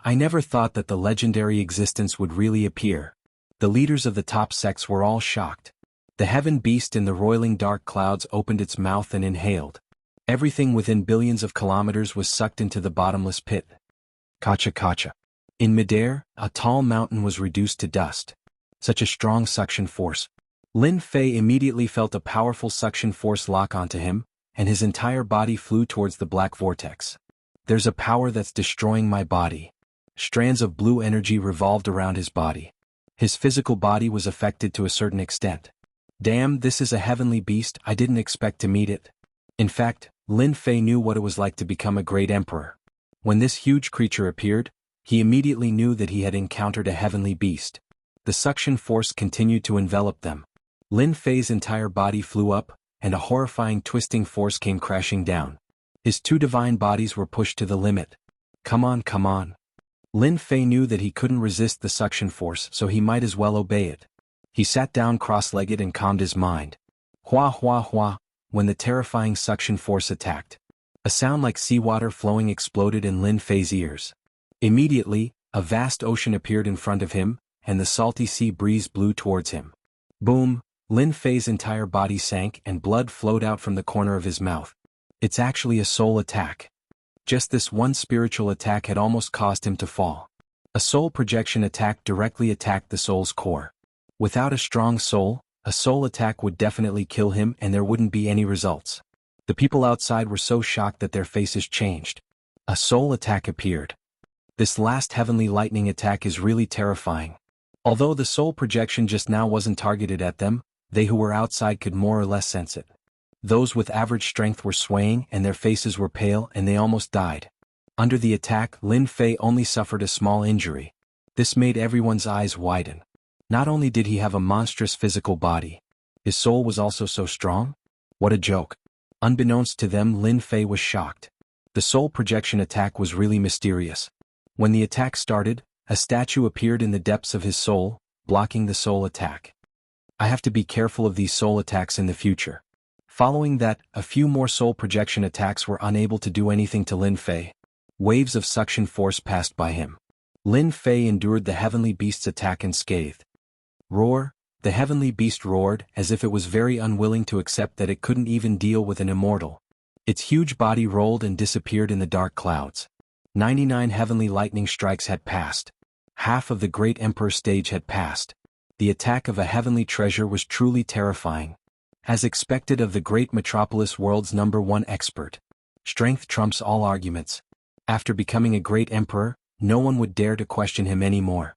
I never thought that the legendary existence would really appear. The leaders of the top sects were all shocked. The heaven beast in the roiling dark clouds opened its mouth and inhaled. Everything within billions of kilometers was sucked into the bottomless pit. Kacha kacha. In midair, a tall mountain was reduced to dust. Such a strong suction force. Lin Fei immediately felt a powerful suction force lock onto him, and his entire body flew towards the black vortex. There's a power that's destroying my body. Strands of blue energy revolved around his body. His physical body was affected to a certain extent. Damn, this is a heavenly beast. I didn't expect to meet it. In fact, Lin Fei knew what it was like to become a great emperor. When this huge creature appeared, he immediately knew that he had encountered a heavenly beast. The suction force continued to envelop them. Lin Fei's entire body flew up, and a horrifying twisting force came crashing down. His 2 divine bodies were pushed to the limit. Come on, come on. Lin Fei knew that he couldn't resist the suction force, so he might as well obey it. He sat down cross-legged and calmed his mind. Hua hua hua, when the terrifying suction force attacked. A sound like seawater flowing exploded in Lin Fei's ears. Immediately, a vast ocean appeared in front of him, and the salty sea breeze blew towards him. Boom, Lin Fei's entire body sank and blood flowed out from the corner of his mouth. It's actually a soul attack. Just this one spiritual attack had almost caused him to fall. A soul projection attack directly attacked the soul's core. Without a strong soul, a soul attack would definitely kill him and there wouldn't be any results. The people outside were so shocked that their faces changed. A soul attack appeared. This last heavenly lightning attack is really terrifying. Although the soul projection just now wasn't targeted at them, they who were outside could more or less sense it. Those with average strength were swaying and their faces were pale and they almost died. Under the attack, Lin Fei only suffered a small injury. This made everyone's eyes widen. Not only did he have a monstrous physical body, his soul was also so strong. What a joke. Unbeknownst to them, Lin Fei was shocked. The soul projection attack was really mysterious. When the attack started, a statue appeared in the depths of his soul, blocking the soul attack. I have to be careful of these soul attacks in the future. Following that, a few more soul projection attacks were unable to do anything to Lin Fei. Waves of suction force passed by him. Lin Fei endured the heavenly beast's attack unscathed. Roar, the heavenly beast roared as if it was very unwilling to accept that it couldn't even deal with an immortal. Its huge body rolled and disappeared in the dark clouds. 99 heavenly lightning strikes had passed. Half of the great emperor stage had passed. The attack of a heavenly treasure was truly terrifying. As expected of the great metropolis world's #1 expert. Strength trumps all arguments. After becoming a great emperor, no one would dare to question him anymore.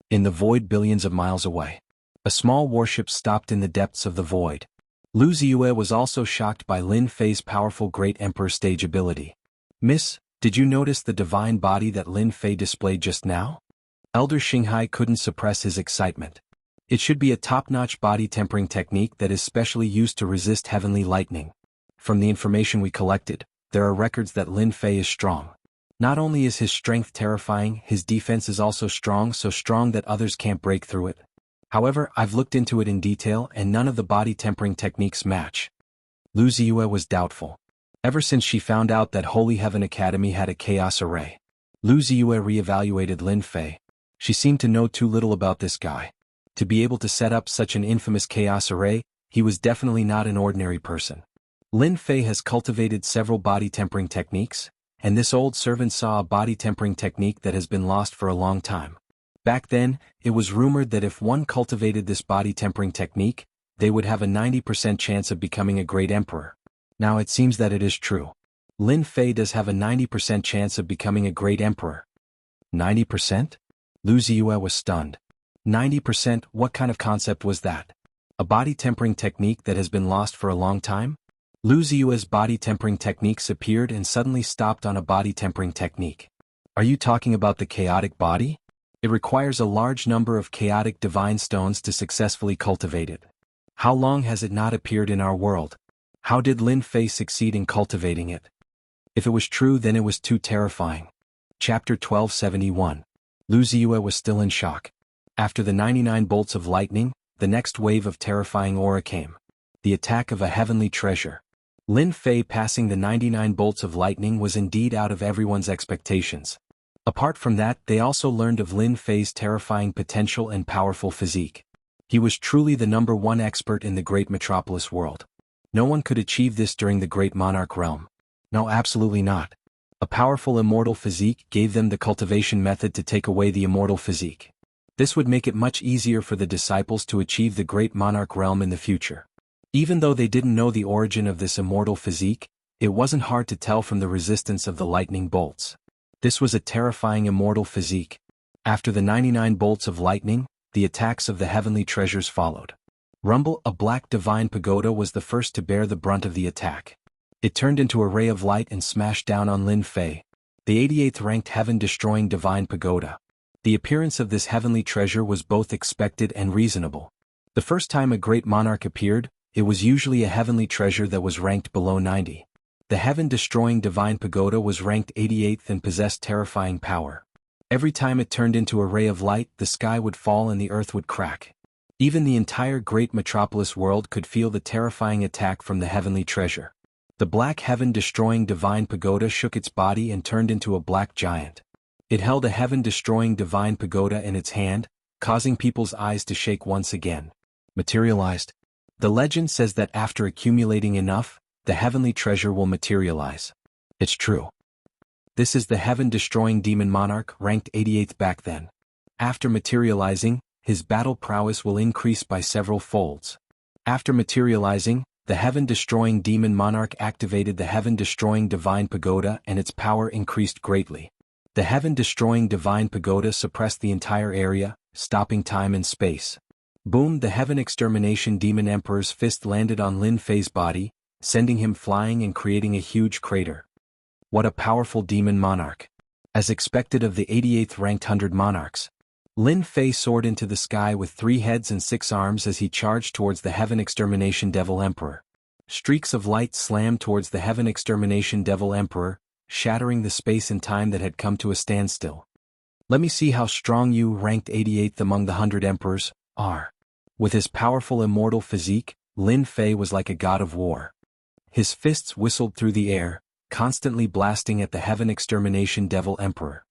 In the void billions of miles away, a small warship stopped in the depths of the void. Lu Ziyue was also shocked by Lin Fei's powerful great emperor stage ability. Miss, did you notice the divine body that Lin Fei displayed just now? Elder Xinghai couldn't suppress his excitement. It should be a top-notch body tempering technique that is specially used to resist heavenly lightning. From the information we collected, there are records that Lin Fei is strong. Not only is his strength terrifying, his defense is also strong, so strong that others can't break through it. However, I've looked into it in detail and none of the body tempering techniques match. Lu Ziyue was doubtful. Ever since she found out that Holy Heaven Academy had a chaos array, Lu Ziyue re-evaluated Lin Fei. She seemed to know too little about this guy. To be able to set up such an infamous chaos array, he was definitely not an ordinary person. Lin Fei has cultivated several body tempering techniques, and this old servant saw a body tempering technique that has been lost for a long time. Back then, it was rumored that if one cultivated this body tempering technique, they would have a 90% chance of becoming a great emperor. Now it seems that it is true. Lin Fei does have a 90% chance of becoming a great emperor. 90%? Lu Ziyue was stunned. 90%, what kind of concept was that? A body tempering technique that has been lost for a long time? Lu Ziyue's body tempering techniques appeared and suddenly stopped on a body tempering technique. Are you talking about the chaotic body? It requires a large number of chaotic divine stones to successfully cultivate it. How long has it not appeared in our world? How did Lin Fei succeed in cultivating it? If it was true, then it was too terrifying. Chapter 1271. Lu Ziyue was still in shock. After the 99 bolts of lightning, the next wave of terrifying aura came. The attack of a heavenly treasure. Lin Fei passing the 99 bolts of lightning was indeed out of everyone's expectations. Apart from that, they also learned of Lin Fei's terrifying potential and powerful physique. He was truly the #1 expert in the great metropolis world. No one could achieve this during the great monarch realm. No, absolutely not. A powerful immortal physique gave them the cultivation method to take away the immortal physique. This would make it much easier for the disciples to achieve the great monarch realm in the future. Even though they didn't know the origin of this immortal physique, it wasn't hard to tell from the resistance of the lightning bolts. This was a terrifying immortal physique. After the 99 bolts of lightning, the attacks of the heavenly treasures followed. Rumble, a black divine pagoda, was the first to bear the brunt of the attack. It turned into a ray of light and smashed down on Lin Fei, the 88th ranked heaven-destroying divine pagoda. The appearance of this heavenly treasure was both expected and reasonable. The first time a great monarch appeared, it was usually a heavenly treasure that was ranked below 90. The heaven-destroying divine pagoda was ranked 88th and possessed terrifying power. Every time it turned into a ray of light, the sky would fall and the earth would crack. Even the entire great metropolis world could feel the terrifying attack from the heavenly treasure. The black heaven-destroying divine pagoda shook its body and turned into a black giant. It held a heaven-destroying divine pagoda in its hand, causing people's eyes to shake once again. Materialized. The legend says that after accumulating enough, the heavenly treasure will materialize. It's true. This is the heaven-destroying demon monarch, ranked 88th back then. After materializing, his battle prowess will increase by several folds. After materializing, the heaven-destroying demon monarch activated the heaven-destroying divine pagoda and its power increased greatly. The heaven-destroying divine pagoda suppressed the entire area, stopping time and space. Boom! The heaven extermination demon emperor's fist landed on Lin Fei's body, sending him flying and creating a huge crater. What a powerful demon monarch. As expected of the 88th ranked 100 monarchs. Lin Fei soared into the sky with 3 heads and 6 arms as he charged towards the Heaven Extermination Devil Emperor. Streaks of light slammed towards the Heaven Extermination Devil Emperor, shattering the space and time that had come to a standstill. Let me see how strong you, ranked 88th among the 100 emperors, are. With his powerful immortal physique, Lin Fei was like a god of war. His fists whistled through the air, constantly blasting at the Heaven Extermination Devil Emperor.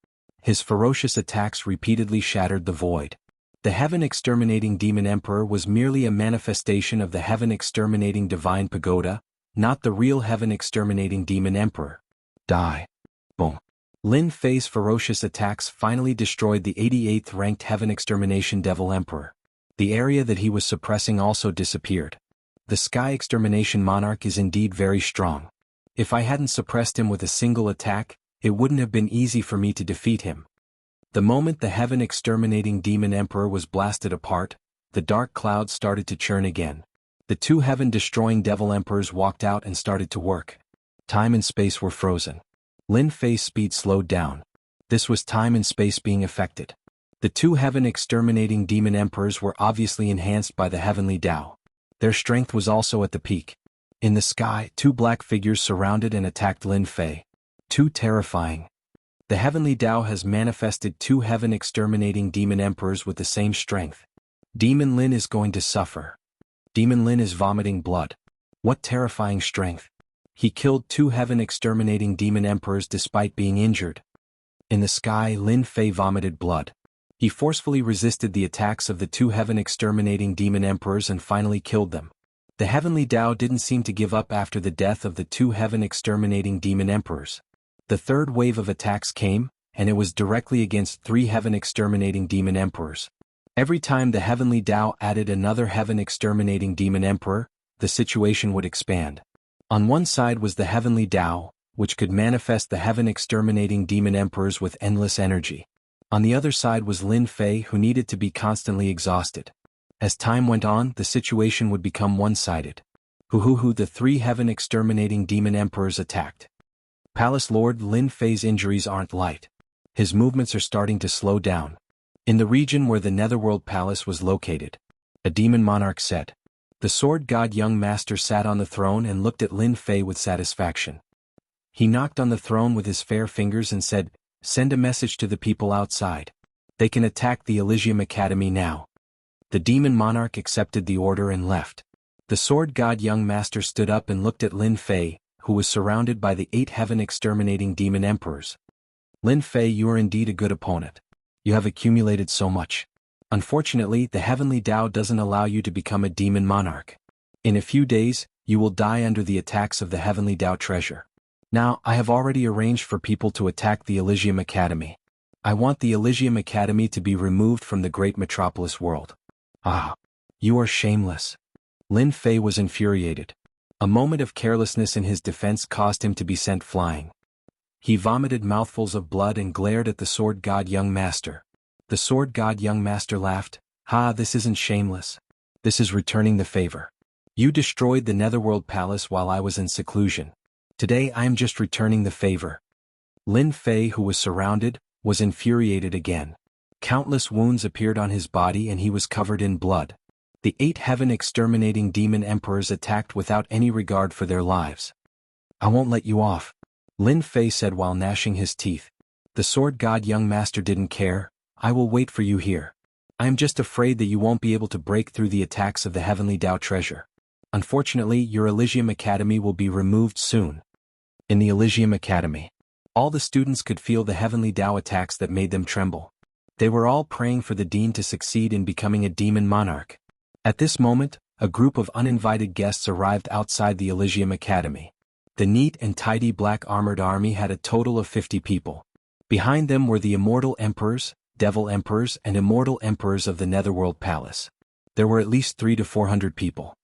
His ferocious attacks repeatedly shattered the void. The Heaven Exterminating Demon Emperor was merely a manifestation of the Heaven Exterminating Divine Pagoda, not the real Heaven Exterminating Demon Emperor. Die. Boom. Lin Fei's ferocious attacks finally destroyed the 88th ranked Heaven Extermination Devil Emperor. The area that he was suppressing also disappeared. The Sky Extermination Monarch is indeed very strong. If I hadn't suppressed him with a single attack, it wouldn't have been easy for me to defeat him. The moment the Heaven Exterminating Demon Emperor was blasted apart, the dark clouds started to churn again. The 2 heaven-destroying Devil Emperors walked out and started to work. Time and space were frozen. Lin Fei's speed slowed down. This was time and space being affected. The 2 Heaven Exterminating Demon Emperors were obviously enhanced by the Heavenly Tao. Their strength was also at the peak. In the sky, 2 black figures surrounded and attacked Lin Fei. Too terrifying. The Heavenly Tao has manifested 2 Heaven Exterminating Demon Emperors with the same strength. Demon Lin is going to suffer. Demon Lin is vomiting blood. What terrifying strength. He killed 2 Heaven Exterminating Demon Emperors despite being injured. In the sky, Lin Fei vomited blood. He forcefully resisted the attacks of the 2 Heaven Exterminating Demon Emperors and finally killed them. The Heavenly Tao didn't seem to give up after the death of the 2 Heaven Exterminating Demon Emperors. The third wave of attacks came, and it was directly against 3 Heaven Exterminating Demon Emperors. Every time the Heavenly Tao added another Heaven Exterminating Demon Emperor, the situation would expand. On one side was the Heavenly Tao, which could manifest the Heaven Exterminating Demon Emperors with endless energy. On the other side was Lin Fei, who needed to be constantly exhausted. As time went on, the situation would become one-sided. The 3 Heaven Exterminating Demon Emperors attacked. Palace Lord Lin Fei's injuries aren't light. His movements are starting to slow down. In the region where the Netherworld Palace was located, a demon monarch said. The Sword God Young Master sat on the throne and looked at Lin Fei with satisfaction. He knocked on the throne with his fair fingers and said, "Send a message to the people outside. They can attack the Elysium Academy now." The demon monarch accepted the order and left. The Sword God Young Master stood up and looked at Lin Fei, who was surrounded by the 8 Heaven Exterminating Demon Emperors. Lin Fei, you are indeed a good opponent. You have accumulated so much. Unfortunately, the Heavenly Tao doesn't allow you to become a demon monarch. In a few days, you will die under the attacks of the Heavenly Tao treasure. Now, I have already arranged for people to attack the Elysium Academy. I want the Elysium Academy to be removed from the great metropolis world. Ah, you are shameless. Lin Fei was infuriated. A moment of carelessness in his defense caused him to be sent flying. He vomited mouthfuls of blood and glared at the Sword God Young Master. The Sword God Young Master laughed. "Ha, this isn't shameless. This is returning the favor. You destroyed the Netherworld Palace while I was in seclusion. Today I am just returning the favor." Lin Fei, who was surrounded, was infuriated again. Countless wounds appeared on his body and he was covered in blood. The 8 Heaven Exterminating Demon Emperors attacked without any regard for their lives. "I won't let you off," Lin Fei said while gnashing his teeth. The Sword God Young Master didn't care. "I will wait for you here. I am just afraid that you won't be able to break through the attacks of the Heavenly Tao treasure. Unfortunately, your Elysium Academy will be removed soon." In the Elysium Academy, all the students could feel the Heavenly Tao attacks that made them tremble. They were all praying for the dean to succeed in becoming a demon monarch. At this moment, a group of uninvited guests arrived outside the Elysium Academy. The neat and tidy black armored army had a total of 50 people. Behind them were the immortal emperors, devil emperors and immortal emperors of the Netherworld Palace. There were at least 300 to 400 people.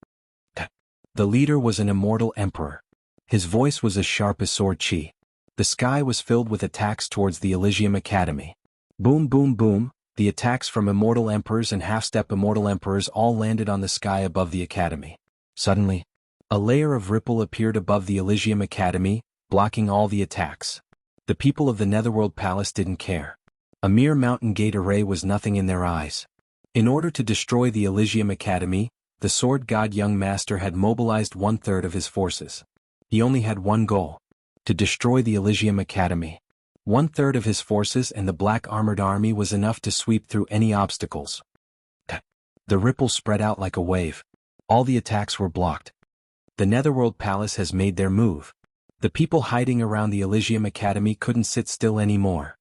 The leader was an immortal emperor. His voice was as sharp as sword chi. The sky was filled with attacks towards the Elysium Academy. Boom boom boom, the attacks from immortal emperors and half-step immortal emperors all landed on the sky above the academy. Suddenly, a layer of ripple appeared above the Elysium Academy, blocking all the attacks. The people of the Netherworld Palace didn't care. A mere mountain gate array was nothing in their eyes. In order to destroy the Elysium Academy, the sword god young master had mobilized 1/3 of his forces. He only had one goal: to destroy the Elysium Academy. 1/3 of his forces and the black armored army was enough to sweep through any obstacles. The ripples spread out like a wave. All the attacks were blocked. The Netherworld Palace has made their move. The people hiding around the Elysium Academy couldn't sit still anymore.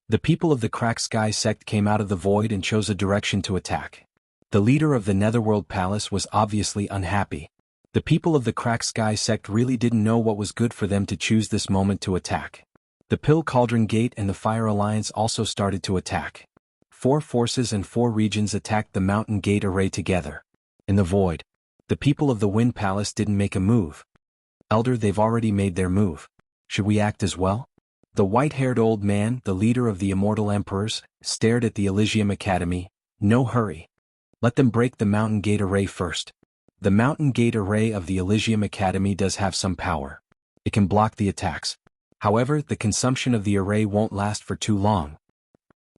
The people of the Cracked Sky sect came out of the void and chose a direction to attack. The leader of the Netherworld Palace was obviously unhappy. The people of the Cracked Sky sect really didn't know what was good for them to choose this moment to attack. The Pill Cauldron Gate and the Fire Alliance also started to attack. 4 forces and 4 regions attacked the Mountain Gate array together. In the void, the people of the Wind Palace didn't make a move. Elder, they've already made their move. Should we act as well? The white-haired old man, the leader of the Immortal Emperors, stared at the Elysium Academy. No hurry. Let them break the Mountain Gate array first. The Mountain Gate array of the Elysium Academy does have some power. It can block the attacks. However, the consumption of the array won't last for too long.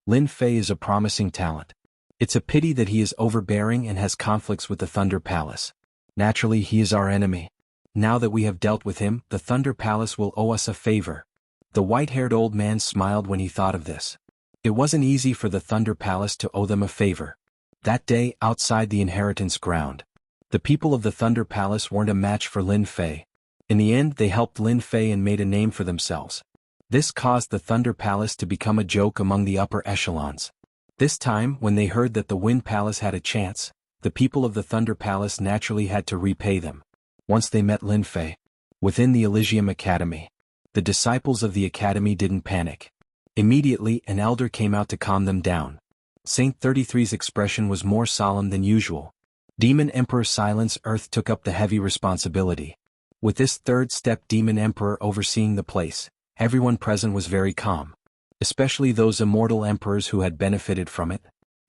Lin Fei is a promising talent. It's a pity that he is overbearing and has conflicts with the Thunder Palace. Naturally, he is our enemy. Now that we have dealt with him, the Thunder Palace will owe us a favor. The white-haired old man smiled when he thought of this. It wasn't easy for the Thunder Palace to owe them a favor. That day, outside the inheritance ground, the people of the Thunder Palace weren't a match for Lin Fei. In the end, they helped Lin Fei and made a name for themselves. This caused the Thunder Palace to become a joke among the upper echelons. This time, when they heard that the Wind Palace had a chance, the people of the Thunder Palace naturally had to repay them. Once they met Lin Fei within the Elysium Academy, the disciples of the Academy didn't panic. Immediately, an elder came out to calm them down. Saint 33's expression was more solemn than usual. Demon Emperor Silence Earth took up the heavy responsibility. With this third-step Demon Emperor overseeing the place, everyone present was very calm. Especially those immortal emperors who had benefited from it.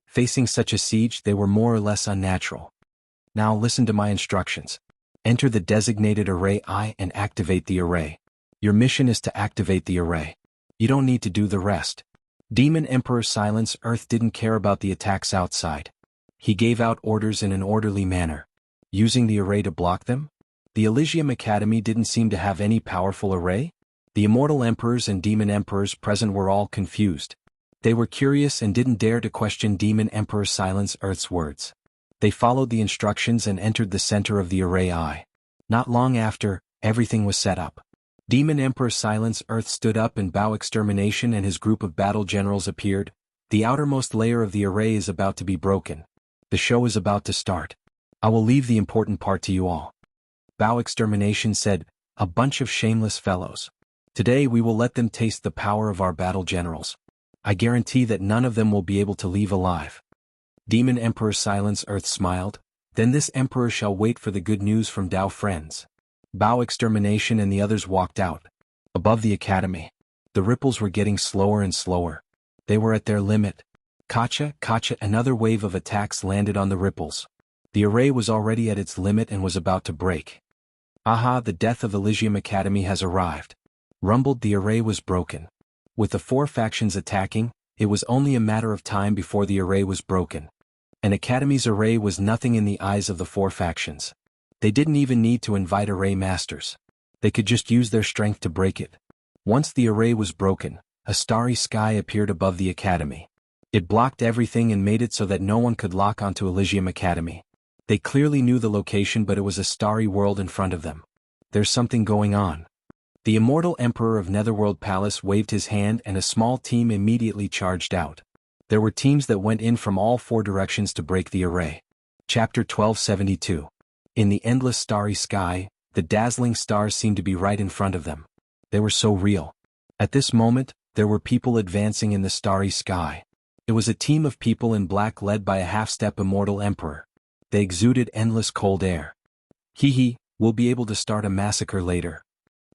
Facing such a siege, they were more or less unnatural. Now listen to my instructions. Enter the designated array I and activate the array. Your mission is to activate the array. You don't need to do the rest. Demon Emperor Silence Earth didn't care about the attacks outside. He gave out orders in an orderly manner. Using the array to block them? The Elysium Academy didn't seem to have any powerful array? The Immortal Emperors and Demon Emperors present were all confused. They were curious and didn't dare to question Demon Emperor Silence Earth's words. They followed the instructions and entered the center of the array I. Not long after, everything was set up. Demon Emperor Silence Earth stood up and Bao Extermination and his group of battle generals appeared. The outermost layer of the array is about to be broken. The show is about to start. I will leave the important part to you all. Bao Extermination said, a bunch of shameless fellows. Today we will let them taste the power of our battle generals. I guarantee that none of them will be able to leave alive. Demon Emperor Silence Earth smiled. Then this emperor shall wait for the good news from Dao friends. Bao Extermination and the others walked out. Above the academy, the ripples were getting slower and slower. They were at their limit. Kacha, another wave of attacks landed on the ripples. The array was already at its limit and was about to break. Aha, the death of Elysium Academy has arrived. Rumbled, the array was broken. With the 4 factions attacking, it was only a matter of time before the array was broken. An academy's array was nothing in the eyes of the 4 factions. They didn't even need to invite array masters. They could just use their strength to break it. Once the array was broken, a starry sky appeared above the academy. It blocked everything and made it so that no one could lock onto Elysium Academy. They clearly knew the location, but it was a starry world in front of them. There's something going on. The Immortal Emperor of Netherworld Palace waved his hand and a small team immediately charged out. There were teams that went in from all 4 directions to break the array. Chapter 1272. In the endless starry sky, the dazzling stars seemed to be right in front of them. They were so real. At this moment, there were people advancing in the starry sky. It was a team of people in black led by a half-step Immortal Emperor. They exuded endless cold air. We'll be able to start a massacre later.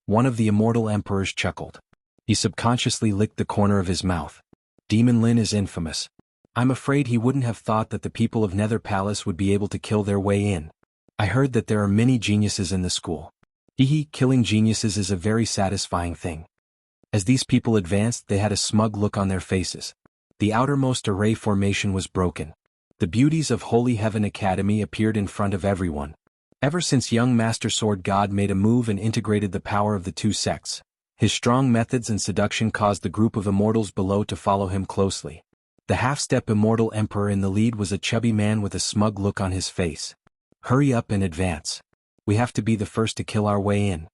One of the Immortal Emperors chuckled. He subconsciously licked the corner of his mouth. Demon Lin is infamous. I'm afraid he wouldn't have thought that the people of Nether Palace would be able to kill their way in. I heard that there are many geniuses in the school. Killing geniuses is a very satisfying thing. As these people advanced, they had a smug look on their faces. The outermost array formation was broken. The beauties of Holy Heaven Academy appeared in front of everyone. Ever since young Master Sword God made a move and integrated the power of the two sects, his strong methods and seduction caused the group of immortals below to follow him closely. The half-step immortal emperor in the lead was a chubby man with a smug look on his face. Hurry up and advance. We have to be the first to kill our way in.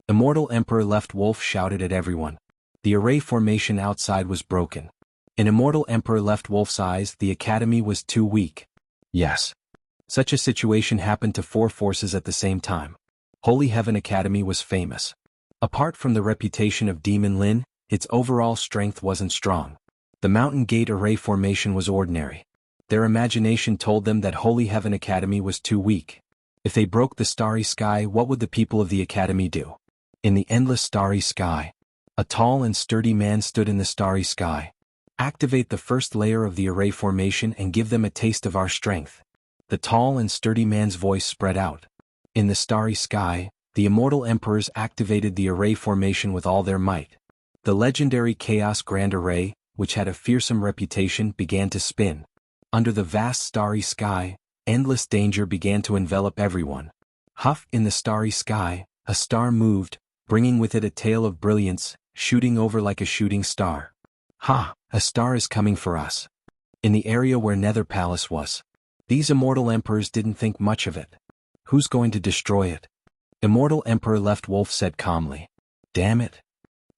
Immortal Emperor Left Wolf shouted at everyone. The array formation outside was broken. In Immortal Emperor Left Wolf's eyes, the academy was too weak. Yes. Such a situation happened to 4 forces at the same time. Holy Heaven Academy was famous. Apart from the reputation of Demon Lin, its overall strength wasn't strong. The Mountain Gate array formation was ordinary. Their imagination told them that Holy Heaven Academy was too weak. If they broke the starry sky, what would the people of the academy do? In the endless starry sky, a tall and sturdy man stood in the starry sky. Activate the first layer of the array formation and give them a taste of our strength. The tall and sturdy man's voice spread out. In the starry sky, the immortal emperors activated the array formation with all their might. The legendary Chaos Grand Array, which had a fearsome reputation, began to spin. Under the vast starry sky, endless danger began to envelop everyone. Huff! In the starry sky, a star moved, bringing with it a tail of brilliance, shooting over like a shooting star. Ha! A star is coming for us. In the area where Nether Palace was, these immortal emperors didn't think much of it. Who's going to destroy it? Immortal Emperor Left Wolf said calmly. Damn it.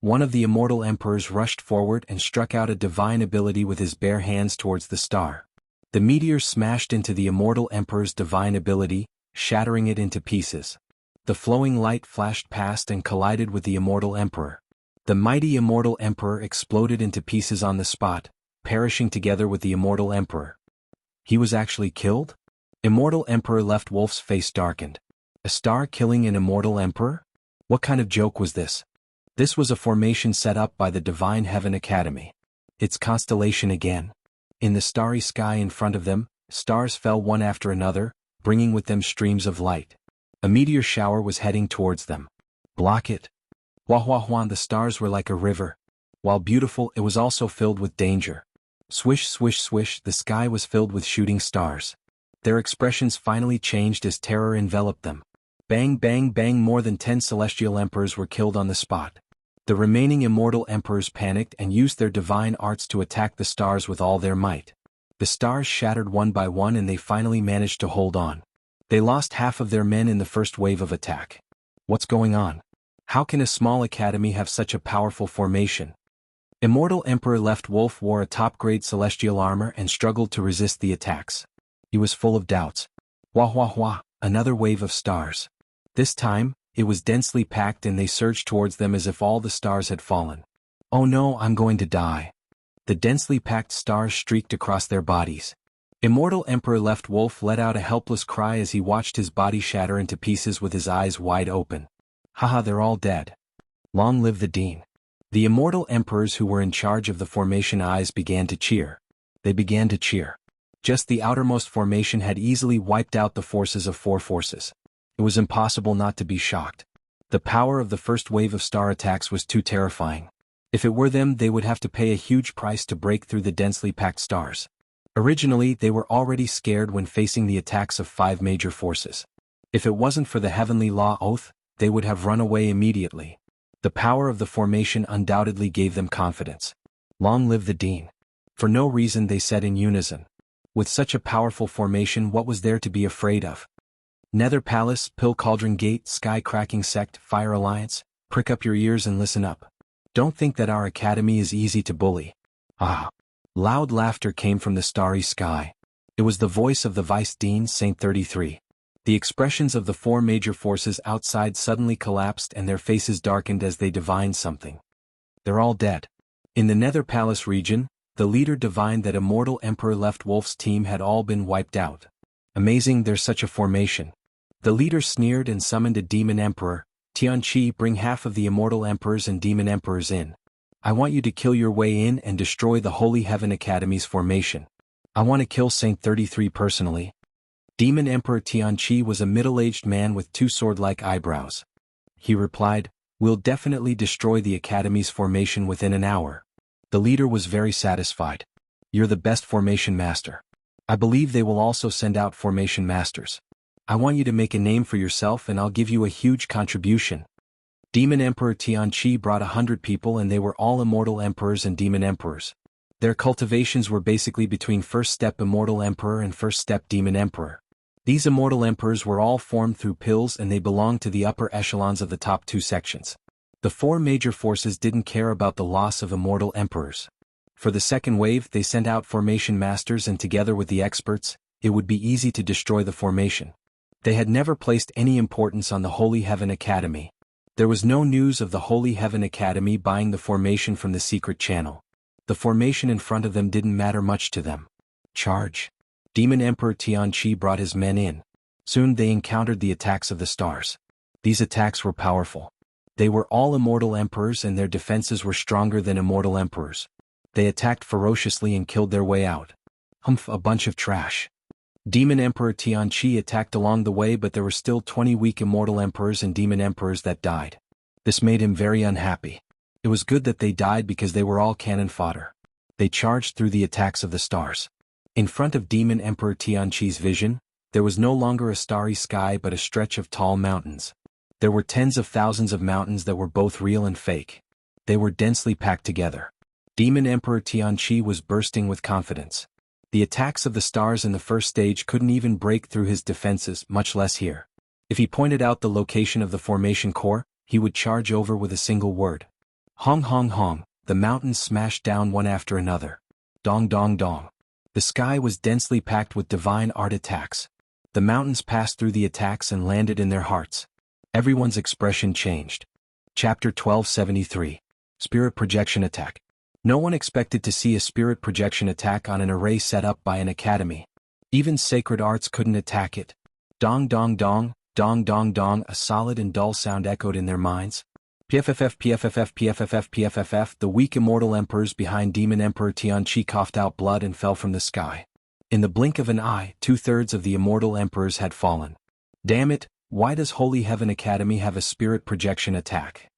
One of the immortal emperors rushed forward and struck out a divine ability with his bare hands towards the star. The meteor smashed into the immortal emperor's divine ability, shattering it into pieces. The flowing light flashed past and collided with the immortal emperor. The mighty immortal emperor exploded into pieces on the spot, perishing together with the immortal emperor. He was actually killed? Immortal Emperor Left Wolf's face darkened. A star killing an immortal emperor? What kind of joke was this? This was a formation set up by the Divine Heaven Academy. It's constellation again. In the starry sky in front of them, stars fell one after another, bringing with them streams of light. A meteor shower was heading towards them. Block it. Wah wah wah, the stars were like a river. While beautiful, it was also filled with danger. Swish swish swish, the sky was filled with shooting stars. Their expressions finally changed as terror enveloped them. Bang bang bang, more than 10 celestial emperors were killed on the spot. The remaining immortal emperors panicked and used their divine arts to attack the stars with all their might. The stars shattered one by one and they finally managed to hold on. They lost half of their men in the first wave of attack. What's going on? How can a small academy have such a powerful formation? Immortal Emperor Left Wolf wore a top-grade celestial armor and struggled to resist the attacks. He was full of doubts. Wah wah wah, another wave of stars. This time, it was densely packed and they surged towards them as if all the stars had fallen. Oh no, I'm going to die. The densely packed stars streaked across their bodies. Immortal Emperor Left Wolf let out a helpless cry as he watched his body shatter into pieces with his eyes wide open. Haha, they're all dead. Long live the Dean. The immortal emperors who were in charge of the formation eyes began to cheer. They began to cheer. Just the outermost formation had easily wiped out the forces of 4 forces. It was impossible not to be shocked. The power of the first wave of star attacks was too terrifying. If it were them, they would have to pay a huge price to break through the densely packed stars. Originally, they were already scared when facing the attacks of 5 major forces. If it wasn't for the Heavenly Law Oath, they would have run away immediately. The power of the formation undoubtedly gave them confidence. Long live the Dean. For no reason, they said in unison. With such a powerful formation, what was there to be afraid of? Nether Palace, Pill Cauldron Gate, Sky Cracking Sect, Fire Alliance, prick up your ears and listen up. Don't think that our academy is easy to bully. Ah! Loud laughter came from the starry sky. It was the voice of the Vice Dean, Saint 33. The expressions of the 4 major forces outside suddenly collapsed and their faces darkened as they divined something. They're all dead. In the Nether Palace region, the leader divined that Immortal Emperor Left Wolf's team had all been wiped out. Amazing, there's such a formation. The leader sneered and summoned a demon emperor. Tianqi, bring half of the immortal emperors and demon emperors in. I want you to kill your way in and destroy the Holy Heaven Academy's formation. I want to kill Saint 33 personally. Demon Emperor Tianqi was a middle-aged man with 2 sword-like eyebrows. He replied, We'll definitely destroy the Academy's formation within an hour. The leader was very satisfied. You're the best formation master. I believe they will also send out formation masters. I want you to make a name for yourself and I'll give you a huge contribution. Demon Emperor Tianqi brought 100 people and they were all immortal emperors and demon emperors. Their cultivations were basically between first step immortal emperor and first step demon emperor. These immortal emperors were all formed through pills and they belonged to the upper echelons of the top 2 sections. The 4 major forces didn't care about the loss of immortal emperors. For the second wave they sent out formation masters and together with the experts, it would be easy to destroy the formation. They had never placed any importance on the Holy Heaven Academy. There was no news of the Holy Heaven Academy buying the formation from the secret channel. The formation in front of them didn't matter much to them. Charge! Demon Emperor Tianqi brought his men in. Soon they encountered the attacks of the stars. These attacks were powerful. They were all immortal emperors and their defenses were stronger than immortal emperors. They attacked ferociously and killed their way out. Humph, a bunch of trash. Demon Emperor Tianqi attacked along the way but there were still 20 weak immortal emperors and demon emperors that died. This made him very unhappy. It was good that they died because they were all cannon fodder. They charged through the attacks of the stars. In front of Demon Emperor Tianqi's vision, there was no longer a starry sky but a stretch of tall mountains. There were tens of thousands of mountains that were both real and fake. They were densely packed together. Demon Emperor Tianqi was bursting with confidence. The attacks of the stars in the first stage couldn't even break through his defenses, much less here. If he pointed out the location of the formation core, he would charge over with a single word. Hong hong hong, the mountains smashed down one after another. Dong dong dong. The sky was densely packed with divine art attacks. The mountains passed through the attacks and landed in their hearts. Everyone's expression changed. Chapter 1273. Spirit Projection Attack. No one expected to see a spirit projection attack on an array set up by an academy. Even sacred arts couldn't attack it. Dong dong dong, dong dong dong, a solid and dull sound echoed in their minds. PFFF PFFF PFFF PFFF. The weak immortal emperors behind Demon Emperor Tianqi coughed out blood and fell from the sky. In the blink of an eye, 2/3 of the immortal emperors had fallen. Damn it, why does Holy Heaven Academy have a spirit projection attack?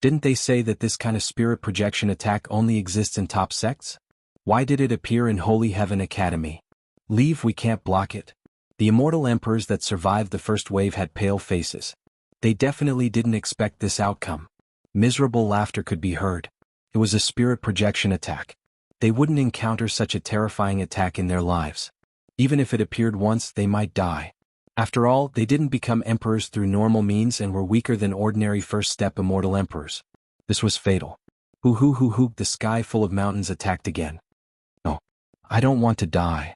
Didn't they say that this kind of spirit projection attack only exists in top sects? Why did it appear in Holy Heaven Academy? Leave, we can't block it. The immortal emperors that survived the first wave had pale faces. They definitely didn't expect this outcome. Miserable laughter could be heard. It was a spirit projection attack. They wouldn't encounter such a terrifying attack in their lives. Even if it appeared once, they might die. After all, they didn't become emperors through normal means and were weaker than ordinary first-step immortal emperors. This was fatal. Hoo, the sky full of mountains attacked again. No. I don't want to die.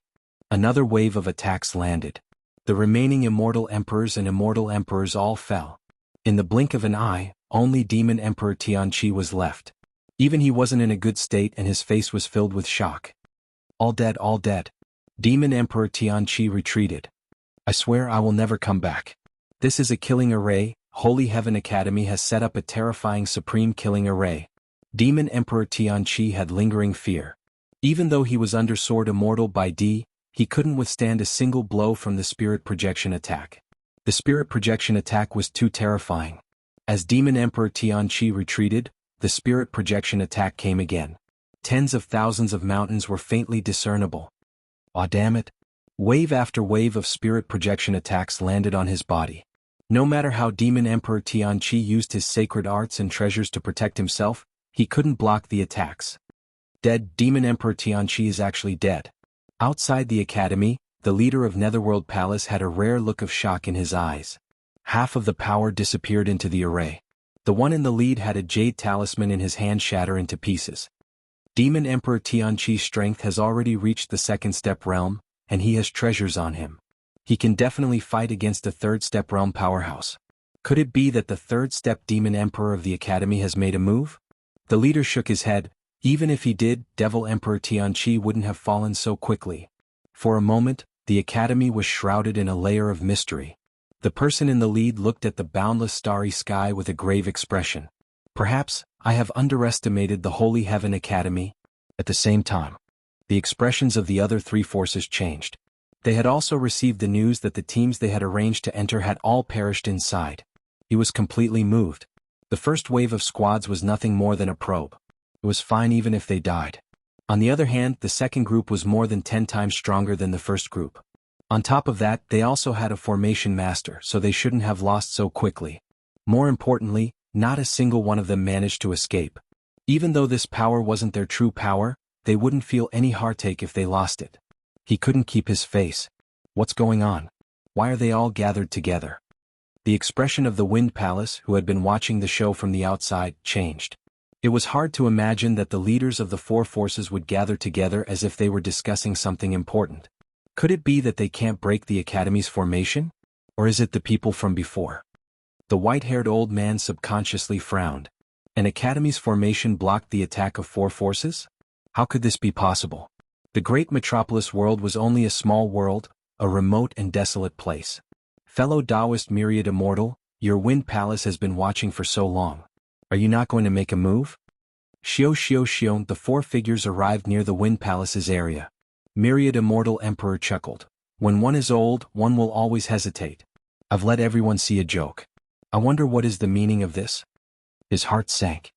Another wave of attacks landed. The remaining immortal emperors and immortal emperors all fell. In the blink of an eye, only Demon Emperor Tianqi was left. Even he wasn't in a good state and his face was filled with shock. All dead, all dead. Demon Emperor Tianqi retreated. I swear I will never come back. This is a killing array. Holy Heaven Academy has set up a terrifying supreme killing array. Demon Emperor Tianqi had lingering fear. Even though he was undersword immortal by D, he couldn't withstand a single blow from the spirit projection attack. The spirit projection attack was too terrifying. As Demon Emperor Tianqi retreated, the spirit projection attack came again. Tens of thousands of mountains were faintly discernible. Aw, damn it. Wave after wave of spirit projection attacks landed on his body. No matter how Demon Emperor Tianqi used his sacred arts and treasures to protect himself, he couldn't block the attacks. Dead. Demon Emperor Tianqi is actually dead. Outside the academy, the leader of Netherworld Palace had a rare look of shock in his eyes. Half of the power disappeared into the array. The one in the lead had a jade talisman in his hand shatter into pieces. Demon Emperor Tianqi's strength has already reached the second step realm, and he has treasures on him. He can definitely fight against a third step realm powerhouse. Could it be that the third step Demon Emperor of the Academy has made a move? The leader shook his head. Even if he did, Devil Emperor Tianqi wouldn't have fallen so quickly. For a moment, the Academy was shrouded in a layer of mystery. The person in the lead looked at the boundless starry sky with a grave expression. Perhaps, I have underestimated the Holy Heaven Academy. At the same time, the expressions of the other 3 forces changed. They had also received the news that the teams they had arranged to enter had all perished inside. He was completely moved. The first wave of squads was nothing more than a probe. It was fine even if they died. On the other hand, the second group was more than 10 times stronger than the first group. On top of that, they also had a formation master, so they shouldn't have lost so quickly. More importantly, not a single one of them managed to escape. Even though this power wasn't their true power, they wouldn't feel any heartache if they lost it. He couldn't keep his face. What's going on? Why are they all gathered together? The expression of the Wind Palace, who had been watching the show from the outside, changed. It was hard to imagine that the leaders of the four forces would gather together as if they were discussing something important. Could it be that they can't break the Academy's formation? Or is it the people from before? The white-haired old man subconsciously frowned. An Academy's formation blocked the attack of four forces? How could this be possible? The great metropolis world was only a small world, a remote and desolate place. Fellow Taoist myriad immortal, your Wind Palace has been watching for so long. Are you not going to make a move? Xiao, the four figures arrived near the Wind Palace's area. Myriad immortal emperor chuckled. When one is old, one will always hesitate. I've let everyone see a joke. I wonder what is the meaning of this? His heart sank.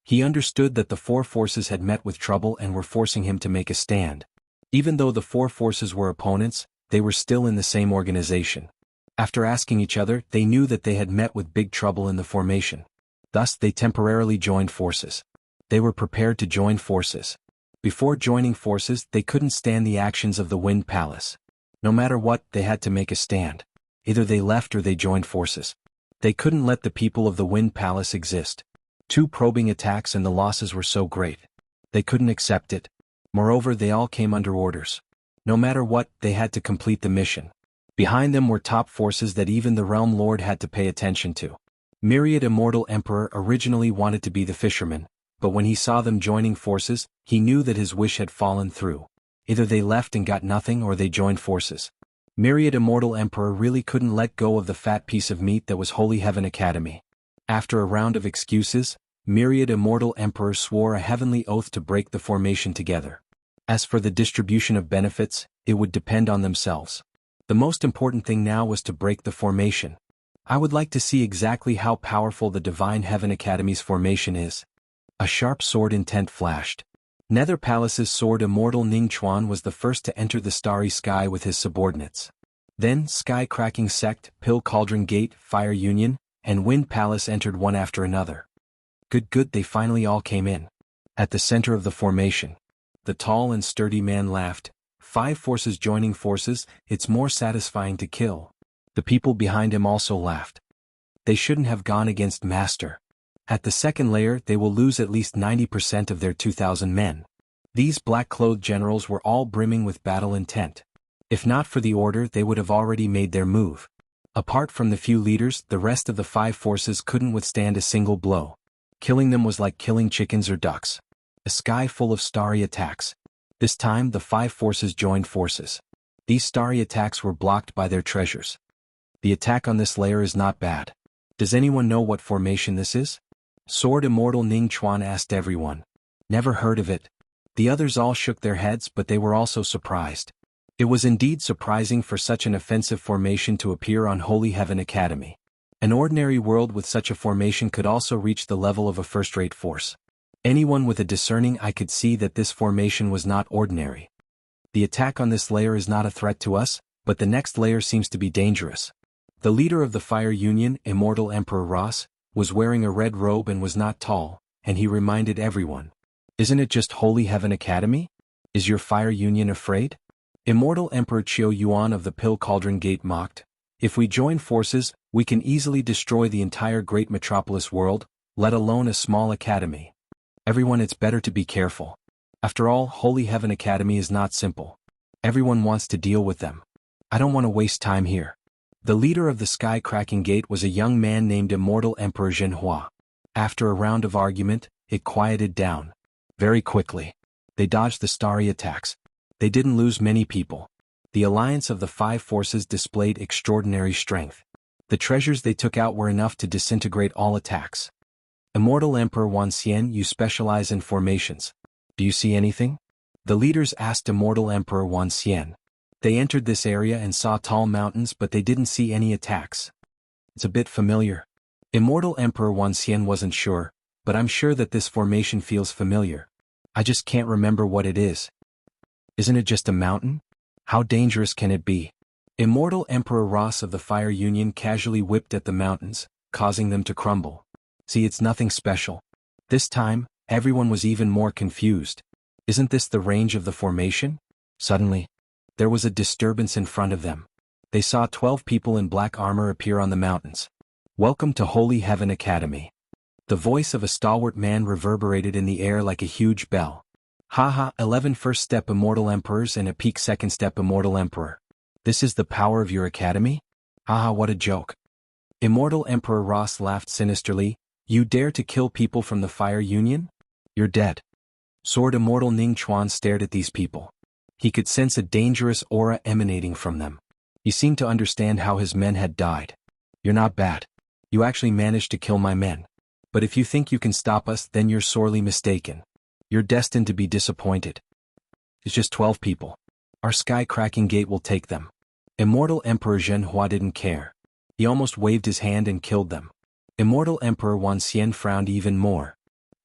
He understood that the four forces had met with trouble and were forcing him to make a stand. Even though the four forces were opponents, they were still in the same organization. After asking each other, they knew that they had met with big trouble in the formation. Thus, they temporarily joined forces. They were prepared to join forces. Before joining forces, they couldn't stand the actions of the Wind Palace. No matter what, they had to make a stand. Either they left or they joined forces. They couldn't let the people of the Wind Palace exist. 2 probing attacks and the losses were so great. They couldn't accept it. Moreover, they all came under orders. No matter what, they had to complete the mission. Behind them were top forces that even the Realm Lord had to pay attention to. Myriad Immortal Emperor originally wanted to be the fisherman, but when he saw them joining forces, he knew that his wish had fallen through. Either they left and got nothing or they joined forces. Myriad Immortal Emperor really couldn't let go of the fat piece of meat that was Holy Heaven Academy. After a round of excuses, Myriad Immortal Emperor swore a heavenly oath to break the formation together. As for the distribution of benefits, it would depend on themselves. The most important thing now was to break the formation. I would like to see exactly how powerful the Divine Heaven Academy's formation is. A sharp sword intent flashed. Nether Palace's sword Immortal Ning Chuan was the first to enter the starry sky with his subordinates. Then Sky Cracking Sect, Pill Cauldron Gate, Fire Union, and Wind Palace entered one after another. Good, they finally all came in. At the center of the formation, the tall and sturdy man laughed. 5 forces joining forces, it's more satisfying to kill. The people behind him also laughed. They shouldn't have gone against Master. At the second layer, they will lose at least 90% of their 2,000 men. These black-clothed generals were all brimming with battle intent. If not for the order, they would have already made their move. Apart from the few leaders, the rest of the 5 forces couldn't withstand a single blow. Killing them was like killing chickens or ducks. A sky full of starry attacks. This time, the 5 forces joined forces. These starry attacks were blocked by their treasures. The attack on this layer is not bad. Does anyone know what formation this is? Sword Immortal Ning Chuan asked everyone. Never heard of it. The others all shook their heads, but they were also surprised. It was indeed surprising for such an offensive formation to appear on Holy Heaven Academy. An ordinary world with such a formation could also reach the level of a first-rate force. Anyone with a discerning eye could see that this formation was not ordinary. The attack on this layer is not a threat to us, but the next layer seems to be dangerous. The leader of the Fire Union, Immortal Emperor Ross, was wearing a red robe and was not tall, and he reminded everyone. Isn't it just Holy Heaven Academy? Is your Fire Union afraid? Immortal Emperor Qiu Yuan of the Pill Cauldron Gate mocked. If we join forces, we can easily destroy the entire great metropolis world, let alone a small academy. Everyone, it's better to be careful. After all, Holy Heaven Academy is not simple. Everyone wants to deal with them. I don't want to waste time here. The leader of the Sky Cracking Gate was a young man named Immortal Emperor Zhenhua. After a round of argument, it quieted down. Very quickly. They dodged the starry attacks. They didn't lose many people. The alliance of the 5 forces displayed extraordinary strength. The treasures they took out were enough to disintegrate all attacks. Immortal Emperor Wan Xian, you specialize in formations. Do you see anything? The leaders asked Immortal Emperor Wan Xian. They entered this area and saw tall mountains, but they didn't see any attacks. It's a bit familiar. Immortal Emperor Wanxian wasn't sure, but I'm sure that this formation feels familiar. I just can't remember what it is. Isn't it just a mountain? How dangerous can it be? Immortal Emperor Ross of the Fire Union casually whipped at the mountains, causing them to crumble. See, it's nothing special. This time, everyone was even more confused. Isn't this the range of the formation? Suddenly, there was a disturbance in front of them. They saw 12 people in black armor appear on the mountains. Welcome to Holy Heaven Academy. The voice of a stalwart man reverberated in the air like a huge bell. Haha, 11 first step immortal emperors and a peak second step immortal emperor. This is the power of your academy? Haha, what a joke. Immortal Emperor Ross laughed sinisterly. You dare to kill people from the Fire Union? You're dead. Sword Immortal Ning Chuan stared at these people. He could sense a dangerous aura emanating from them. He seemed to understand how his men had died. You're not bad. You actually managed to kill my men. But if you think you can stop us, then you're sorely mistaken. You're destined to be disappointed. It's just 12 people. Our sky-cracking gate will take them. Immortal Emperor Zhenhua didn't care. He almost waved his hand and killed them. Immortal Emperor Wanxian frowned even more.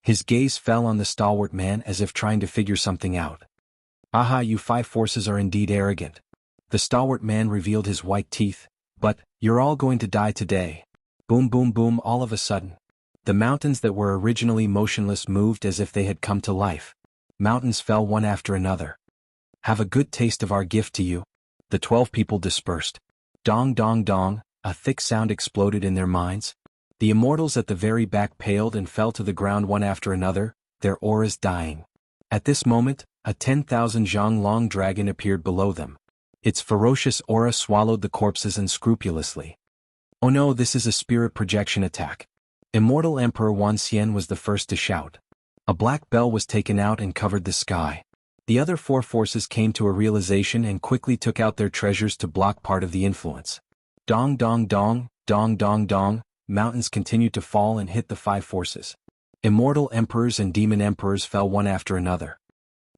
His gaze fell on the stalwart man as if trying to figure something out. Aha, you 5 forces are indeed arrogant. The stalwart man revealed his white teeth. But, you're all going to die today. Boom boom boom, all of a sudden. The mountains that were originally motionless moved as if they had come to life. Mountains fell one after another. Have a good taste of our gift to you. The 12 people dispersed. Dong dong dong, a thick sound exploded in their minds. The immortals at the very back paled and fell to the ground one after another, their auras dying. At this moment, a 10,000 zhang long dragon appeared below them. Its ferocious aura swallowed the corpses unscrupulously. Oh no, this is a spirit projection attack. Immortal Emperor Wanxian was the first to shout. A black bell was taken out and covered the sky. The other 4 forces came to a realization and quickly took out their treasures to block part of the influence. Dong dong dong, dong dong dong, mountains continued to fall and hit the 5 forces. Immortal emperors and demon emperors fell one after another.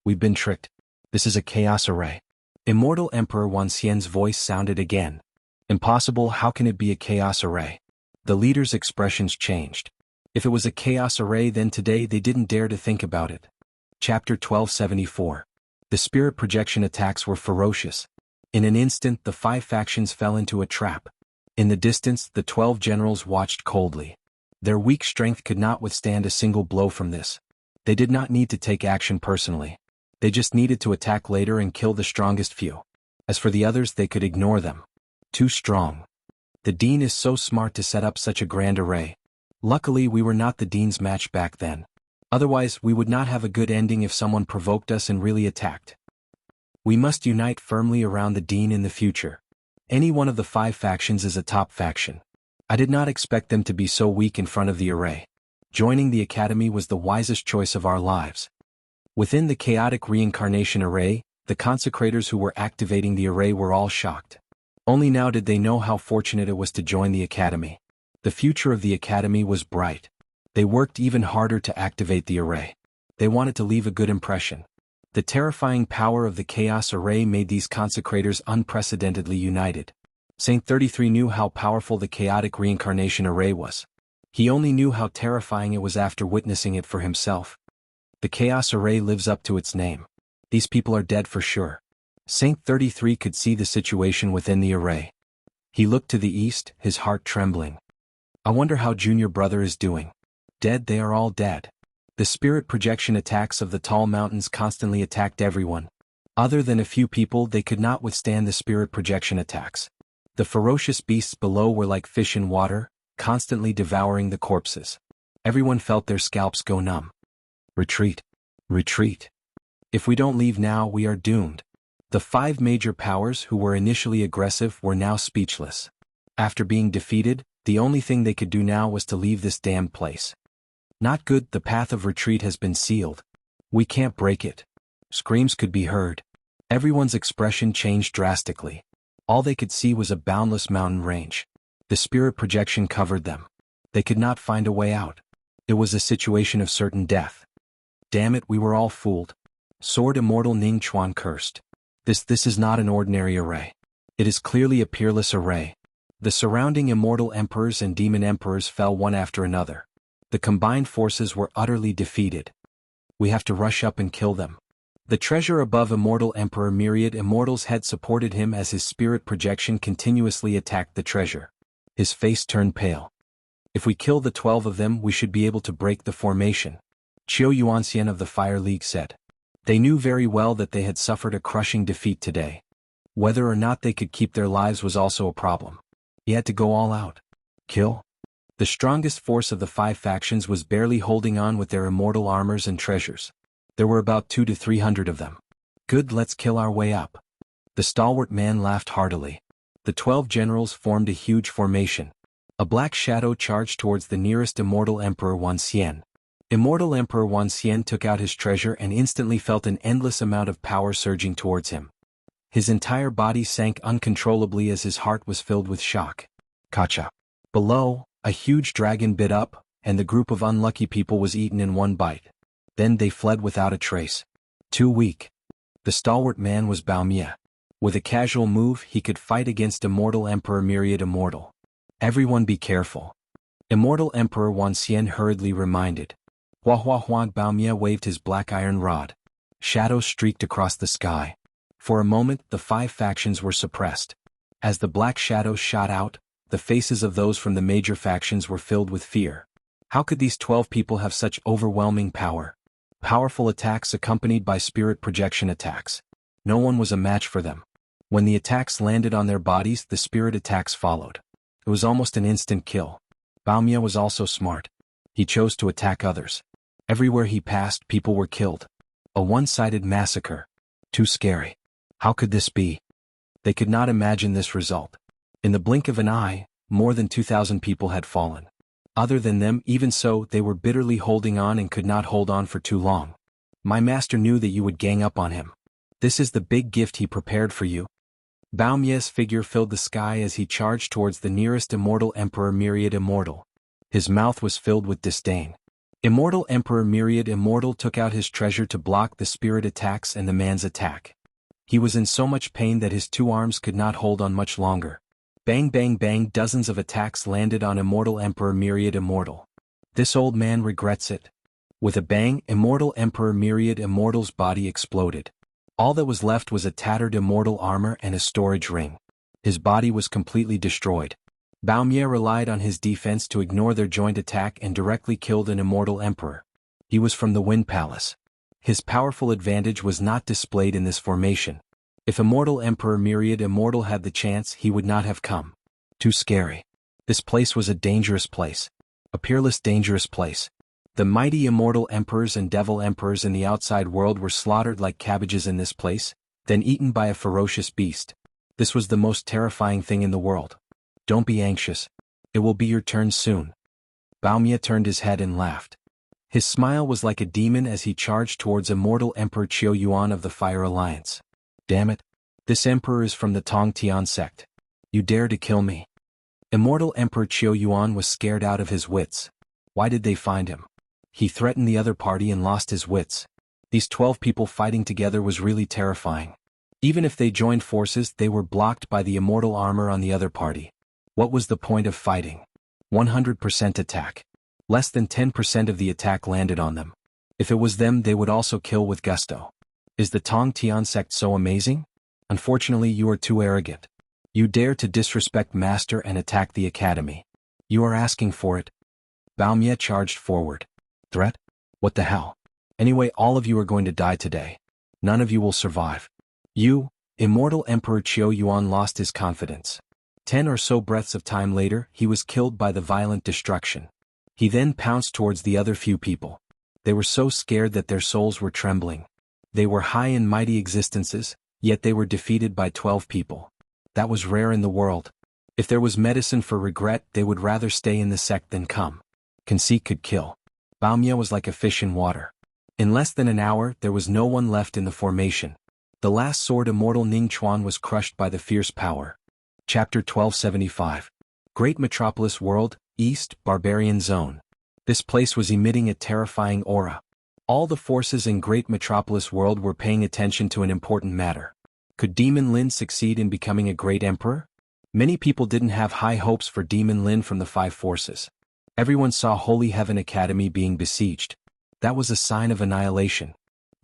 We've been tricked. This is a chaos array. Immortal Emperor Wanxian's voice sounded again. Impossible, how can it be a chaos array? The leader's expressions changed. If it was a chaos array, then today they didn't dare to think about it. Chapter 1274. The spirit projection attacks were ferocious. In an instant the 5 factions fell into a trap. In the distance the 12 generals watched coldly. Their weak strength could not withstand a single blow from this. They did not need to take action personally. They just needed to attack later and kill the strongest few. As for the others, they could ignore them. Too strong. The Dean is so smart to set up such a grand array. Luckily we were not the Dean's match back then. Otherwise we would not have a good ending if someone provoked us and really attacked. We must unite firmly around the Dean in the future. Any one of the 5 factions is a top faction. I did not expect them to be so weak in front of the array. Joining the academy was the wisest choice of our lives. Within the chaotic reincarnation array, the consecrators who were activating the array were all shocked. Only now did they know how fortunate it was to join the academy. The future of the academy was bright. They worked even harder to activate the array. They wanted to leave a good impression. The terrifying power of the chaos array made these consecrators unprecedentedly united. Saint 33 knew how powerful the chaotic reincarnation array was. He only knew how terrifying it was after witnessing it for himself. The chaos array lives up to its name. These people are dead for sure. Saint 33 could see the situation within the array. He looked to the east, his heart trembling. I wonder how Junior Brother is doing. Dead, they are all dead. The spirit projection attacks of the tall mountains constantly attacked everyone. Other than a few people, they could not withstand the spirit projection attacks. The ferocious beasts below were like fish in water, constantly devouring the corpses. Everyone felt their scalps go numb. Retreat. Retreat. If we don't leave now, we are doomed. The 5 major powers who were initially aggressive were now speechless. After being defeated, the only thing they could do now was to leave this damned place. Not good, the path of retreat has been sealed. We can't break it. Screams could be heard. Everyone's expression changed drastically. All they could see was a boundless mountain range. The spirit projection covered them. They could not find a way out. It was a situation of certain death. Damn it, we were all fooled. Sword Immortal Ning Chuan cursed. This is not an ordinary array. It is clearly a peerless array. The surrounding immortal emperors and demon emperors fell one after another. The combined forces were utterly defeated. We have to rush up and kill them. The treasure above immortal emperor myriad immortals head supported him as his spirit projection continuously attacked the treasure. His face turned pale. If we kill the 12 of them, we should be able to break the formation, Qiu Yuanxian of the Fire League said. They knew very well that they had suffered a crushing defeat today. Whether or not they could keep their lives was also a problem. He had to go all out. Kill? The strongest force of the 5 factions was barely holding on with their immortal armors and treasures. There were about 200 to 300 of them. Good, let's kill our way up. The stalwart man laughed heartily. The 12 generals formed a huge formation. A black shadow charged towards the nearest immortal Emperor Wanxian. Immortal Emperor Wanxian took out his treasure and instantly felt an endless amount of power surging towards him. His entire body sank uncontrollably as his heart was filled with shock. Kacha. Below, a huge dragon bit up, and the group of unlucky people was eaten in one bite. Then they fled without a trace. Too weak. The stalwart man was Baomia. With a casual move, he could fight against Immortal Emperor Myriad Immortal. Everyone be careful. Immortal Emperor Wanxian hurriedly reminded. Hua Hua Hua. Baomia waved his black iron rod. Shadows streaked across the sky. For a moment, the 5 factions were suppressed. As the black shadows shot out, the faces of those from the major factions were filled with fear. How could these 12 people have such overwhelming power? Powerful attacks accompanied by spirit projection attacks. No one was a match for them. When the attacks landed on their bodies, the spirit attacks followed. It was almost an instant kill. Baomia was also smart. He chose to attack others. Everywhere he passed, people were killed. A one-sided massacre. Too scary. How could this be? They could not imagine this result. In the blink of an eye, more than 2,000 people had fallen. Other than them, even so, they were bitterly holding on and could not hold on for too long. My master knew that you would gang up on him. This is the big gift he prepared for you. Baomia's figure filled the sky as he charged towards the nearest immortal Emperor Myriad Immortal. His mouth was filled with disdain. Immortal Emperor Myriad Immortal took out his treasure to block the spirit attacks and the man's attack. He was in so much pain that his 2 arms could not hold on much longer. Bang bang bang, dozens of attacks landed on Immortal Emperor Myriad Immortal. This old man regrets it. With a bang, Immortal Emperor Myriad Immortal's body exploded. All that was left was a tattered immortal armor and a storage ring. His body was completely destroyed. Baomia relied on his defense to ignore their joint attack and directly killed an immortal emperor. He was from the Wind Palace. His powerful advantage was not displayed in this formation. If Immortal Emperor Myriad Immortal had the chance, he would not have come. Too scary. This place was a dangerous place. A peerless dangerous place. The mighty immortal emperors and devil emperors in the outside world were slaughtered like cabbages in this place, then eaten by a ferocious beast. This was the most terrifying thing in the world. Don't be anxious. It will be your turn soon. Baomia turned his head and laughed. His smile was like a demon as he charged towards Immortal Emperor Qiu Yuan of the Fire Alliance. Damn it. This emperor is from the Tong Tian sect. You dare to kill me. Immortal Emperor Qiu Yuan was scared out of his wits. Why did they find him? He threatened the other party and lost his wits. These 12 people fighting together was really terrifying. Even if they joined forces, they were blocked by the immortal armor on the other party. What was the point of fighting? 100% attack. Less than 10% of the attack landed on them. If it was them, they would also kill with gusto. Is the Tong Tian sect so amazing? Unfortunately, you are too arrogant. You dare to disrespect Master and attack the academy. You are asking for it. Baomia charged forward. Threat? What the hell? Anyway, all of you are going to die today. None of you will survive. You, Immortal Emperor Qiu Yuan lost his confidence. 10 or so breaths of time later, he was killed by the violent destruction. He then pounced towards the other few people. They were so scared that their souls were trembling. They were high and mighty existences, yet they were defeated by 12 people. That was rare in the world. If there was medicine for regret, they would rather stay in the sect than come. Conceit could kill. Baomia was like a fish in water. In less than an hour, there was no one left in the formation. The last sword immortal Ning Chuan was crushed by the fierce power. Chapter 1275. Great Metropolis World, East, Barbarian Zone. This place was emitting a terrifying aura. All the forces in Great Metropolis World were paying attention to an important matter. Could Demon Lin succeed in becoming a great emperor? Many people didn't have high hopes for Demon Lin from the Five Forces. Everyone saw Holy Heaven Academy being besieged. That was a sign of annihilation.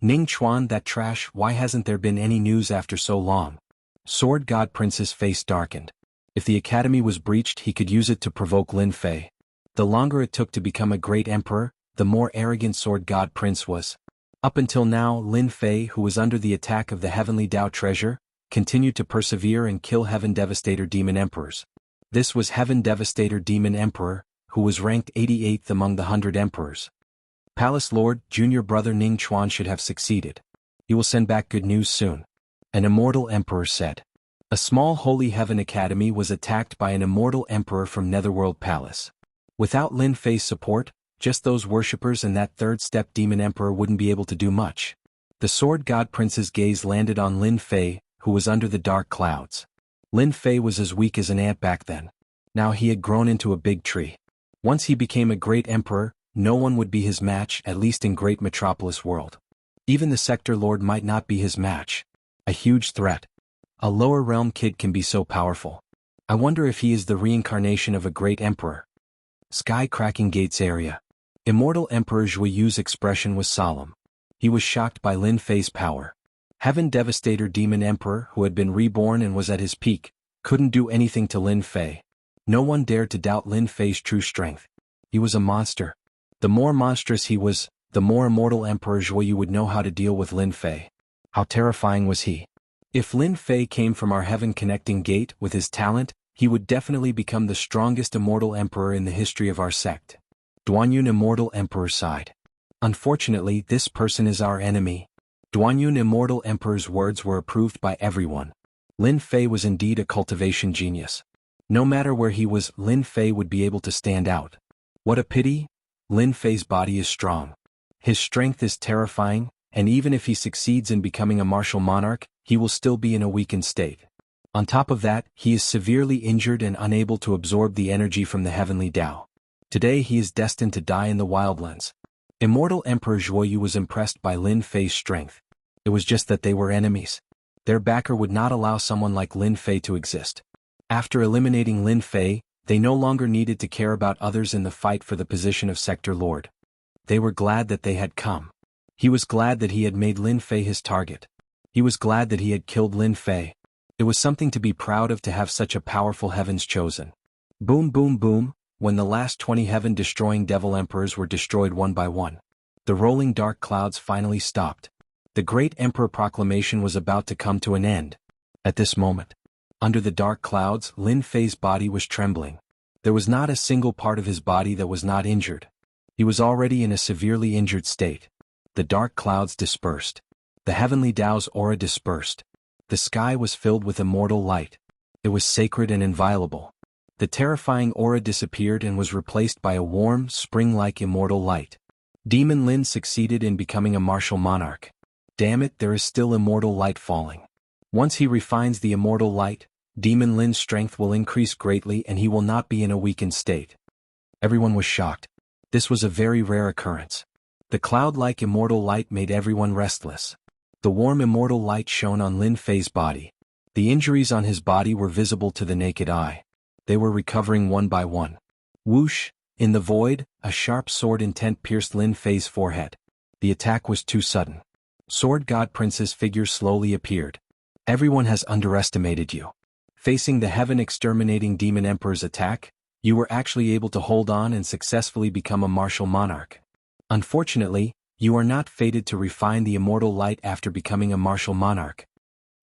Ning Chuan, that trash, why hasn't there been any news after so long? Sword God Prince's face darkened. If the academy was breached, he could use it to provoke Lin Fei. The longer it took to become a great emperor, the more arrogant Sword God Prince was. Up until now, Lin Fei, who was under the attack of the Heavenly Dao treasure, continued to persevere and kill Heaven Devastator Demon Emperors. This was Heaven Devastator Demon Emperor, who was ranked 88th among the 100 emperors. Palace Lord, junior brother Ning Chuan should have succeeded. He will send back good news soon. An immortal emperor said. A small Holy Heaven Academy was attacked by an immortal emperor from Netherworld Palace. Without Lin Fei's support, just those worshippers and that third-step demon emperor wouldn't be able to do much. The Sword God Prince's gaze landed on Lin Fei, who was under the dark clouds. Lin Fei was as weak as an ant back then. Now he had grown into a big tree. Once he became a great emperor, no one would be his match, at least in Great Metropolis World. Even the Sector Lord might not be his match. A huge threat. A lower realm kid can be so powerful. I wonder if he is the reincarnation of a great emperor. Sky-cracking gates area. Immortal Emperor Zhui Yu's expression was solemn. He was shocked by Lin Fei's power. Heaven Devastator Demon Emperor, who had been reborn and was at his peak, couldn't do anything to Lin Fei. No one dared to doubt Lin Fei's true strength. He was a monster. The more monstrous he was, the more Immortal Emperor Zhui Yu would know how to deal with Lin Fei. How terrifying was he? If Lin Fei came from our heaven-connecting gate with his talent, he would definitely become the strongest immortal emperor in the history of our sect. Duanyun Immortal Emperor sighed. Unfortunately, this person is our enemy. Duanyun Immortal Emperor's words were approved by everyone. Lin Fei was indeed a cultivation genius. No matter where he was, Lin Fei would be able to stand out. What a pity! Lin Fei's body is strong. His strength is terrifying, and even if he succeeds in becoming a martial monarch, he will still be in a weakened state. On top of that, he is severely injured and unable to absorb the energy from the Heavenly Dao. Today he is destined to die in the Wildlands. Immortal Emperor Zhuoyu was impressed by Lin Fei's strength. It was just that they were enemies. Their backer would not allow someone like Lin Fei to exist. After eliminating Lin Fei, they no longer needed to care about others in the fight for the position of Sector Lord. They were glad that they had come. He was glad that he had made Lin Fei his target. He was glad that he had killed Lin Fei. It was something to be proud of to have such a powerful heavens chosen. Boom boom boom, when the last 20 heaven-destroying devil emperors were destroyed one by one. The rolling dark clouds finally stopped. The great emperor proclamation was about to come to an end. At this moment, under the dark clouds, Lin Fei's body was trembling. There was not a single part of his body that was not injured. He was already in a severely injured state. The dark clouds dispersed. The Heavenly Dao's aura dispersed. The sky was filled with immortal light. It was sacred and inviolable. The terrifying aura disappeared and was replaced by a warm, spring-like immortal light. Demon Lin succeeded in becoming a martial monarch. Damn it, there is still immortal light falling. Once he refines the immortal light, Demon Lin's strength will increase greatly and he will not be in a weakened state. Everyone was shocked. This was a very rare occurrence. The cloud-like immortal light made everyone restless. The warm immortal light shone on Lin Fei's body. The injuries on his body were visible to the naked eye. They were recovering one by one. Whoosh! In the void, a sharp sword intent pierced Lin Fei's forehead. The attack was too sudden. Sword God Prince's figure slowly appeared. Everyone has underestimated you. Facing the heaven-exterminating demon emperor's attack, you were actually able to hold on and successfully become a martial monarch. Unfortunately, you are not fated to refine the immortal light after becoming a martial monarch.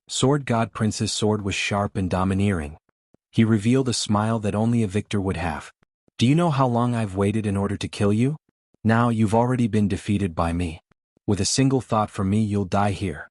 Sword God Prince's sword was sharp and domineering. He revealed a smile that only a victor would have. Do you know how long I've waited in order to kill you? Now you've already been defeated by me. With a single thought from me you'll die here.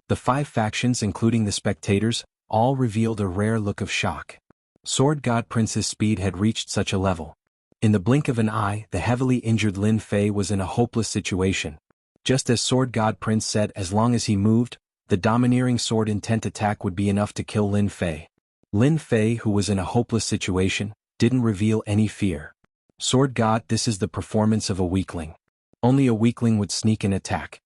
The 5 factions, including the spectators, all revealed a rare look of shock. Sword God Prince's speed had reached such a level. In the blink of an eye, the heavily injured Lin Fei was in a hopeless situation. Just as Sword God Prince said, as long as he moved, the domineering sword intent attack would be enough to kill Lin Fei. Lin Fei, who was in a hopeless situation, didn't reveal any fear. Sword God, this is the performance of a weakling. Only a weakling would sneak an attack.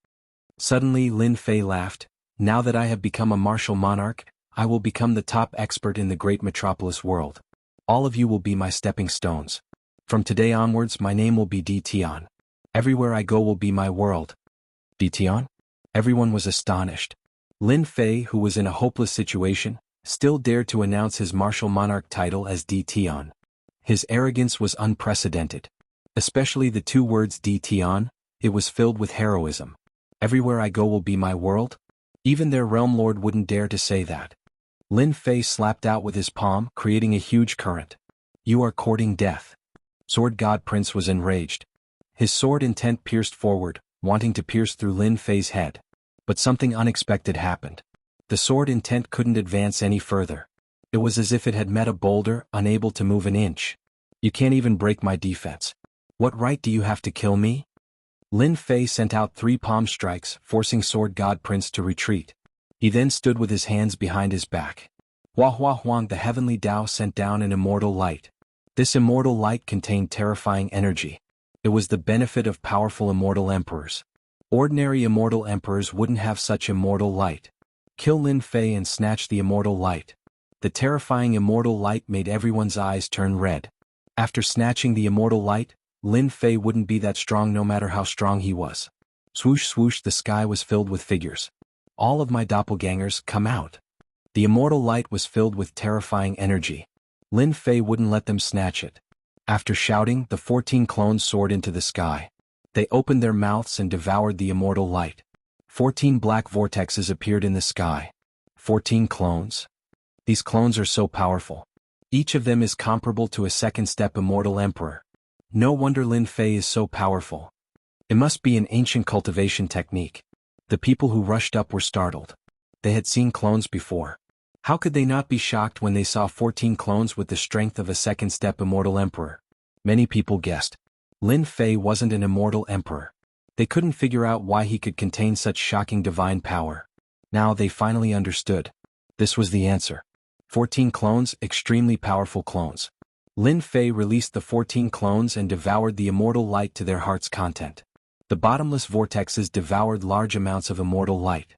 Suddenly Lin Fei laughed. Now that I have become a martial monarch, I will become the top expert in the great metropolis world. All of you will be my stepping stones. From today onwards my name will be Dition. Everywhere I go will be my world. Dition? Everyone was astonished. Lin Fei, who was in a hopeless situation, still dared to announce his martial monarch title as Dition. His arrogance was unprecedented. Especially the two words Dition, it was filled with heroism. Everywhere I go will be my world? Even their realm lord wouldn't dare to say that. Lin Fei slapped out with his palm, creating a huge current. You are courting death. Sword God Prince was enraged. His sword intent pierced forward, wanting to pierce through Lin Fei's head. But something unexpected happened. The sword intent couldn't advance any further. It was as if it had met a boulder, unable to move an inch. You can't even break my defense. What right do you have to kill me? Lin Fei sent out 3 palm strikes, forcing Sword God Prince to retreat. He then stood with his hands behind his back. Hua Hua Huang, the heavenly Tao, sent down an immortal light. This immortal light contained terrifying energy. It was the benefit of powerful immortal emperors. Ordinary immortal emperors wouldn't have such immortal light. Kill Lin Fei and snatch the immortal light. The terrifying immortal light made everyone's eyes turn red. After snatching the immortal light, Lin Fei wouldn't be that strong no matter how strong he was. Swoosh swoosh, the sky was filled with figures. All of my doppelgangers, come out. The immortal light was filled with terrifying energy. Lin Fei wouldn't let them snatch it. After shouting, the 14 clones soared into the sky. They opened their mouths and devoured the immortal light. 14 black vortexes appeared in the sky. 14 clones? These clones are so powerful. Each of them is comparable to a second-step immortal emperor. No wonder Lin Fei is so powerful. It must be an ancient cultivation technique. The people who rushed up were startled. They had seen clones before. How could they not be shocked when they saw 14 clones with the strength of a second-step immortal emperor? Many people guessed. Lin Fei wasn't an immortal emperor. They couldn't figure out why he could contain such shocking divine power. Now they finally understood. This was the answer. 14 clones, extremely powerful clones. Lin Fei released the 14 clones and devoured the immortal light to their heart's content. The bottomless vortexes devoured large amounts of immortal light.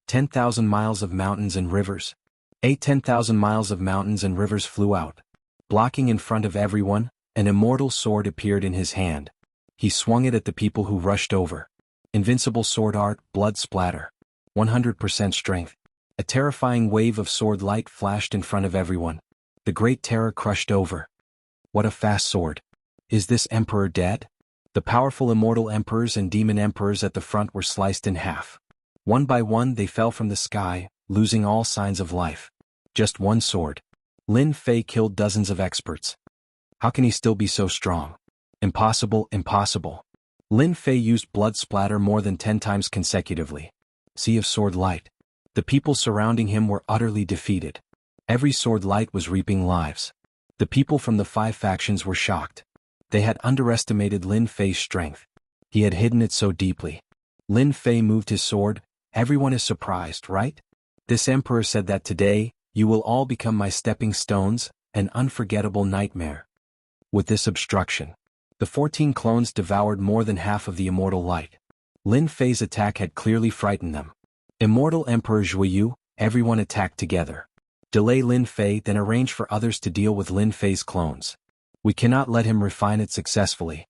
10,000 miles of mountains and rivers. 10,000 miles of mountains and rivers flew out. Blocking in front of everyone, an immortal sword appeared in his hand. He swung it at the people who rushed over. Invincible sword art, blood splatter. 100% strength. A terrifying wave of sword light flashed in front of everyone. The great terror crushed over. What a fast sword. Is this emperor dead? The powerful immortal emperors and demon emperors at the front were sliced in half. One by one they fell from the sky, losing all signs of life. Just one sword. Lin Fei killed dozens of experts. How can he still be so strong? Impossible, impossible. Lin Fei used blood splatter more than 10 times consecutively. Sea of sword light. The people surrounding him were utterly defeated. Every sword light was reaping lives. The people from the 5 factions were shocked. They had underestimated Lin Fei's strength. He had hidden it so deeply. Lin Fei moved his sword. Everyone is surprised, right? This emperor said that today, you will all become my stepping stones, an unforgettable nightmare. With this obstruction, the 14 clones devoured more than half of the immortal light. Lin Fei's attack had clearly frightened them. Immortal Emperor Zhuyu, everyone attacked together. Delay Lin Fei, then arrange for others to deal with Lin Fei's clones. We cannot let him refine it successfully.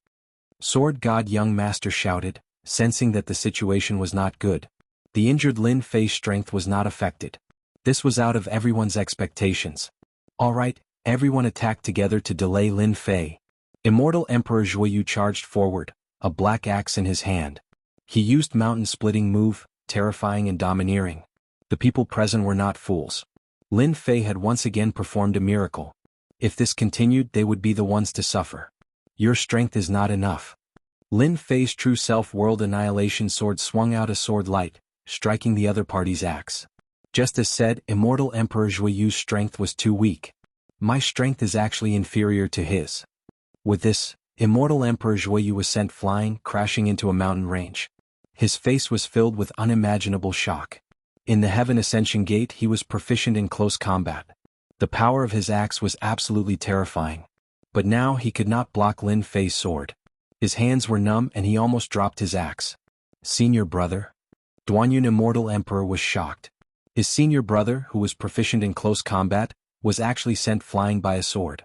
Sword God Young Master shouted, sensing that the situation was not good. The injured Lin Fei's strength was not affected. This was out of everyone's expectations. All right, everyone attacked together to delay Lin Fei. Immortal Emperor Zhuyu charged forward, a black axe in his hand. He used mountain-splitting move, terrifying and domineering. The people present were not fools. Lin Fei had once again performed a miracle. If this continued, they would be the ones to suffer. Your strength is not enough. Lin Fei's true self-world annihilation sword swung out a sword light, striking the other party's axe. Just as said, Immortal Emperor Zhuiyu's strength was too weak. My strength is actually inferior to his. With this, Immortal Emperor Zhuiyu was sent flying, crashing into a mountain range. His face was filled with unimaginable shock. In the Heaven Ascension Gate he was proficient in close combat. The power of his axe was absolutely terrifying. But now he could not block Lin Fei's sword. His hands were numb and he almost dropped his axe. Senior brother? Duanyun Immortal Emperor was shocked. His senior brother, who was proficient in close combat, was actually sent flying by a sword.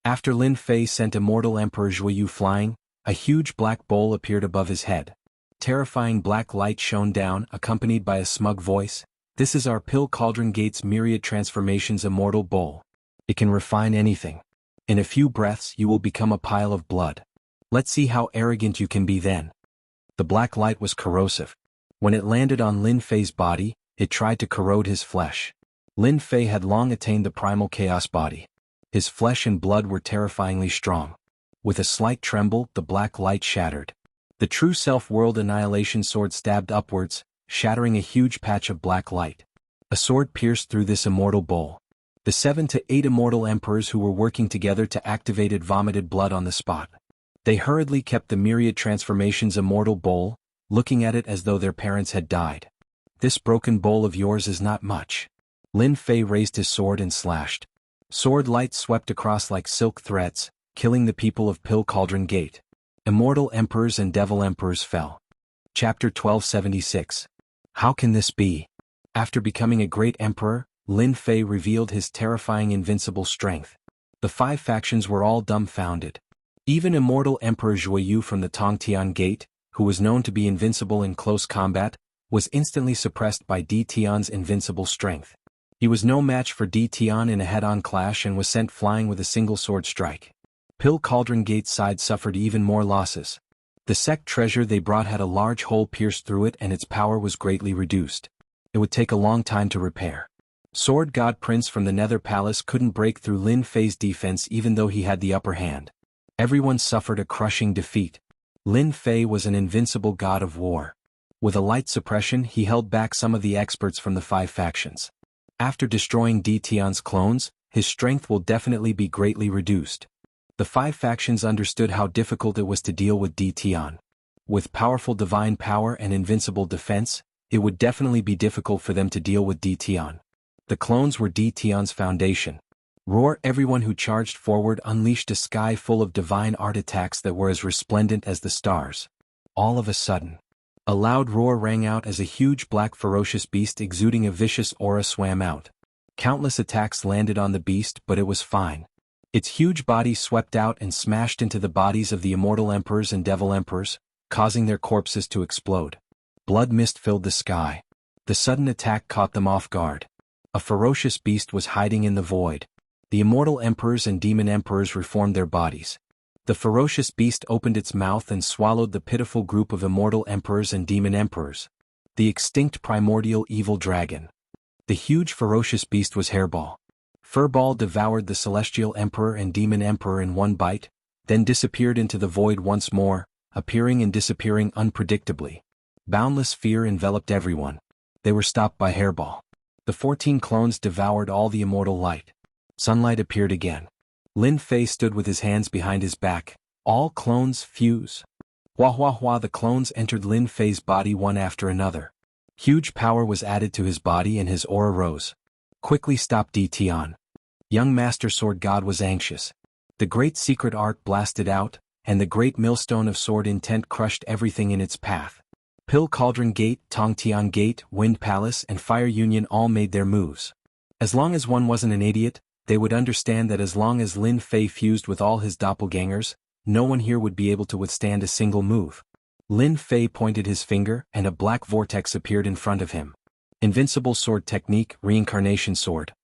After Lin Fei sent immortal Emperor Zhuyu flying, a huge black bowl appeared above his head. Terrifying black light shone down, accompanied by a smug voice. This is our Pill Cauldron Gate's myriad transformations immortal bowl. It can refine anything. In a few breaths you will become a pile of blood. Let's see how arrogant you can be then. The black light was corrosive. When it landed on Lin Fei's body, it tried to corrode his flesh. Lin Fei had long attained the primal chaos body. His flesh and blood were terrifyingly strong. With a slight tremble, the black light shattered. The true self-world annihilation sword stabbed upwards, shattering a huge patch of black light. A sword pierced through this immortal bowl. The 7 to 8 immortal emperors who were working together to activate it vomited blood on the spot. They hurriedly kept the myriad transformations immortal bowl, looking at it as though their parents had died. This broken bowl of yours is not much. Lin Fei raised his sword and slashed. Sword light swept across like silk threads, killing the people of Pill Cauldron Gate. Immortal emperors and devil emperors fell. Chapter 1276. How can this be? After becoming a great emperor, Lin Fei revealed his terrifying invincible strength. The 5 factions were all dumbfounded. Even immortal Emperor Zhuyu from the Tongtian Gate, who was known to be invincible in close combat, was instantly suppressed by Di Tian's invincible strength. He was no match for Di Tian in a head-on clash and was sent flying with a single sword strike. Pill Cauldron Gate's side suffered even more losses. The sect treasure they brought had a large hole pierced through it and its power was greatly reduced. It would take a long time to repair. Sword God Prince from the Nether Palace couldn't break through Lin Fei's defense even though he had the upper hand. Everyone suffered a crushing defeat. Lin Fei was an invincible god of war. With a light suppression he held back some of the experts from the 5 factions. After destroying Di Tian's clones, his strength will definitely be greatly reduced. The 5 factions understood how difficult it was to deal with Di Tian. With powerful divine power and invincible defense, it would definitely be difficult for them to deal with Di Tian. The clones were Di Tian's foundation. Roar! Everyone who charged forward unleashed a sky full of divine art attacks that were as resplendent as the stars. All of a sudden, a loud roar rang out as a huge black ferocious beast exuding a vicious aura swam out. Countless attacks landed on the beast, but it was fine. Its huge body swept out and smashed into the bodies of the immortal emperors and devil emperors, causing their corpses to explode. Blood mist filled the sky. The sudden attack caught them off guard. A ferocious beast was hiding in the void. The immortal emperors and demon emperors reformed their bodies. The ferocious beast opened its mouth and swallowed the pitiful group of immortal emperors and demon emperors. The extinct primordial evil dragon. The huge ferocious beast was Hairball. Furball devoured the celestial emperor and demon emperor in one bite, then disappeared into the void once more, appearing and disappearing unpredictably. Boundless fear enveloped everyone. They were stopped by Hairball. The 14 clones devoured all the immortal light. Sunlight appeared again. Lin Fei stood with his hands behind his back. All clones fuse. Hua hua hua! The clones entered Lin Fei's body one after another. Huge power was added to his body and his aura rose. Quickly stop Di Tian. Young Master Sword God was anxious. The great secret art blasted out, and the great millstone of sword intent crushed everything in its path. Pill Cauldron Gate, Tongtian Gate, Wind Palace and Fire Union all made their moves. As long as one wasn't an idiot, they would understand that as long as Lin Fei fused with all his doppelgangers, no one here would be able to withstand a single move. Lin Fei pointed his finger and a black vortex appeared in front of him. Invincible sword technique, reincarnation sword.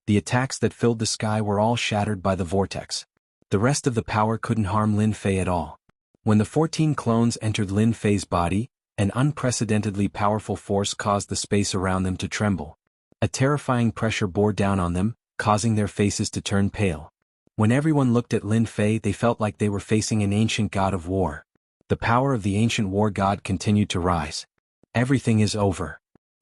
The attacks that filled the sky were all shattered by the vortex. The rest of the power couldn't harm Lin Fei at all. When the 14 clones entered Lin Fei's body, an unprecedentedly powerful force caused the space around them to tremble. A terrifying pressure bore down on them, causing their faces to turn pale. When everyone looked at Lin Fei, they felt like they were facing an ancient god of war. The power of the ancient war god continued to rise. Everything is over.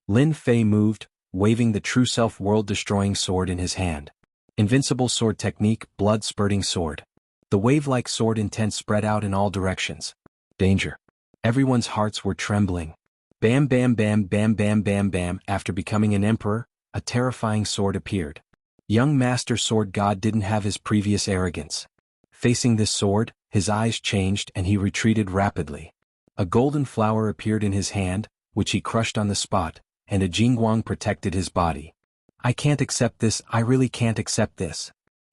Lin Fei moved, waving the true self world-destroying sword in his hand. Invincible sword technique, blood-spurting sword. The wave-like sword intent spread out in all directions. Danger. Everyone's hearts were trembling. Bam bam bam bam bam bam bam. After becoming an emperor, a terrifying sword appeared. Young Master Sword God didn't have his previous arrogance. Facing this sword, his eyes changed and he retreated rapidly. A golden flower appeared in his hand, which he crushed on the spot, and a jingguang protected his body. I can't accept this, I really can't accept this.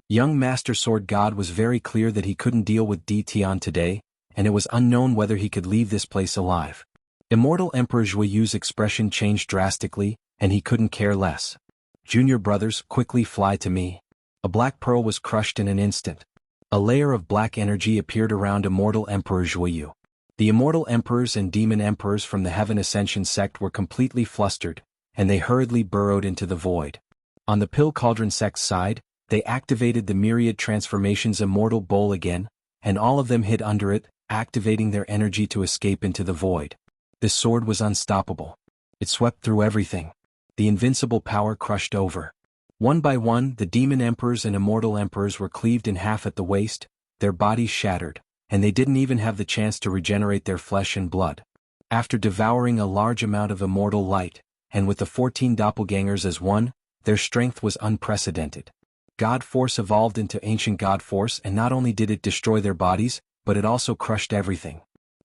Young Master Sword God was very clear that he couldn't deal with Di Tian today, and it was unknown whether he could leave this place alive. Immortal Emperor Zhuiyu's expression changed drastically, and he couldn't care less. Junior brothers, quickly fly to me. A black pearl was crushed in an instant. A layer of black energy appeared around Immortal Emperor Zhuiyu. The Immortal Emperors and Demon Emperors from the Heaven Ascension sect were completely flustered, and they hurriedly burrowed into the void. On the Pill Cauldron sect's side, they activated the Myriad Transformations Immortal Bowl again, and all of them hid under it, activating their energy to escape into the void. This sword was unstoppable. It swept through everything. The invincible power crushed over. One by one, the Demon Emperors and Immortal Emperors were cleaved in half at the waist, their bodies shattered, and they didn't even have the chance to regenerate their flesh and blood. After devouring a large amount of immortal light, and with the 14 doppelgangers as one, their strength was unprecedented. God Force evolved into Ancient God Force, and not only did it destroy their bodies, but it also crushed everything.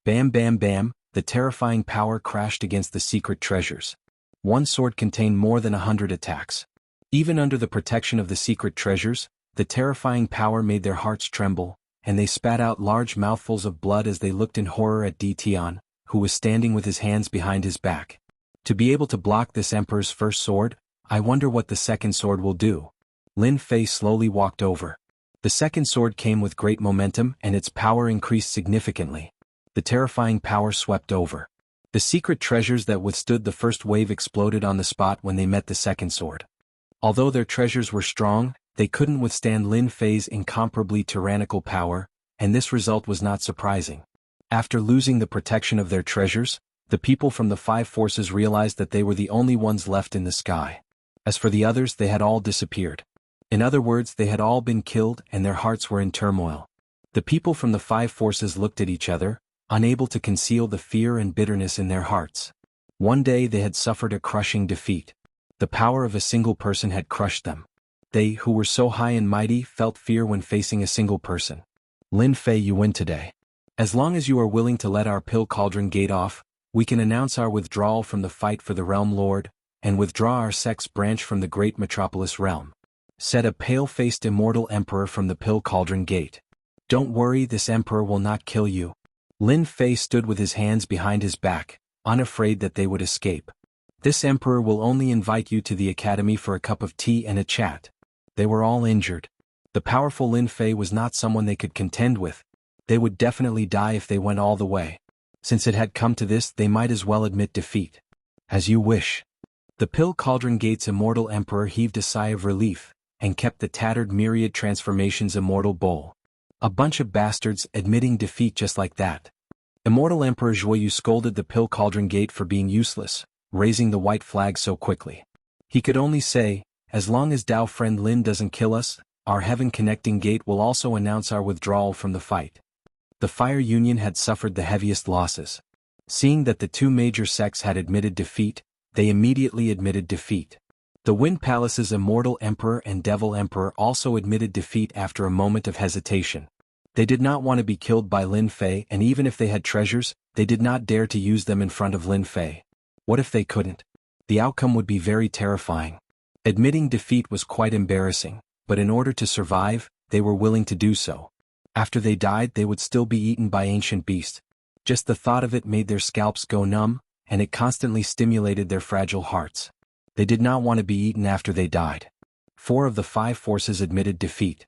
Bam bam bam, the terrifying power crashed against the secret treasures. One sword contained more than 100 attacks. Even under the protection of the secret treasures, the terrifying power made their hearts tremble, and they spat out large mouthfuls of blood as they looked in horror at Di Tian, who was standing with his hands behind his back. To be able to block this Emperor's first sword, I wonder what the second sword will do. Lin Fei slowly walked over. The second sword came with great momentum, and its power increased significantly. The terrifying power swept over. The secret treasures that withstood the first wave exploded on the spot when they met the second sword. Although their treasures were strong, they couldn't withstand Lin Fei's incomparably tyrannical power, and this result was not surprising. After losing the protection of their treasures, the people from the 5 forces realized that they were the only ones left in the sky. As for the others, they had all disappeared. In other words, they had all been killed and their hearts were in turmoil. The people from the 5 forces looked at each other, unable to conceal the fear and bitterness in their hearts. One day they had suffered a crushing defeat. The power of a single person had crushed them. They, who were so high and mighty, felt fear when facing a single person. Lin Fei, you win today. As long as you are willing to let our Pill Cauldron gate off, we can announce our withdrawal from the fight for the Realm Lord, and withdraw our sect's branch from the great metropolis realm, said a pale-faced immortal emperor from the Pill Cauldron gate. Don't worry, this emperor will not kill you. Lin Fei stood with his hands behind his back, unafraid that they would escape. This emperor will only invite you to the academy for a cup of tea and a chat. They were all injured. The powerful Lin Fei was not someone they could contend with. They would definitely die if they went all the way. Since it had come to this, they might as well admit defeat. As you wish. The Pill Cauldron Gate's immortal emperor heaved a sigh of relief, and kept the tattered Myriad Transformations immortal bowl. A bunch of bastards, admitting defeat just like that. Immortal Emperor Zhuiyu scolded the Pill Cauldron Gate for being useless, raising the white flag so quickly. He could only say, as long as Dao friend Lin doesn't kill us, our heaven-connecting gate will also announce our withdrawal from the fight. The Fire Union had suffered the heaviest losses. Seeing that the 2 major sects had admitted defeat, they immediately admitted defeat. The Wind Palace's Immortal Emperor and Devil Emperor also admitted defeat after a moment of hesitation. They did not want to be killed by Lin Fei, and even if they had treasures, they did not dare to use them in front of Lin Fei. What if they couldn't? The outcome would be very terrifying. Admitting defeat was quite embarrassing, but in order to survive, they were willing to do so. After they died, they would still be eaten by ancient beasts. Just the thought of it made their scalps go numb, and it constantly stimulated their fragile hearts. They did not want to be eaten after they died. 4 of the 5 forces admitted defeat.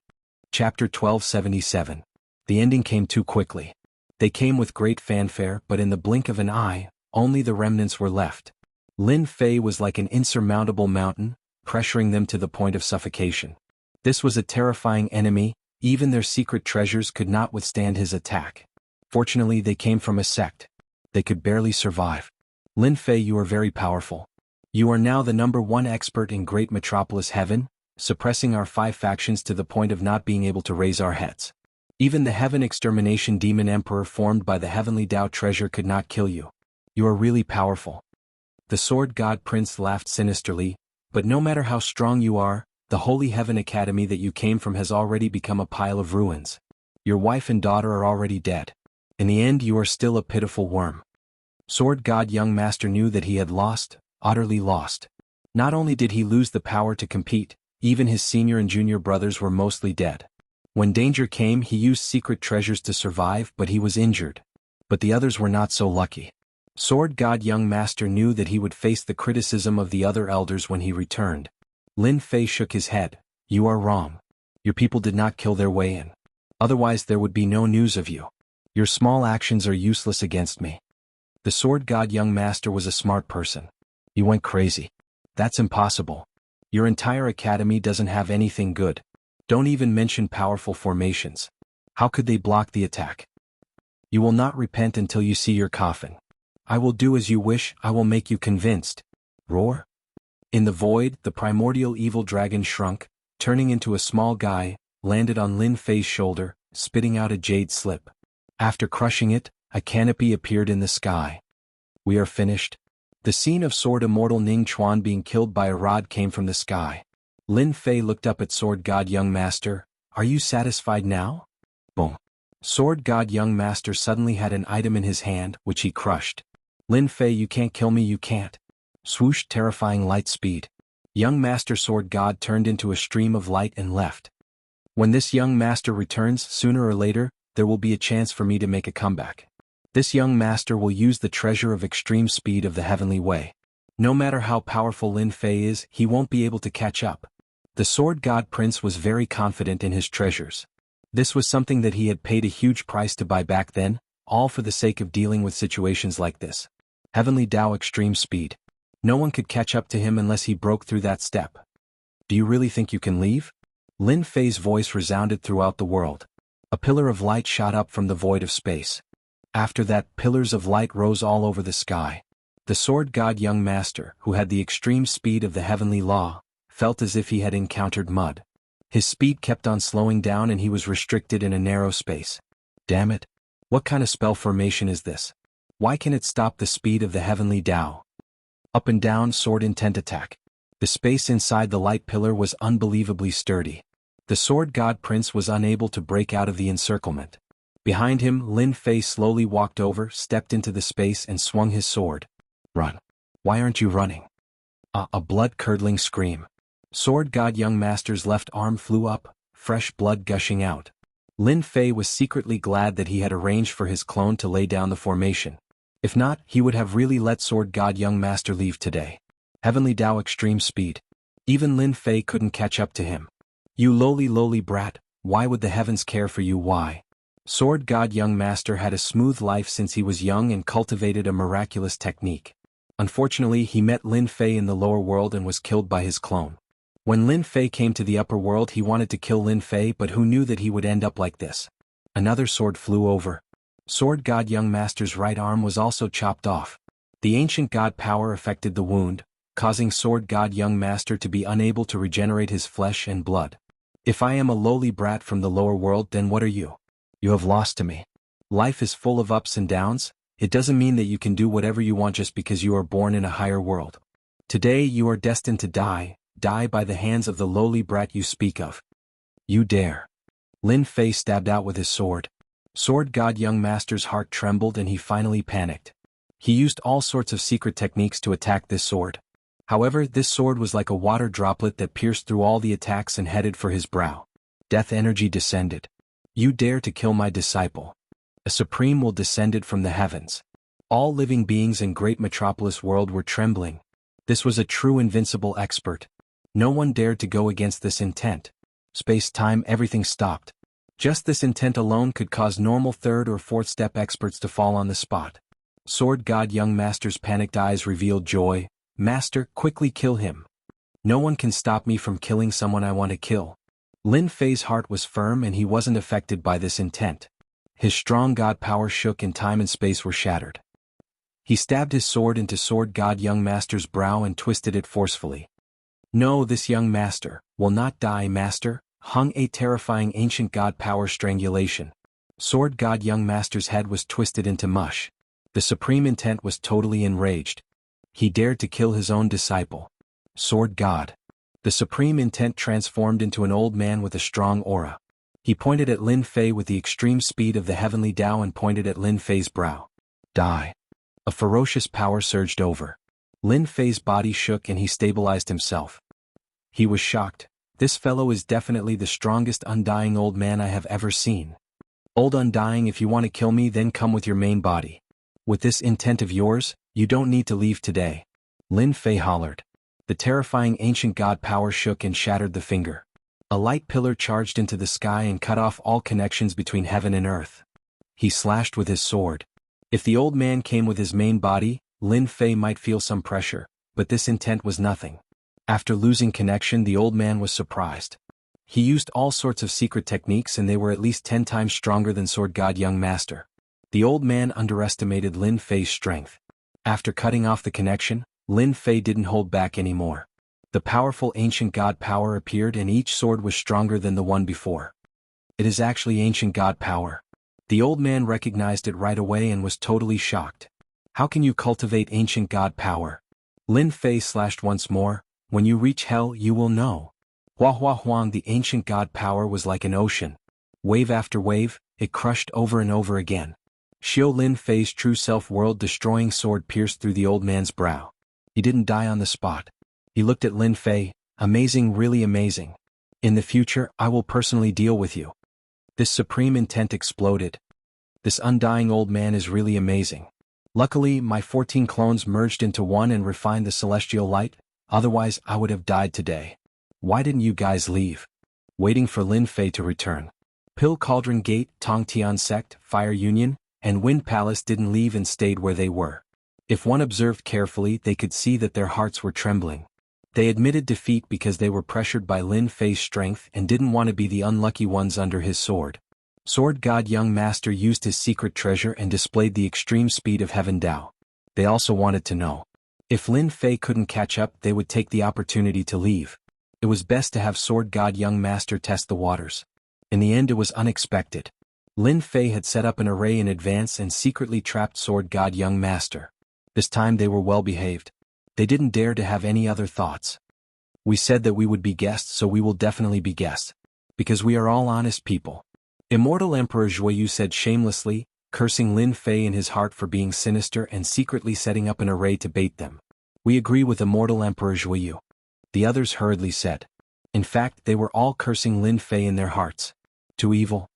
Chapter 1277. The ending came too quickly. They came with great fanfare, but in the blink of an eye, only the remnants were left. Lin Fei was like an insurmountable mountain, pressuring them to the point of suffocation. This was a terrifying enemy, even their secret treasures could not withstand his attack. Fortunately, they came from a sect. They could barely survive. Lin Fei, you are very powerful. You are now the #1 expert in Great Metropolis Heaven, suppressing our 5 factions to the point of not being able to raise our heads. Even the Heaven Extermination Demon Emperor formed by the Heavenly Dao Treasure could not kill you. You are really powerful. The Sword God Prince laughed sinisterly, but no matter how strong you are, the Holy Heaven Academy that you came from has already become a pile of ruins. Your wife and daughter are already dead. In the end, you are still a pitiful worm. Sword God Young Master knew that he had lost, utterly lost. Not only did he lose the power to compete, even his senior and junior brothers were mostly dead. When danger came, he used secret treasures to survive, but he was injured. But the others were not so lucky. Sword God Young Master knew that he would face the criticism of the other elders when he returned. Lin Fei shook his head. You are wrong. Your people did not kill their way in. Otherwise there would be no news of you. Your small actions are useless against me. The Sword God Young Master was a smart person. He went crazy. That's impossible. Your entire academy doesn't have anything good. Don't even mention powerful formations. How could they block the attack? You will not repent until you see your coffin. I will do as you wish, I will make you convinced. Roar. In the void, the primordial evil dragon shrunk, turning into a small guy, landed on Lin Fei's shoulder, spitting out a jade slip. After crushing it, a canopy appeared in the sky. We are finished. The scene of Sword Immortal Ning Chuan being killed by a rod came from the sky. Lin Fei looked up at Sword God Young Master. Are you satisfied now? Boom. Sword God Young Master suddenly had an item in his hand, which he crushed. Lin Fei, you can't kill me, you can't. Swoosh, terrifying light speed. Young Master Sword God turned into a stream of light and left. When this young master returns, sooner or later, there will be a chance for me to make a comeback. This young master will use the treasure of extreme speed of the heavenly way. No matter how powerful Lin Fei is, he won't be able to catch up. The Sword God Prince was very confident in his treasures. This was something that he had paid a huge price to buy back then, all for the sake of dealing with situations like this. Heavenly Tao extreme speed. No one could catch up to him unless he broke through that step. Do you really think you can leave? Lin Fei's voice resounded throughout the world. A pillar of light shot up from the void of space. After that, pillars of light rose all over the sky. The Sword God Young Master, who had the extreme speed of the heavenly law, felt as if he had encountered mud. His speed kept on slowing down and he was restricted in a narrow space. Damn it! What kind of spell formation is this? Why can it stop the speed of the heavenly Tao? Up and down, sword intent attack. The space inside the light pillar was unbelievably sturdy. The Sword God Prince was unable to break out of the encirclement. Behind him, Lin Fei slowly walked over, stepped into the space and swung his sword. Run. Why aren't you running? A blood-curdling scream. Sword God Young Master's left arm flew up, fresh blood gushing out. Lin Fei was secretly glad that he had arranged for his clone to lay down the formation. If not, he would have really let Sword God Young Master leave today. Heavenly Tao extreme speed. Even Lin Fei couldn't catch up to him. You lowly brat, why would the heavens care for you? Why? Sword God Young Master had a smooth life since he was young and cultivated a miraculous technique. Unfortunately, he met Lin Fei in the lower world and was killed by his clone. When Lin Fei came to the upper world, he wanted to kill Lin Fei, but who knew that he would end up like this? Another sword flew over. Sword God Young Master's right arm was also chopped off. The ancient god power affected the wound, causing Sword God Young Master to be unable to regenerate his flesh and blood. If I am a lowly brat from the lower world, then what are you? You have lost to me. Life is full of ups and downs. It doesn't mean that you can do whatever you want just because you are born in a higher world. Today you are destined to die by the hands of the lowly brat you speak of. You dare. Lin Fei stabbed out with his sword. Sword God Young Master's heart trembled and he finally panicked. He used all sorts of secret techniques to attack this sword. However, this sword was like a water droplet that pierced through all the attacks and headed for his brow. Death energy descended. You dare to kill my disciple. A supreme will descended from the heavens. All living beings in great metropolis world were trembling. This was a true invincible expert. No one dared to go against this intent. Space-time, everything stopped. Just this intent alone could cause normal third or fourth step experts to fall on the spot. Sword God Young Master's panicked eyes revealed joy. Master, quickly kill him. No one can stop me from killing someone I want to kill. Lin Fei's heart was firm and he wasn't affected by this intent. His strong god power shook and time and space were shattered. He stabbed his sword into Sword God Young Master's brow and twisted it forcefully. No, this young master will not die, master. Hung a terrifying ancient god power strangulation. Sword God Young Master's head was twisted into mush. The supreme intent was totally enraged. He dared to kill his own disciple. Sword God. The supreme intent transformed into an old man with a strong aura. He pointed at Lin Fei with the extreme speed of the heavenly Tao and pointed at Lin Fei's brow. Die. A ferocious power surged over. Lin Fei's body shook and he stabilized himself. He was shocked. This fellow is definitely the strongest undying old man I have ever seen. Old undying, if you want to kill me, then come with your main body. With this intent of yours, you don't need to leave today. Lin Fei hollered. The terrifying ancient god power shook and shattered the finger. A light pillar charged into the sky and cut off all connections between heaven and earth. He slashed with his sword. If the old man came with his main body, Lin Fei might feel some pressure, but this intent was nothing. After losing connection, the old man was surprised. He used all sorts of secret techniques and they were at least 10 times stronger than Sword God Young Master. The old man underestimated Lin Fei's strength. After cutting off the connection, Lin Fei didn't hold back anymore. The powerful ancient god power appeared and each sword was stronger than the one before. It is actually ancient god power. The old man recognized it right away and was totally shocked. How can you cultivate ancient god power? Lin Fei slashed once more. When you reach hell, you will know. Hua Hua Huang, the ancient god power was like an ocean. Wave after wave, it crushed over and over again. Xiao Lin Fei's true self world-destroying sword pierced through the old man's brow. He didn't die on the spot. He looked at Lin Fei. Amazing, really amazing. In the future, I will personally deal with you. This supreme intent exploded. This undying old man is really amazing. Luckily, my 14 clones merged into one and refined the celestial light, otherwise I would have died today. Why didn't you guys leave? Waiting for Lin Fei to return. Pill Cauldron Gate, Tongtian Sect, Fire Union, and Wind Palace didn't leave and stayed where they were. If one observed carefully, they could see that their hearts were trembling. They admitted defeat because they were pressured by Lin Fei's strength and didn't want to be the unlucky ones under his sword. Sword God Young Master used his secret treasure and displayed the extreme speed of Heaven Dao. They also wanted to know. If Lin Fei couldn't catch up, they would take the opportunity to leave. It was best to have Sword God Young Master test the waters. In the end, it was unexpected. Lin Fei had set up an array in advance and secretly trapped Sword God Young Master. This time they were well behaved. They didn't dare to have any other thoughts. We said that we would be guests, so we will definitely be guests. Because we are all honest people. Immortal Emperor Zhuoyu said shamelessly, cursing Lin Fei in his heart for being sinister and secretly setting up an array to bait them. We agree with Immortal Emperor Zhuoyu. The others hurriedly said. In fact, they were all cursing Lin Fei in their hearts. Too evil.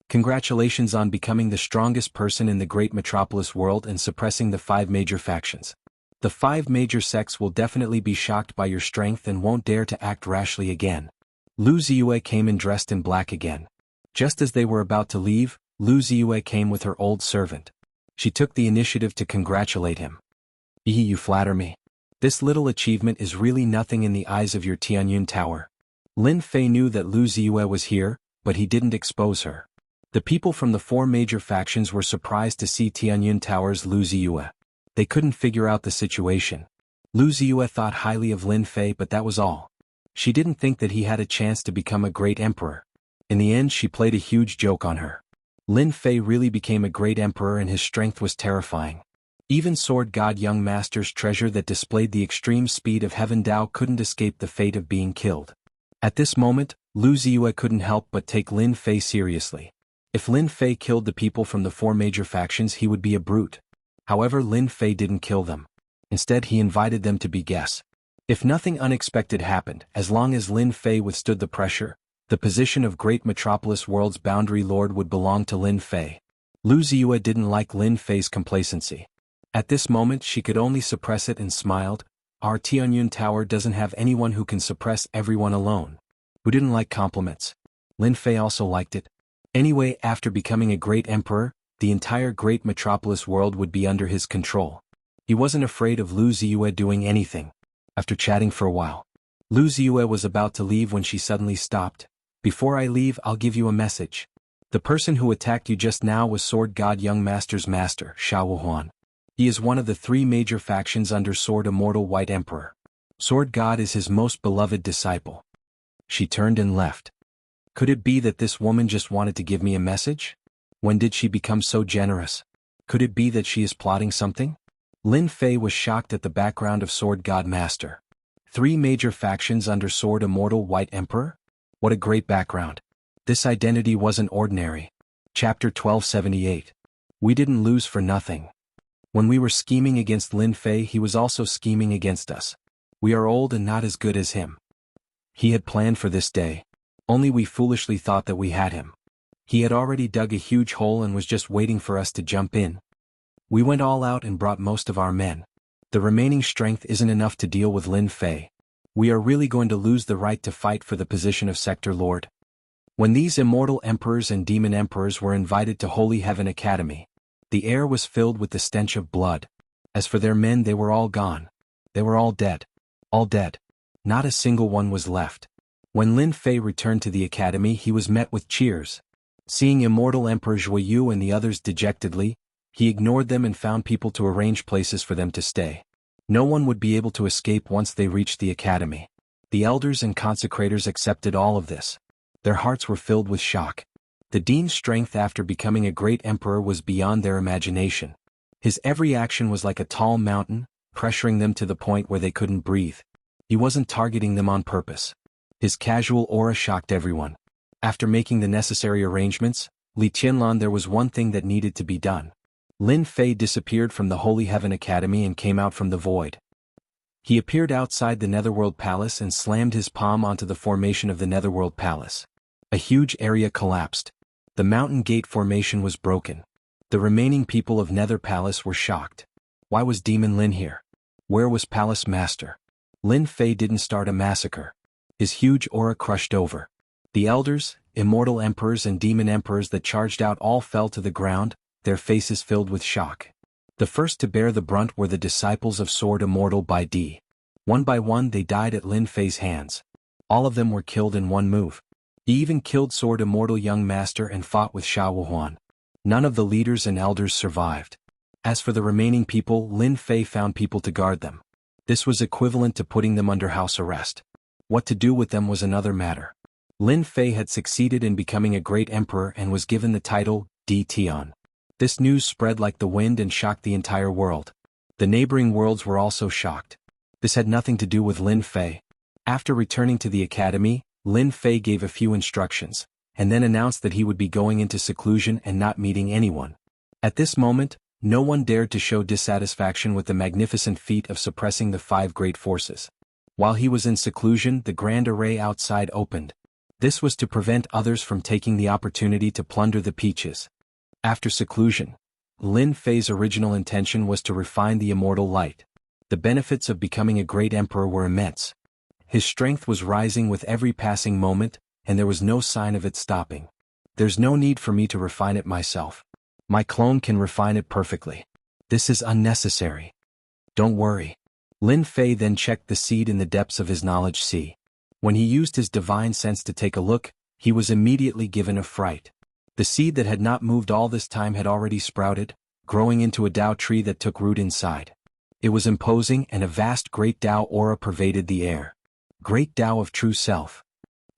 Congratulations on becoming the strongest person in the great metropolis world and suppressing the 5 major factions. The 5 major sects will definitely be shocked by your strength and won't dare to act rashly again. Lu Ziyue came in dressed in black again. Just as they were about to leave, Lu Ziyue came with her old servant. She took the initiative to congratulate him. You flatter me. This little achievement is really nothing in the eyes of your Tianyun Tower. Lin Fei knew that Lu Ziyue was here, but he didn't expose her. The people from the 4 major factions were surprised to see Tianyun Tower's Lu Ziyue. They couldn't figure out the situation. Lu Ziyue thought highly of Lin Fei, but that was all. She didn't think that he had a chance to become a great emperor. In the end, she played a huge joke on her. Lin Fei really became a great emperor and his strength was terrifying. Even Sword God Young Master's treasure that displayed the extreme speed of Heaven Dao couldn't escape the fate of being killed. At this moment, Lu Ziyue couldn't help but take Lin Fei seriously. If Lin Fei killed the people from the 4 major factions, he would be a brute. However, Lin Fei didn't kill them. Instead, he invited them to be guests. If nothing unexpected happened, as long as Lin Fei withstood the pressure, the position of Great Metropolis World's Boundary Lord would belong to Lin Fei. Lu Ziyue didn't like Lin Fei's complacency. At this moment, she could only suppress it and smiled. Our Tianyun Tower doesn't have anyone who can suppress everyone alone. Who didn't like compliments? Lin Fei also liked it. Anyway, after becoming a great emperor, the entire great metropolis world would be under his control. He wasn't afraid of Lu Ziyue doing anything. After chatting for a while, Lu Ziyue was about to leave when she suddenly stopped. Before I leave, I'll give you a message. The person who attacked you just now was Sword God Young Master's master, Xiao Wuhuan. He is one of the 3 major factions under Sword Immortal White Emperor. Sword God is his most beloved disciple. She turned and left. Could it be that this woman just wanted to give me a message? When did she become so generous? Could it be that she is plotting something? Lin Fei was shocked at the background of Sword God Master. 3 major factions under Sword Immortal White Emperor? What a great background. This identity wasn't ordinary. Chapter 1278. We didn't lose for nothing. When we were scheming against Lin Fei, he was also scheming against us. We are old and not as good as him. He had planned for this day. Only we foolishly thought that we had him. He had already dug a huge hole and was just waiting for us to jump in. We went all out and brought most of our men. The remaining strength isn't enough to deal with Lin Fei. We are really going to lose the right to fight for the position of Sector Lord. When these immortal emperors and demon emperors were invited to Holy Heaven Academy, the air was filled with the stench of blood. As for their men, they were all gone. They were all dead. All dead. Not a single one was left. When Lin Fei returned to the academy, he was met with cheers. Seeing immortal Emperor Zhuyu and the others dejectedly, he ignored them and found people to arrange places for them to stay. No one would be able to escape once they reached the academy. The elders and consecrators accepted all of this. Their hearts were filled with shock. The dean's strength after becoming a great emperor was beyond their imagination. His every action was like a tall mountain, pressuring them to the point where they couldn't breathe. He wasn't targeting them on purpose. His casual aura shocked everyone. After making the necessary arrangements, Li Qianlan, there was one thing that needed to be done. Lin Fei disappeared from the Holy Heaven Academy and came out from the void. He appeared outside the Netherworld Palace and slammed his palm onto the formation of the Netherworld Palace. A huge area collapsed. The mountain gate formation was broken. The remaining people of Nether Palace were shocked. Why was Demon Lin here? Where was Palace Master? Lin Fei didn't start a massacre. His huge aura crushed over. The elders, immortal emperors and demon emperors that charged out all fell to the ground, their faces filled with shock. The first to bear the brunt were the disciples of Sword Immortal by D. One by one they died at Lin Fei's hands. All of them were killed in one move. He even killed Sword Immortal Young Master and fought with Sha Wuhuan. None of the leaders and elders survived. As for the remaining people, Lin Fei found people to guard them. This was equivalent to putting them under house arrest. What to do with them was another matter. Lin Fei had succeeded in becoming a great emperor and was given the title, Di Tian. This news spread like the wind and shocked the entire world. The neighboring worlds were also shocked. This had nothing to do with Lin Fei. After returning to the academy, Lin Fei gave a few instructions, and then announced that he would be going into seclusion and not meeting anyone. At this moment, no one dared to show dissatisfaction with the magnificent feat of suppressing the 5 great forces. While he was in seclusion, the grand array outside opened. This was to prevent others from taking the opportunity to plunder the peaches. After seclusion, Lin Fei's original intention was to refine the immortal light. The benefits of becoming a great emperor were immense. His strength was rising with every passing moment, and there was no sign of it stopping. There's no need for me to refine it myself. My clone can refine it perfectly. This is unnecessary. Don't worry. Lin Fei then checked the seed in the depths of his knowledge sea. When he used his divine sense to take a look, he was immediately given a fright. The seed that had not moved all this time had already sprouted, growing into a Tao tree that took root inside. It was imposing, and a vast great Tao aura pervaded the air. Great Tao of true self.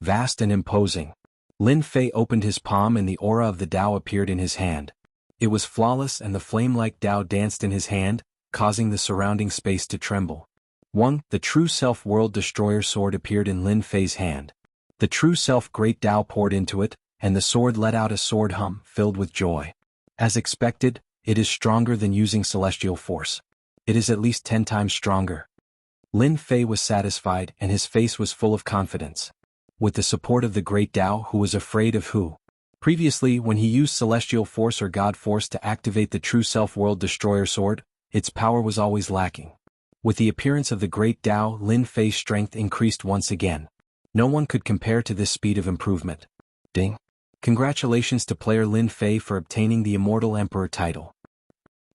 Vast and imposing. Lin Fei opened his palm and the aura of the Tao appeared in his hand. It was flawless and the flame-like Tao danced in his hand, causing the surrounding space to tremble. The true self world destroyer sword appeared in Lin Fei's hand. The true self great Tao poured into it, and the sword let out a sword hum filled with joy. As expected, it is stronger than using celestial force. It is at least 10 times stronger. Lin Fei was satisfied and his face was full of confidence. With the support of the great Tao who was afraid of who? Previously, when he used celestial force or God force to activate the true self-world destroyer sword, its power was always lacking. With the appearance of the great Tao, Lin Fei's strength increased once again. No one could compare to this speed of improvement. Ding. Congratulations to player Lin Fei for obtaining the Immortal Emperor title.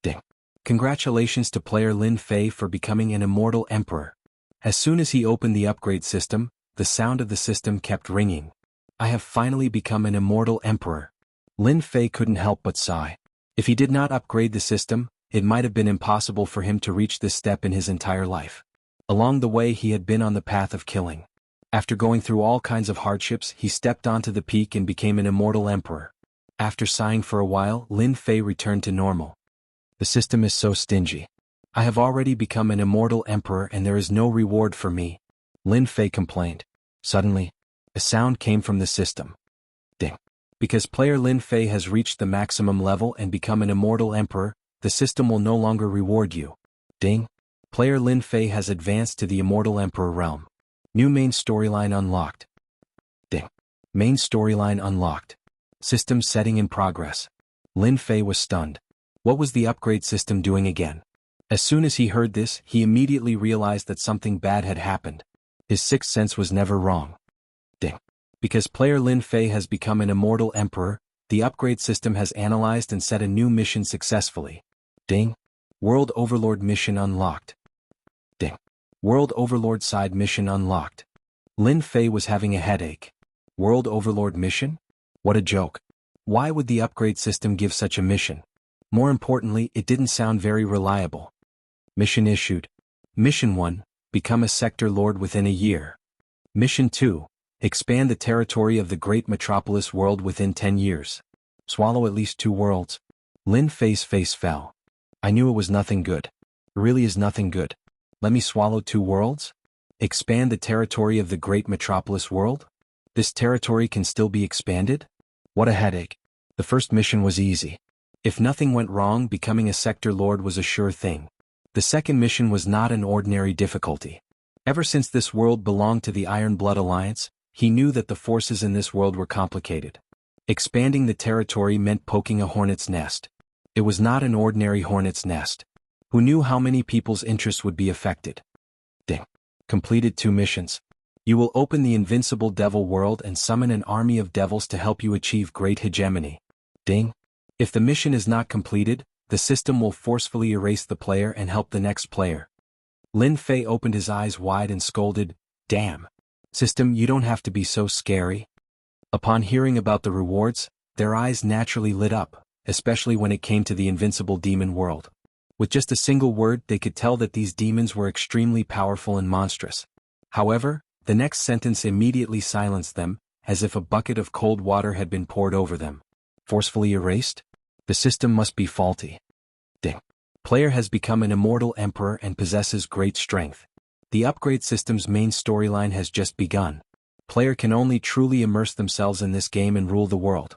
Ding. Congratulations to player Lin Fei for becoming an Immortal Emperor. As soon as he opened the upgrade system, the sound of the system kept ringing. I have finally become an Immortal Emperor. Lin Fei couldn't help but sigh. If he did not upgrade the system, it might have been impossible for him to reach this step in his entire life. Along the way he had been on the path of killing. After going through all kinds of hardships, he stepped onto the peak and became an Immortal Emperor. After sighing for a while, Lin Fei returned to normal. The system is so stingy. I have already become an Immortal Emperor and there is no reward for me, Lin Fei complained. Suddenly, a sound came from the system. Ding. Because player Lin Fei has reached the maximum level and become an Immortal Emperor, the system will no longer reward you. Ding. Player Lin Fei has advanced to the Immortal Emperor realm. New main storyline unlocked. Ding. Main storyline unlocked. System setting in progress. Lin Fei was stunned. What was the upgrade system doing again? As soon as he heard this, he immediately realized that something bad had happened. His sixth sense was never wrong. Ding. Because player Lin Fei has become an immortal emperor, the upgrade system has analyzed and set a new mission successfully. Ding. World Overlord mission unlocked. Ding. World Overlord side mission unlocked. Lin Fei was having a headache. World Overlord mission? What a joke. Why would the upgrade system give such a mission? More importantly, it didn't sound very reliable. Mission issued. Mission 1, become a sector lord within a year. Mission 2, expand the territory of the great metropolis world within 10 years. Swallow at least 2 worlds. Lin Fei's face fell. I knew it was nothing good. It really is nothing good. Let me swallow 2 worlds? Expand the territory of the great metropolis world? This territory can still be expanded? What a headache. The first mission was easy. If nothing went wrong, becoming a sector lord was a sure thing. The second mission was not an ordinary difficulty. Ever since this world belonged to the Iron Blood Alliance, he knew that the forces in this world were complicated. Expanding the territory meant poking a hornet's nest. It was not an ordinary hornet's nest. Who knew how many people's interests would be affected? Ding. Completed 2 missions. You will open the invincible devil world and summon an army of devils to help you achieve great hegemony. Ding. If the mission is not completed, the system will forcefully erase the player and help the next player. Lin Fei opened his eyes wide and scolded, "Damn. System, you don't have to be so scary." Upon hearing about the rewards, their eyes naturally lit up, especially when it came to the invincible demon world. With just a single word, they could tell that these demons were extremely powerful and monstrous. However, the next sentence immediately silenced them, as if a bucket of cold water had been poured over them. Forcefully erased? The system must be faulty. Ding. Player has become an immortal emperor and possesses great strength. The upgrade system's main storyline has just begun. Player can only truly immerse themselves in this game and rule the world.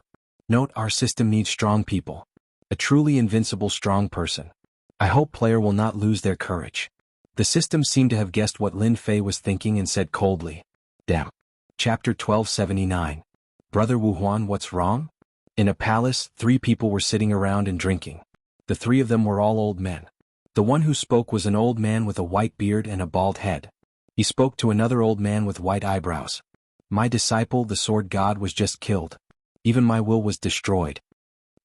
Note, our system needs strong people. A truly invincible strong person. I hope player will not lose their courage. The system seemed to have guessed what Lin Fei was thinking and said coldly, "Damn." Chapter 1279. Brother Wu Huan, what's wrong? In a palace, 3 people were sitting around and drinking. The 3 of them were all old men. The one who spoke was an old man with a white beard and a bald head. He spoke to another old man with white eyebrows. "My disciple, the sword god, was just killed. Even my will was destroyed."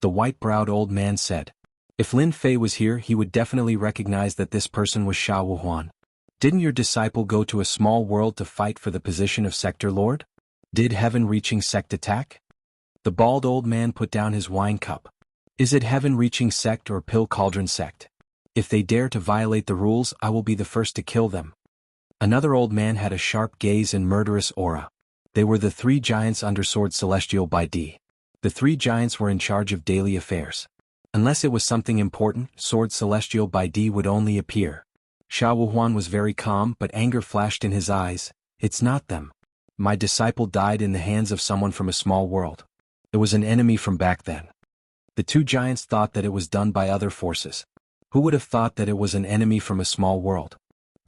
The white-browed old man said. If Lin Fei was here, he would definitely recognize that this person was Sha Wuhuan. "Didn't your disciple go to a small world to fight for the position of sector lord? Did heaven-reaching sect attack?" The bald old man put down his wine cup. "Is it heaven-reaching sect or pill cauldron sect? If they dare to violate the rules, I will be the first to kill them." Another old man had a sharp gaze and murderous aura. They were the 3 giants under Sword Celestial by D. The 3 giants were in charge of daily affairs. Unless it was something important, Sword Celestial by D would only appear. Sha Wuhuan was very calm, but anger flashed in his eyes. "It's not them. My disciple died in the hands of someone from a small world. It was an enemy from back then." The 2 giants thought that it was done by other forces. Who would have thought that it was an enemy from a small world?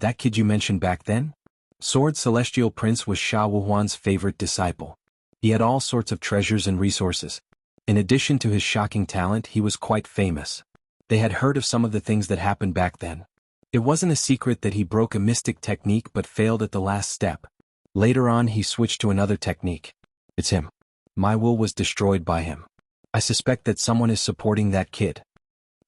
That kid you mentioned back then? Sword Celestial Prince was Sha Wuhuan's favorite disciple. He had all sorts of treasures and resources. In addition to his shocking talent, he was quite famous. They had heard of some of the things that happened back then. It wasn't a secret that he broke a mystic technique but failed at the last step. Later on, he switched to another technique. "It's him. My will was destroyed by him. I suspect that someone is supporting that kid."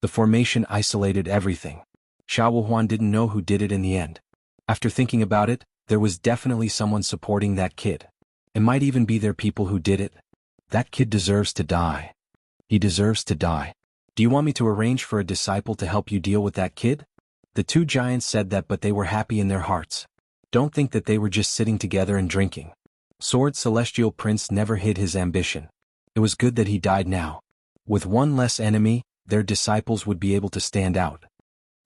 The formation isolated everything. Sha Wuhuan didn't know who did it in the end. After thinking about it, there was definitely someone supporting that kid. It might even be their people who did it. That kid deserves to die. He deserves to die. "Do you want me to arrange for a disciple to help you deal with that kid?" The 2 giants said that, but they were happy in their hearts. Don't think that they were just sitting together and drinking. Sword Celestial Prince never hid his ambition. It was good that he died now. With one less enemy, their disciples would be able to stand out.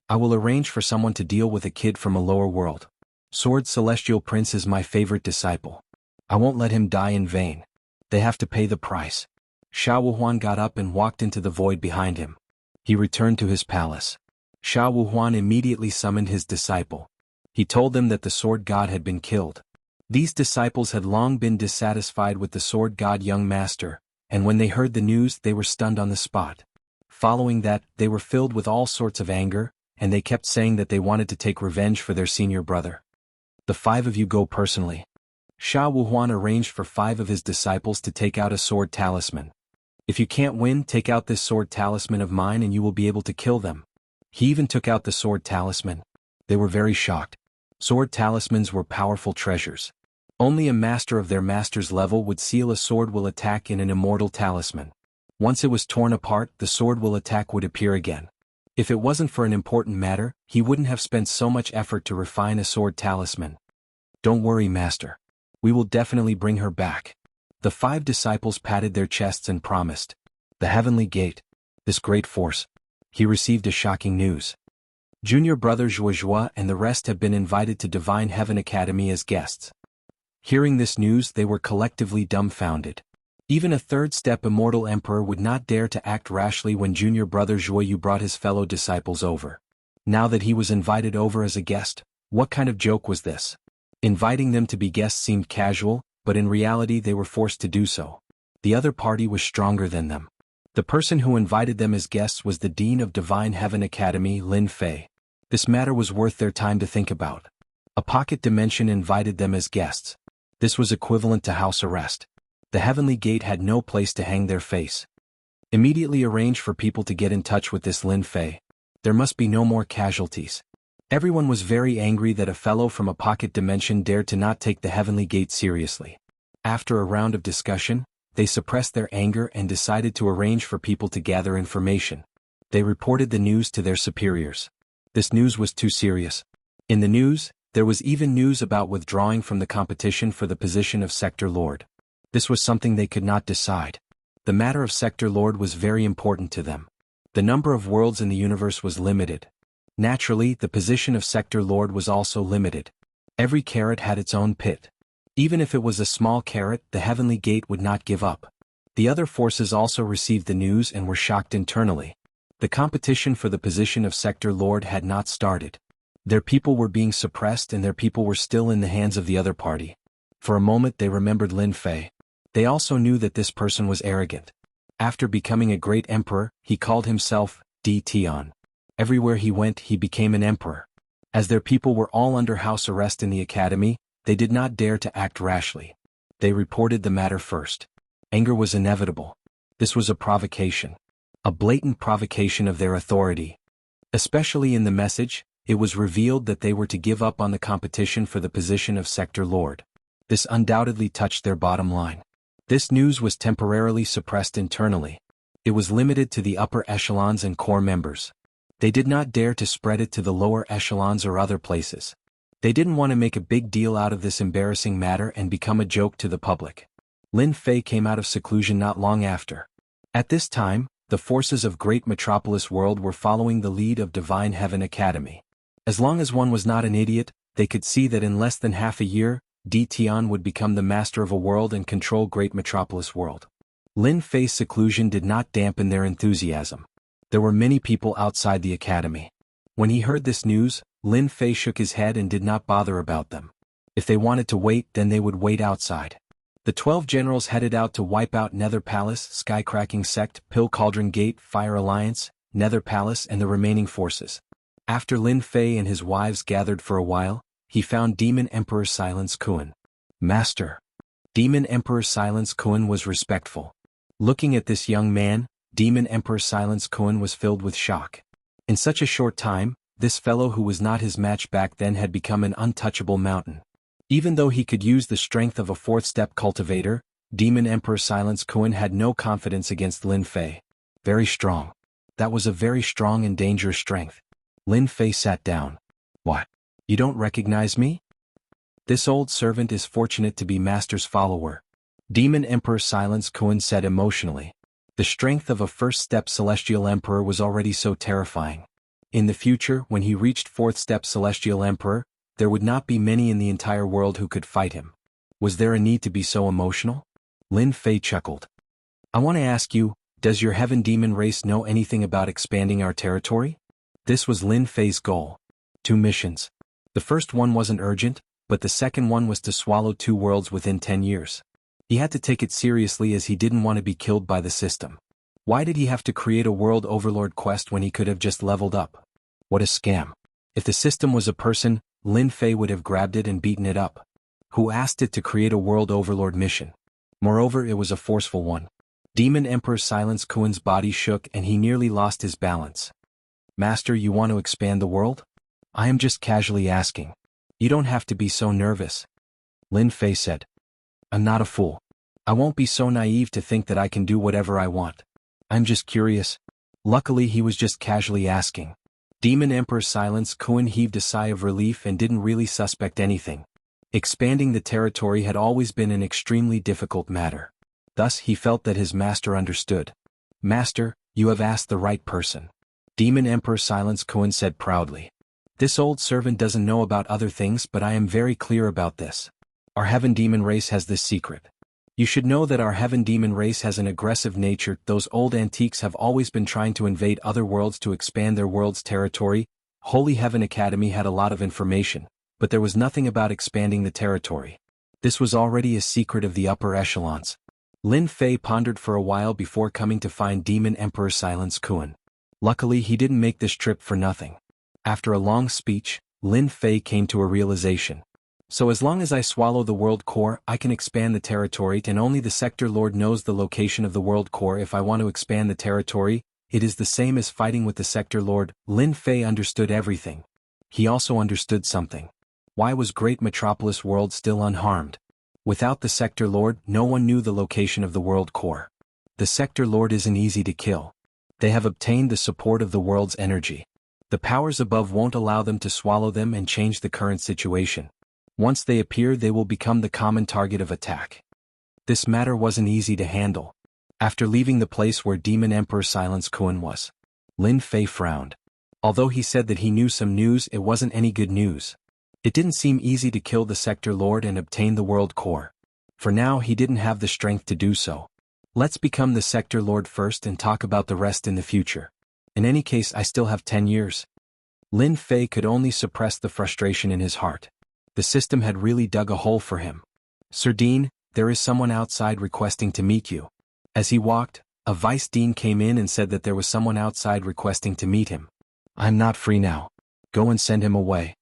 "I will arrange for someone to deal with a kid from a lower world. Sword Celestial Prince is my favorite disciple. I won't let him die in vain. They have to pay the price." Sha Wuhuan got up and walked into the void behind him. He returned to his palace. Sha Wuhuan immediately summoned his disciple. He told them that the sword god had been killed. These disciples had long been dissatisfied with the sword god young master, and when they heard the news they were stunned on the spot. Following that, they were filled with all sorts of anger, and they kept saying that they wanted to take revenge for their senior brother. The 5 of you go personally. Sha Wuhuan arranged for 5 of his disciples to take out a sword talisman. If you can't win, take out this sword talisman of mine and you will be able to kill them. He even took out the sword talisman. They were very shocked. Sword talismans were powerful treasures. Only a master of their master's level would seal a sword will attack in an immortal talisman. Once it was torn apart, the sword will attack would appear again. If it wasn't for an important matter, he wouldn't have spent so much effort to refine a sword talisman. Don't worry, master. We will definitely bring her back. The 5 disciples patted their chests and promised. The heavenly gate. This great force. He received a shocking news. Junior brother Zhuozhua and the rest have been invited to Divine Heaven Academy as guests. Hearing this news, they were collectively dumbfounded. Even a 3rd-step immortal emperor would not dare to act rashly when junior brother Zhuoyu brought his fellow disciples over. Now that he was invited over as a guest, what kind of joke was this? Inviting them to be guests seemed casual, but in reality they were forced to do so. The other party was stronger than them. The person who invited them as guests was the Dean of Divine Heaven Academy, Lin Fei. This matter was worth their time to think about. A pocket dimension invited them as guests. This was equivalent to house arrest. The heavenly gate had no place to hang their face. Immediately arrange for people to get in touch with this Lin Fei. There must be no more casualties. Everyone was very angry that a fellow from a pocket dimension dared to not take the heavenly gate seriously. After a round of discussion, they suppressed their anger and decided to arrange for people to gather information. They reported the news to their superiors. This news was too serious. In the news, there was even news about withdrawing from the competition for the position of Sector Lord. This was something they could not decide. The matter of Sector Lord was very important to them. The number of worlds in the universe was limited. Naturally, the position of Sector Lord was also limited. Every carrot had its own pit. Even if it was a small carrot, the heavenly gate would not give up. The other forces also received the news and were shocked internally. The competition for the position of Sector Lord had not started. Their people were being suppressed and their people were still in the hands of the other party. For a moment they remembered Lin Fei. They also knew that this person was arrogant. After becoming a great emperor, he called himself Di Tian. Everywhere he went, he became an emperor. As their people were all under house arrest in the academy, they did not dare to act rashly. They reported the matter first. Anger was inevitable. This was a provocation. A blatant provocation of their authority. Especially in the message, it was revealed that they were to give up on the competition for the position of Sector Lord. This undoubtedly touched their bottom line. This news was temporarily suppressed internally. It was limited to the upper echelons and core members. They did not dare to spread it to the lower echelons or other places. They didn't want to make a big deal out of this embarrassing matter and become a joke to the public. Lin Fei came out of seclusion not long after. At this time, the forces of Great Metropolis World were following the lead of Divine Heaven Academy. As long as one was not an idiot, they could see that in less than half a year, Di Tian would become the master of a world and control Great Metropolis World. Lin Fei's seclusion did not dampen their enthusiasm. There were many people outside the academy. When he heard this news, Lin Fei shook his head and did not bother about them. If they wanted to wait, then they would wait outside. The 12 generals headed out to wipe out Nether Palace, Skycracking Sect, Pill Cauldron Gate, Fire Alliance, Nether Palace and the remaining forces. After Lin Fei and his wives gathered for a while, he found Demon Emperor Silence Kuan. Master. Demon Emperor Silence Kuan was respectful. Looking at this young man, Demon Emperor Silence Kuan was filled with shock. In such a short time, this fellow who was not his match back then had become an untouchable mountain. Even though he could use the strength of a 4th-step cultivator, Demon Emperor Silence Kuan had no confidence against Lin Fei. Very strong. That was a very strong and dangerous strength. Lin Fei sat down. What? You don't recognize me? This old servant is fortunate to be Master's follower. Demon Emperor Silence Kuan said emotionally. The strength of a 1st-step Celestial Emperor was already so terrifying. In the future, when he reached 4th-step Celestial Emperor, there would not be many in the entire world who could fight him. Was there a need to be so emotional? Lin Fei chuckled. I want to ask you, Does your heaven demon race know anything about expanding our territory? This was Lin Fei's goal. 2 missions. The first one wasn't urgent, but the second one was to swallow 2 worlds within 10 years. He had to take it seriously as he didn't want to be killed by the system. Why did he have to create a world overlord quest when he could have just leveled up? What a scam. If the system was a person, Lin Fei would have grabbed it and beaten it up. Who asked it to create a world overlord mission? Moreover, it was a forceful one. Demon Emperor Silence Kuan's body shook and he nearly lost his balance. Master, you want to expand the world? I am just casually asking. You don't have to be so nervous. Lin Fei said. I'm not a fool. I won't be so naive to think that I can do whatever I want. I'm just curious. Luckily he was just casually asking. Demon Emperor Silence Kuan heaved a sigh of relief and didn't really suspect anything. Expanding the territory had always been an extremely difficult matter. Thus he felt that his master understood. Master, you have asked the right person. Demon Emperor Silence Kuan said proudly. This old servant doesn't know about other things, but I am very clear about this. Our heaven demon race has this secret. You should know that our heaven demon race has an aggressive nature. Those old antiques have always been trying to invade other worlds to expand their world's territory. Holy Heaven Academy had a lot of information, but there was nothing about expanding the territory. This was already a secret of the upper echelons. Lin Fei pondered for a while before coming to find Demon Emperor Silence Kuan. Luckily he didn't make this trip for nothing. After a long speech, Lin Fei came to a realization. So as long as I swallow the world core, I can expand the territory, and only the sector lord knows the location of the world core. If I want to expand the territory, it is the same as fighting with the sector lord. Lin Fei understood everything. He also understood something. Why was Great Metropolis World still unharmed? Without the sector lord, no one knew the location of the world core. The sector lord isn't easy to kill. They have obtained the support of the world's energy. The powers above won't allow them to swallow them and change the current situation. Once they appear, they will become the common target of attack. This matter wasn't easy to handle. After leaving the place where Demon Emperor Silence Kuan was, Lin Fei frowned. Although he said that he knew some news, it wasn't any good news. It didn't seem easy to kill the sector lord and obtain the world core. For now he didn't have the strength to do so. Let's become the sector lord first and talk about the rest in the future. In any case, I still have 10 years. Lin Fei could only suppress the frustration in his heart. The system had really dug a hole for him. Sir Dean, there is someone outside requesting to meet you. As he walked, a vice dean came in and said that there was someone outside requesting to meet him. I'm not free now. Go and send him away.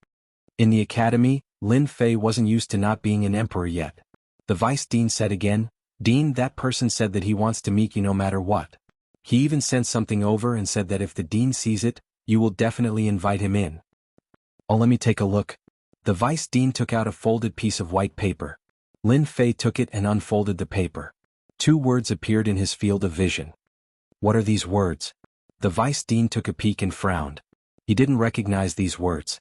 In the academy, Lin Fei wasn't used to not being an emperor yet. The vice dean said again, Dean, that person said that he wants to meet you no matter what. He even sent something over and said that if the dean sees it, you will definitely invite him in. Oh, let me take a look. The vice dean took out a folded piece of white paper. Lin Fei took it and unfolded the paper. 2 words appeared in his field of vision. What are these words? The vice dean took a peek and frowned. He didn't recognize these words.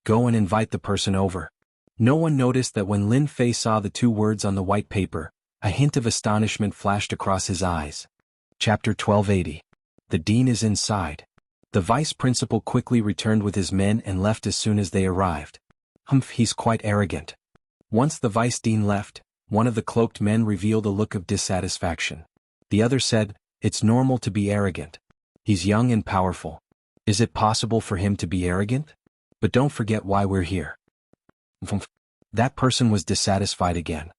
Go and invite the person over. No one noticed that when Lin Fei saw the 2 words on the white paper, a hint of astonishment flashed across his eyes. Chapter 1280. The dean is inside. The vice principal quickly returned with his men and left as soon as they arrived. Humph, he's quite arrogant. Once the vice dean left, one of the cloaked men revealed a look of dissatisfaction. The other said, it's normal to be arrogant. He's young and powerful. Is it possible for him to be arrogant? But don't forget why we're here. That person was dissatisfied again.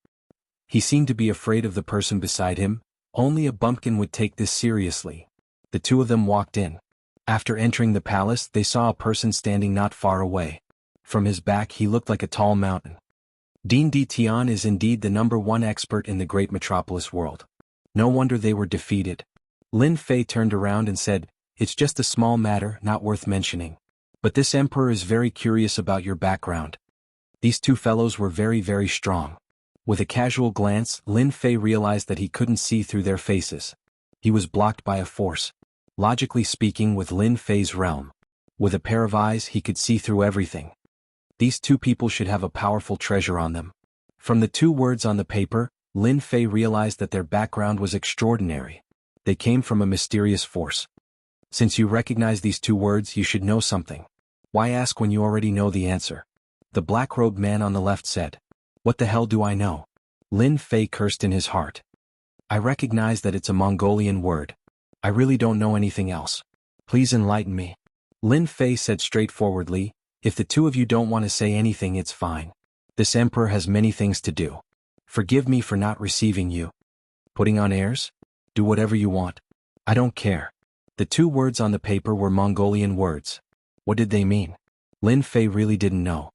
He seemed to be afraid of the person beside him. Only a bumpkin would take this seriously. The 2 of them walked in. After entering the palace, they saw a person standing not far away. From his back he looked like a tall mountain. Dean Di Tian is indeed the #1 expert in the great metropolis world. No wonder they were defeated. Lin Fei turned around and said, it's just a small matter, not worth mentioning. But this emperor is very curious about your background. These 2 fellows were very strong. With a casual glance, Lin Fei realized that he couldn't see through their faces. He was blocked by a force. Logically speaking, with Lin Fei's realm, with a pair of eyes he could see through everything. These 2 people should have a powerful treasure on them. From the 2 words on the paper, Lin Fei realized that their background was extraordinary. They came from a mysterious force. Since you recognize these 2 words, you should know something. Why ask when you already know the answer? The black-robed man on the left said. What the hell do I know? Lin Fei cursed in his heart. I recognize that it's a Mongolian word. I really don't know anything else. Please enlighten me. Lin Fei said straightforwardly, if the two of you don't want to say anything, it's fine. This emperor has many things to do. Forgive me for not receiving you. Putting on airs? Do whatever you want. I don't care. The two words on the paper were Mongolian words. What did they mean? Lin Fei really didn't know.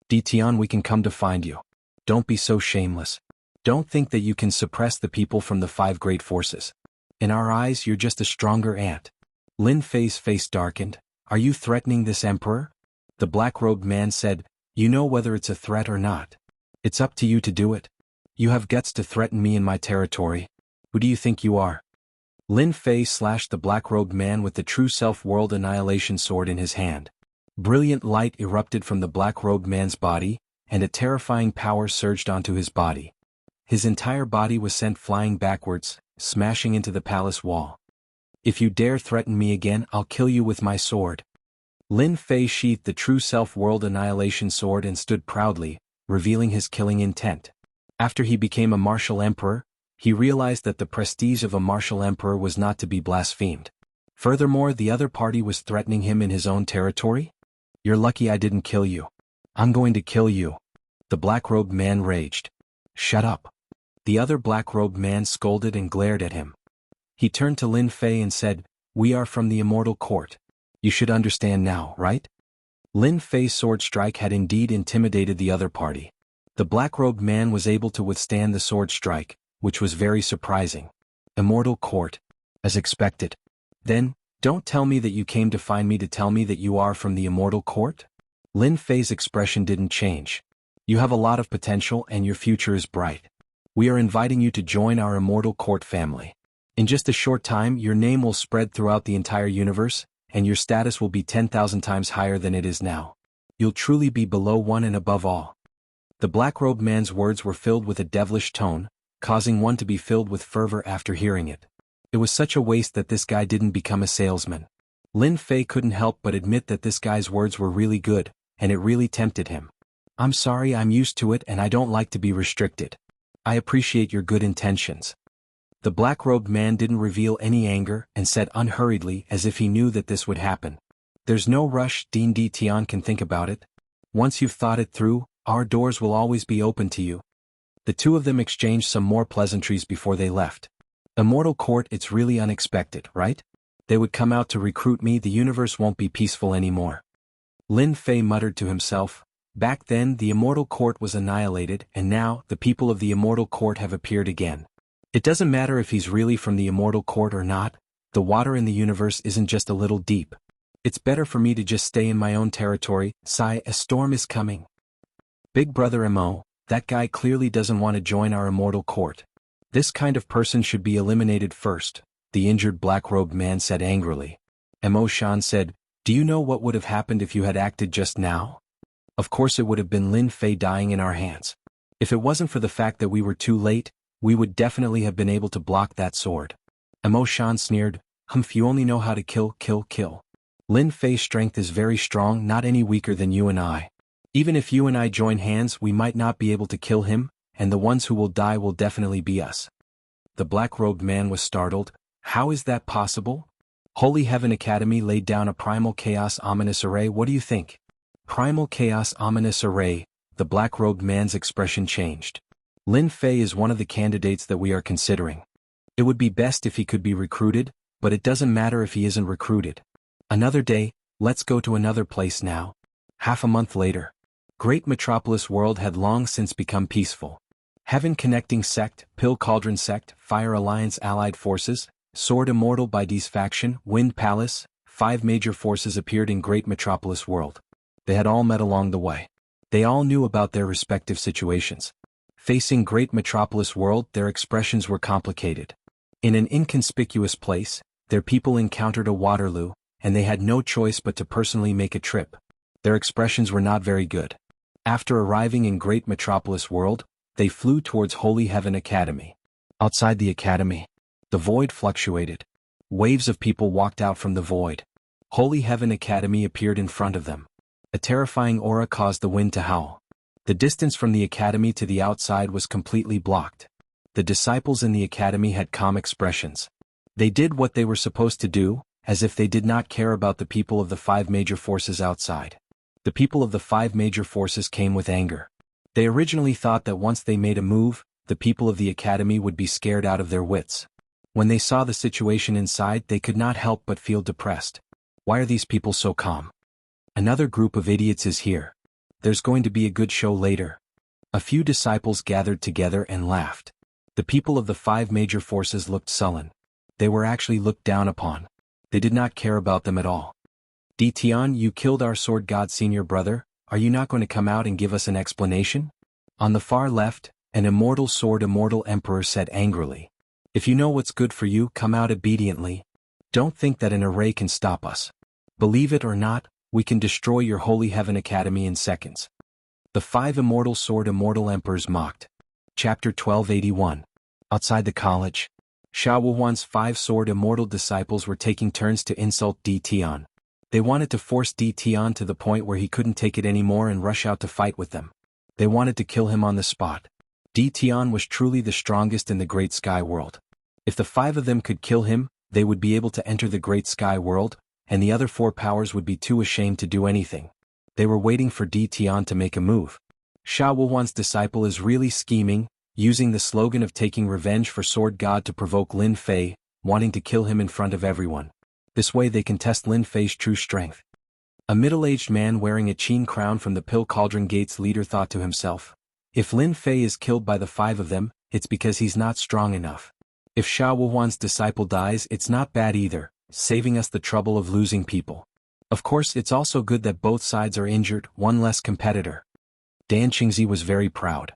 Ditian, we can come to find you. Don't be so shameless. Don't think that you can suppress the people from the 5 great forces. In our eyes, you're just a stronger ant. Lin Fei's face darkened. Are you threatening this emperor? The black-robed man said, you know whether it's a threat or not. It's up to you to do it. You have guts to threaten me in my territory. Who do you think you are? Lin Fei slashed the black-robed man with the true self-world annihilation sword in his hand. Brilliant light erupted from the black-robed man's body, and a terrifying power surged onto his body. His entire body was sent flying backwards, smashing into the palace wall. If you dare threaten me again, I'll kill you with my sword. Lin Fei sheathed the true self-world annihilation sword and stood proudly, revealing his killing intent. After he became a martial emperor, he realized that the prestige of a martial emperor was not to be blasphemed. Furthermore, the other party was threatening him in his own territory? You're lucky I didn't kill you. I'm going to kill you. The black-robed man raged. Shut up. The other black-robed man scolded and glared at him. He turned to Lin Fei and said, we are from the Immortal Court. You should understand now, right? Lin Fei's sword strike had indeed intimidated the other party. The black-robed man was able to withstand the sword strike, which was very surprising. Immortal Court. As expected. Then, don't tell me that you came to find me to tell me that you are from the Immortal Court? Lin Fei's expression didn't change. You have a lot of potential and your future is bright. We are inviting you to join our Immortal Court family. In just a short time, your name will spread throughout the entire universe, and your status will be 10,000 times higher than it is now. You'll truly be below one and above all. The black-robed man's words were filled with a devilish tone, causing one to be filled with fervor after hearing it. It was such a waste that this guy didn't become a salesman. Lin Fei couldn't help but admit that this guy's words were really good, and it really tempted him. I'm sorry, I'm used to it and I don't like to be restricted. I appreciate your good intentions. The black-robed man didn't reveal any anger and said unhurriedly as if he knew that this would happen. There's no rush, Dean D. Tian can think about it. Once you've thought it through, our doors will always be open to you. The two of them exchanged some more pleasantries before they left. Immortal Court, it's really unexpected, right? They would come out to recruit me, the universe won't be peaceful anymore. Lin Fei muttered to himself. Back then, the Immortal Court was annihilated, and now, the people of the Immortal Court have appeared again. It doesn't matter if he's really from the Immortal Court or not, the water in the universe isn't just a little deep. It's better for me to just stay in my own territory. Sigh, a storm is coming. Big Brother Mo, that guy clearly doesn't want to join our Immortal Court. This kind of person should be eliminated first, the injured black-robed man said angrily. Mo Shan said, do you know what would have happened if you had acted just now? Of course it would have been Lin Fei dying in our hands. If it wasn't for the fact that we were too late, we would definitely have been able to block that sword. Mo Shan sneered, Humph, you only know how to kill. Lin Fei's strength is very strong, not any weaker than you and I. Even if you and I join hands, we might not be able to kill him, and the ones who will die will definitely be us. The black-robed man was startled. How is that possible? Holy Heaven Academy laid down a primal chaos ominous array. What do you think? Primal chaos ominous array. The black-robed man's expression changed. Lin Fei is one of the candidates that we are considering. It would be best if he could be recruited, but it doesn't matter if he isn't recruited. Another day, let's go to another place now. Half a month later. Great Metropolis World had long since become peaceful. Heaven Connecting Sect, Pill Cauldron Sect, Fire Alliance Allied Forces, Sword Immortal by D's faction, Wind Palace, 5 major forces appeared in Great Metropolis World. They had all met along the way. They all knew about their respective situations. Facing Great Metropolis World, their expressions were complicated. In an inconspicuous place, their people encountered a Waterloo, and they had no choice but to personally make a trip. Their expressions were not very good. After arriving in Great Metropolis World, they flew towards Holy Heaven Academy. Outside the academy, the void fluctuated. Waves of people walked out from the void. Holy Heaven Academy appeared in front of them. A terrifying aura caused the wind to howl. The distance from the academy to the outside was completely blocked. The disciples in the academy had calm expressions. They did what they were supposed to do, as if they did not care about the people of the five major forces outside. The people of the five major forces came with anger. They originally thought that once they made a move, the people of the academy would be scared out of their wits. When they saw the situation inside, they could not help but feel depressed. Why are these people so calm? Another group of idiots is here. There's going to be a good show later. A few disciples gathered together and laughed. The people of the five major forces looked sullen. They were actually looked down upon. They did not care about them at all. Tian, you killed our sword god senior brother, are you not going to come out and give us an explanation? On the far left, an immortal immortal emperor said angrily. If you know what's good for you, come out obediently. Don't think that an array can stop us. Believe it or not, we can destroy your holy heaven academy in seconds. The five immortal emperors mocked. Chapter 1281. Outside the college, Xiao Wuhuan's five immortal disciples were taking turns to insult Tian. They wanted to force Tian to the point where he couldn't take it anymore and rush out to fight with them. They wanted to kill him on the spot. Tian was truly the strongest in the Great Sky World. If the five of them could kill him, they would be able to enter the Great Sky World, and the other four powers would be too ashamed to do anything. They were waiting for Tian to make a move. Xiao Wuhuan's disciple is really scheming, using the slogan of taking revenge for Sword God to provoke Lin Fei, wanting to kill him in front of everyone. This way they can test Lin Fei's true strength. A middle-aged man wearing a Qin crown from the Pill Cauldron Gate's leader thought to himself, if Lin Fei is killed by the five of them, it's because he's not strong enough. If Xiao Wuhuan's disciple dies, it's not bad either, saving us the trouble of losing people. Of course, it's also good that both sides are injured, one less competitor. Dan Qingzi was very proud.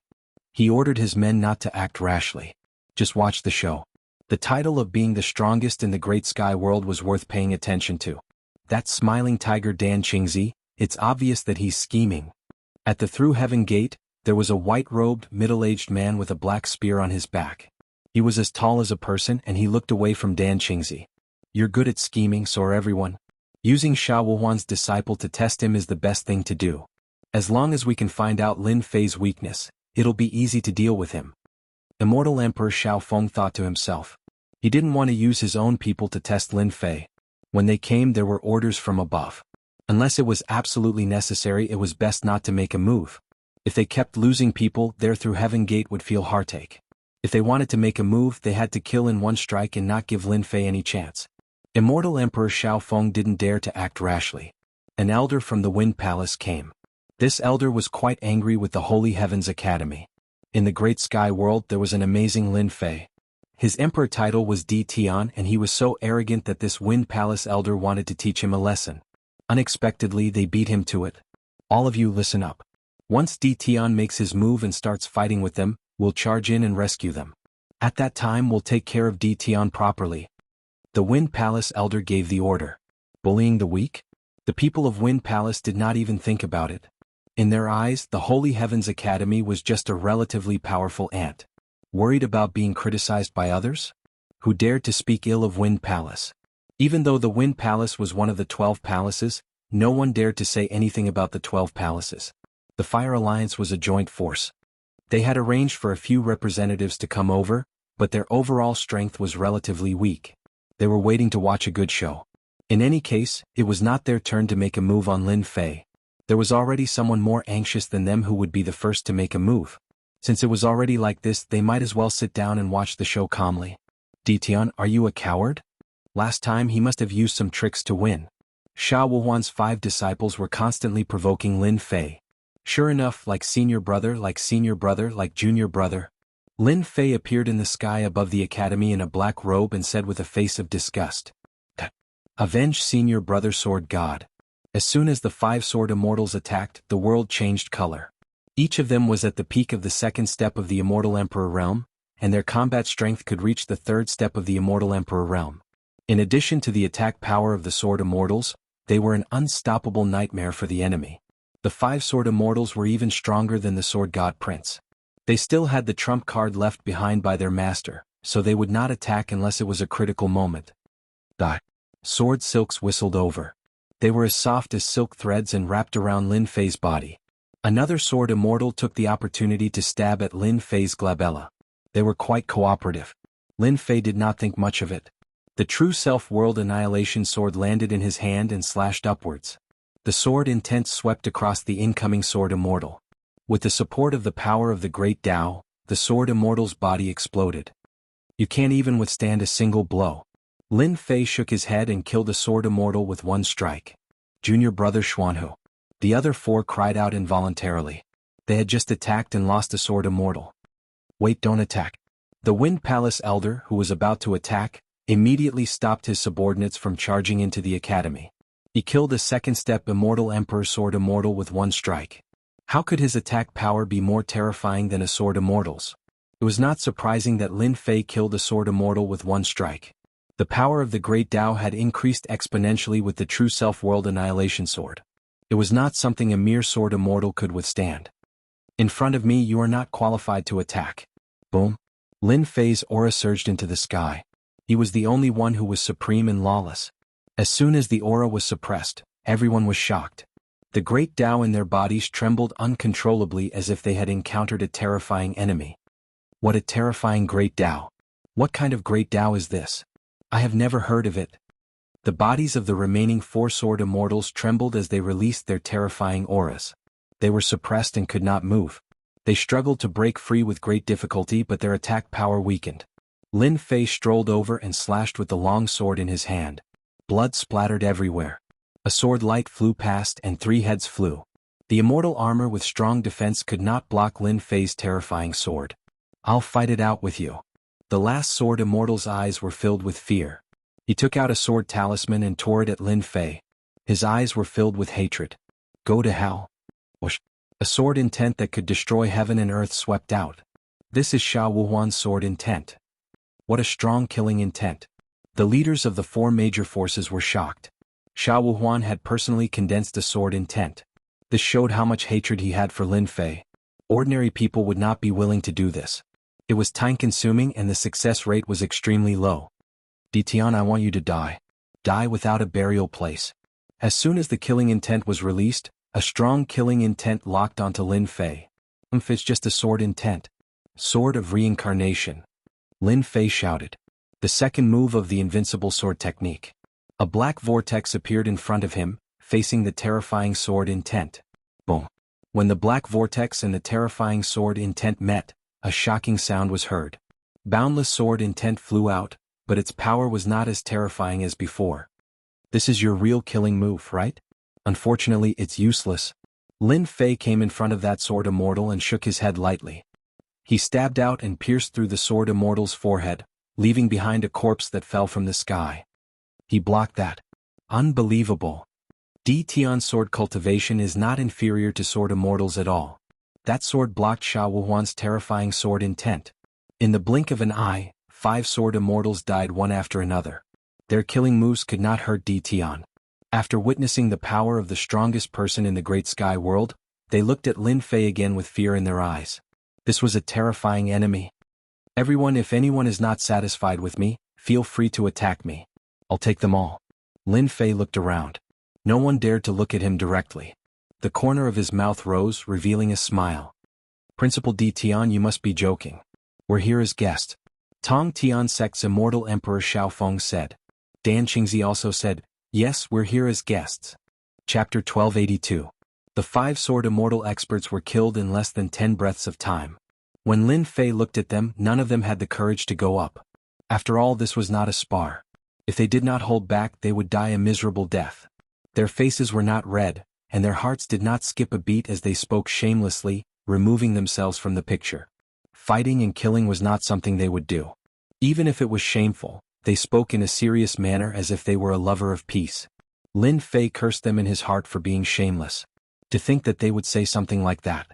He ordered his men not to act rashly. Just watch the show. The title of being the strongest in the Great Sky World was worth paying attention to. That smiling tiger Dan Qingzi, it's obvious that he's scheming. At the Through Heaven Gate, there was a white-robed, middle-aged man with a black spear on his back. He was as tall as a person and he looked away from Dan Qingzi. You're good at scheming, so are everyone. Using Xiao Wuhuan's disciple to test him is the best thing to do. As long as we can find out Lin Fei's weakness, it'll be easy to deal with him. Immortal Emperor Xiao Feng thought to himself. He didn't want to use his own people to test Lin Fei. When they came, there were orders from above. Unless it was absolutely necessary, it was best not to make a move. If they kept losing people, their Through Heaven Gate would feel heartache. If they wanted to make a move, they had to kill in one strike and not give Lin Fei any chance. Immortal Emperor Xiao Feng didn't dare to act rashly. An elder from the Wind Palace came. This elder was quite angry with the Holy Heavens Academy. In the Great Sky World there was an amazing Lin Fei. His emperor title was Tian and he was so arrogant that this Wind Palace elder wanted to teach him a lesson. Unexpectedly they beat him to it. All of you listen up. Once Tian makes his move and starts fighting with them, we'll charge in and rescue them. At that time we'll take care of Tian properly. The Wind Palace elder gave the order. Bullying the weak? The people of Wind Palace did not even think about it. In their eyes, the Holy Heavens Academy was just a relatively powerful ant. Worried about being criticized by others? Who dared to speak ill of Wind Palace? Even though the Wind Palace was one of the 12 palaces, no one dared to say anything about the 12 palaces. The Fire Alliance was a joint force. They had arranged for a few representatives to come over, but their overall strength was relatively weak. They were waiting to watch a good show. In any case, it was not their turn to make a move on Lin Fei. There was already someone more anxious than them who would be the first to make a move. Since it was already like this, they might as well sit down and watch the show calmly. Tian, are you a coward? Last time he must have used some tricks to win. Xiao Wuhuan's 5 disciples were constantly provoking Lin Fei. Sure enough, like senior brother, like senior brother, like junior brother. Lin Fei appeared in the sky above the academy in a black robe and said with a face of disgust. Avenge senior brother sword god. As soon as the 5 sword immortals attacked, the world changed color. Each of them was at the peak of the 2nd step of the Immortal Emperor realm, and their combat strength could reach the 3rd step of the Immortal Emperor realm. In addition to the attack power of the sword immortals, they were an unstoppable nightmare for the enemy. The 5 sword immortals were even stronger than the sword god prince. They still had the trump card left behind by their master, so they would not attack unless it was a critical moment. The sword silks whistled over. They were as soft as silk threads and wrapped around Lin Fei's body. Another sword immortal took the opportunity to stab at Lin Fei's glabella. They were quite cooperative. Lin Fei did not think much of it. The true self-world annihilation sword landed in his hand and slashed upwards. The sword intent swept across the incoming sword immortal. With the support of the power of the great Tao, the sword immortal's body exploded. You can't even withstand a single blow. Lin Fei shook his head and killed the sword immortal with one strike. Junior brother Xuanhu. The other four cried out involuntarily. They had just attacked and lost the sword immortal. Wait, don't attack. The Wind Palace elder, who was about to attack, immediately stopped his subordinates from charging into the academy. He killed a second-step immortal emperor sword immortal with one strike. How could his attack power be more terrifying than a sword immortal's? It was not surprising that Lin Fei killed a sword immortal with one strike. The power of the great Tao had increased exponentially with the true self-world annihilation sword. It was not something a mere sword immortal could withstand. In front of me you are not qualified to attack. Boom. Lin Fei's aura surged into the sky. He was the only one who was supreme and lawless. As soon as the aura was suppressed, everyone was shocked. The great Tao in their bodies trembled uncontrollably as if they had encountered a terrifying enemy. What a terrifying great Tao! What kind of great Tao is this? I have never heard of it. The bodies of the remaining four sword immortals trembled as they released their terrifying auras. They were suppressed and could not move. They struggled to break free with great difficulty, but their attack power weakened. Lin Fei strolled over and slashed with the long sword in his hand. Blood splattered everywhere. A sword light flew past and 3 heads flew. The immortal armor with strong defense could not block Lin Fei's terrifying sword. I'll fight it out with you. The last sword immortal's eyes were filled with fear. He took out a sword talisman and tore it at Lin Fei. His eyes were filled with hatred. Go to hell. Whoosh. A sword intent that could destroy heaven and earth swept out. This is Sha Wuhuan's sword intent. What a strong killing intent. The leaders of the 4 major forces were shocked. Sha Wuhuan had personally condensed a sword intent. This showed how much hatred he had for Lin Fei. Ordinary people would not be willing to do this. It was time-consuming and the success rate was extremely low. Ditian, I want you to die. Die without a burial place. As soon as the killing intent was released, a strong killing intent locked onto Lin Fei. It's just a sword intent. Sword of reincarnation. Lin Fei shouted. The second move of the invincible sword technique. A black vortex appeared in front of him, facing the terrifying sword intent. Boom. When the black vortex and the terrifying sword intent met, a shocking sound was heard. Boundless sword intent flew out, but its power was not as terrifying as before. This is your real killing move, right? Unfortunately, it's useless. Lin Fei came in front of that sword immortal and shook his head lightly. He stabbed out and pierced through the sword immortal's forehead, leaving behind a corpse that fell from the sky. He blocked that. Unbelievable. Tian's sword cultivation is not inferior to sword immortals at all. That sword blocked Sha Wuhuan's terrifying sword intent. In the blink of an eye, 5 sword immortals died one after another. Their killing moves could not hurt Tian. After witnessing the power of the strongest person in the great sky world, they looked at Lin Fei again with fear in their eyes. This was a terrifying enemy. Everyone, if anyone is not satisfied with me, feel free to attack me. I'll take them all. Lin Fei looked around. No one dared to look at him directly. The corner of his mouth rose, revealing a smile. Principal Tian, you must be joking. We're here as guests. Tong Tian sect's immortal emperor Xiaofeng said. Dan Qingzi also said, yes, we're here as guests. Chapter 1282. The 5 sword immortal experts were killed in less than 10 breaths of time. When Lin Fei looked at them, none of them had the courage to go up. After all, this was not a spar. If they did not hold back, they would die a miserable death. Their faces were not red, and their hearts did not skip a beat as they spoke shamelessly, removing themselves from the picture. Fighting and killing was not something they would do. Even if it was shameful, they spoke in a serious manner as if they were a lover of peace. Lin Fei cursed them in his heart for being shameless. To think that they would say something like that.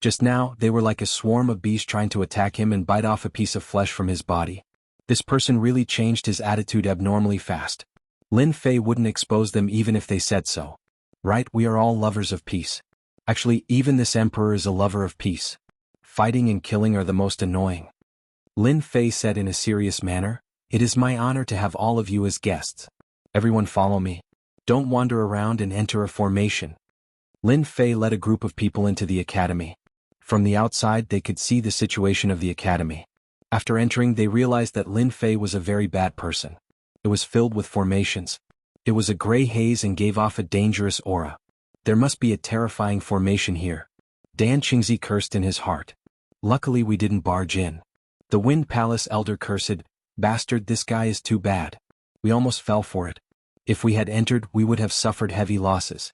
Just now, they were like a swarm of bees trying to attack him and bite off a piece of flesh from his body. This person really changed his attitude abnormally fast. Lin Fei wouldn't expose them even if they said so. Right, we are all lovers of peace. Actually, even this emperor is a lover of peace. Fighting and killing are the most annoying. Lin Fei said in a serious manner, it is my honor to have all of you as guests. Everyone follow me. Don't wander around and enter a formation. Lin Fei led a group of people into the academy. From the outside they could see the situation of the academy. After entering they realized that Lin Fei was a very bad person. It was filled with formations. It was a gray haze and gave off a dangerous aura. There must be a terrifying formation here. Dan Qingzi cursed in his heart. Luckily we didn't barge in. The Wind Palace elder cursed, "Bastard, this guy is too bad. We almost fell for it. If we had entered we would have suffered heavy losses."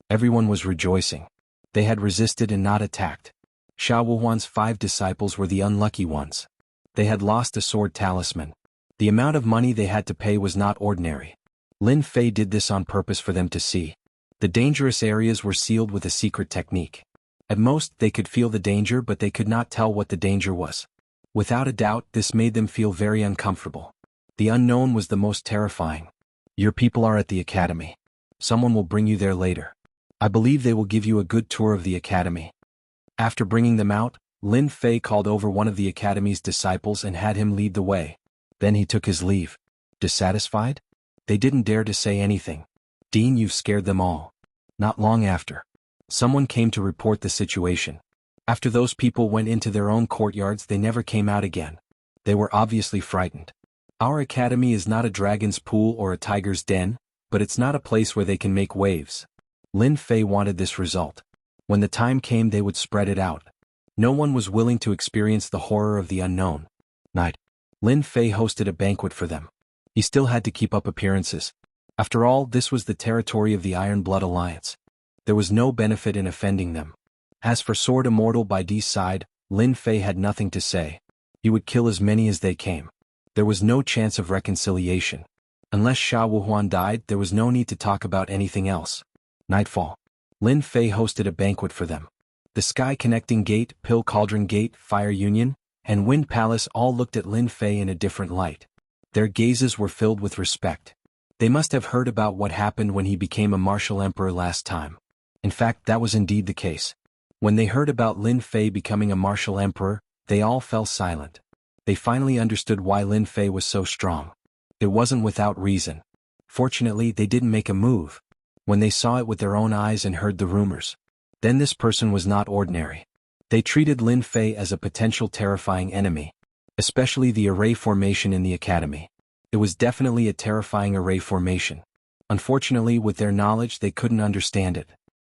Everyone was rejoicing. They had resisted and not attacked. Sha Wuhuan's 5 disciples were the unlucky ones. They had lost a sword talisman. The amount of money they had to pay was not ordinary. Lin Fei did this on purpose for them to see. The dangerous areas were sealed with a secret technique. At most, they could feel the danger, but they could not tell what the danger was. Without a doubt, this made them feel very uncomfortable. The unknown was the most terrifying. "Your people are at the academy. Someone will bring you there later. I believe they will give you a good tour of the academy." After bringing them out, Lin Fei called over one of the academy's disciples and had him lead the way. Then he took his leave. Dissatisfied? They didn't dare to say anything. "Dean, you've scared them all." Not long after, someone came to report the situation. After those people went into their own courtyards, they never came out again. They were obviously frightened. "Our academy is not a dragon's pool or a tiger's den, but it's not a place where they can make waves." Lin Fei wanted this result. When the time came they would spread it out. No one was willing to experience the horror of the unknown. Night. Lin Fei hosted a banquet for them. He still had to keep up appearances. After all, this was the territory of the Iron Blood Alliance. There was no benefit in offending them. As for Sword Immortal by D's side, Lin Fei had nothing to say. He would kill as many as they came. There was no chance of reconciliation. Unless Sha Wuhuan died, there was no need to talk about anything else. Nightfall. Lin Fei hosted a banquet for them. The Sky Connecting Gate, Pill Cauldron Gate, Fire Union, and Wind Palace all looked at Lin Fei in a different light. Their gazes were filled with respect. They must have heard about what happened when he became a martial emperor last time. In fact, that was indeed the case. When they heard about Lin Fei becoming a martial emperor, they all fell silent. They finally understood why Lin Fei was so strong. It wasn't without reason. Fortunately, they didn't make a move. When they saw it with their own eyes and heard the rumors, then this person was not ordinary. They treated Lin Fei as a potential terrifying enemy, especially the array formation in the academy. It was definitely a terrifying array formation. Unfortunately, with their knowledge, they couldn't understand it.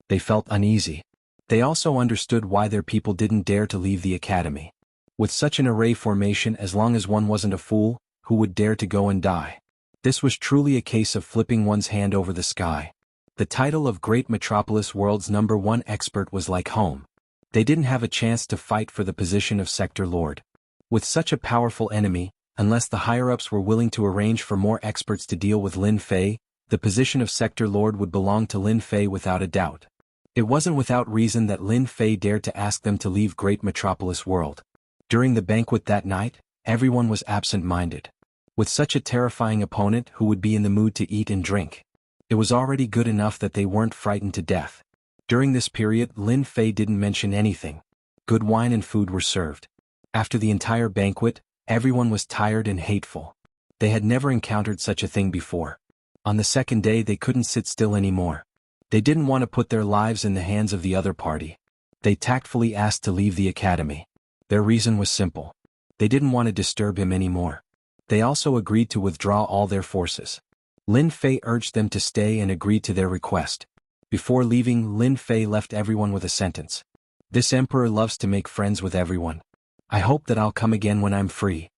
They felt uneasy. They also understood why their people didn't dare to leave the academy. With such an array formation, as long as one wasn't a fool, who would dare to go and die? This was truly a case of flipping one's hand over the sky. The title of Great Metropolis World's #1 expert was like home. They didn't have a chance to fight for the position of Sector Lord. With such a powerful enemy, unless the higher-ups were willing to arrange for more experts to deal with Lin Fei, the position of Sector Lord would belong to Lin Fei without a doubt. It wasn't without reason that Lin Fei dared to ask them to leave Great Metropolis World. During the banquet that night, everyone was absent-minded. With such a terrifying opponent, who would be in the mood to eat and drink? It was already good enough that they weren't frightened to death. During this period, Lin Fei didn't mention anything. Good wine and food were served. After the entire banquet, everyone was tired and hateful. They had never encountered such a thing before. On the second day they couldn't sit still anymore. They didn't want to put their lives in the hands of the other party. They tactfully asked to leave the academy. Their reason was simple. They didn't want to disturb him anymore. They also agreed to withdraw all their forces. Lin Fei urged them to stay and agreed to their request. Before leaving, Lin Fei left everyone with a sentence. "This emperor loves to make friends with everyone. I hope that I'll come again when I'm free."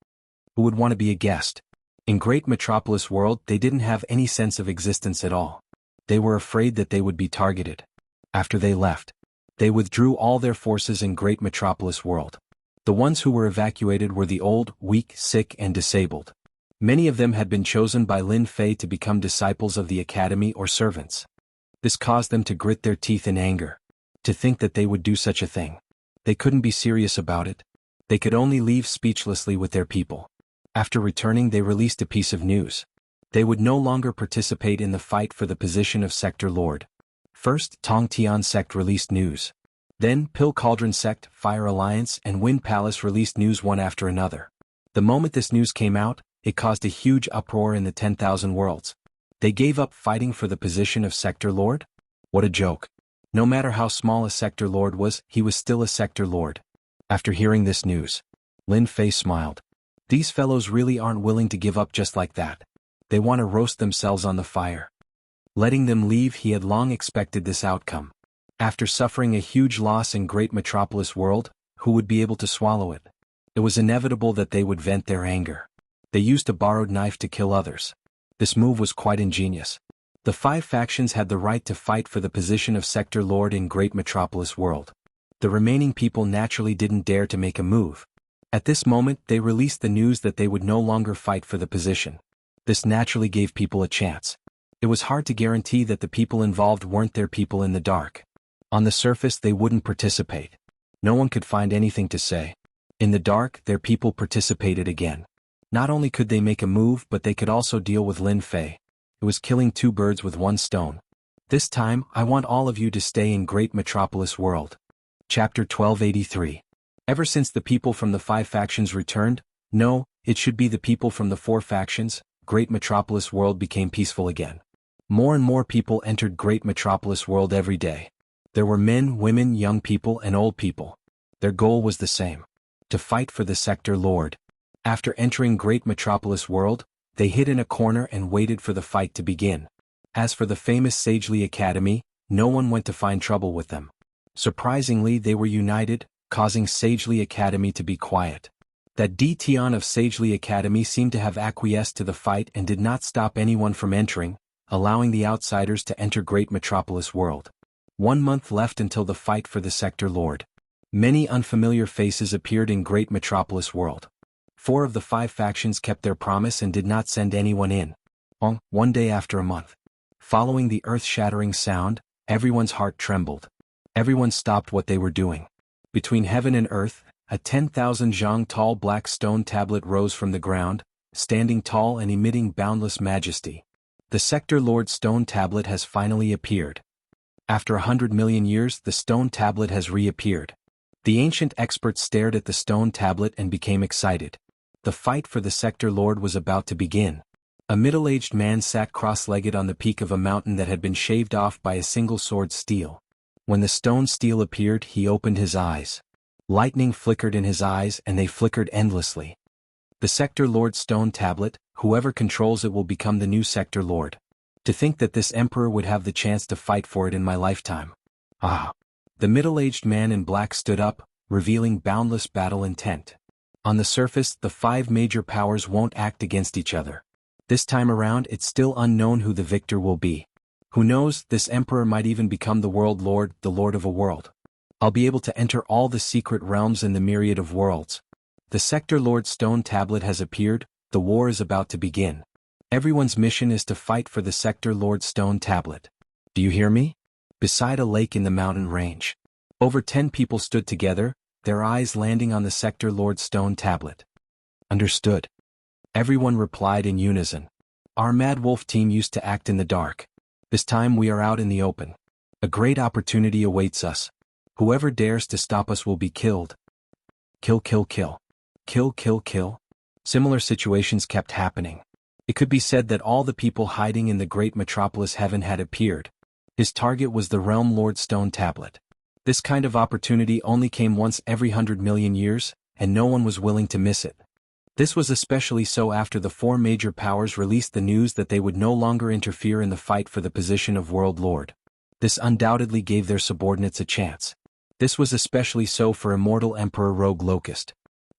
Who would want to be a guest? In Great Metropolis World, they didn't have any sense of existence at all. They were afraid that they would be targeted. After they left, they withdrew all their forces in Great Metropolis World. The ones who were evacuated were the old, weak, sick, and disabled. Many of them had been chosen by Lin Fei to become disciples of the academy or servants. This caused them to grit their teeth in anger. To think that they would do such a thing. They couldn't be serious about it. They could only leave speechlessly with their people. After returning, they released a piece of news. They would no longer participate in the fight for the position of Sector Lord. First, Tong Tian Sect released news. Then, Pill Cauldron Sect, Fire Alliance, and Wind Palace released news one after another. The moment this news came out, it caused a huge uproar in the 10,000 worlds. They gave up fighting for the position of Sector Lord? What a joke. No matter how small a Sector Lord was, he was still a Sector Lord. After hearing this news, Lin Fei smiled. These fellows really aren't willing to give up just like that. They want to roast themselves on the fire. Letting them leave, he had long expected this outcome. After suffering a huge loss in great metropolis world, who would be able to swallow it? It was inevitable that they would vent their anger. They used a borrowed knife to kill others. This move was quite ingenious. The 5 factions had the right to fight for the position of sector lord in great metropolis world. The remaining people naturally didn't dare to make a move. At this moment, they released the news that they would no longer fight for the position. This naturally gave people a chance. It was hard to guarantee that the people involved weren't their people in the dark. On the surface, they wouldn't participate. No one could find anything to say. In the dark, their people participated again. Not only could they make a move, but they could also deal with Lin Fei. It was killing 2 birds with 1 stone. This time, I want all of you to stay in Great Metropolis World. Chapter 1283. Ever since the people from the 5 factions returned, no, it should be the people from the 4 factions, Great Metropolis World became peaceful again. More and more people entered Great Metropolis World every day. There were men, women, young people, and old people. Their goal was the same: to fight for the sector lord. After entering Great Metropolis World, they hid in a corner and waited for the fight to begin. As for the famous Sagely Academy, no one went to find trouble with them. Surprisingly, they were united, causing Sagely Academy to be quiet. That Tion of Sagely Academy seemed to have acquiesced to the fight and did not stop anyone from entering, allowing the outsiders to enter Great Metropolis World. 1 month left until the fight for the sector lord. Many unfamiliar faces appeared in Great Metropolis World. 4 of the 5 factions kept their promise and did not send anyone in. One day after a month. Following the earth-shattering sound, everyone's heart trembled. Everyone stopped what they were doing. Between heaven and earth, a 10,000 zhang tall black stone tablet rose from the ground, standing tall and emitting boundless majesty. The sector lord stone tablet has finally appeared. After 100 million years, the stone tablet has reappeared. The ancient experts stared at the stone tablet and became excited. The fight for the sector lord was about to begin. A middle-aged man sat cross-legged on the peak of a mountain that had been shaved off by a single sword steel. When the stone steel appeared, he opened his eyes. Lightning flickered in his eyes and they flickered endlessly. The sector lord stone tablet, whoever controls it will become the new sector lord. To think that this emperor would have the chance to fight for it in my lifetime. Ah! The middle-aged man in black stood up, revealing boundless battle intent. On the surface, the 5 major powers won't act against each other. This time around, it's still unknown who the victor will be. Who knows, this emperor might even become the world lord, the lord of a world. I'll be able to enter all the secret realms in the myriad of worlds. The sector lord stone tablet has appeared, the war is about to begin. Everyone's mission is to fight for the sector lord stone tablet. Do you hear me? Beside a lake in the mountain range. Over 10 people stood together, their eyes landing on the sector lord stone tablet. Understood. Everyone replied in unison. Our Mad Wolf team used to act in the dark. This time we are out in the open. A great opportunity awaits us. Whoever dares to stop us will be killed. Kill, kill, kill. Kill, kill, kill. Similar situations kept happening. It could be said that all the people hiding in the great metropolis heaven had appeared. His target was the Realm Lord Stone Tablet. This kind of opportunity only came once every 100 million years, and no one was willing to miss it. This was especially so after the 4 major powers released the news that they would no longer interfere in the fight for the position of World Lord. This undoubtedly gave their subordinates a chance. This was especially so for immortal Emperor Rogue Locust.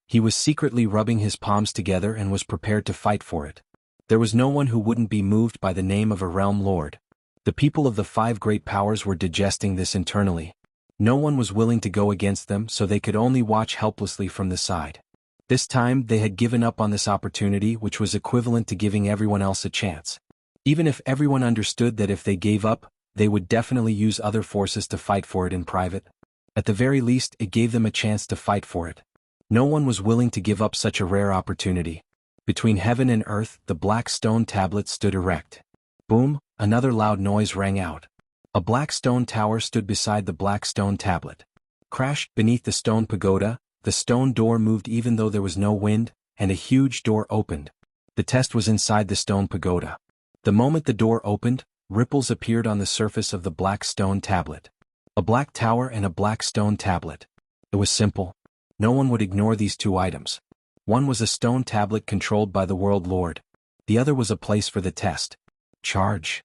He was secretly rubbing his palms together and was prepared to fight for it. There was no one who wouldn't be moved by the name of a realm lord. The people of the 5 great powers were digesting this internally. No one was willing to go against them, so they could only watch helplessly from the side. This time, they had given up on this opportunity, which was equivalent to giving everyone else a chance. Even if everyone understood that if they gave up, they would definitely use other forces to fight for it in private. At the very least, it gave them a chance to fight for it. No one was willing to give up such a rare opportunity. Between heaven and earth, the black stone tablet stood erect. Boom, another loud noise rang out. A black stone tower stood beside the black stone tablet. Crash, beneath the stone pagoda, the stone door moved even though there was no wind, and a huge door opened. The test was inside the stone pagoda. The moment the door opened, ripples appeared on the surface of the black stone tablet. A black tower and a black stone tablet. It was simple. No one would ignore these 2 items. One was a stone tablet controlled by the World Lord. The other was a place for the test. Charge.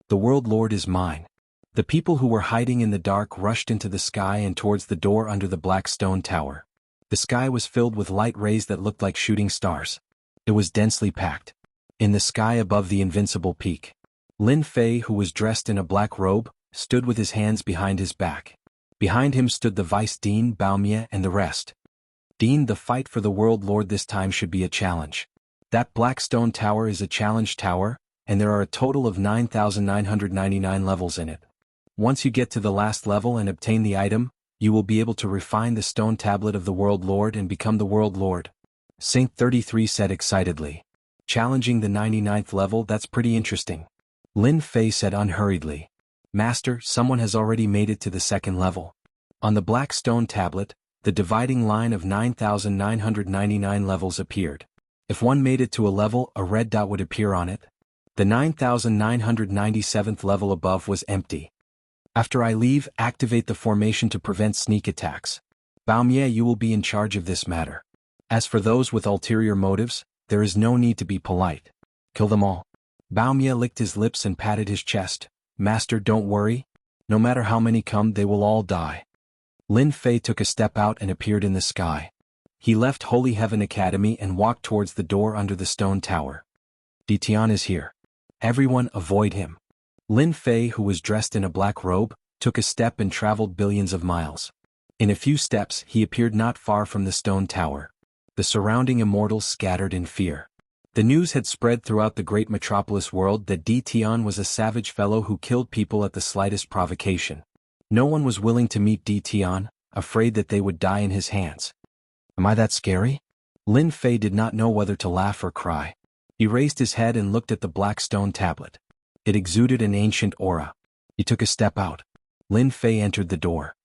The World Lord is mine. The people who were hiding in the dark rushed into the sky and towards the door under the black stone tower. The sky was filled with light rays that looked like shooting stars. It was densely packed. In the sky above the invincible peak, Lin Fei, who was dressed in a black robe, stood with his hands behind his back. Behind him stood the Vice Dean, Baomie, and the rest. Dean, the fight for the World Lord this time should be a challenge. That black stone tower is a challenge tower, and there are a total of 9,999 levels in it. Once you get to the last level and obtain the item, you will be able to refine the stone tablet of the World Lord and become the World Lord. Saint 33 said excitedly. Challenging the 99th level, that's pretty interesting. Lin Fei said unhurriedly. Master, someone has already made it to the second level. On the black stone tablet, the dividing line of 9,999 levels appeared. If one made it to a level, a red dot would appear on it. The 9,997th level above was empty. After I leave, activate the formation to prevent sneak attacks. Baomie, you will be in charge of this matter. As for those with ulterior motives, there is no need to be polite. Kill them all. Baomie licked his lips and patted his chest. Master, don't worry. No matter how many come, they will all die. Lin Fei took a step out and appeared in the sky. He left Holy Heaven Academy and walked towards the door under the stone tower. Ditian is here. Everyone avoid him. Lin Fei, who was dressed in a black robe, took a step and traveled billions of miles. In a few steps, he appeared not far from the stone tower. The surrounding immortals scattered in fear. The news had spread throughout the great metropolis world that Ditian was a savage fellow who killed people at the slightest provocation. No one was willing to meet Ditian, afraid that they would die in his hands. Am I that scary? Lin Fei did not know whether to laugh or cry. He raised his head and looked at the black stone tablet. It exuded an ancient aura. He took a step out. Lin Fei entered the door.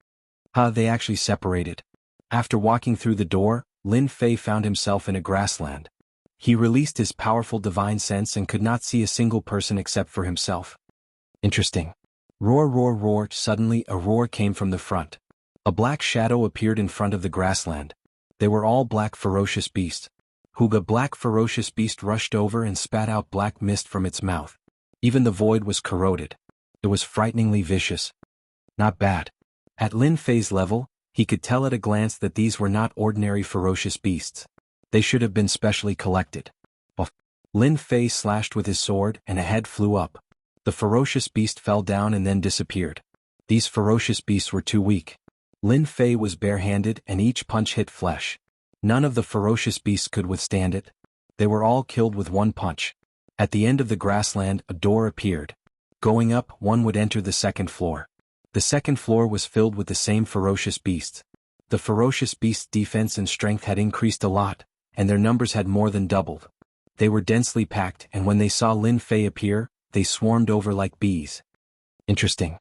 They actually separated. After walking through the door, Lin Fei found himself in a grassland. He released his powerful divine sense and could not see a single person except for himself. Interesting. Roar, roar, roar. Suddenly a roar came from the front. A black shadow appeared in front of the grassland. They were all black ferocious beasts. The black ferocious beast rushed over and spat out black mist from its mouth. Even the void was corroded. It was frighteningly vicious. Not bad. At Lin Fei's level, he could tell at a glance that these were not ordinary ferocious beasts. They should have been specially collected. Lin Fei slashed with his sword and a head flew up. The ferocious beast fell down and then disappeared. These ferocious beasts were too weak. Lin Fei was barehanded and each punch hit flesh. None of the ferocious beasts could withstand it. They were all killed with one punch. At the end of the grassland, a door appeared. Going up, one would enter the second floor. The second floor was filled with the same ferocious beasts. The ferocious beasts' defense and strength had increased a lot, and their numbers had more than doubled. They were densely packed, and when they saw Lin Fei appear, they swarmed over like bees. Interesting.